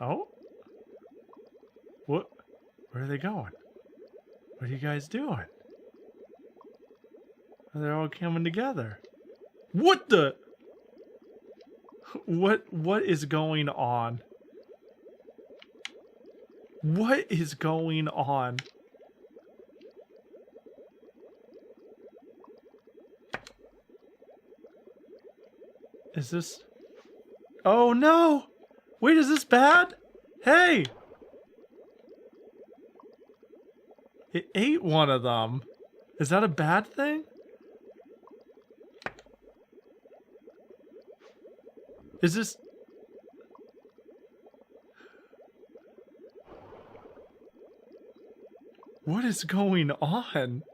Oh? What? Where are they going? What are you guys doing? They're all coming together. What the? What is going on? What is going on? Is this... Oh no! Wait, is this bad? Hey! It ate one of them. Is that a bad thing? Is this... What is going on?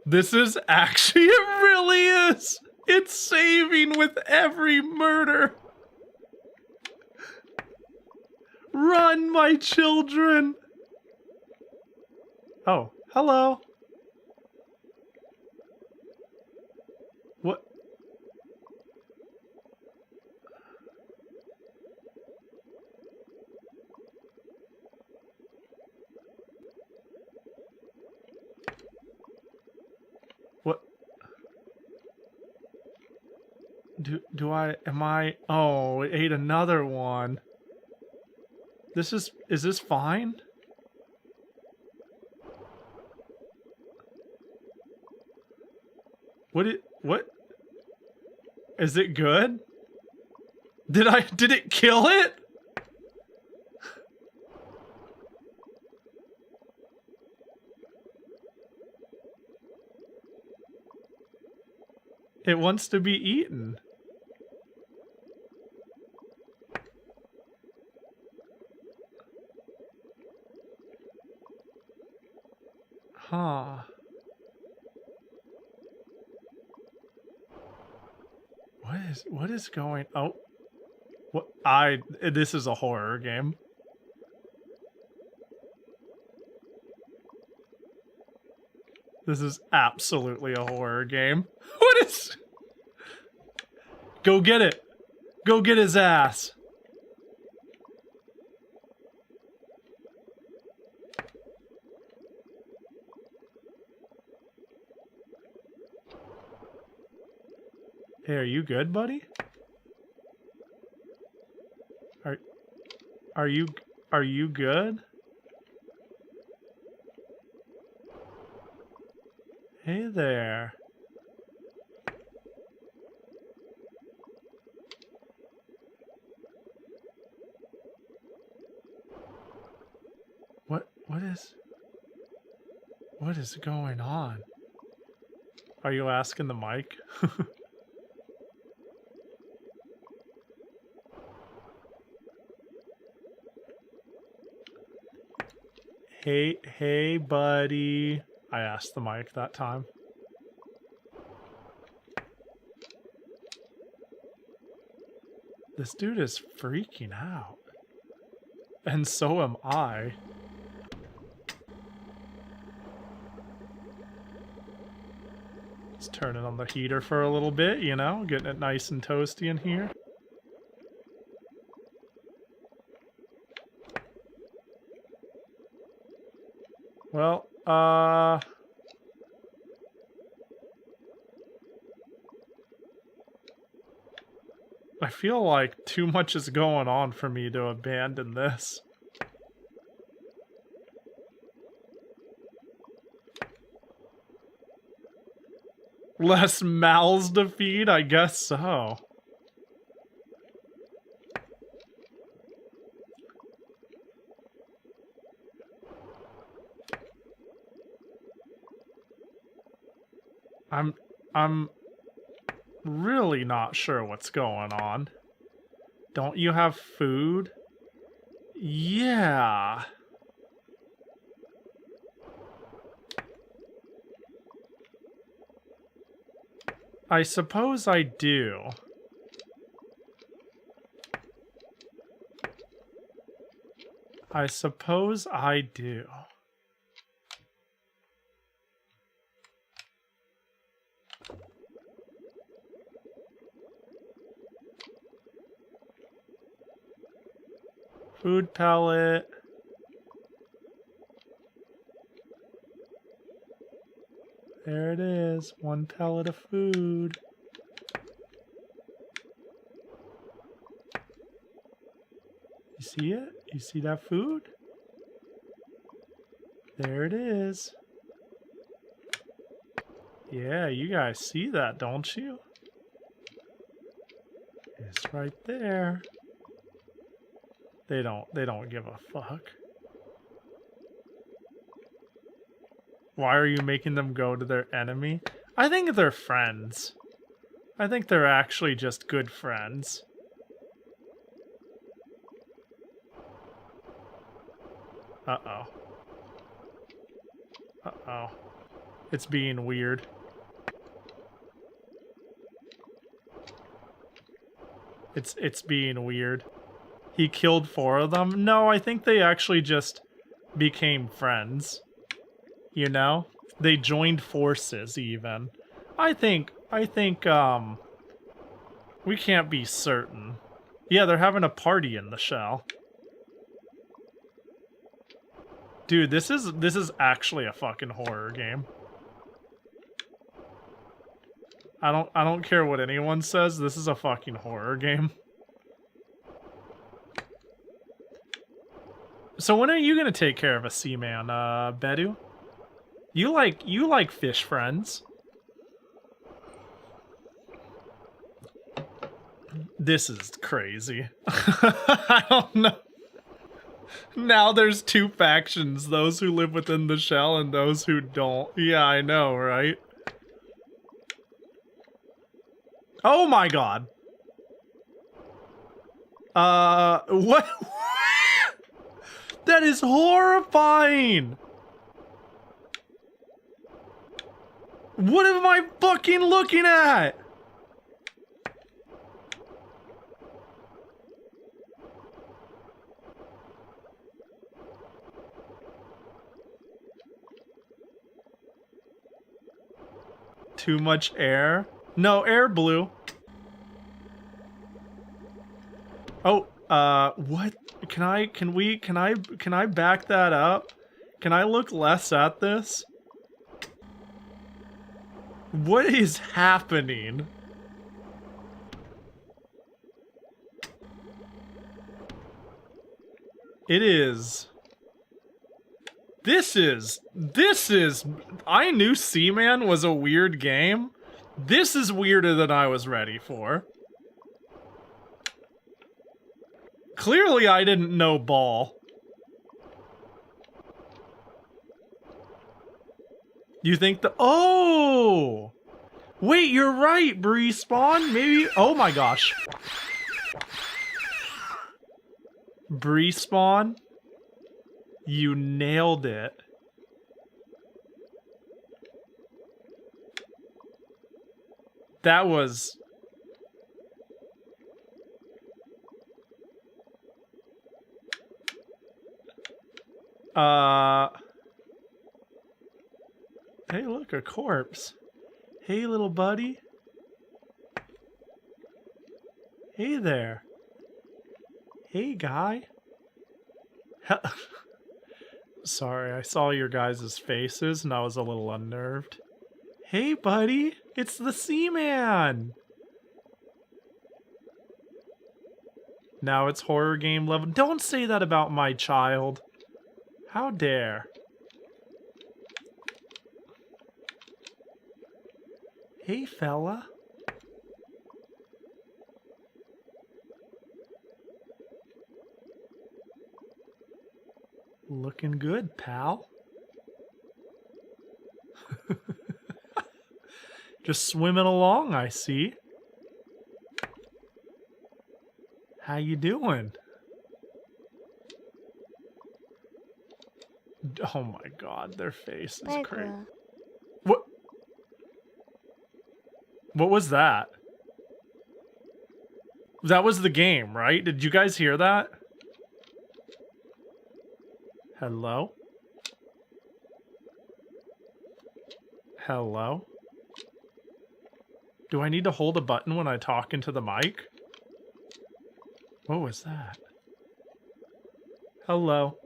This is actually, it really is! It's saving with every murder! Run, my children! Oh, hello. What? What? Am I? Oh, it ate another one. Is this fine? What? Is it good? Did it kill it? It wants to be eaten. Huh. What is going... Oh. This is a horror game. This is absolutely a horror game. What is... Go get it. Go get his ass. Hey, are you good, buddy? Are you good? Hey there. What is going on? Are you asking the mic? Hey, buddy. I asked the mic that time. This dude is freaking out. And so am I. Let's turn it on the heater for a little bit, you know, getting it nice and toasty in here. Well, I feel like too much is going on for me to abandon this. Less mouths to feed? I guess so. I'm really not sure what's going on. Don't you have food? Yeah. I suppose I do. I suppose I do. Food pellet. There it is. One pellet of food. You see it? You see that food? There it is. Yeah, you guys see that, don't you? It's right there. They don't give a fuck. Why are you making them go to their enemy? I think they're friends. I think they're actually just good friends. Uh-oh. Uh-oh. It's being weird. It's being weird. He killed 4 of them? No, I think they actually just became friends. You know? They joined forces even. I think we can't be certain. Yeah, they're having a party in the shell. Dude, this is actually a fucking horror game. I don't care what anyone says, this is a fucking horror game. So when are you gonna take care of a seaman, Bedu? You like fish friends. This is crazy. I don't know. Now there's 2 factions, those who live within the shell and those who don't. Yeah, I know, right? Oh my god. What? That is horrifying! What am I fucking looking at? Too much air? No, air blue. Oh, what? Can I back that up? Can I look less at this? What is happening? It is. This is. I knew Seaman was a weird game. This is weirder than I was ready for. Clearly I didn't know ball. You think the— oh! Wait, you're right, Bree-spawn. Maybe— oh my gosh. Bree-spawn. You nailed it. That was— hey, look, a corpse. Hey, little buddy. Hey there. Hey, guy. Sorry, I saw your guys' faces and I was a little unnerved. Hey, buddy. It's the Seaman. Now it's horror game level. Don't say that about my child. How dare. Hey, fella. Looking good, pal. Just swimming along, I see. How you doing? Oh my god, their face is crazy. What? What was that? That was the game, right? Did you guys hear that? Hello? Hello? Do I need to hold a button when I talk into the mic? What was that? Hello?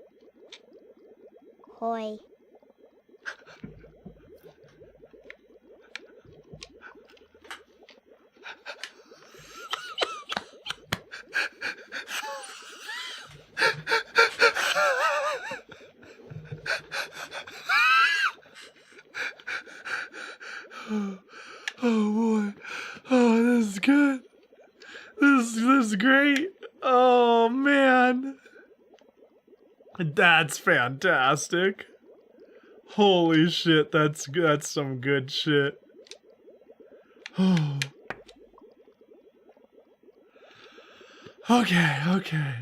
Hoi. is great. Oh man. That's fantastic. Holy shit, that's some good shit. Okay.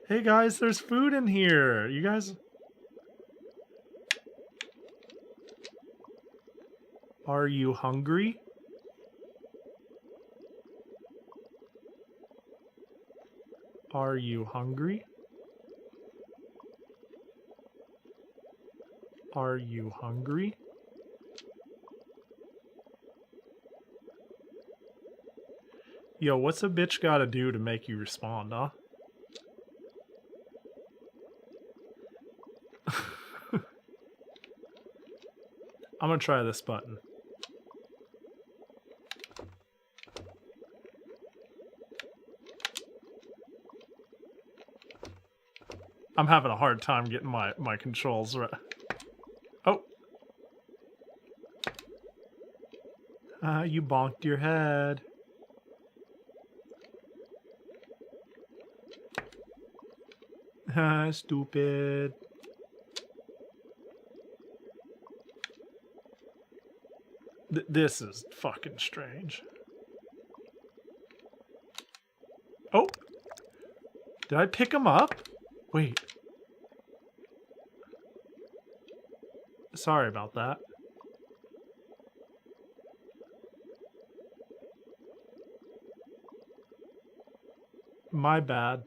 Hey guys, there's food in here. You guys... Are you hungry? Are you hungry? Are you hungry? Yo, what's a bitch gotta do to make you respond, huh? I'm gonna try this button. I'm having a hard time getting my controls right. Oh. You bonked your head. Stupid. This is fucking strange. Oh. Did I pick him up? Wait. Sorry about that. My bad.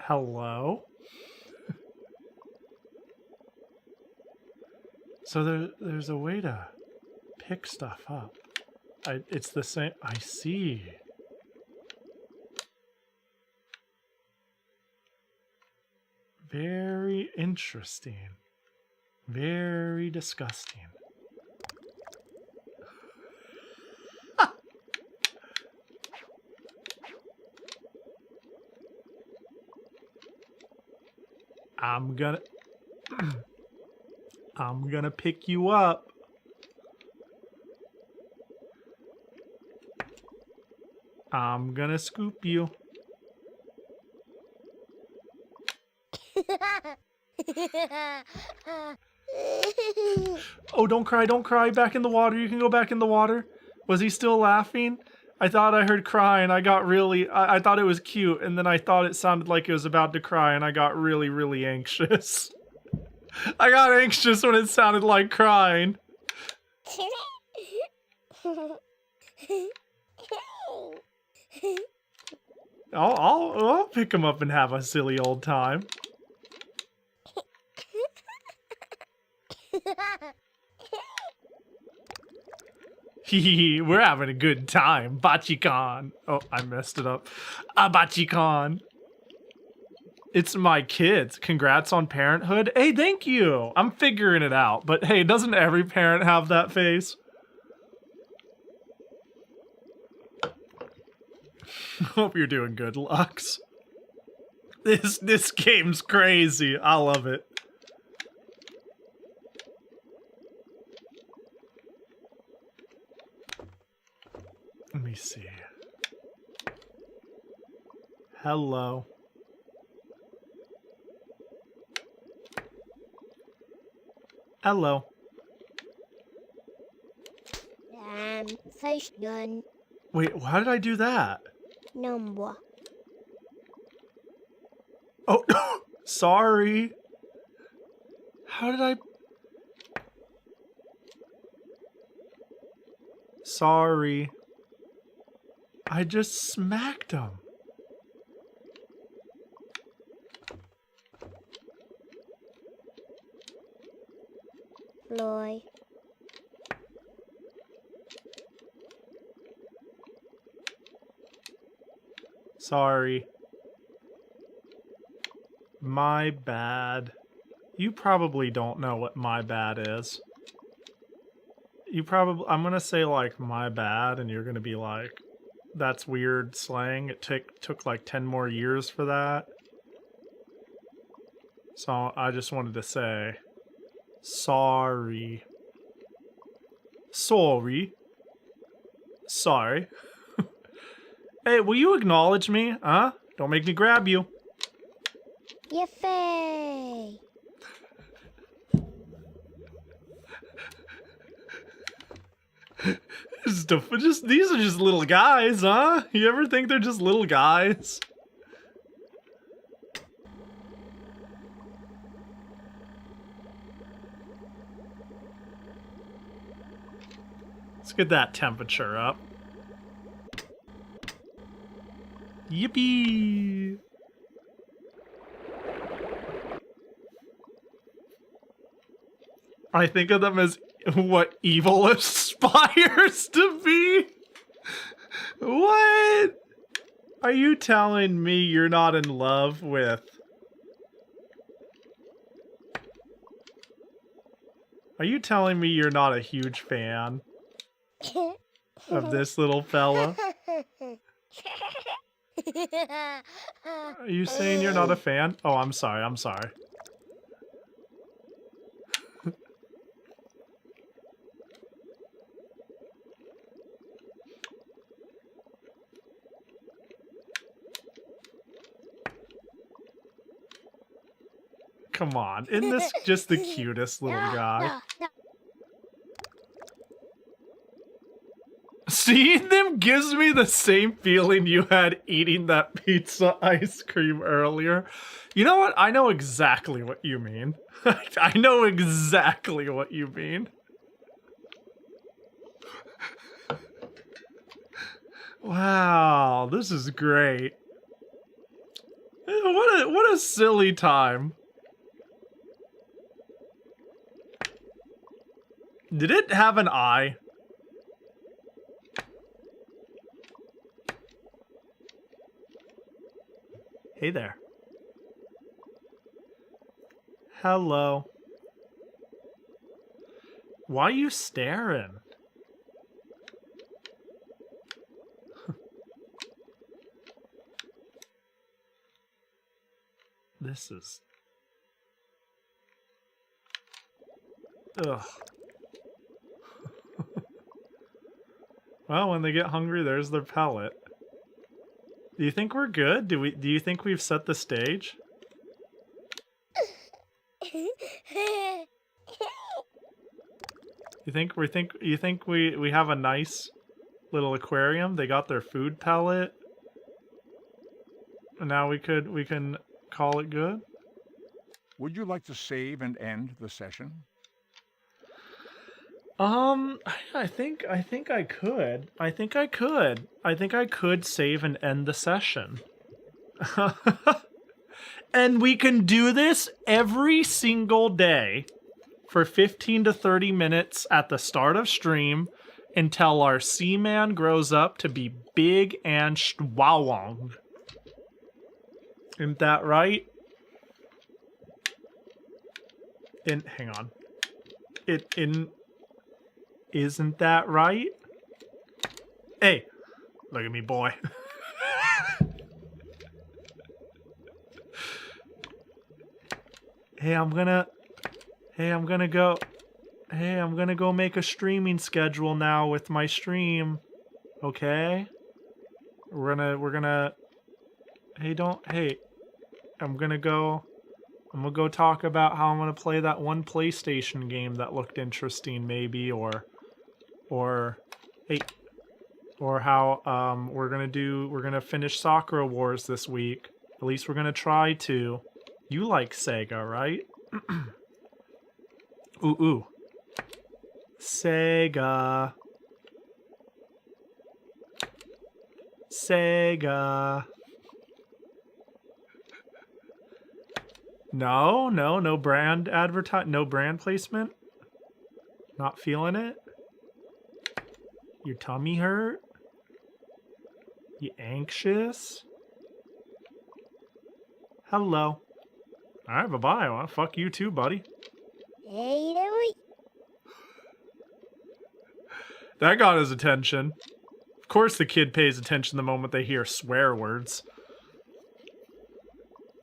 Hello? So there's a way to pick stuff up. It's the same. I see. Very interesting. Very disgusting. I'm gonna pick you up. I'm gonna scoop you. Oh, don't cry. Back in the water. You can go back in the water. Was he still laughing? I thought I heard crying. I got really... I thought it was cute, and then I thought it sounded like it was about to cry, and I got really, really anxious. I got anxious when it sounded like crying. I'll pick him up and have a silly old time. We're having a good time. Bachi-con. Oh, I messed it up. Bachi-con. It's my kids. Congrats on parenthood. Hey, thank you. I'm figuring it out. But hey, doesn't every parent have that face? Hope you're doing good, Lux. This game's crazy. I love it. Let me see. Hello. Hello. Fish done. Wait, how did I do that? Number. Oh, sorry. How did I... Sorry. I just smacked him. Loy. Sorry. My bad. You probably don't know what my bad is. You probably... I'm gonna say, like, my bad, and you're gonna be like, that's weird slang. It took like 10 more years for that. So I just wanted to say, sorry. Sorry. Sorry. Hey, will you acknowledge me? Huh? Don't make me grab you. Yiffee! These are just little guys, huh? You ever think they're just little guys? Let's get that temperature up. Yippee! I think of them as what evil aspires to be. What? Are you telling me you're not in love with... Are you telling me you're not a huge fan of this little fella? Are you saying you're not a fan? Oh, I'm sorry, I'm sorry. Come on, isn't this just the cutest little guy? Seeing them gives me the same feeling you had eating that pizza ice cream earlier. You know what? I know exactly what you mean. I know exactly what you mean. Wow, this is great. What a silly time. Did it have an eye? Hey there. Hello. Why are you staring? This is... Ugh. Well, when they get hungry, there's their pellet. Do you think we're good? Do you think we've set the stage? You think we have a nice little aquarium? They got their food pellet. And now we can call it good? Would you like to save and end the session? I think I could. I think I could save and end the session. And we can do this every single day for 15 to 30 minutes at the start of stream until our Seaman grows up to be big and strong. Isn't that right? Hang on. Isn't that right? Hey, look at me, boy. Hey, I'm gonna go make a streaming schedule now with my stream. Okay? We're gonna I'm gonna go talk about how I'm gonna play that one PlayStation game that looked interesting, maybe, or how we're gonna finish Sakura Wars this week. At least we're gonna try to. You like Sega, right? Ooh. Sega. No brand no brand placement. Not feeling it? Your tummy hurt? You anxious? Hello. Alright, bye-bye. Well, fuck you too, buddy. Hey, that got his attention. Of course the kid pays attention the moment they hear swear words.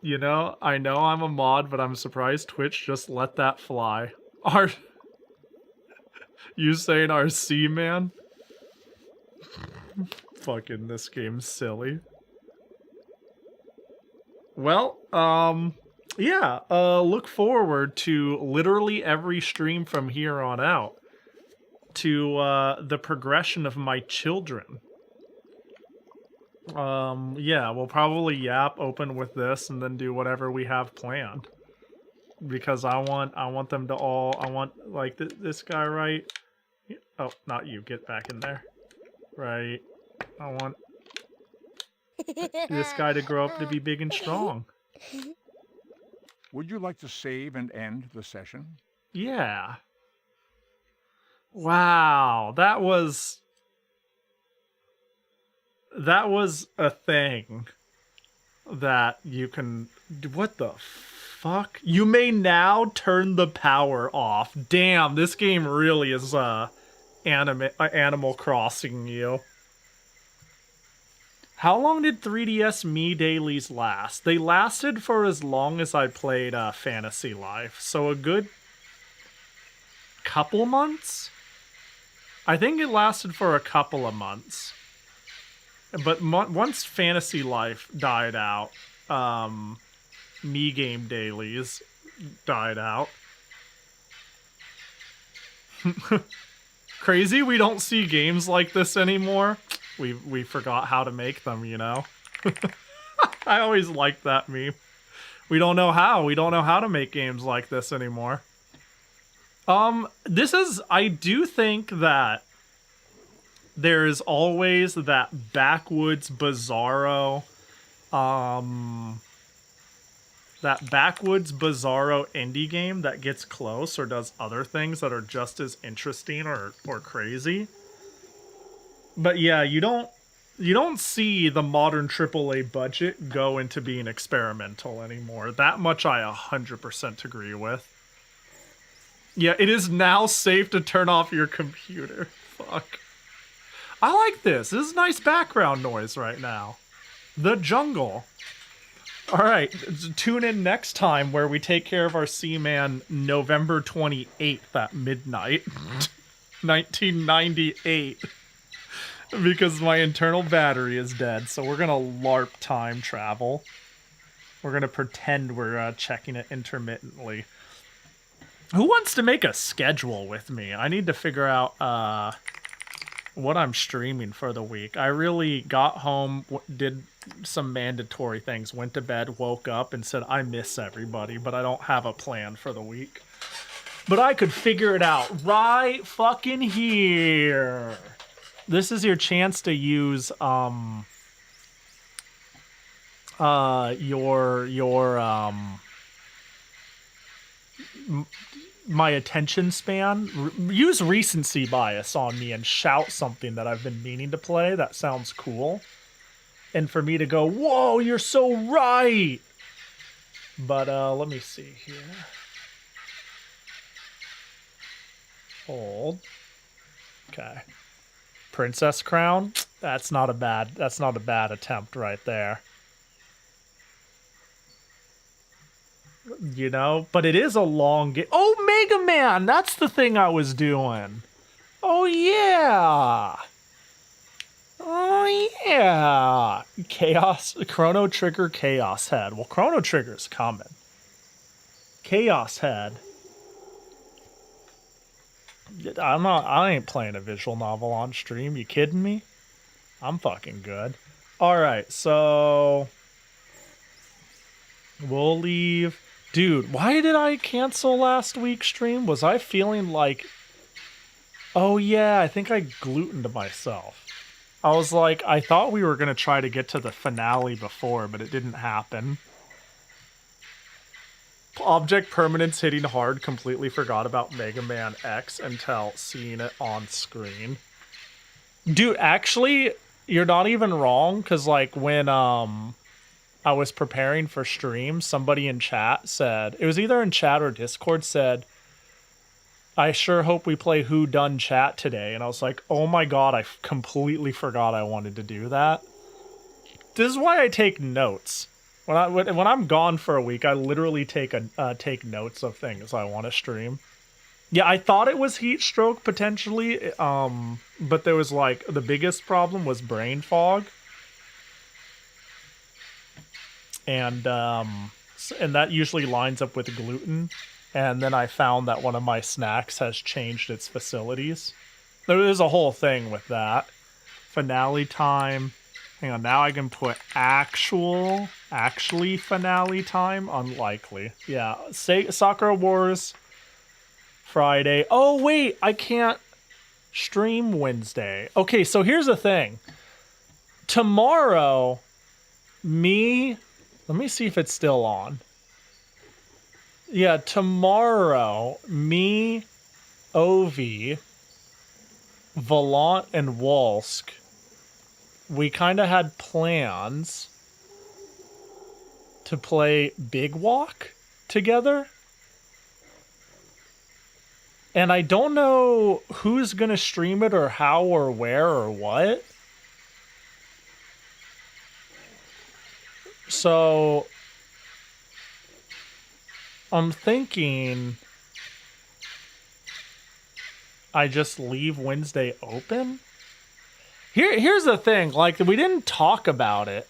You know, I know I'm a mod, but I'm surprised Twitch just let that fly. You saying RC, man? Fucking this game's silly. Well, yeah, look forward to literally every stream from here on out to the progression of my children. Yeah, we'll probably open with this and then do whatever we have planned. Because I want them to all, like, this guy, right? Oh, not you, get back in there. Right. I want this guy to grow up to be big and strong. Would you like to save and end the session? Yeah. Wow, that was a thing that you can... What the fuck? You may now turn the power off. Damn, this game really is Animal Crossing you. How long did 3DS Me dailies last? They lasted for as long as I played Fantasy Life, so a good couple months? I think it lasted for a couple of months. But once Fantasy Life died out, Me Game dailies died out. Crazy we don't see games like this anymore. We forgot how to make them, you know? I always liked that meme. We don't know how. We don't know how to make games like this anymore. I do think that there is always that backwoods bizarro, indie game that gets close or does other things that are just as interesting or crazy. But yeah, you don't see the modern AAA budget go into being experimental anymore. That much I 100% agree with. Yeah, it is now safe to turn off your computer. Fuck. I like this. This is nice background noise right now. The jungle. Alright, tune in next time where we take care of our Seaman November 28th at midnight. 1998. Because my internal battery is dead, so we're gonna LARP time travel. We're gonna pretend we're checking it intermittently. Who wants to make a schedule with me? I need to figure out what I'm streaming for the week. I really got home, did some mandatory things, went to bed, woke up, and said, I miss everybody, but I don't have a plan for the week. But I could figure it out right fucking here. This is your chance to use my attention span. Use recency bias on me and shout something that I've been meaning to play that sounds cool. And for me to go, whoa, you're so right. But let me see here. Hold. Okay. Princess Crown? That's not a bad attempt right there. You know, but it is a long game. Oh, Mega Man! That's the thing I was doing. Oh, yeah! Oh, yeah! Chrono Trigger Chaos Head. Well, Chrono Trigger's coming. Chaos Head. I ain't playing a visual novel on stream. You kidding me? I'm fucking good. Alright, so we'll leave. Dude, why did I cancel last week's stream? Was I feeling like... Oh yeah, I think I glutened myself. I was like, I thought we were going to try to get to the finale before, but it didn't happen. Object permanence hitting hard, completely forgot about Mega Man X until seeing it on screen. Dude, actually, you're not even wrong, because like when I was preparing for stream, somebody in chat said, it was either in chat or Discord, said, I sure hope we play Who Done Chat today. And I was like, oh my god, I completely forgot I wanted to do that. This is why I take notes. When I'm gone for a week, I literally take notes of things I want to stream. Yeah, I thought it was heat stroke potentially, but there was like the biggest problem was brain fog, and that usually lines up with gluten. And then I found that one of my snacks has changed its facilities. There's a whole thing with that. Finale time. Hang on, now I can put actually finale time. Unlikely. Yeah, say Sakura Wars Friday. Oh wait, I can't stream Wednesday. Okay, so here's the thing. Tomorrow, let me see if it's still on. Yeah, tomorrow, me, Ovi, Volant, and Walsk, we kind of had plans to play Big Walk together. And I don't know who's going to stream it or how or where or what. So I'm thinking I just leave Wednesday open. Here's the thing, like, we didn't talk about it.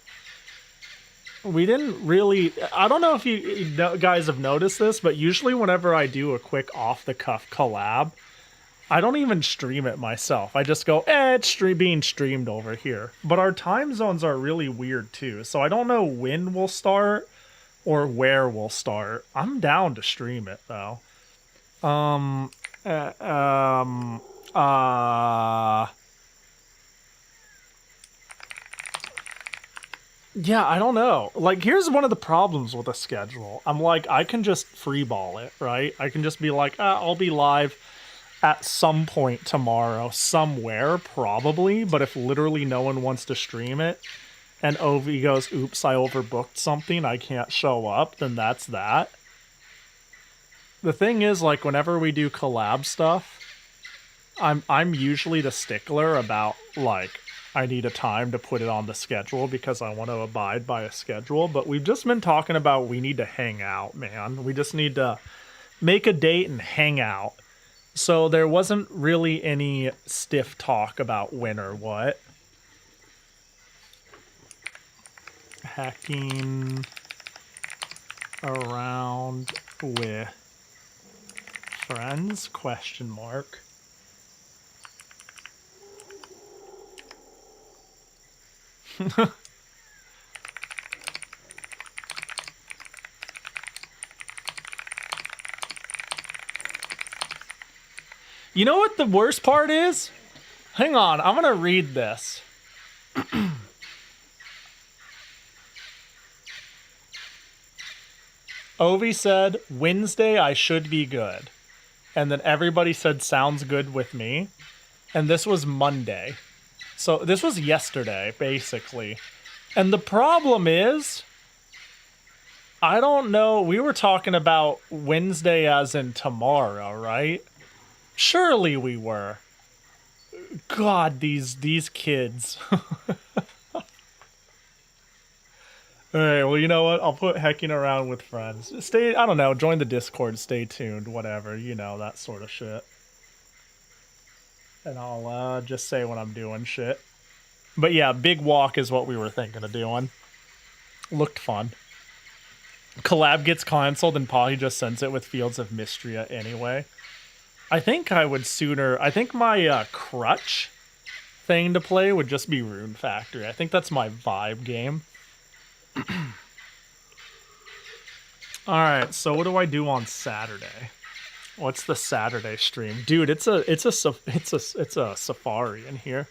We didn't really, I don't know if you guys have noticed this, but usually whenever I do a quick off-the-cuff collab, I don't even stream it myself. I just go, it's being streamed over here. But our time zones are really weird too, so I don't know when we'll start or where we'll start. I'm down to stream it though. Yeah, I don't know. Like, here's one of the problems with a schedule. I'm like, I can just freeball it, right? I can just be like, I'll be live at some point tomorrow, somewhere, probably. But if literally no one wants to stream it, and Ovi goes, oops, I overbooked something, I can't show up, then that's that. The thing is, like, whenever we do collab stuff, I'm usually the stickler about, like, I need a time to put it on the schedule because I want to abide by a schedule. But we've just been talking about we need to hang out, man. We just need to make a date and hang out. So there wasn't really any stiff talk about when or what. Hacking around with friends? Question mark. You know what the worst part is? Hang on, I'm gonna read this. Ovi said, Wednesday I should be good. And then everybody said, sounds good with me. And this was Monday. So this was yesterday, basically. And the problem is, I don't know, we were talking about Wednesday as in tomorrow, right? Surely we were. God, these kids. Alright, well, you know what? I'll put hecking around with friends. I don't know, join the Discord, stay tuned, whatever, you know, that sort of shit. And I'll just say when I'm doing shit. But yeah, Big Walk is what we were thinking of doing. Looked fun. Collab gets cancelled and Pahi just sends it with Fields of Mystria anyway. I think I would sooner... I think my crutch thing to play would just be Rune Factory. I think that's my vibe game. Alright, so what do I do on Saturday? What's the Saturday stream? Dude, it's a safari in here.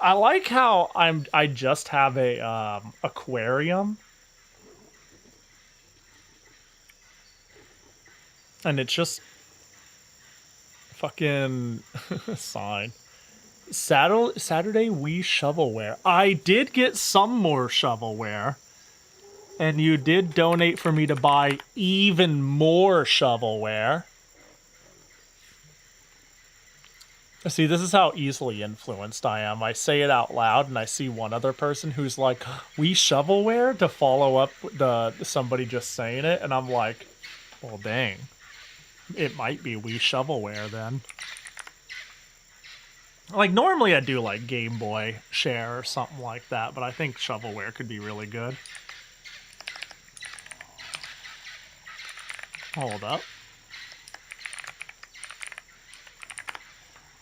I like how I just have a aquarium. And it's just fucking sign. Saturday we shovelware. I did get some more shovelware. And you did donate for me to buy even more shovelware. See, this is how easily influenced I am. I say it out loud, and I see one other person who's like, "We shovelware," to follow up somebody just saying it, and I'm like, well, dang. It might be we shovelware then. Like, normally I do, like, Game Boy Share or something like that, but I think shovelware could be really good. Hold up.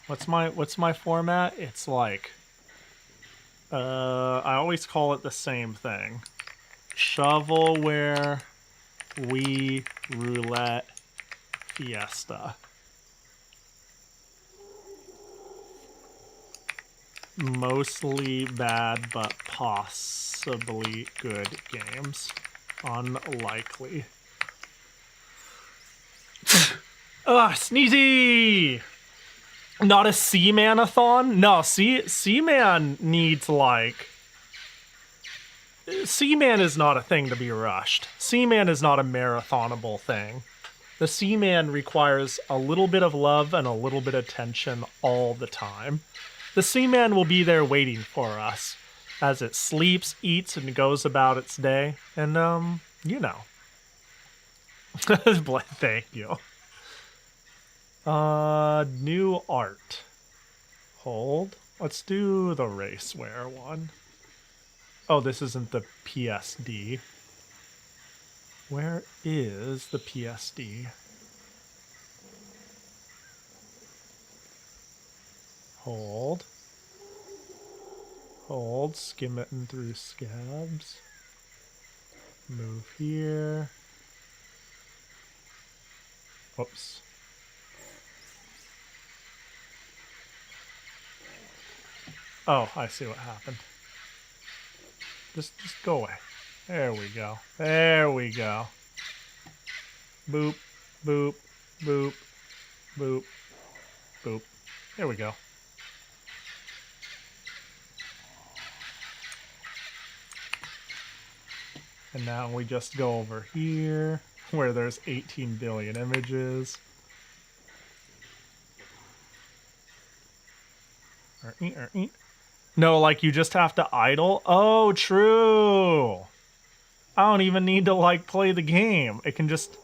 What's my format? It's like, I always call it the same thing. Shovelware, Wii, Roulette, Fiesta. Mostly bad, but possibly good games. Unlikely. Ugh, sneezy! Not a Seamanathon? No, Seaman needs, like... Seaman is not a thing to be rushed. Seaman is not a marathonable thing. The Seaman requires a little bit of love and a little bit of attention all the time. The Seaman will be there waiting for us as it sleeps, eats, and goes about its day. And, you know. Thank you. New art. Hold. Let's do the raceware one. Oh, this isn't the PSD. Where is the PSD? Hold. Hold. Skim it in through scabs. Move here. Whoops. Oh, I see what happened. Just go away. There we go. There we go. Boop, boop, boop, boop, boop. There we go. And now we just go over here where there's 18 billion images. No, like you just have to idle. Oh, true. I don't even need to like play the game. It can just,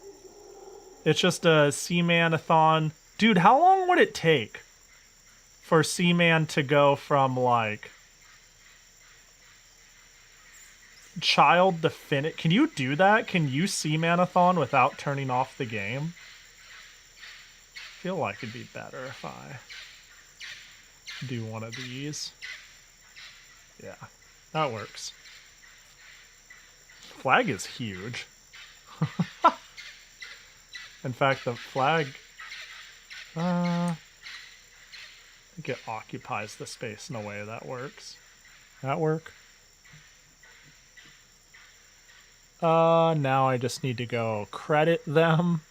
it's just a Seamanathon. Dude, how long would it take for Seaman to go from like child to finish? Can you do that? Can you Seamanathon without turning off the game? I feel like it'd be better if I do one of these. Yeah, that works. Flag is huge. In fact, the flag, I think it occupies the space in a way that works. That work? Now I just need to go credit them.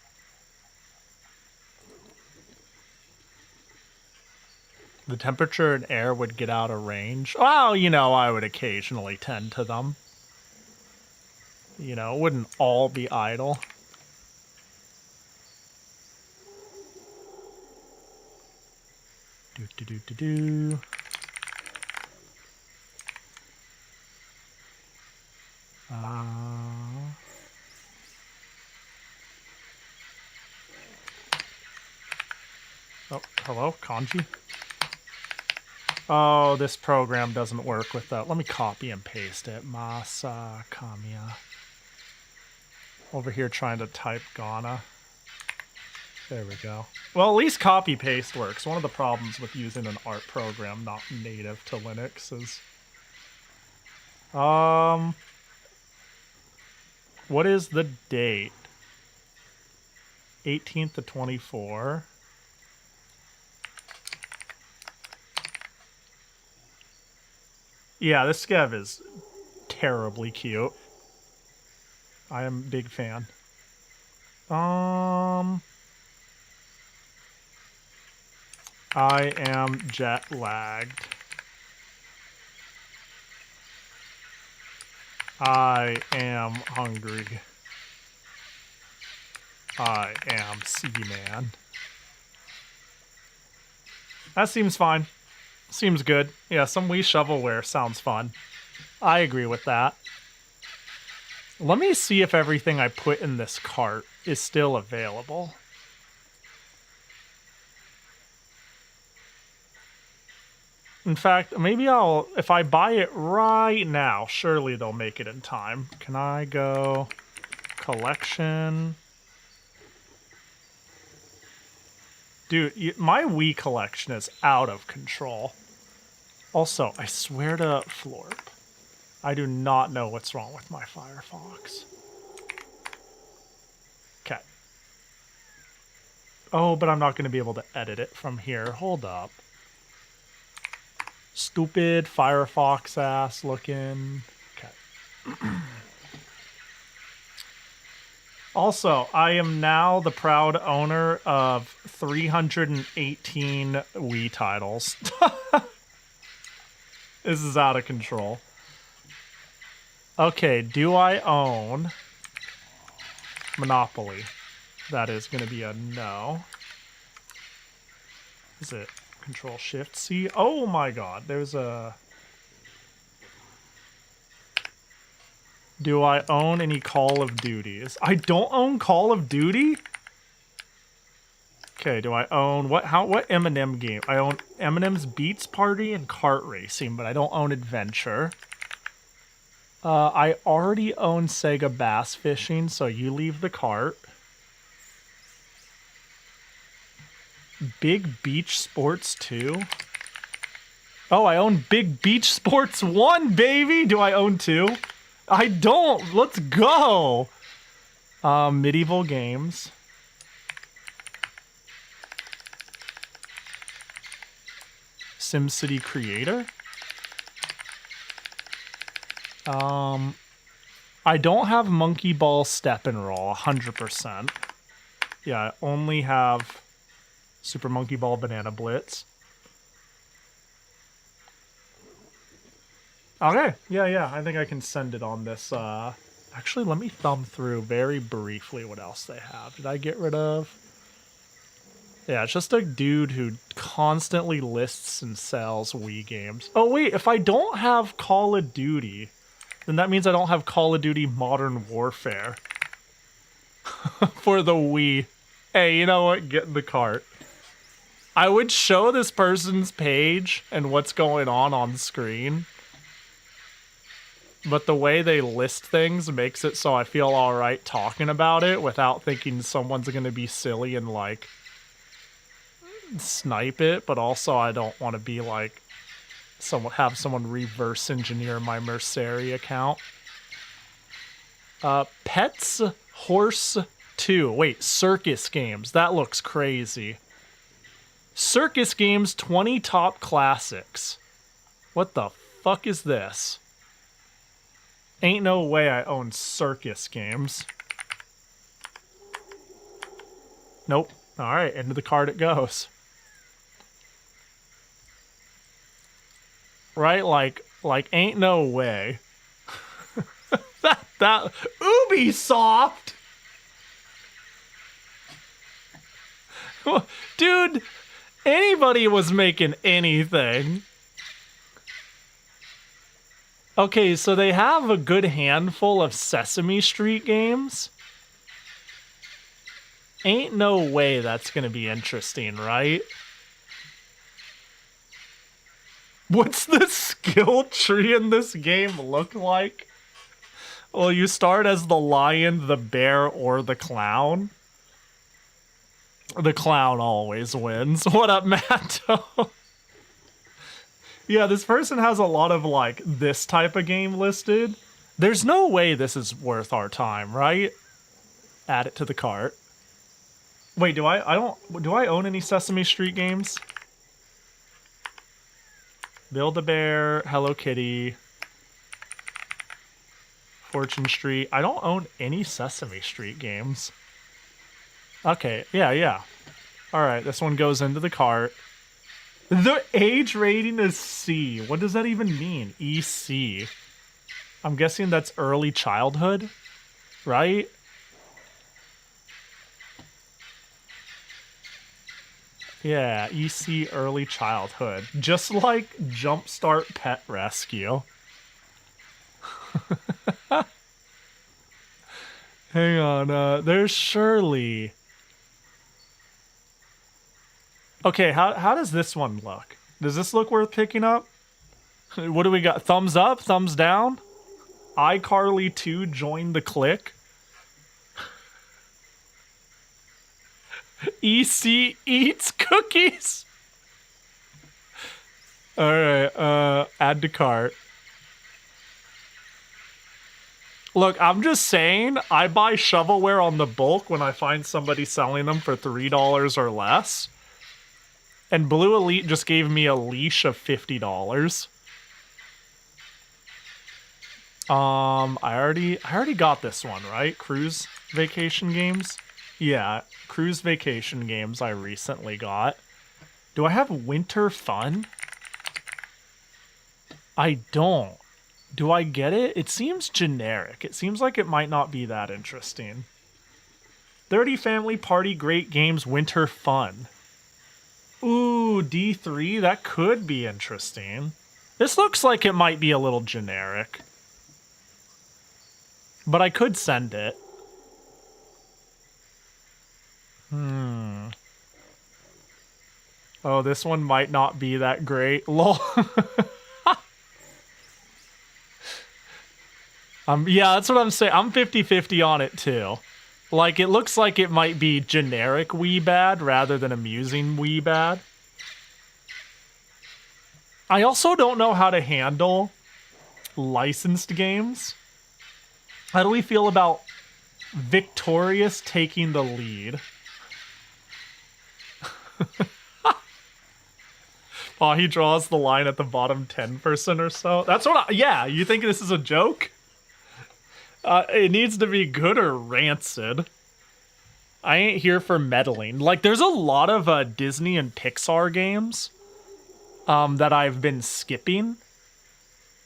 The temperature and air would get out of range. Well, you know, I would occasionally tend to them. You know, it wouldn't all be idle. Do. Oh, hello, kanji. Oh, this program doesn't work with that. Let me copy and paste it. Masa Kamiya. Over here trying to type Ghana. There we go. Well, at least copy paste works. One of the problems with using an art program not native to Linux is... What is the date? 18th to 24. Yeah, this skev is terribly cute. I am a big fan. I am jet lagged. I am hungry. I am Seaman. That seems fine. Seems good. Yeah, some Wii shovelware sounds fun. I agree with that. Let me see if everything I put in this cart is still available. In fact, maybe I'll... If I buy it right now, surely they'll make it in time. Can I go... Collection... Dude, my Wii collection is out of control. Also, I swear to Florp, I do not know what's wrong with my Firefox. Okay. Oh, but I'm not going to be able to edit it from here. Hold up. Stupid Firefox ass looking. Okay. Also, I am now the proud owner of 318 Wii titles. This is out of control. Okay, do I own Monopoly? That is going to be a no. Is it Control-Shift-C? Oh my god, there's a... Do I own any Call of Duties? I don't own Call of Duty? Okay, do I own... What Eminem game? I own Eminem's Beats Party and Kart Racing, but I don't own Adventure. I already own Sega Bass Fishing, so you leave the cart. Big Beach Sports 2? Oh, I own Big Beach Sports 1, baby! Do I own 2? I don't! Let's go! Medieval games. SimCity Creator? I don't have Monkey Ball Step and Roll, 100%. Yeah, I only have Super Monkey Ball Banana Blitz. Okay, yeah, I think I can send it on this, Actually, let me thumb through very briefly what else they have. Did I get rid of... Yeah, it's just a dude who constantly lists and sells Wii games. Oh wait, if I don't have Call of Duty, then that means I don't have Call of Duty Modern Warfare. For the Wii. Hey, you know what? Get in the cart. I would show this person's page and what's going on screen. But the way they list things makes it so I feel alright talking about it without thinking someone's gonna be silly and, like, snipe it. But also I don't want to be, like, have someone reverse engineer my Mercery account. Pets Horse 2. Wait, Circus Games. That looks crazy. Circus Games 20 Top Classics. What the fuck is this? Ain't no way I own Circus Games. Nope. Alright, into the cart it goes. Right? Like ain't no way. that Ubisoft! Dude, anybody was making anything. Okay, so they have a good handful of Sesame Street games. Ain't no way that's gonna be interesting, right? What's the skill tree in this game look like? Well, you start as the lion, the bear, or the clown. The clown always wins. What up, Matto? Yeah, this person has a lot of, like, this type of game listed. There's no way this is worth our time, right? Add it to the cart. Wait, do I own any Sesame Street games? Build-A-Bear, Hello Kitty, Fortune Street. I don't own any Sesame Street games. Okay, yeah. Alright, this one goes into the cart. The age rating is C. What does that even mean? EC. I'm guessing that's early childhood, right? Yeah, EC early childhood. Just like Jumpstart Pet Rescue. Hang on, there's Shirley. Okay, how does this one look? Does this look worth picking up? What do we got? Thumbs up? Thumbs down? iCarly 2 join the clique. EC eats cookies. Alright, add to cart. Look, I'm just saying, I buy shovelware on the bulk when I find somebody selling them for $3 or less. And Blue Elite just gave me a leash of $50. I already got this one, right? Cruise Vacation Games? Yeah, Cruise Vacation Games I recently got. Do I have Winter Fun? I don't. Do I get it? It seems generic. It seems like it might not be that interesting. 30 Family Party Great Games Winter Fun. Ooh, D3? That could be interesting. This looks like it might be a little generic. But I could send it. Oh, this one might not be that great. Lol. Yeah, that's what I'm saying. I'm 50-50 on it, too. Like, it looks like it might be generic wee bad rather than amusing wee bad. I also don't know how to handle licensed games. How do we feel about Victorious taking the lead? Oh, he draws the line at the bottom 10% or so. That's what yeah, you think this is a joke? It needs to be good or rancid. I ain't here for meddling. Like, there's a lot of Disney and Pixar games that I've been skipping.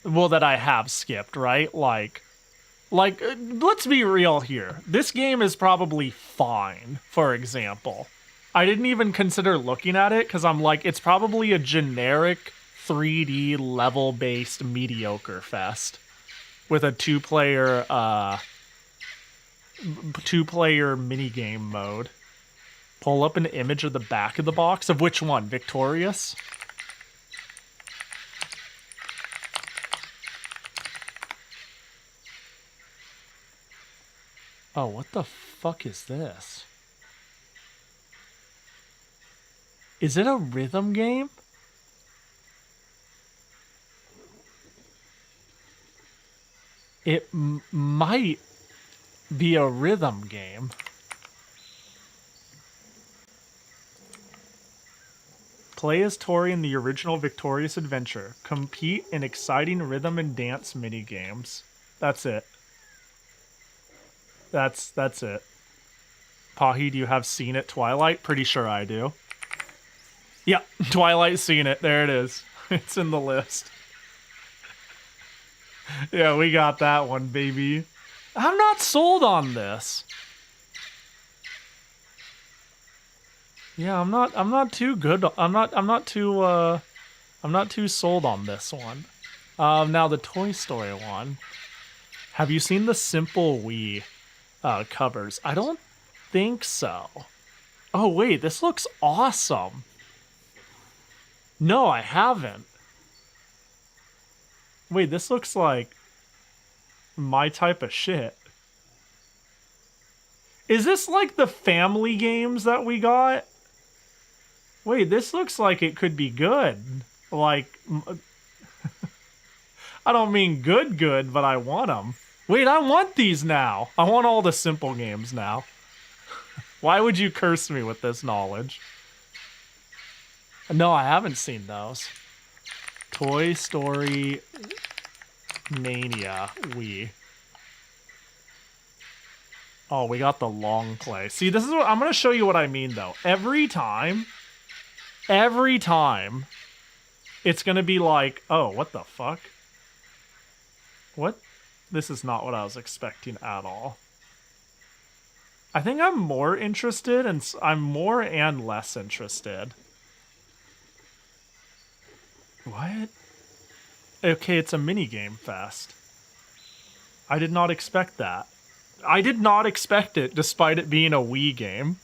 Well, that I have skipped, right? Like, let's be real here. This game is probably fine, for example. I didn't even consider looking at it because I'm like, it's probably a generic 3D level-based mediocre fest with a two-player minigame mode. Pull up an image of the back of the box. Of which one? Victorious? Oh, what the fuck is this? Is it a rhythm game? It might be a rhythm game. Play as Tori in the original Victorious Adventure. Compete in exciting rhythm and dance minigames. That's it. That's it. Pahi, do you have Seen It Twilight? Pretty sure I do. Yeah, Twilight Seen It. There it is. It's in the list. Yeah, we got that one, baby. I'm not sold on this. Yeah, I'm not too good. I'm not too sold on this one. Now the Toy Story one. Have you seen the Simple Wii covers? I don't think so. Oh wait, this looks awesome. No, I haven't. Wait, this looks like my type of shit. Is this like the family games that we got? Wait, this looks like it could be good. Like, I don't mean good, but I want them. Wait, I want these now. I want all the simple games now. Why would you curse me with this knowledge? No, I haven't seen those. Toy Story Mania Wii. Oh, we got the long play. See, this is what I'm going to show you what I mean, though. Every time, it's going to be like, oh, what the fuck? What? This is not what I was expecting at all. I think I'm more interested, and I'm more and less interested What? Okay, it's a minigame fest. I did not expect that. I did not expect it, despite it being a Wii game.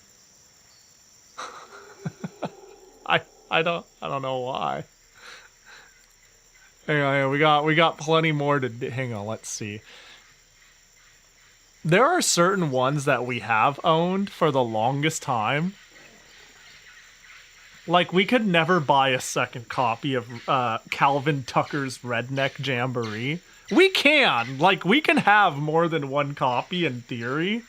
I don't know why. Hang on, we got plenty more to hang on, let's see. There are certain ones that we have owned for the longest time. Like, we could never buy a second copy of Calvin Tucker's Redneck Jamboree. We can! Like, we can have more than one copy in theory.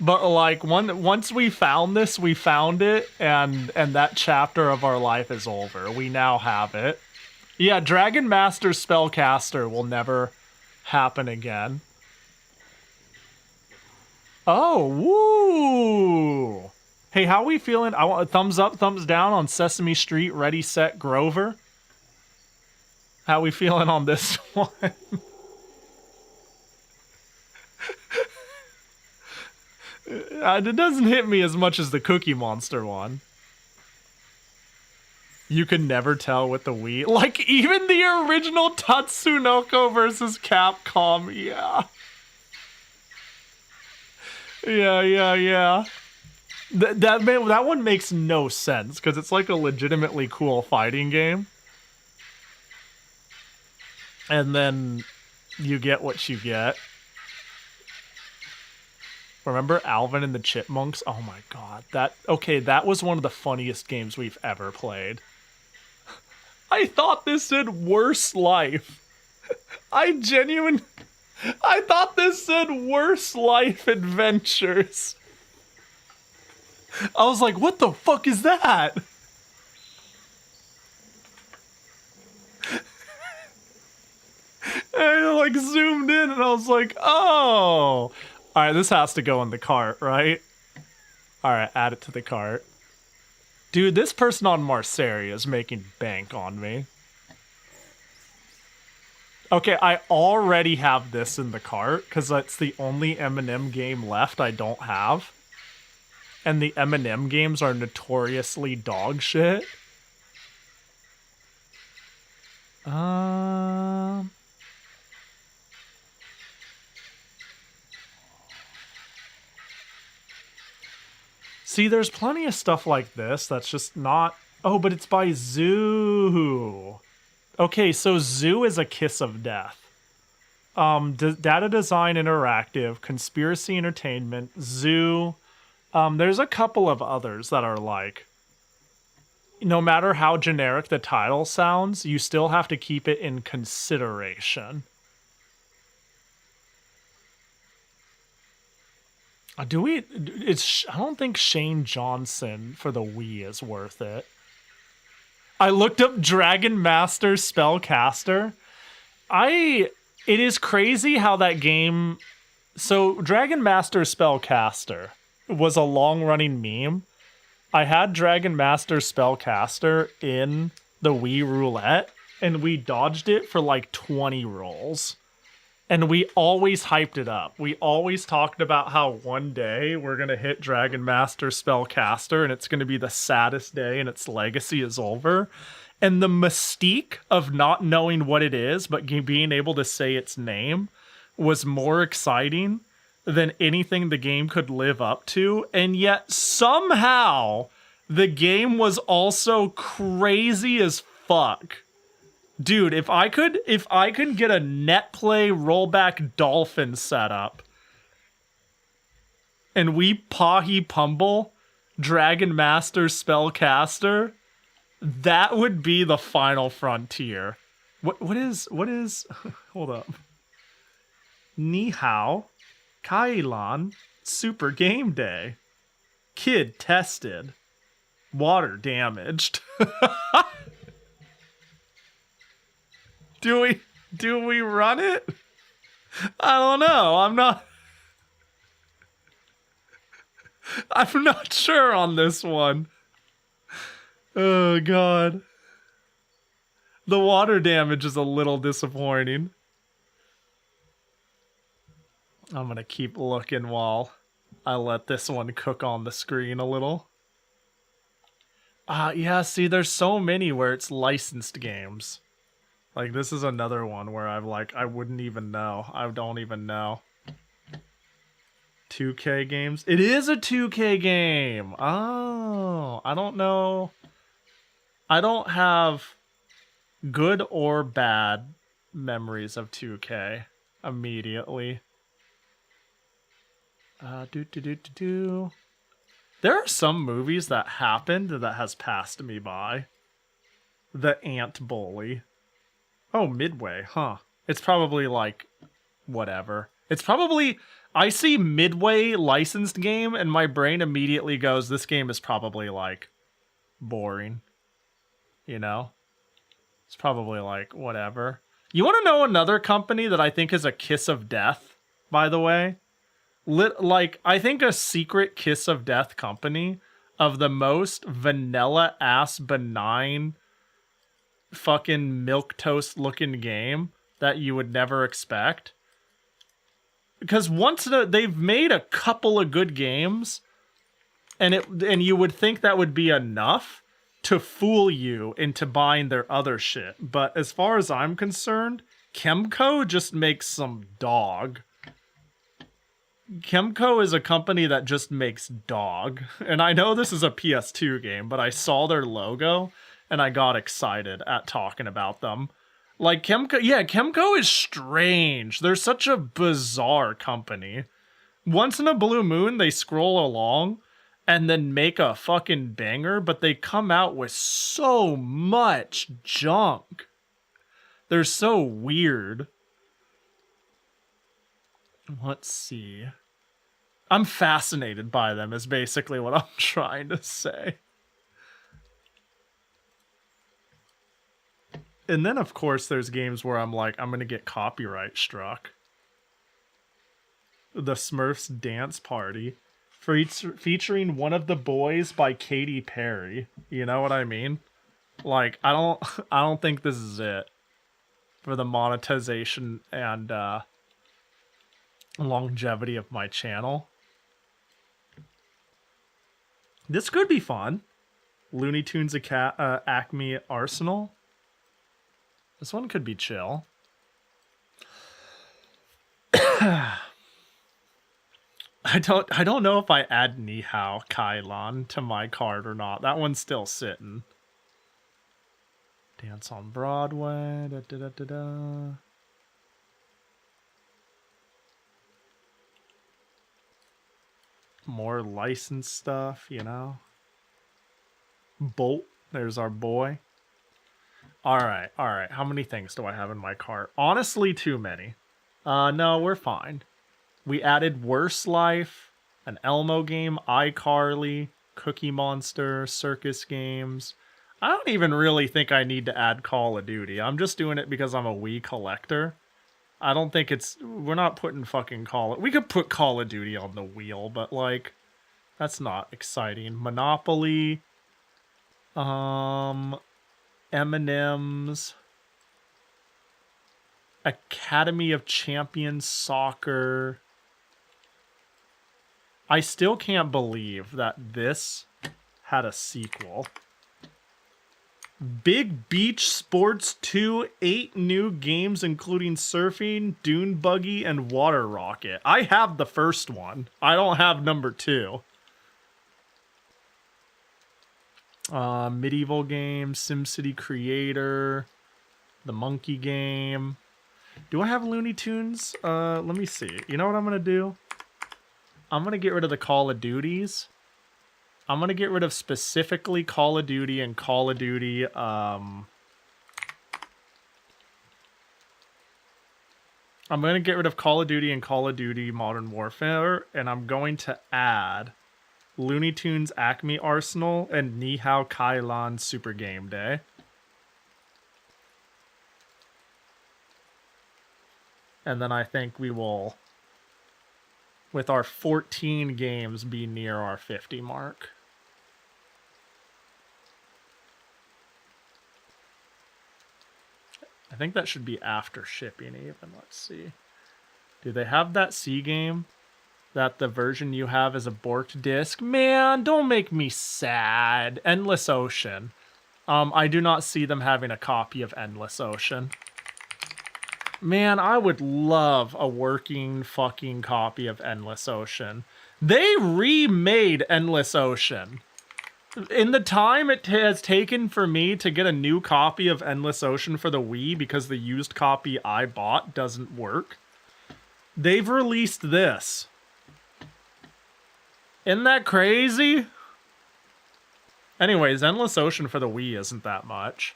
But, like, once we found this, we found it, and that chapter of our life is over. We now have it. Yeah, Dragon Master Spellcaster will never happen again. Oh, woo! Hey, how we feeling? I want a thumbs up, thumbs down on Sesame Street, Ready, Set, Grover. How we feeling on this one? It doesn't hit me as much as the Cookie Monster one. You can never tell with the Wii. Like, even the original Tatsunoko versus Capcom, yeah. Yeah. That one makes no sense, because it's like a legitimately cool fighting game. And then you get what you get. Remember Alvin and the Chipmunks? Oh my god. That was one of the funniest games we've ever played. I thought this said Worse Life. I thought this said Worse Life Adventures. I was like, what the fuck is that? And I like zoomed in and I was like, oh. Alright, this has to go in the cart, right? Alright, add it to the cart. Dude, this person on Marseria is making bank on me. Okay, I already have this in the cart, because that's the only M&M game left I don't have. And the M&M games are notoriously dog shit. See, there's plenty of stuff like this that's just not... Oh, but it's by Zoo. Okay, so Zoo is a kiss of death. Data Design Interactive, Conspiracy Entertainment, Zoo. There's a couple of others that are like... No matter how generic the title sounds, you still have to keep it in consideration. I don't think Shane Johnson for the Wii is worth it. I looked up Dragon Master Spellcaster. It is crazy how that game... So, Dragon Master Spellcaster was a long-running meme. I had Dragon Master Spellcaster in the Wii Roulette, and we dodged it for like 20 rolls. And we always hyped it up. We always talked about how one day we're going to hit Dragon Master Spellcaster and it's going to be the saddest day and its legacy is over. And the mystique of not knowing what it is, but being able to say its name was more exciting than anything the game could live up to. And yet somehow the game was also crazy as fuck. Dude, if I could get a net play rollback dolphin setup and we Pahi Pumble Dragon Master Spellcaster, that would be the final frontier. What is hold up. Ni hao, Kailan, Super Game Day. Kid tested. Water damaged. Do we run it? I don't know. I'm not sure on this one. Oh god. The water damage is a little disappointing. I'm gonna keep looking while I let this one cook on the screen a little. Yeah, see, there's so many where it's licensed games. Like, this is another one where I wouldn't even know. I don't even know. 2K games? It is a 2K game! Oh, I don't know. I don't have good or bad memories of 2K immediately. There are some movies that happened that has passed me by. The Ant Bully. Oh, Midway, huh. It's probably like, whatever. It's probably, I see Midway licensed game and my brain immediately goes, this game is probably like boring. You know? It's probably like, whatever. You want to know another company that I think is a kiss of death, by the way? Like, I think a secret kiss of death company of the most vanilla-ass benign fucking milquetoast looking game that you would never expect. Because they've made a couple of good games, and you would think that would be enough to fool you into buying their other shit. But as far as I'm concerned, Kemco just makes some dog. Kemco is a company that just makes dog. And I know this is a PS2 game, but I saw their logo and I got excited at talking about them. Like, Kemco is strange. They're such a bizarre company. Once in a blue moon, they scroll along and then make a fucking banger, but they come out with so much junk. They're so weird. Let's see. I'm fascinated by them is basically what I'm trying to say. And then, of course, there's games where I'm like, I'm going to get copyright struck. The Smurfs Dance Party. Featuring One of the Boys by Katy Perry. You know what I mean? Like, I don't think this is it for the monetization and longevity of my channel. This could be fun. Looney Tunes Acme Arsenal. This one could be chill. I don't know if I add Ni Hao Kai Lan to my card or not. That one's still sitting. Dance on Broadway. Da, da, da, da, da. More licensed stuff, you know. Bolt. There's our boy. All right. How many things do I have in my cart? Honestly, too many. No, we're fine. We added Worse Life, an Elmo game, iCarly, Cookie Monster, Circus Games. I don't even really think I need to add Call of Duty. I'm just doing it because I'm a Wii collector. I don't think we're not putting fucking we could put Call of Duty on the wheel, but like, that's not exciting. Monopoly, M&M's, Academy of Champions Soccer. I still can't believe that this had a sequel. Big Beach Sports 2, 8 new games including surfing, dune buggy, and water rocket. I have the first one. I don't have number 2. Medieval game, SimCity Creator, the Monkey Game. Do I have Looney Tunes? Let me see. You know what I'm going to do? I'm going to get rid of the Call of Duties. I'm going to get rid of specifically Call of Duty and Call of Duty, I'm going to get rid of Call of Duty and Call of Duty Modern Warfare, and I'm going to add Looney Tunes Acme Arsenal and Ni Hao Kai Lan Super Game Day. And then I think we will, with our 14 games, be near our 50 mark. I think that should be after shipping even. Let's see. Do they have that C game? that the version you have is a borked disc. Man, don't make me sad. Endless Ocean. I do not see them having a copy of Endless Ocean. Man, I would love a working fucking copy of Endless Ocean. They remade Endless Ocean. In the time it has taken for me to get a new copy of Endless Ocean for the Wii because the used copy I bought doesn't work, they've released this. Isn't that crazy? Anyways, Endless Ocean for the Wii isn't that much.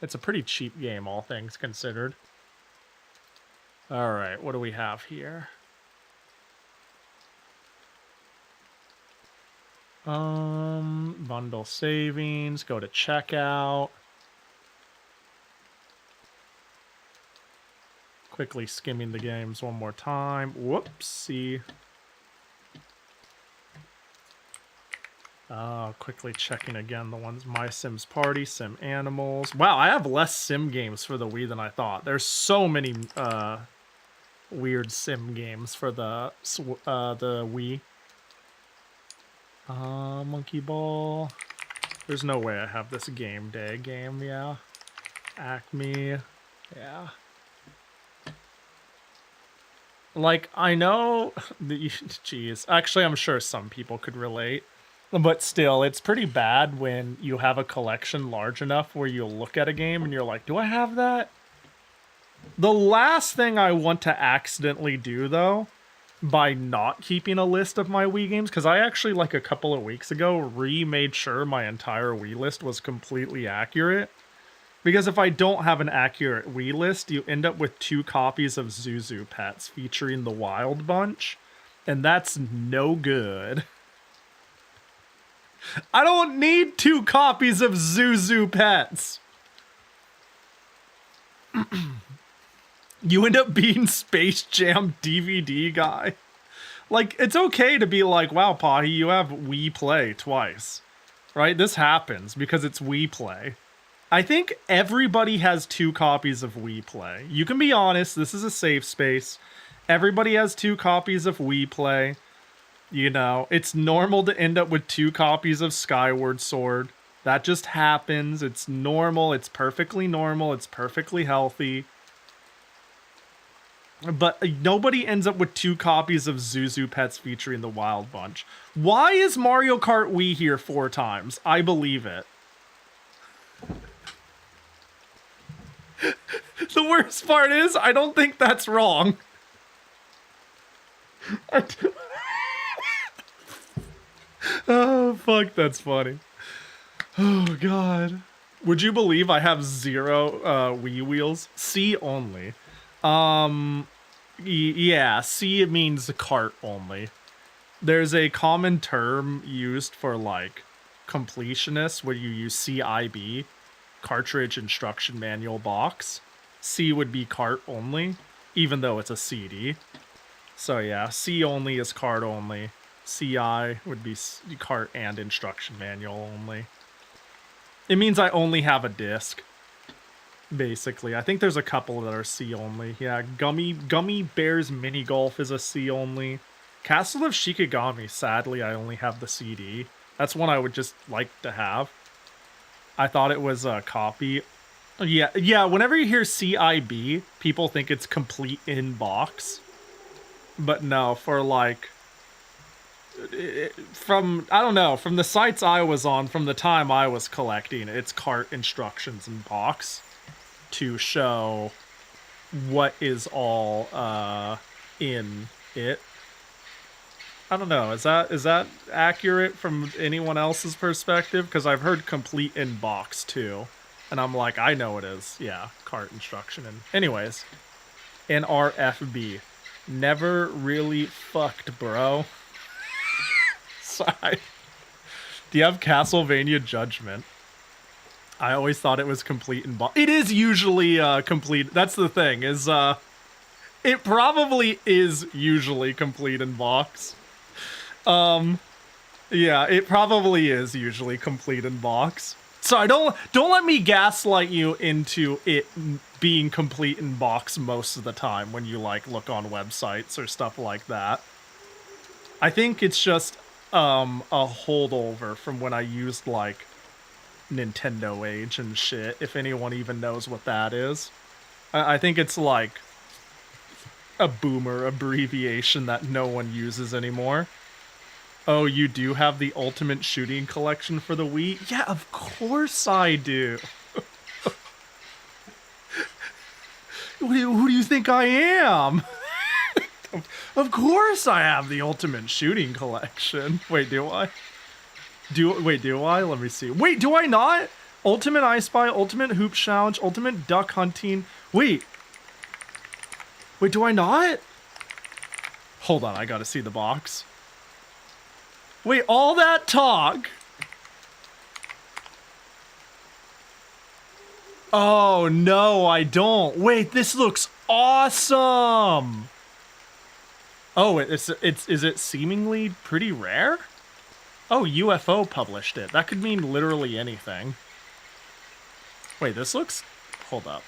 It's a pretty cheap game, all things considered. Alright, what do we have here? Bundle savings, go to checkout. Quickly skimming the games one more time. Whoopsie. Quickly checking again the ones. My Sims Party, Sim Animals. Wow, I have less sim games for the Wii than I thought. There's so many weird sim games for the Wii. Monkey Ball. There's no way I have this Game Day game, yeah. Acme, yeah. Like, I know, geez, actually I'm sure some people could relate. But still, it's pretty bad when you have a collection large enough where you'll look at a game and you're like, do I have that? The last thing I want to accidentally do, though, by not keeping a list of my Wii games, because I actually, like a couple of weeks ago, remade sure my entire Wii list was completely accurate. Because if I don't have an accurate Wii list, you end up with 2 copies of Zuzu Pets featuring the Wild Bunch, and that's no good. I don't need 2 copies of Zuzu Pets. You end up being Space Jam DVD guy. Like, it's okay to be like, wow, Pahi, you have Wii Play twice. Right? This happens because it's Wii Play. I think everybody has 2 copies of Wii Play. You can be honest, this is a safe space. Everybody has 2 copies of Wii Play. You know, it's normal to end up with 2 copies of Skyward Sword. That just happens. It's normal. It's perfectly normal. It's perfectly healthy. But nobody ends up with 2 copies of Zuzu Pets featuring the Wild Bunch. Why is Mario Kart Wii here 4 times? I believe it. The worst part is, I don't think that's wrong. Oh, fuck, that's funny. Oh, God. Would you believe I have 0 Wii wheels? C only. Yeah, C means cart only. There's a common term used for, like, completionists where you use CIB, cartridge instruction manual box. C would be cart only, even though it's a CD. So yeah, C only is cart only. CI would be cart and instruction manual only. It means I only have a disc, basically. I think there's a couple that are C only. Yeah, Gummy Bears Mini Golf is a C only. Castle of Shikigami, sadly, I only have the CD. That's one I would just like to have. I thought it was a copy. Yeah, whenever you hear CIB, people think it's complete in box. But no, for like... From, I don't know, from the sites I was on, from the time I was collecting, it's cart instructions in box to show what is all in it. I don't know, is that accurate from anyone else's perspective? Because I've heard complete in box too. And I'm like, I know it is. Yeah, cart instruction. And anyways, NRFB. Never really fucked, bro. Sorry. Do you have Castlevania Judgment? I always thought it was complete in box. It is usually complete. That's the thing, is it probably is usually complete in box. Yeah, it probably is usually complete in box. So don't let me gaslight you into it being complete in box most of the time when you like look on websites or stuff like that. I think it's just a holdover from when I used like Nintendo Age and shit, if anyone even knows what that is. I think it's like a boomer abbreviation that no one uses anymore. Oh, you do have the Ultimate Shooting Collection for the Wii? Yeah, of course I do. Who do you think I am? Of course I have the Ultimate Shooting Collection. Wait, do I? Do I? Let me see. Wait, do I not? Ultimate I Spy, Ultimate Hoop Challenge, Ultimate Duck Hunting. Wait, do I not? Hold on, I gotta see the box. Wait, all that talk? Oh, no, I don't. Wait, this looks awesome. Oh, is it seemingly pretty rare? Oh, UFO published it. That could mean literally anything. Wait, this looks... Hold up.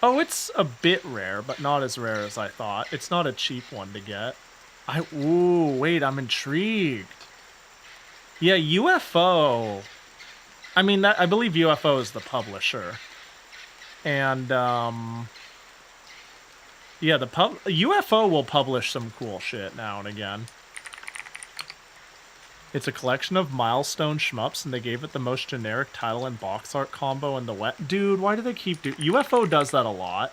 Oh, it's a bit rare, but not as rare as I thought. It's not a cheap one to get. Ooh, wait, I'm intrigued. Yeah, UFO... I mean, I believe UFO is the publisher. And, yeah, UFO will publish some cool shit now and again. It's a collection of milestone shmups, and they gave it the most generic title and box art combo in the wet. Dude, why do they keep UFO does that a lot.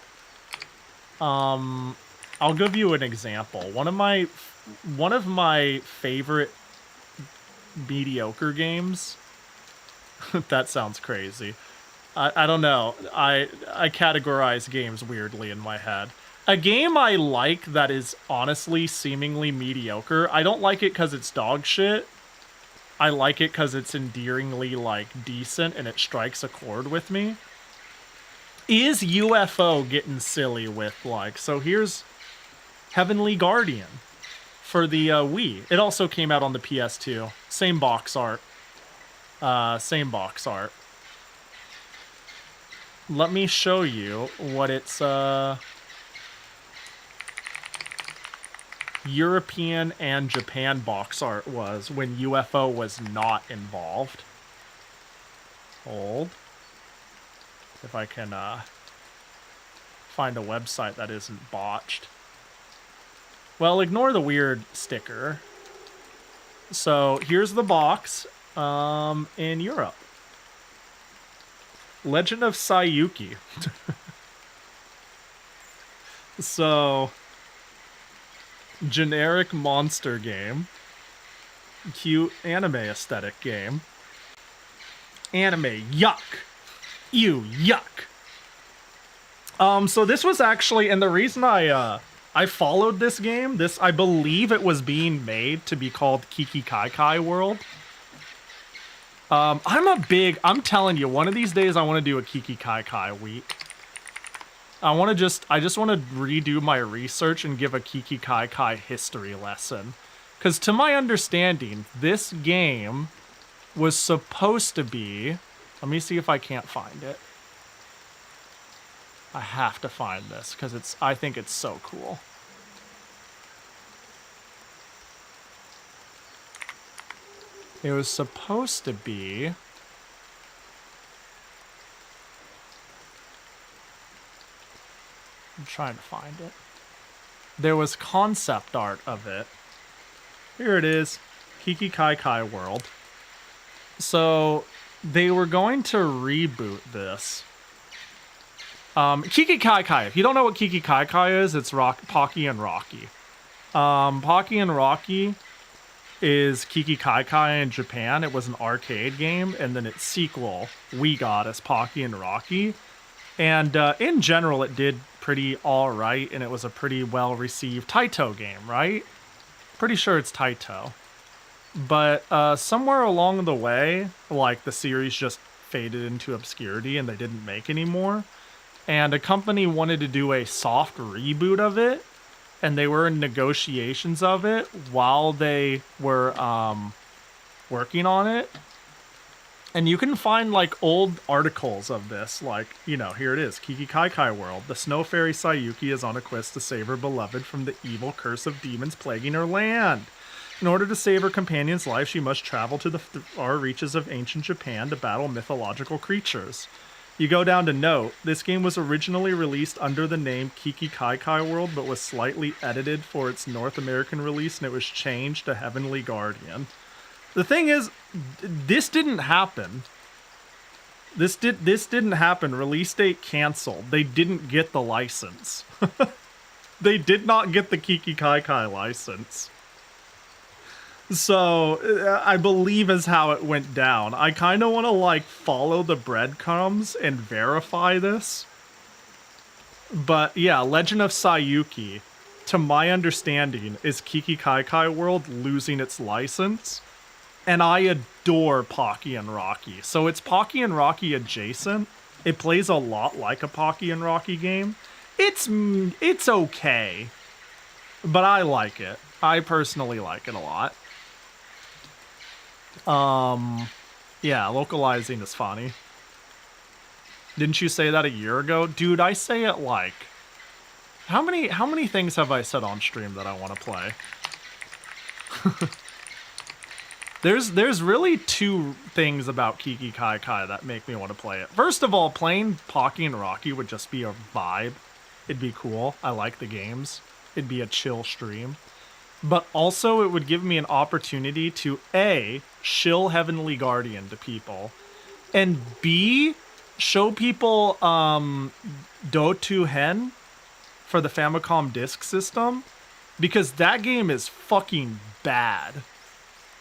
I'll give you an example. One of my favorite mediocre games. That sounds crazy. I don't know. I categorize games weirdly in my head. A game I like that is honestly seemingly mediocre. I don't like it because it's dog shit. I like it because it's endearingly, like, decent and it strikes a chord with me. Is UFO getting silly with, like... So here's Heavenly Guardian for the Wii. It also came out on the PS2. Same box art. Same box art. Let me show you what its European and Japan box art was when UFO was not involved. Hold. If I can find a website that isn't botched. Well, ignore the weird sticker. So here's the box. In Europe. Legend of Sayuki. So, generic monster game. Cute anime aesthetic game. Anime, yuck. Ew, yuck. So this was actually, and the reason I followed this game, I believe it was being made to be called Kiki Kai Kai World. I'm telling you, one of these days I want to do a Kiki Kai Kai week. I just want to redo my research and give a Kiki Kai Kai history lesson. Because to my understanding, this game was supposed to be... Let me see if I can't find it. I have to find this, because I think it's so cool. It was supposed to be... I'm trying to find it. There was concept art of it. Here it is. Kiki Kai Kai World. So, they were going to reboot this. Kiki Kai Kai. If you don't know what Kiki Kai Kai is, it's Pocky and Rocky. Pocky and Rocky is Kiki Kai Kai in Japan. It was an arcade game, and then its sequel we got as Pocky and Rocky. And in general, it did pretty alright, and it was a pretty well-received Taito game, right? Pretty sure it's Taito. But somewhere along the way, like, the series just faded into obscurity, and they didn't make anymore. And a company wanted to do a soft reboot of it, and they were in negotiations of it while they were working on it. And you can find like old articles of this, like, you know, here it is, Kiki Kai Kai World. The snow fairy Sayuki is on a quest to save her beloved from the evil curse of demons plaguing her land. In order to save her companion's life, she must travel to the far reaches of ancient Japan to battle mythological creatures. You go down to note, this game was originally released under the name Kiki Kai Kai World, but was slightly edited for its North American release, and it was changed to Heavenly Guardian. The thing is, this didn't happen. This didn't happen. Release date canceled. They didn't get the license. They did not get the Kiki Kai Kai license. So, I believe is how it went down. I kind of want to, like, follow the breadcrumbs and verify this. But, yeah, Legend of Sayuki, to my understanding, is Kiki Kai Kai World losing its license. And I adore Pocky and Rocky. So it's Pocky and Rocky adjacent. It plays a lot like a Pocky and Rocky game. It's okay. But I like it. I personally like it a lot. Yeah, localizing is funny. Didn't you say that a year ago? Dude, I say it like... How many things have I said on stream that I want to play? There's really two things about Kiki Kai Kai that make me want to play it. First of all, playing Pocky and Rocky would just be a vibe. It'd be cool. I like the games. It'd be a chill stream. But also, it would give me an opportunity to A, shill Heavenly Guardian to people, and B, show people Dotu Hen for the Famicom Disk System, because that game is fucking bad.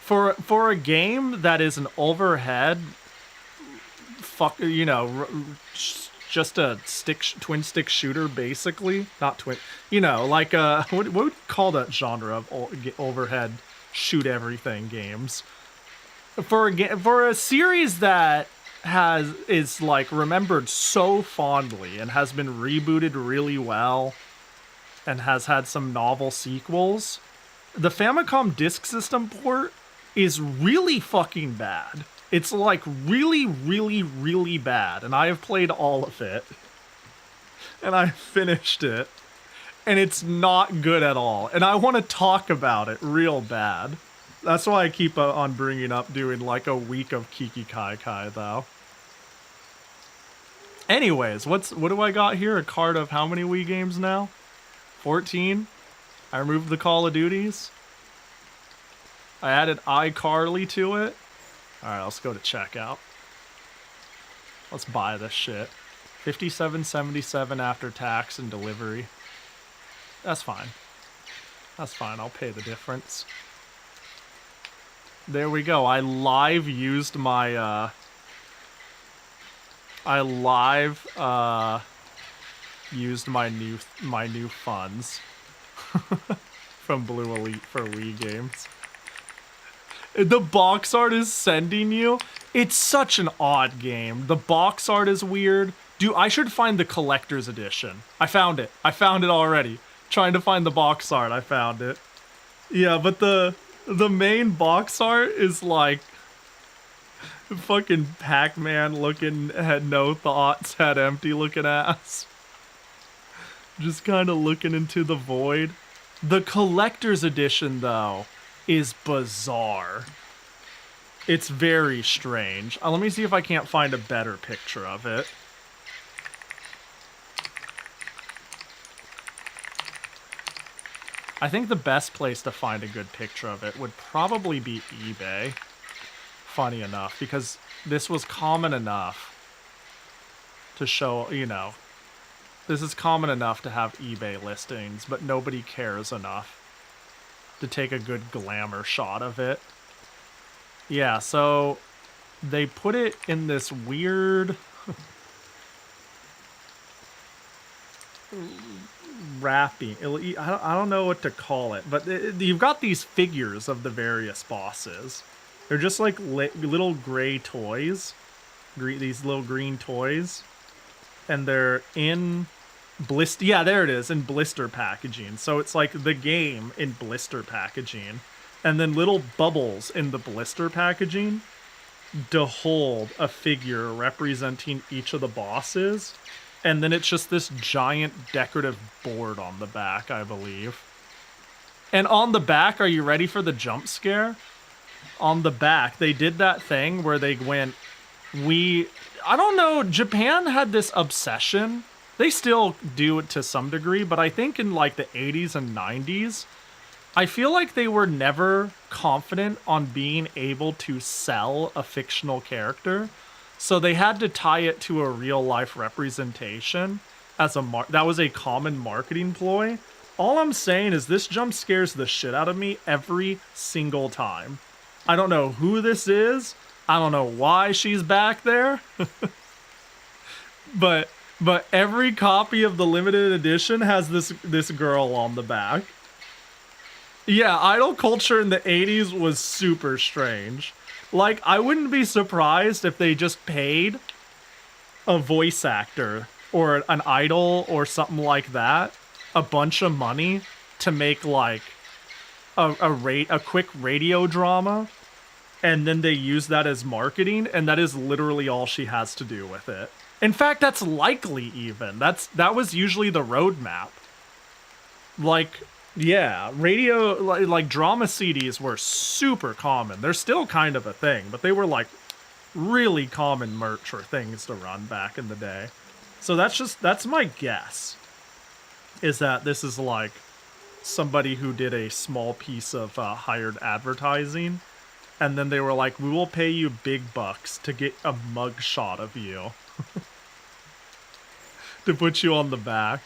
For a game that is an overhead, just a twin stick shooter, basically, not twin, like what would you call that genre of overhead shoot everything games? For a series that is like remembered so fondly and has been rebooted really well and has had some novel sequels, the Famicom Disk System port is really fucking bad. It's like really, really, really bad. And I have played all of it. And I finished it. And it's not good at all. And I want to talk about it real bad. That's why I keep on bringing up doing like a week of Kiki Kai Kai though. Anyways, what do I got here? A card of how many Wii games now? 14? I removed the Call of Duties. I added iCarly to it. Alright, let's go to checkout. Let's buy this shit. $57.77 after tax and delivery. That's fine. That's fine, I'll pay the difference. There we go. I live used my new funds from Blue Elite for Wii games. The box art is sending you. It's such an odd game. The box art is weird. Dude, I should find the collector's edition. I found it. I found it already. Trying to find the box art. I found it. Yeah, but the main box art is like fucking Pac-Man looking, had no thoughts, had empty looking ass. Just kind of looking into the void. The collector's edition, though, is bizarre. It's very strange. Let me see if I can't find a better picture of it. I think the best place to find a good picture of it would probably be eBay. Funny enough, because this was common enough to show, this is common enough to have eBay listings, but nobody cares enough to take a good glamour shot of it. Yeah, so they put it in this weird wrapping. I don't know what to call it, but you've got these figures of the various bosses. They're just like little gray toys, these little green toys, and they're in blister. Yeah, there it is, in blister packaging. So it's like the game in blister packaging, and then little bubbles in the blister packaging. to hold a figure representing each of the bosses, and then it's just this giant decorative board on the back, I believe. And on the back, are you ready for the jump scare? On the back, they did that thing where they went, I don't know, Japan had this obsession. They still do it to some degree, but I think in like the 80s and 90s, I feel like they were never confident on being able to sell a fictional character. So they had to tie it to a real life representation as that was a common marketing ploy. All I'm saying is this jump scares the shit out of me every single time. I don't know who this is. I don't know why she's back there. but every copy of the limited edition has this girl on the back. Yeah, idol culture in the 80s was super strange. Like, I wouldn't be surprised if they just paid a voice actor or an idol or something like that a bunch of money to make like a quick radio drama, and then they use that as marketing, and that is literally all she has to do with it. In fact, that's likely even. That was usually the roadmap. Like, yeah, radio, like drama CDs were super common. They're still kind of a thing, but they were like really common merch or things to run back in the day. So that's my guess, is that this is like somebody who did a small piece of hired advertising, and then they were like, we will pay you big bucks to get a mug shot of you to put you on the back.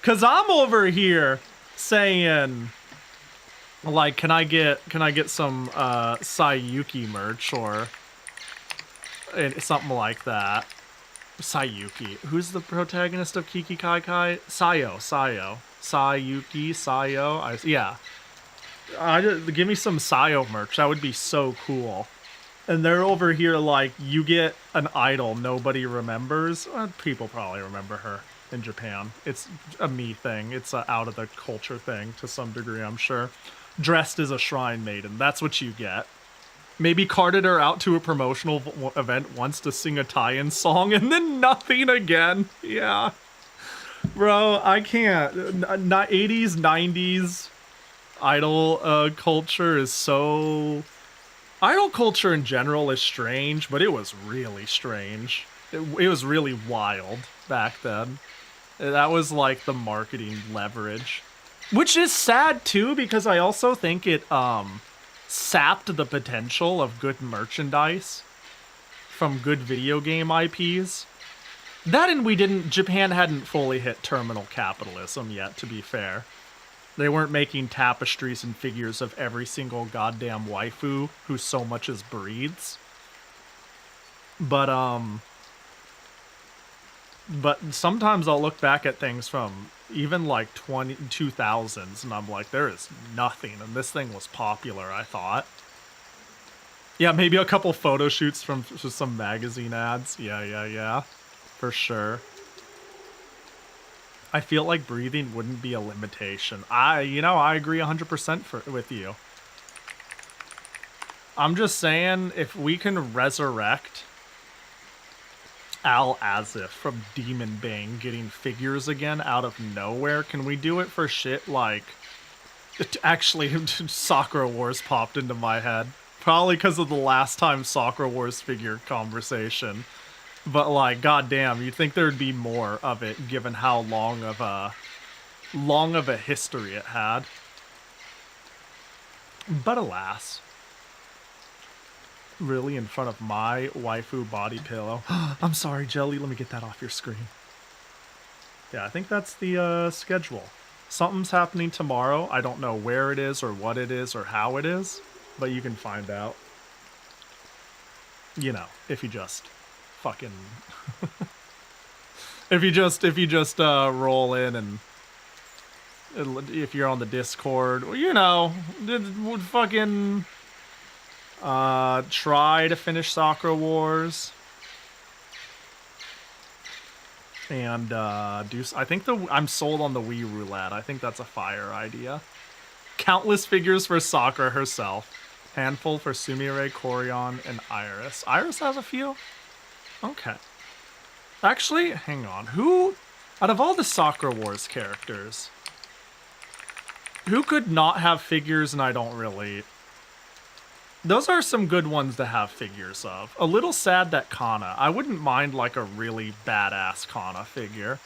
Cause I'm over here saying, like, can I get some Sayuki merch or something like that? Sayuki. Who's the protagonist of Kiki Kai Kai? Sayo. Sayuki, Sayo. Yeah. Give me some Sayo merch. That would be so cool. And they're over here like, you get an idol nobody remembers. People probably remember her in Japan. It's a me thing. It's a out of the culture thing to some degree, I'm sure. Dressed as a shrine maiden. That's what you get. Maybe carted her out to a promotional event once to sing a tie-in song, and then nothing again. Yeah. Bro, I can't. 80s, 90s idol culture is so... Idol culture in general is strange, but it was really strange. It was really wild back then. That was like the marketing leverage. Which is sad too, because I also think it sapped the potential of good merchandise from good video game IPs. That, and Japan hadn't fully hit terminal capitalism yet, to be fair. They weren't making tapestries and figures of every single goddamn waifu who so much as breathes. But sometimes I'll look back at things from even like 2000s, and I'm like, there is nothing, and this thing was popular, I thought. Yeah, maybe a couple photo shoots from some magazine ads. Yeah. For sure. I feel like breathing wouldn't be a limitation. I agree 100% with you. I'm just saying, if we can resurrect Al Azif from Demon Bane getting figures again out of nowhere, can we do it for shit like... Actually, Sakura Wars popped into my head. Probably because of the last time Sakura Wars figure conversation. But like, goddamn, you'd think there'd be more of it, given how long of a history it had. But alas. Really, in front of my waifu body pillow. I'm sorry, Jelly, let me get that off your screen. Yeah, I think that's the schedule. Something's happening tomorrow. I don't know where it is or what it is or how it is, but you can find out. You know, if you just fucking if you just roll in, and if you're on the Discord, you know, would fucking try to finish Sakura Wars and I think I'm sold on the Wii Roulette. I think that's a fire idea. Countless figures for Sakura herself. Handful for Sumire, Corion, and Iris. Iris has a few? Okay. Actually, hang on. Who, out of all the Sakura Wars characters, who could not have figures and I don't really... Those are some good ones to have figures of. A little sad that Kana. I wouldn't mind like a really badass Kana figure.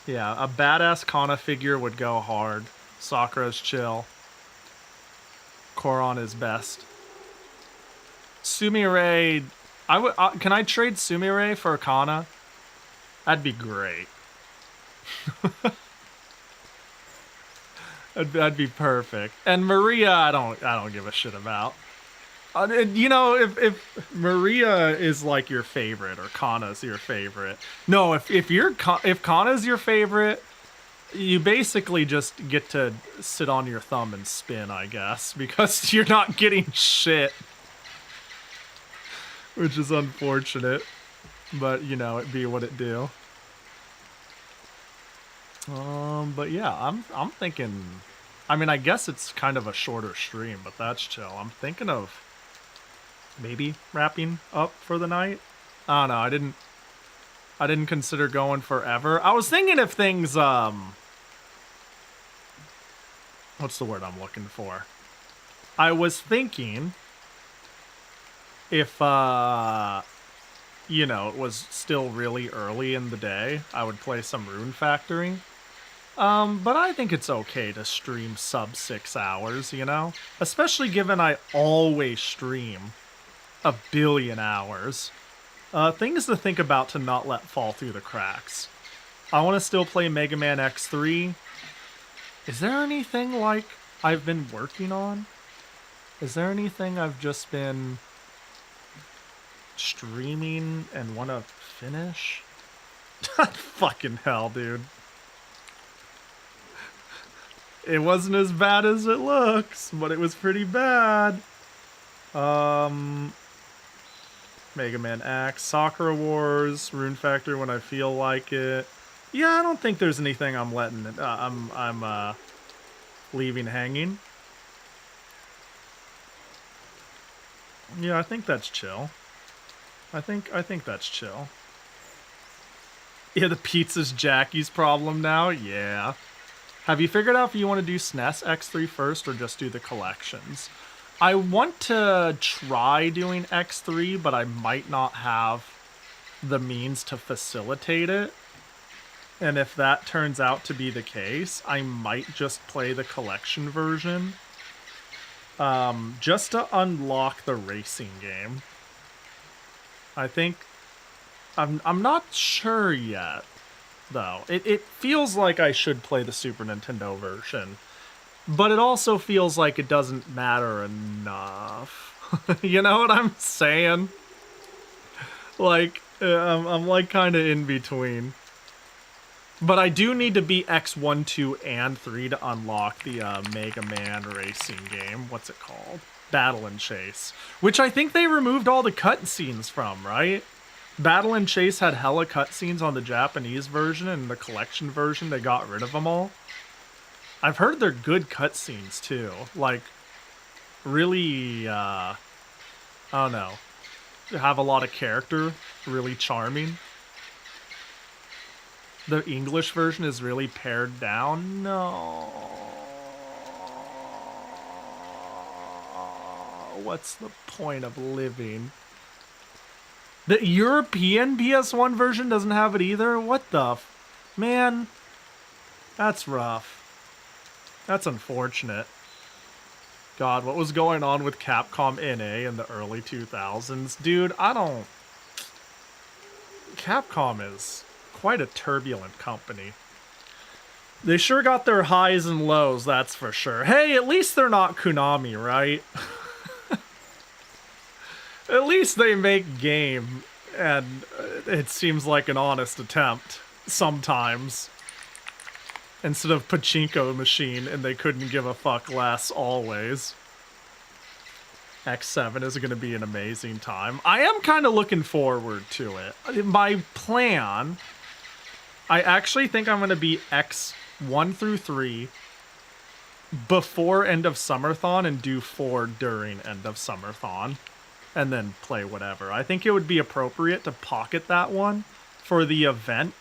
Yeah, a badass Kana figure would go hard. Sakura's chill. Koron is best. Sumire... can I trade Sumire for Kana? That'd be great. That'd be perfect. And Maria, I don't give a shit about. You know, if Maria is like your favorite or Kana's your favorite. No, if Kana's your favorite, you basically just get to sit on your thumb and spin, I guess, because you're not getting shit. Which is unfortunate. But, you know, it be what it do. But yeah, I'm thinking... I mean, I guess it's kind of a shorter stream, but that's chill. I'm thinking of maybe wrapping up for the night. I don't know, I didn't consider going forever. I was thinking if things, what's the word I'm looking for? I was thinking if, you know, it was still really early in the day, I would play some Rune Factory. But I think it's okay to stream sub 6 hours, you know? Especially given I always stream a billion hours. Things to think about to not let fall through the cracks. I want to still play Mega Man X3. Is there anything, like, I've been working on? Is there anything I've just been streaming and want to finish? Fucking hell, dude. It wasn't as bad as it looks, but it was pretty bad. Mega Man X, Sakura Wars, Rune Factory when I feel like it. Yeah, I don't think there's anything I'm letting it, I'm leaving hanging. Yeah, I think that's chill. I think that's chill. Yeah, the pizza's Jackie's problem now? Yeah. Have you figured out if you want to do SNES X3 first or just do the collections? I want to try doing X3, but I might not have the means to facilitate it. And if that turns out to be the case, I might just play the collection version. Just to unlock the racing game. I think... I'm not sure yet. Though. It feels like I should play the Super Nintendo version, but it also feels like it doesn't matter enough. You know what I'm saying? Like, I'm like kind of in between. But I do need to beat X1, 2, and 3 to unlock the Mega Man racing game. What's it called? Battle and Chase. Which I think they removed all the cutscenes from, right? Battle and Chase had hella cutscenes on the Japanese version, and the collection version, they got rid of them all. I've heard they're good cutscenes, too. Like, really, I don't know. Have a lot of character. Really charming. The English version is really pared down? No. What's the point of living? The European PS1 version doesn't have it either? What the man? That's rough. That's unfortunate. God, what was going on with Capcom NA in the early 2000s? Dude, Capcom is quite a turbulent company. They sure got their highs and lows, that's for sure. Hey, at least they're not Konami, right? At least they make game, and it seems like an honest attempt, sometimes. Instead of Pachinko Machine, and they couldn't give a fuck less, always. X7 is going to be an amazing time. I am kind of looking forward to it. My plan, I actually think I'm going to beat X1 through 3, before end of Summerthon and do 4 during end of Summerthon, and then play whatever. I think it would be appropriate to pocket that one for the event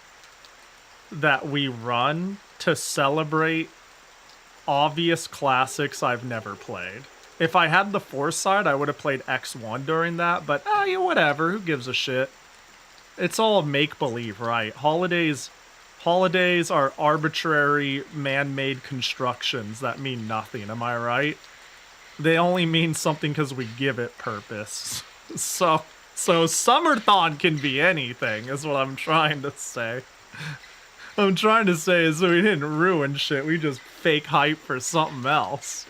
that we run to celebrate obvious classics I've never played. If I had the foresight, I would have played X1 during that, but yeah, whatever, who gives a shit? It's all make-believe, right? Holidays are arbitrary, man-made constructions that mean nothing, am I right? They only mean something because we give it purpose. So Summerthon can be anything, is what I'm trying to say. I'm trying to say is we didn't ruin shit, we just fake hype for something else.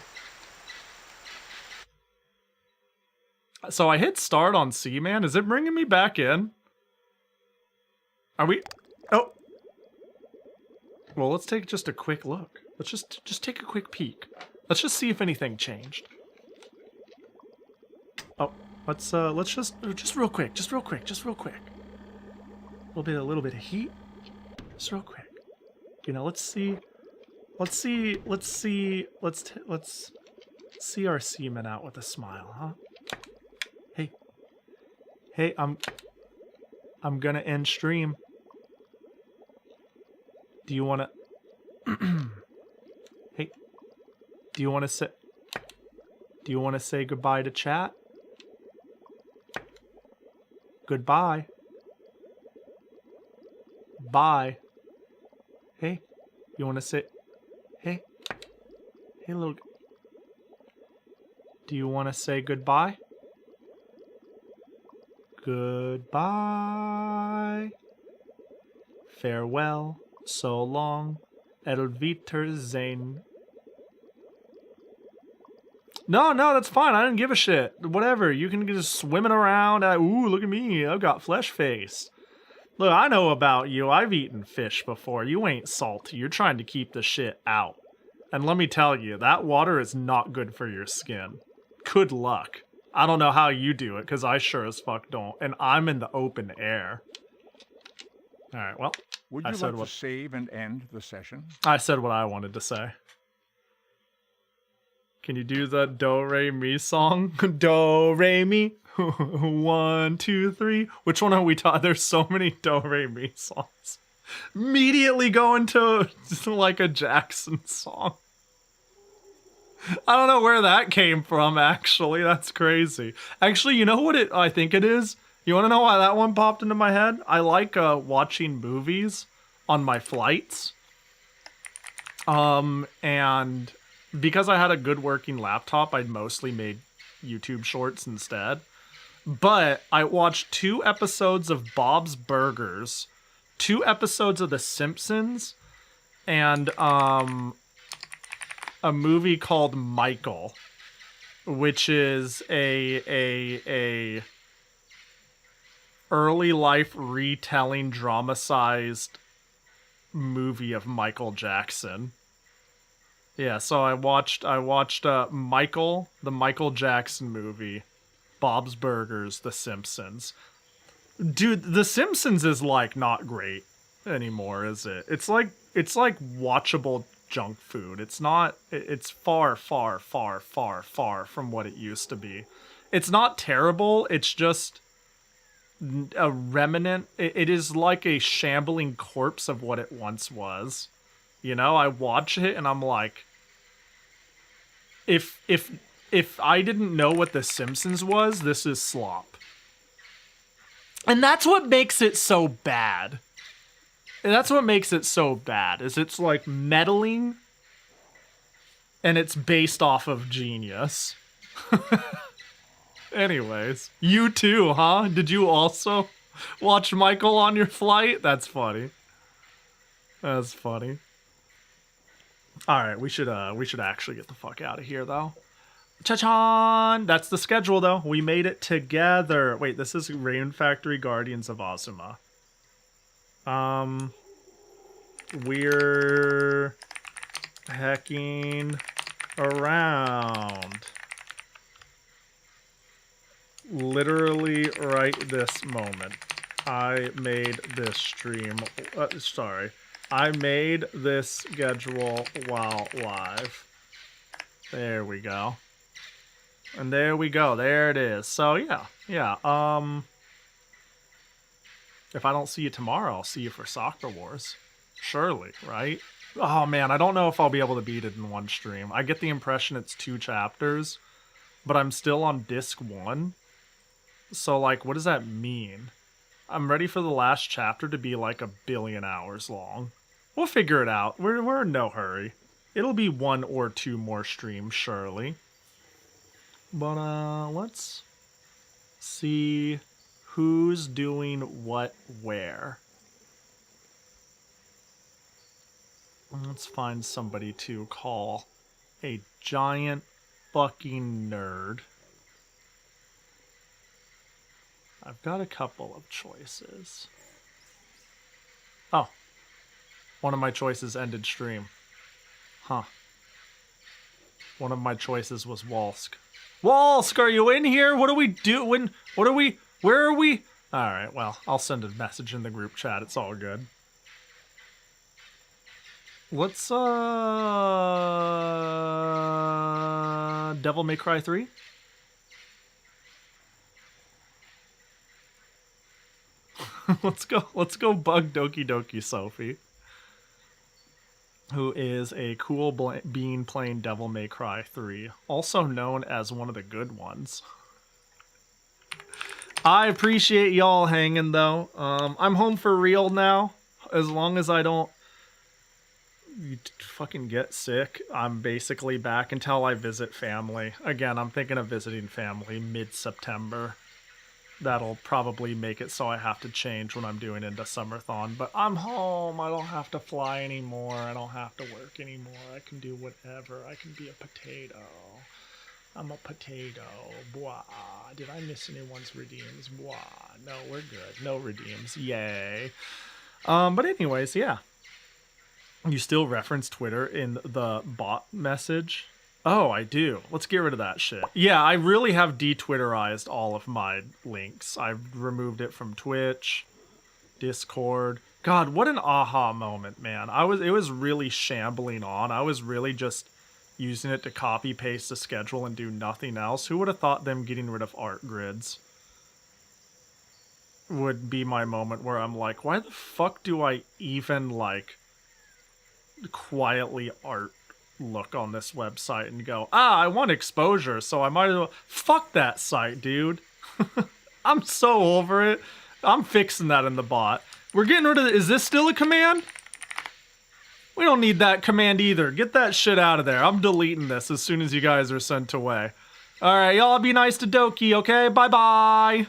So I hit start on Seaman. Is it bringing me back in? Are we... Oh. Well, let's take just a quick look. Let's just take a quick peek. Let's just see if anything changed. Oh, let's just real quick. A little bit of heat. Just real quick. You know, let's see our seaman out with a smile, huh? Hey, I'm gonna end stream. Do you wanna Hey, do you wanna say goodbye to chat? Goodbye. Bye. Hey, you wanna say hey little, do you wanna say goodbye? Goodbye. Farewell. So long. Wiedersehen. No, that's fine. I didn't give a shit. Whatever. You can just swimming around. Ooh, look at me. I've got flesh face. Look, I know about you. I've eaten fish before. You ain't salty. You're trying to keep the shit out. And let me tell you, that water is not good for your skin. Good luck. I don't know how you do it, because I sure as fuck don't. And I'm in the open air. Alright, well. Would you like to save and end the session? I said what I wanted to say. Can you do the Do Re Mi song? Do Re Mi. 1, 2, 3. Which one are we talking? There's so many Do Re Mi songs. Immediately going to like a Jackson song. I don't know where that came from, actually. That's crazy. Actually, you know what I think it is? You want to know why that one popped into my head? I like watching movies on my flights. And because I had a good working laptop, I mostly made YouTube shorts instead. But I watched 2 episodes of Bob's Burgers, 2 episodes of The Simpsons, and a movie called Michael, which is a early life retelling dramatized movie of Michael Jackson. Yeah, so I watched Michael, the Michael Jackson movie, Bob's Burgers, The Simpsons. Dude, The Simpsons is like not great anymore, is it? It's like watchable junk food. It's not, it's far from what it used to be. It's not terrible, it's just a remnant. It is like a shambling corpse of what it once was. You know, I watch it and I'm like, if I didn't know what The Simpsons was, this is slop. And that's what makes it so bad. That's what makes it so bad, is it's like meddling and it's based off of genius. Anyways, you too, huh? Did you also watch Michael on your flight? That's funny. That's funny. Alright, we should actually get the fuck out of here though. Cha-chan! That's the schedule though. We made it together. Wait, this is Rain Factory Guardians of Azuma. We're hecking around. Literally right this moment. I made this stream. I made this schedule while live. There we go. And there we go. There it is. So yeah. If I don't see you tomorrow, I'll see you for Soccer Wars. Surely, right? Oh man, I don't know if I'll be able to beat it in one stream. I get the impression it's 2 chapters, but I'm still on disc 1. So like, what does that mean? I'm ready for the last chapter to be like 1 billion hours long. We'll figure it out. We're in no hurry. It'll be 1 or 2 more streams, surely. But let's see who's doing what where. Let's find somebody to call a giant fucking nerd. I've got a couple of choices. Oh. One of my choices ended stream. Huh. One of my choices was Walsk. Walsk, are you in here? What do we do? Where are we? Alright, well, I'll send a message in the group chat. It's all good. Let's, Devil May Cry 3? Let's go bug Doki Doki Sophie, who is a cool bean playing Devil May Cry 3, also known as one of the good ones. I appreciate y'all hanging, though. I'm home for real now. As long as I don't fucking get sick, I'm basically back until I visit family. Again, I'm thinking of visiting family mid-September. That'll probably make it so I have to change when I'm doing into Summerthon. But I'm home. I don't have to fly anymore. I don't have to work anymore. I can do whatever. I can be a potato. I'm a potato. Blah. Did I miss anyone's redeems? Blah. No, we're good. No redeems. Yay. But anyways, yeah. You still reference Twitter in the bot message? Oh, I do. Let's get rid of that shit. Yeah, I really have de-Twitterized all of my links. I've removed it from Twitch, Discord. God, what an aha moment, man. It was really shambling on. I was really just using it to copy paste the schedule and do nothing else. Who would have thought them getting rid of art grids would be my moment where I'm like, why the fuck do I even like quietly art look on this website and go, I want exposure, so I might as well fuck that site, dude. I'm so over it. I'm fixing that in the bot. We're getting rid of it. Is this still a command? We don't need that command either. Get that shit out of there. I'm deleting this as soon as you guys are sent away. All right, y'all be nice to Doki, okay? Bye-bye.